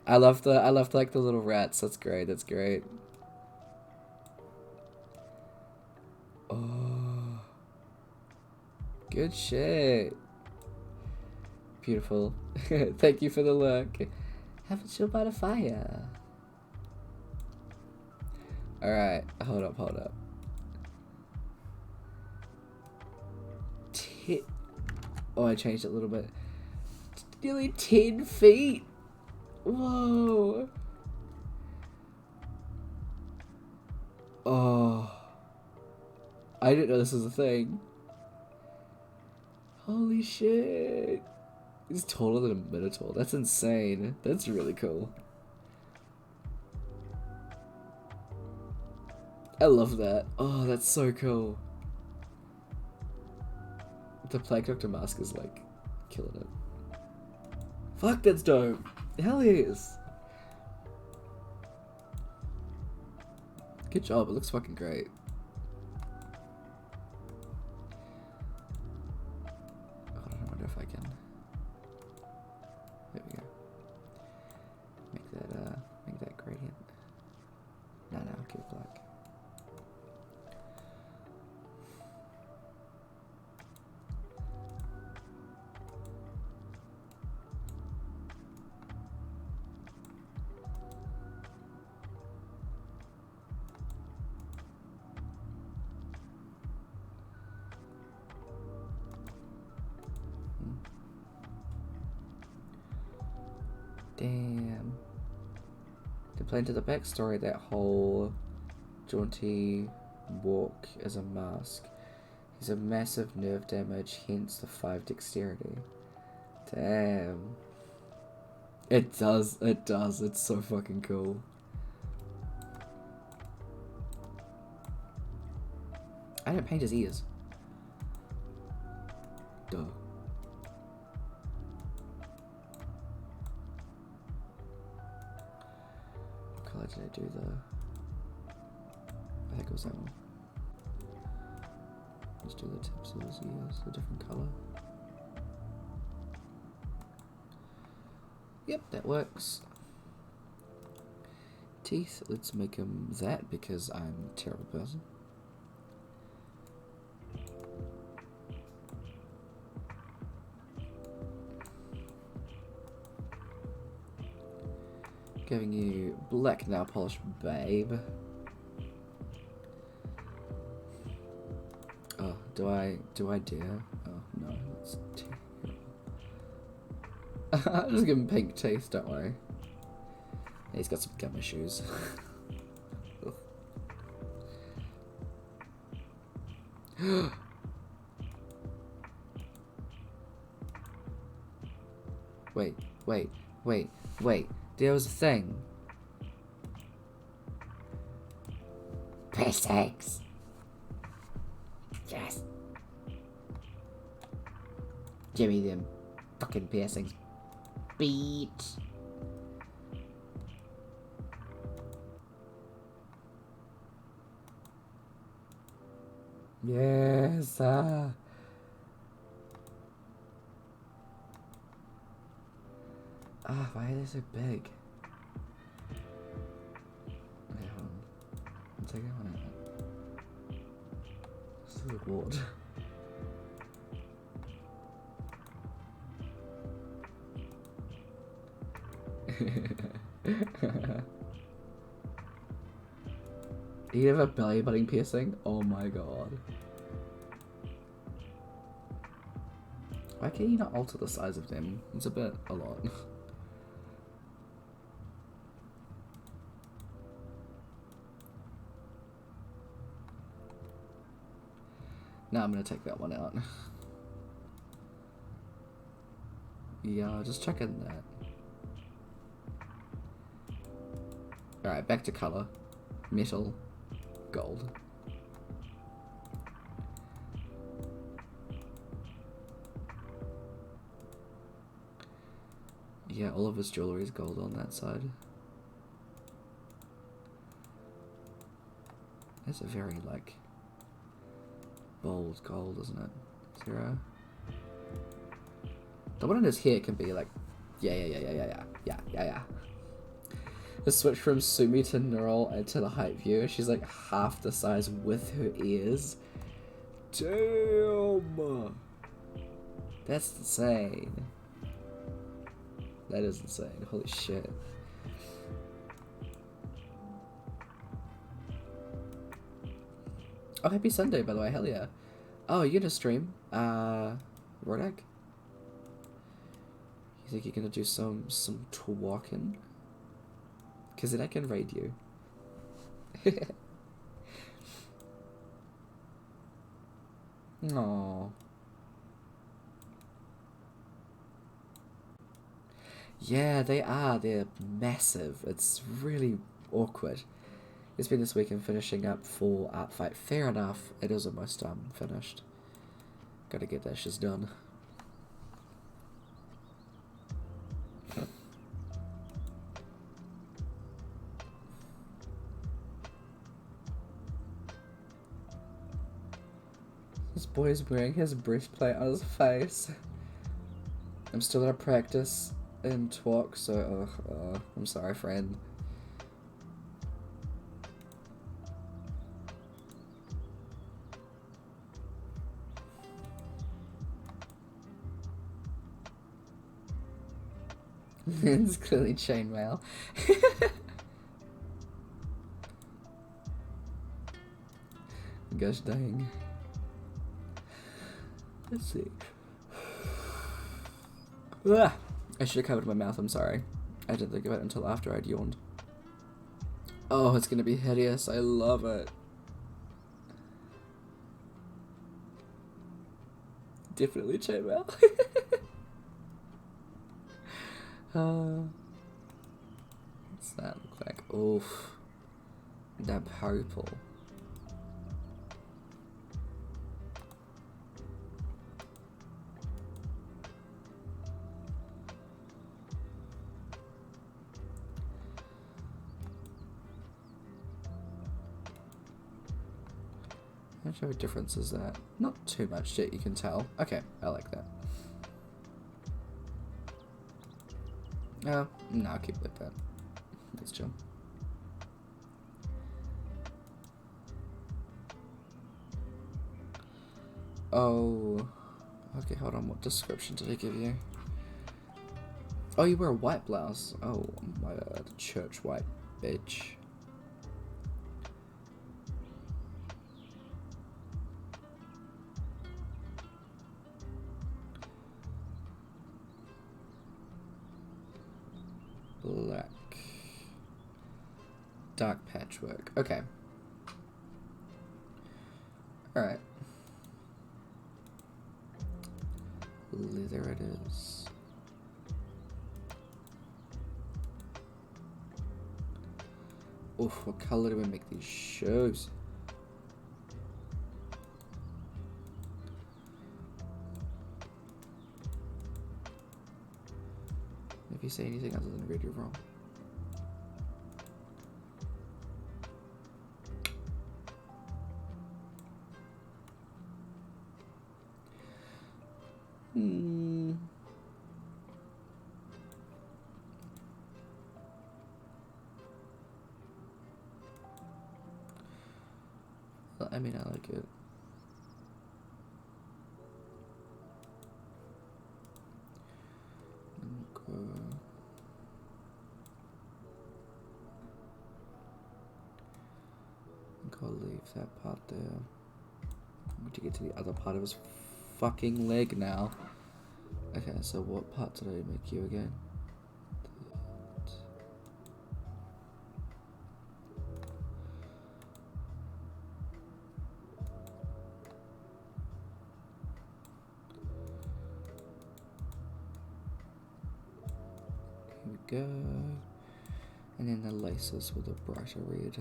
I love like the little rats. That's great. That's great. Oh, good shit. Beautiful. Thank you for the look. Have a chill by the fire. All right. Hold up. Hold up. Oh, I changed it a little bit. Nearly 10 feet. Whoa. Oh. I didn't know this was a thing. Holy shit. He's taller than a minotaur. That's insane. That's really cool. I love that. Oh, that's so cool. The Plague Doctor mask is like killing it. Fuck, that's dope. Hell yes. Good job, it looks fucking great. Hold on, I wonder if I can... There we go. Make that gradient. No, I'll keep it black. Damn. To play into the backstory, that whole jaunty walk is a mask. He's a massive nerve damage, hence the 5 dexterity. Damn. It does, it's so fucking cool. I didn't paint his ears. Duh. What colour did I do I think it was that one. Let's do the tips of his ears, a different colour. Yep, that works. Teeth, let's make him that because I'm a terrible person. Giving you black nail polish, babe. Oh, do I dare? Oh no, it's terrible. I'll just give him pink teeth, don't worry. He's got some gum issues. Wait. There was a thing. Piercings. Yes. Give me them fucking piercings. Beat. Yes. Why are they so big? Wait, hold on. I'm taking one out. This is a ward. You have a belly button piercing? Oh my god. Why can you not alter the size of them? It's a lot. Now I'm gonna take that one out. Yeah, just checking that. Alright, back to colour. Metal. Gold. Yeah, all of his jewellery is gold on that side. That's a very, like, bold gold, isn't it? 0. The one in his hair can be like, yeah. The switch from Sumi to Neural and to the height view, she's like half the size with her ears. Damn! That's insane. That is insane. Holy shit. Oh, happy Sunday, by the way. Hell yeah. Oh, you gonna stream? Rodak? You think you're gonna do some talking? Because then I can raid you. Aww. Yeah, they are. They're massive. It's really awkward. It's been this weekend finishing up for Art Fight. Fair enough. It is almost finished. Gotta get that shit done. This boy's wearing his breastplate on his face. I'm still gonna practice in talk, so I'm sorry, friend. It's clearly chainmail. Gosh dang. Let's see. Ah, I should have covered my mouth, I'm sorry. I didn't think of it until after I'd yawned. Oh, it's gonna be hideous. I love it. Definitely chainmail. What's that look like? Oof. That purple. How much of a difference is that? Not too much that you can tell. Okay, I like that. No, I'll keep it like that. That's chill. Oh. Okay, hold on. What description did I give you? Oh, you wear a white blouse. Oh, my god. Church white, bitch. Black. Dark patchwork. Okay. Alright. Leather it is. Oof, what color do we make these shoes? If you say anything other than red, you're wrong. Well, I mean, I like it. Okay. I'll leave that part there. I need to get to the other part of his fucking leg now. Okay, so what part did I make you again? Here we go. And then the laces with a brighter red.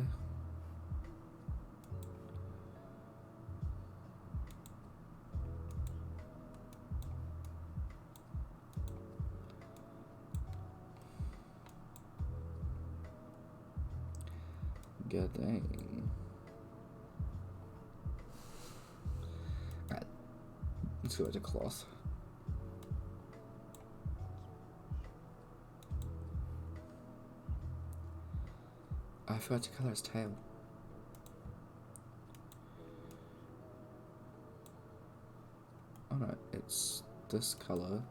God dang. Alright, let's go to cloth. I forgot to color his tail. Oh no, it's this color,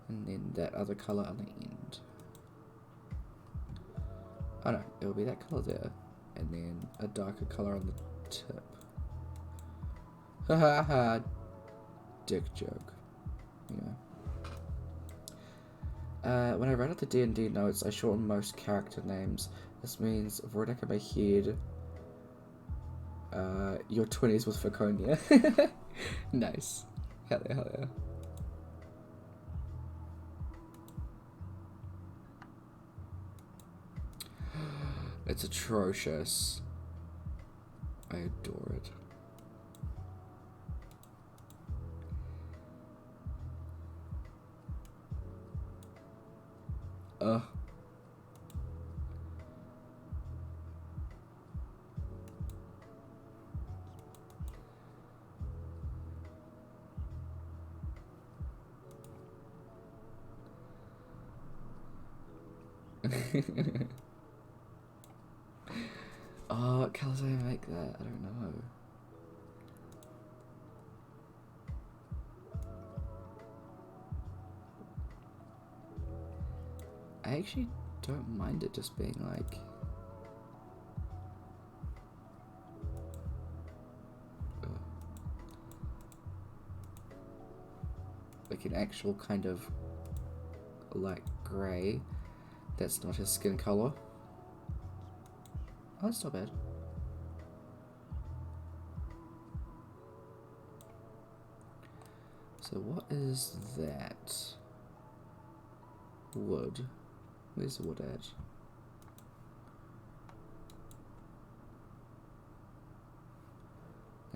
and then that other color on the end. Oh no, it'll be that color there, and then a darker color on the tip. Ha ha ha! Dick joke. Yeah. When I wrote out the D&D notes, I shortened most character names. This means Vordak in my head. Your 20s with Faconia. Nice. Hell yeah, hell yeah. It's atrocious. I adore it. Ugh. Oh, what colours do I make that? I don't know. I actually don't mind it just being like an actual kind of light grey, That's not his skin color. Oh, that's not bad. So what is that? Wood. Where's the wood at?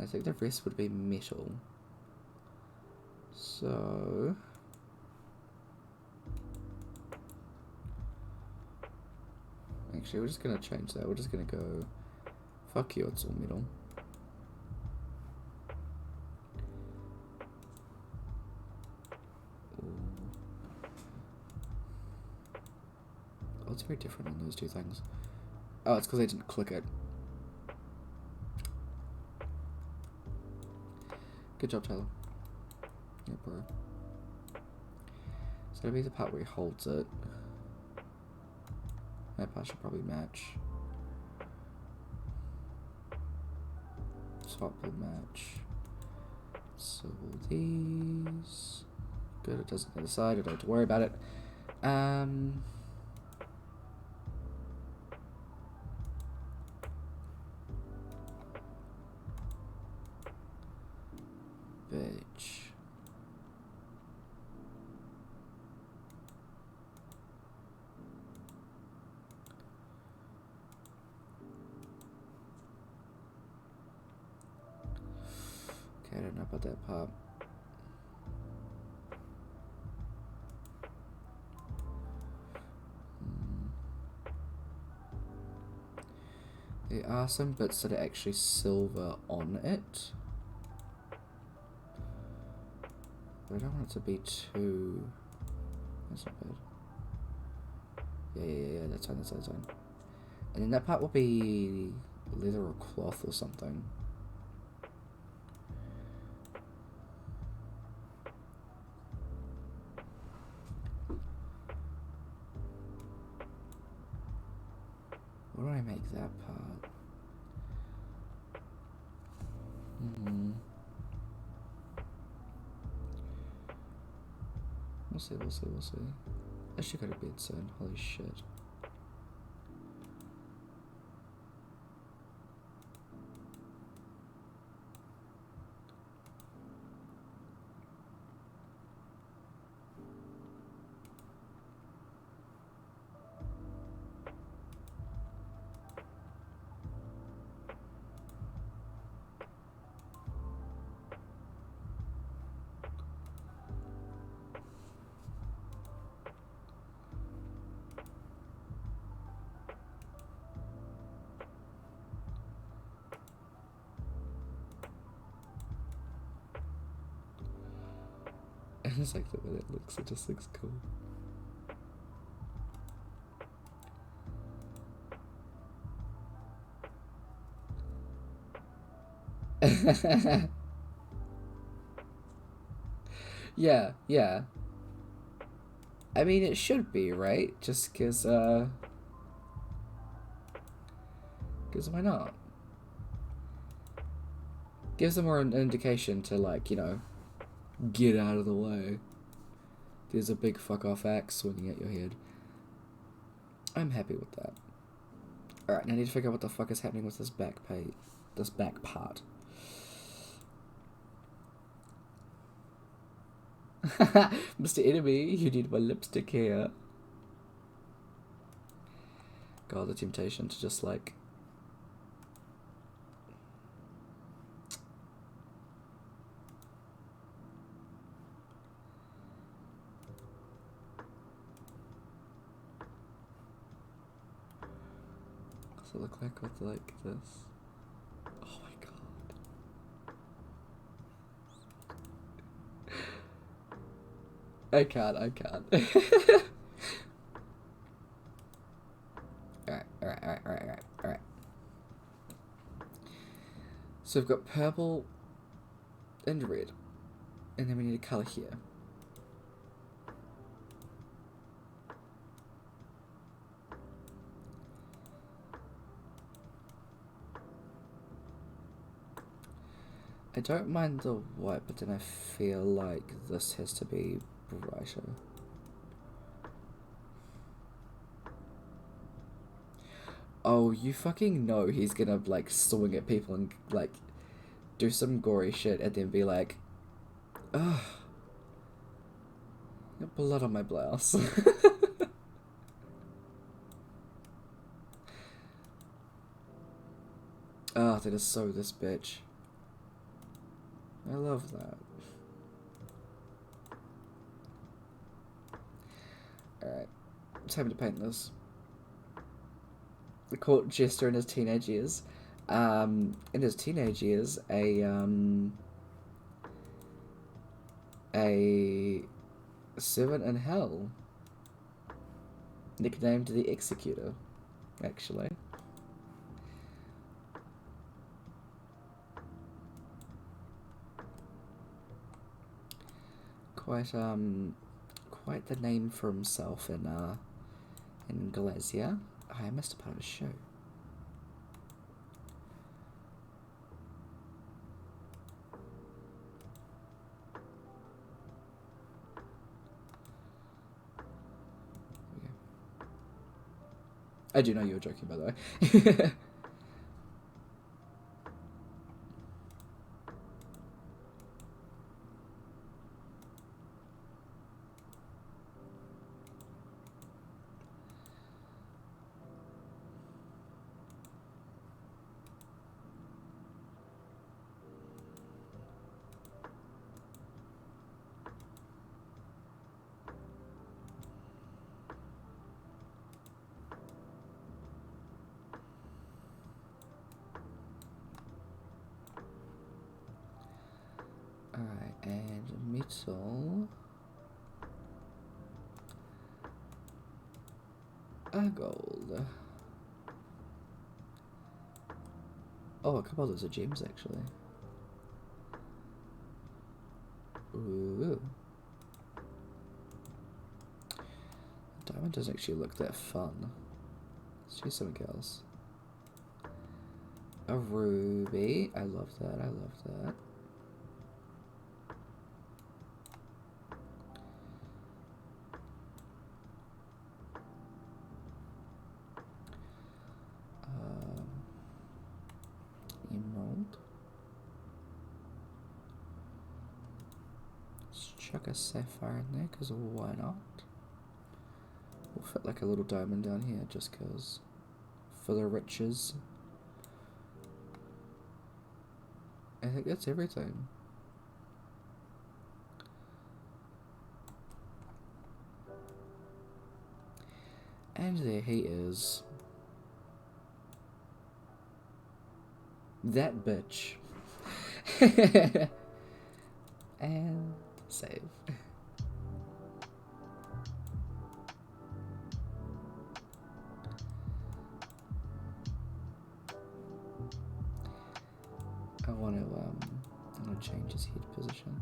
I think the rest would be metal. So... Actually, we're just gonna change that. We're just gonna go... Fuck you, it's all metal. Oh, it's very different on those two things. Oh, it's because I didn't click it. Good job, Tyler. Yeah, bro. So that'll be the part where he holds it. That part should probably match. Swap will match. So these... Good, it doesn't on the other side, I don't have to worry about it. Bitch. Okay, I don't know about that part. There are some bits that are actually silver on it. But I don't want it to be too... That's not bad. Yeah, that's fine, that's fine. And then that part will be leather or cloth or something. What do I make that part? We'll see. I should go to bed soon. Holy shit. I just like the way it looks, it just looks cool. Yeah. I mean, it should be, right? Just cause why not? Gives them more an indication to, like, you know, get out of the way. There's a big fuck off axe swinging at your head. I'm happy with that. Alright, now I need to figure out what the fuck is happening with this back part. Mr. Enemy, you need my lipstick here. God, the temptation to just, like... Does it look like with, like, this? Oh my god. I can't. Alright. So we've got purple and red. And then we need a colour here. I don't mind the white, but then I feel like this has to be brighter. Oh, you fucking know he's gonna, like, swing at people and, like, do some gory shit and then be like, ugh, got blood on my blouse. Ah, that is so this bitch. I love that. Alright, time to paint this. The court jester in his teenage years. In his teenage years, a servant in hell, nicknamed the Executor, actually. Quite the name for himself in Galatia. Oh, I missed a part of the show. Yeah. I do know you were joking, by the way. Alright, and metal. Gold. Oh, a couple of those are gems, actually. Ooh. Diamond doesn't actually look that fun. Let's do something else. A ruby. I love that, I love that. Emerald. Let's chuck a sapphire in there, because why not? We'll fit like a little diamond down here, just because. For the riches. I think that's everything. And there he is. That bitch. And save. I want to change his head position.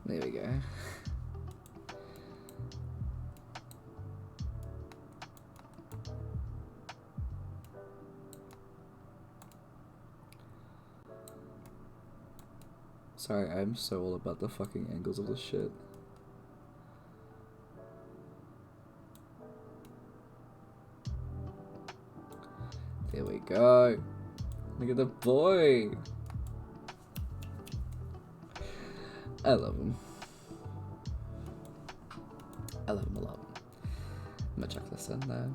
There we go. Sorry, I'm so all about the fucking angles of this shit. There we go. Look at the boy. I love him. I love him a lot. I'm gonna chuck this in there.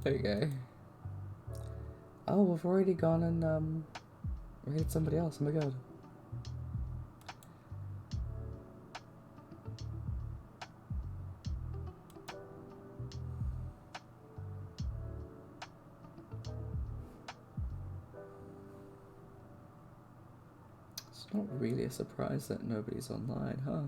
There you go. Okay. Oh, we've already gone and raided somebody else. Oh my god. It's not really a surprise that nobody's online, huh?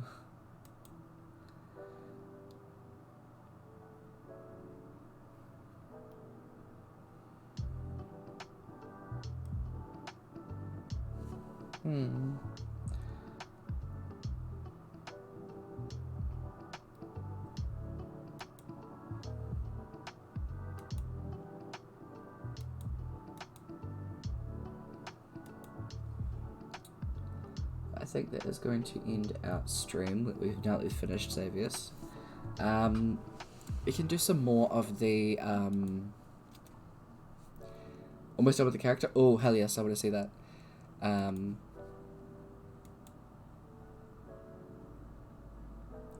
I think that is going to end our stream. Now that we've finished Xavier's. We can do some more of the almost done with the character. Oh hell yes, I want to see that. I'm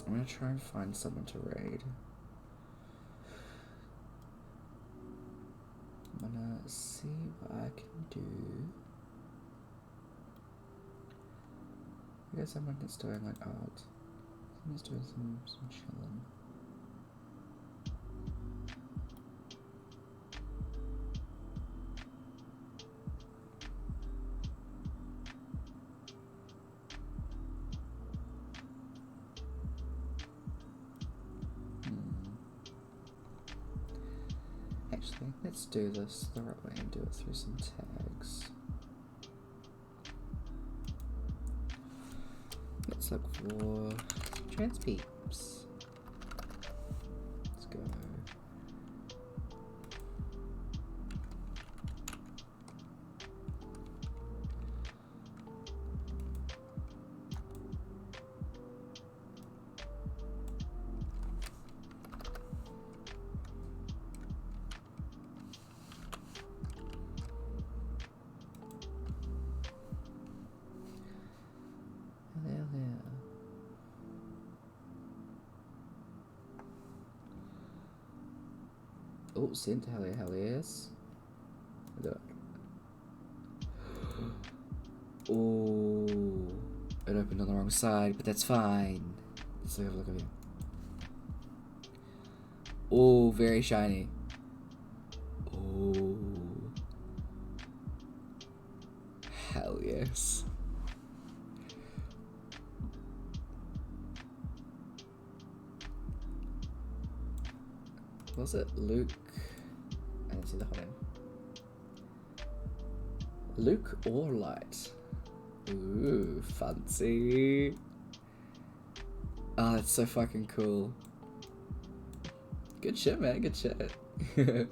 gonna try and find someone to raid. I'm gonna see what I can do. I guess someone that's doing like art. Someone's doing some chilling. Actually, let's do this the right way and do it through some tags. Let's look for trans peeps. Let's go. Oh, sent hell yes. Look. Oh, it opened on the wrong side, but that's fine. Let's have a look over here. Oh, very shiny. Oh, hell yes. Was it Luke? I didn't see the whole name. Luke or Light? Ooh, fancy. Oh, that's so fucking cool. Good shit, man. Good shit. I'm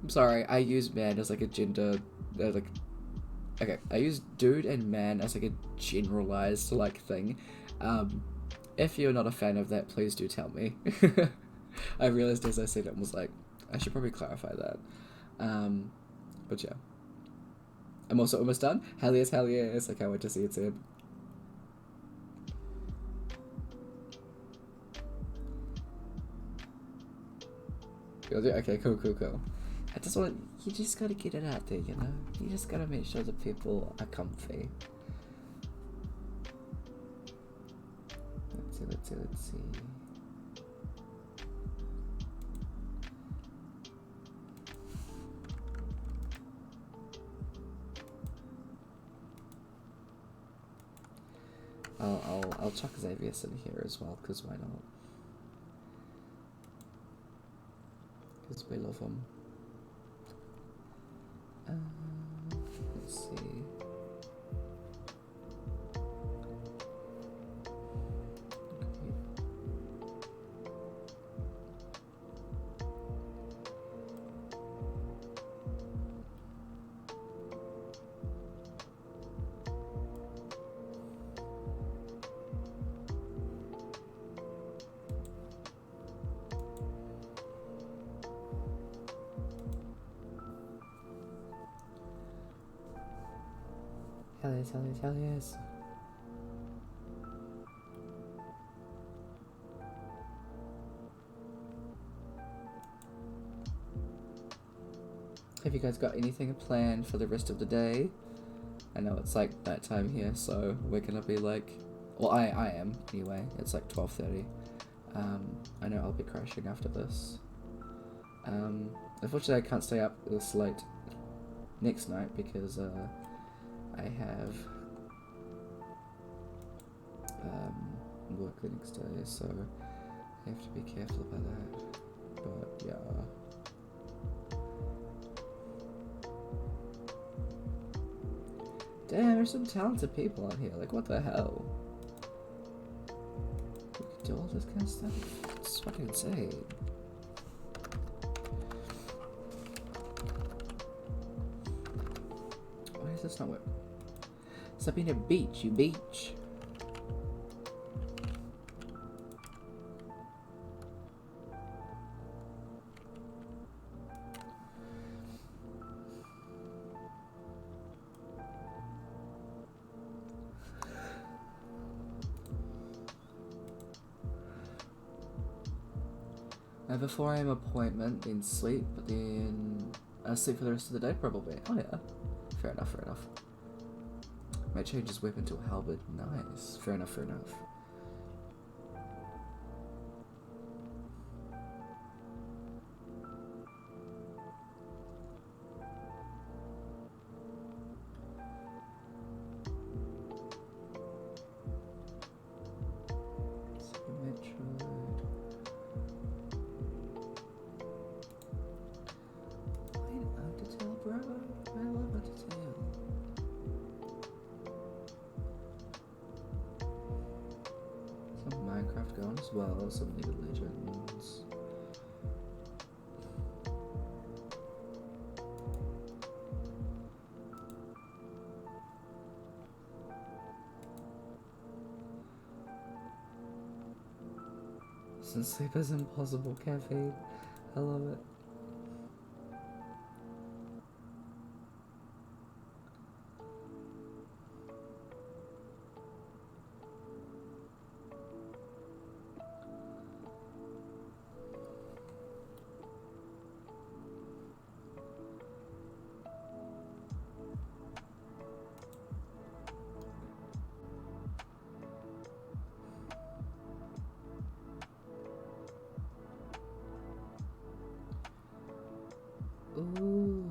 sorry, I use man as like a gender, okay, I use dude and man as like a generalized like thing. If you're not a fan of that, please do tell me. I realized as I said it was like, I should probably clarify that. But yeah. I'm also almost done. Hell yes, hell yes. I can't wait to see it soon. Okay, cool. I just want, you just gotta get it out there, you know? You just gotta make sure that people are comfy. Let's see. I'll chuck Xavius in here as well, because why not? Because we love him. Let's see. Hell yes. Have you guys got anything planned for the rest of the day? I know it's like night time here, so we're gonna be like, well, I am anyway. It's like 12:30. I know I'll be crashing after this. Unfortunately, I can't stay up this late next night because I have work the next day, so I have to be careful about that. But yeah. Damn, there's some talented people on here. Like, what the hell? We can do all this kind of stuff. It's fucking insane. Why does this not work? Stop being a beach, you beach. I have a 4 AM appointment, then sleep, but then sleep for the rest of the day probably. Oh yeah. Fair enough, fair enough. Might change his weapon to a halberd. Nice. Fair enough, fair enough. As well as some League of Legends. Since sleep is impossible, caffeine. I love it. Ooh.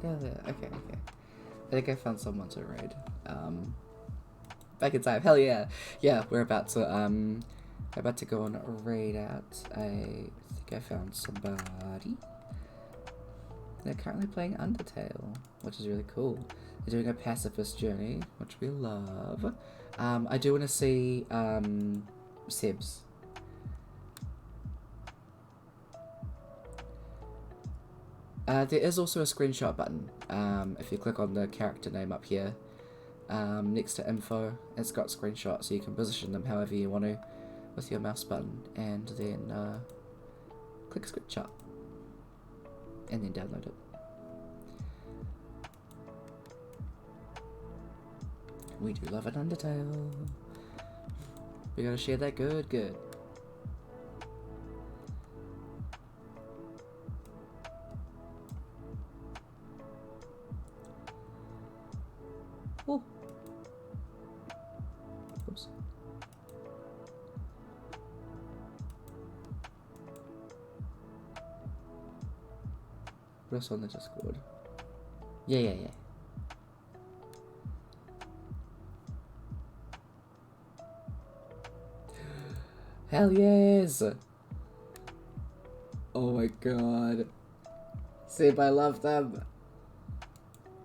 Yeah, okay. I think I found someone to raid. Back in time. Hell yeah. Yeah, we're about to go on a raid out. I think I found somebody. They're currently playing Undertale, which is really cool. They're doing a pacifist journey, which we love. I do want to see Seb's. There is also a screenshot button. If you click on the character name up here, next to info, it's got screenshots, so you can position them however you want to with your mouse button, and then click screenshot, and then download it. We do love an Undertale. We gotta share that good. Oh. Oops. What else on the Discord? Yeah. Hell yes! Oh my god. Seb, I love them.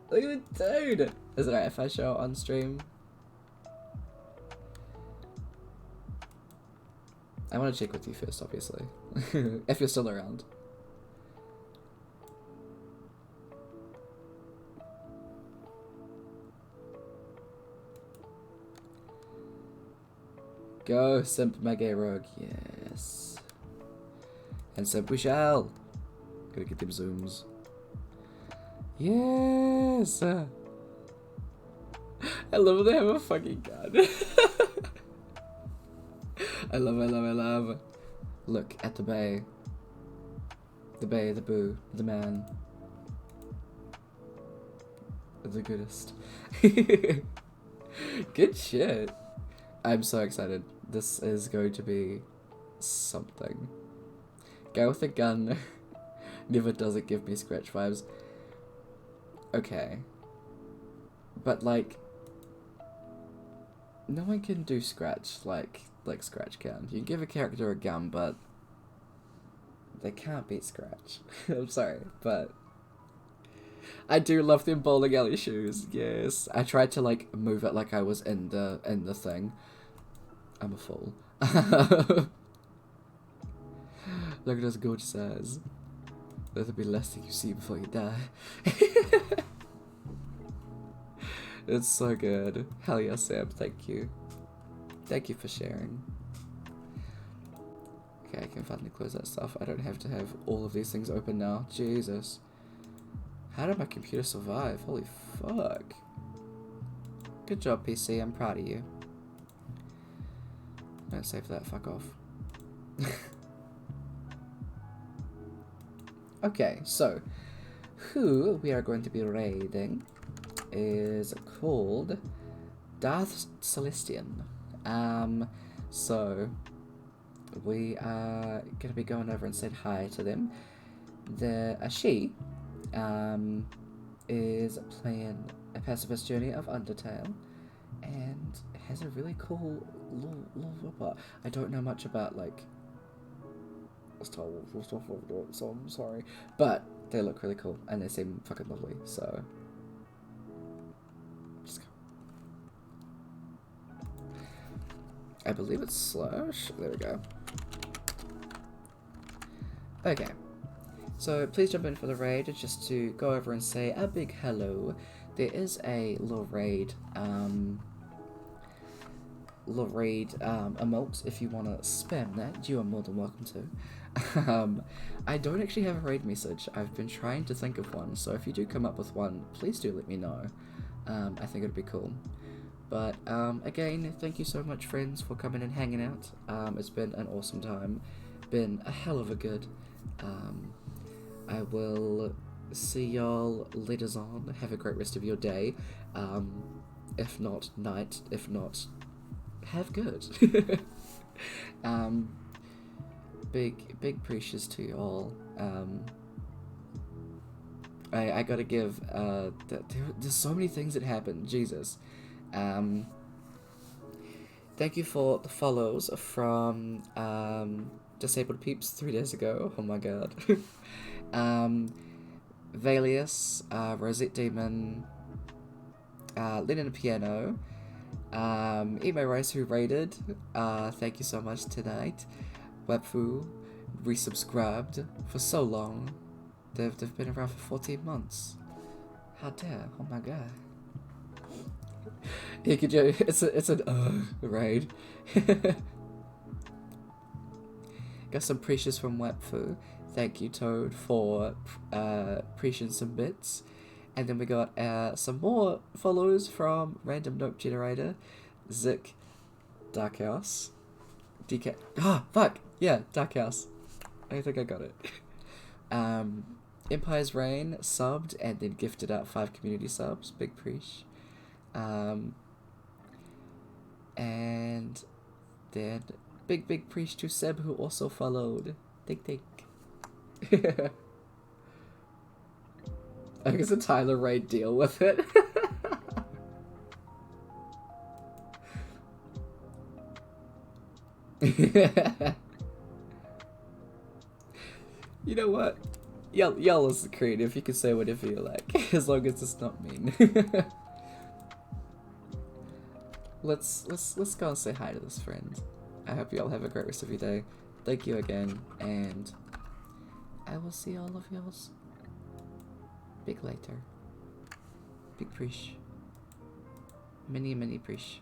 Look at the dude! Is it alright if I show it on stream? I want to check with you first, obviously. If you're still around. Go, Simp Mega Rogue, yes. And Simp we shall. Gotta get them zooms. Yes! I love when they have a fucking gun. I love. Look at the bay. The bay, the boo, the man. The goodest. Good shit. I'm so excited. This is going to be something. Guy with a gun never doesn't give me Scratch vibes. Okay. But like, no one can do Scratch like Scratch can. You can give a character a gun, but they can't beat Scratch. I'm sorry, but I do love them bowling alley shoes. Yes, I tried to like move it like I was in the thing. I'm a fool. Look at those gorgeous eyes. There'll be less that you see before you die. It's so good. Hell yeah, Sam. Thank you. Thank you for sharing. Okay, I can finally close that stuff. I don't have to have all of these things open now. Jesus. How did my computer survive? Holy fuck. Good job, PC. I'm proud of you. Don't save that. Fuck off. Okay, so who we are going to be raiding is called Darth Celestian. So we are gonna be going over and saying hi to them. She is playing a pacifist journey of Undertale and has a really cool little whipper. I don't know much about like Star Wars or stuff like that, so I'm sorry, but they look really cool and they seem fucking lovely. So just go. I believe it's slash. There we go. Okay, so please jump in for the raid just to go over and say a big hello. There is a little raid emote if you want to spam that. You are more than welcome to. I don't actually have a raid message. I've been trying to think of one, so if you do come up with one, please do let me know. I think it'd be cool. But again, thank you so much, friends, for coming and hanging out. It's been an awesome time. Been a hell of a good. I will see y'all later on. Have a great rest of your day. If not night, if not, have good. Big precious to you all. I gotta give, there's so many things that happen, Jesus. Thank you for the follows from, Disabled Peeps 3 days ago, oh my god. Valius, Rosette Demon, Lennon Piano, Emo Rice who raided, thank you so much tonight. Webfu resubscribed for so long. They've been around for 14 months. How dare? Oh my god. It's an raid. Got some precious from Webfu. Thank you, Toad, for precious some bits. And then we got some more follows from Random Note Generator, Zik, Dark House, DK. Fuck! Yeah, Dark House. I think I got it. Empire's Reign subbed and then gifted out 5 community subs. Big preach. And then big preach to Seb, who also followed. Think. I guess a Tyler raid deal with it. You know what? Y'all is creative. You can say whatever you like, as long as it's not mean. Let's go and say hi to this friend. I hope you all have a great rest of your day. Thank you again, and I will see all of y'all's big later. Big preach. Many preach.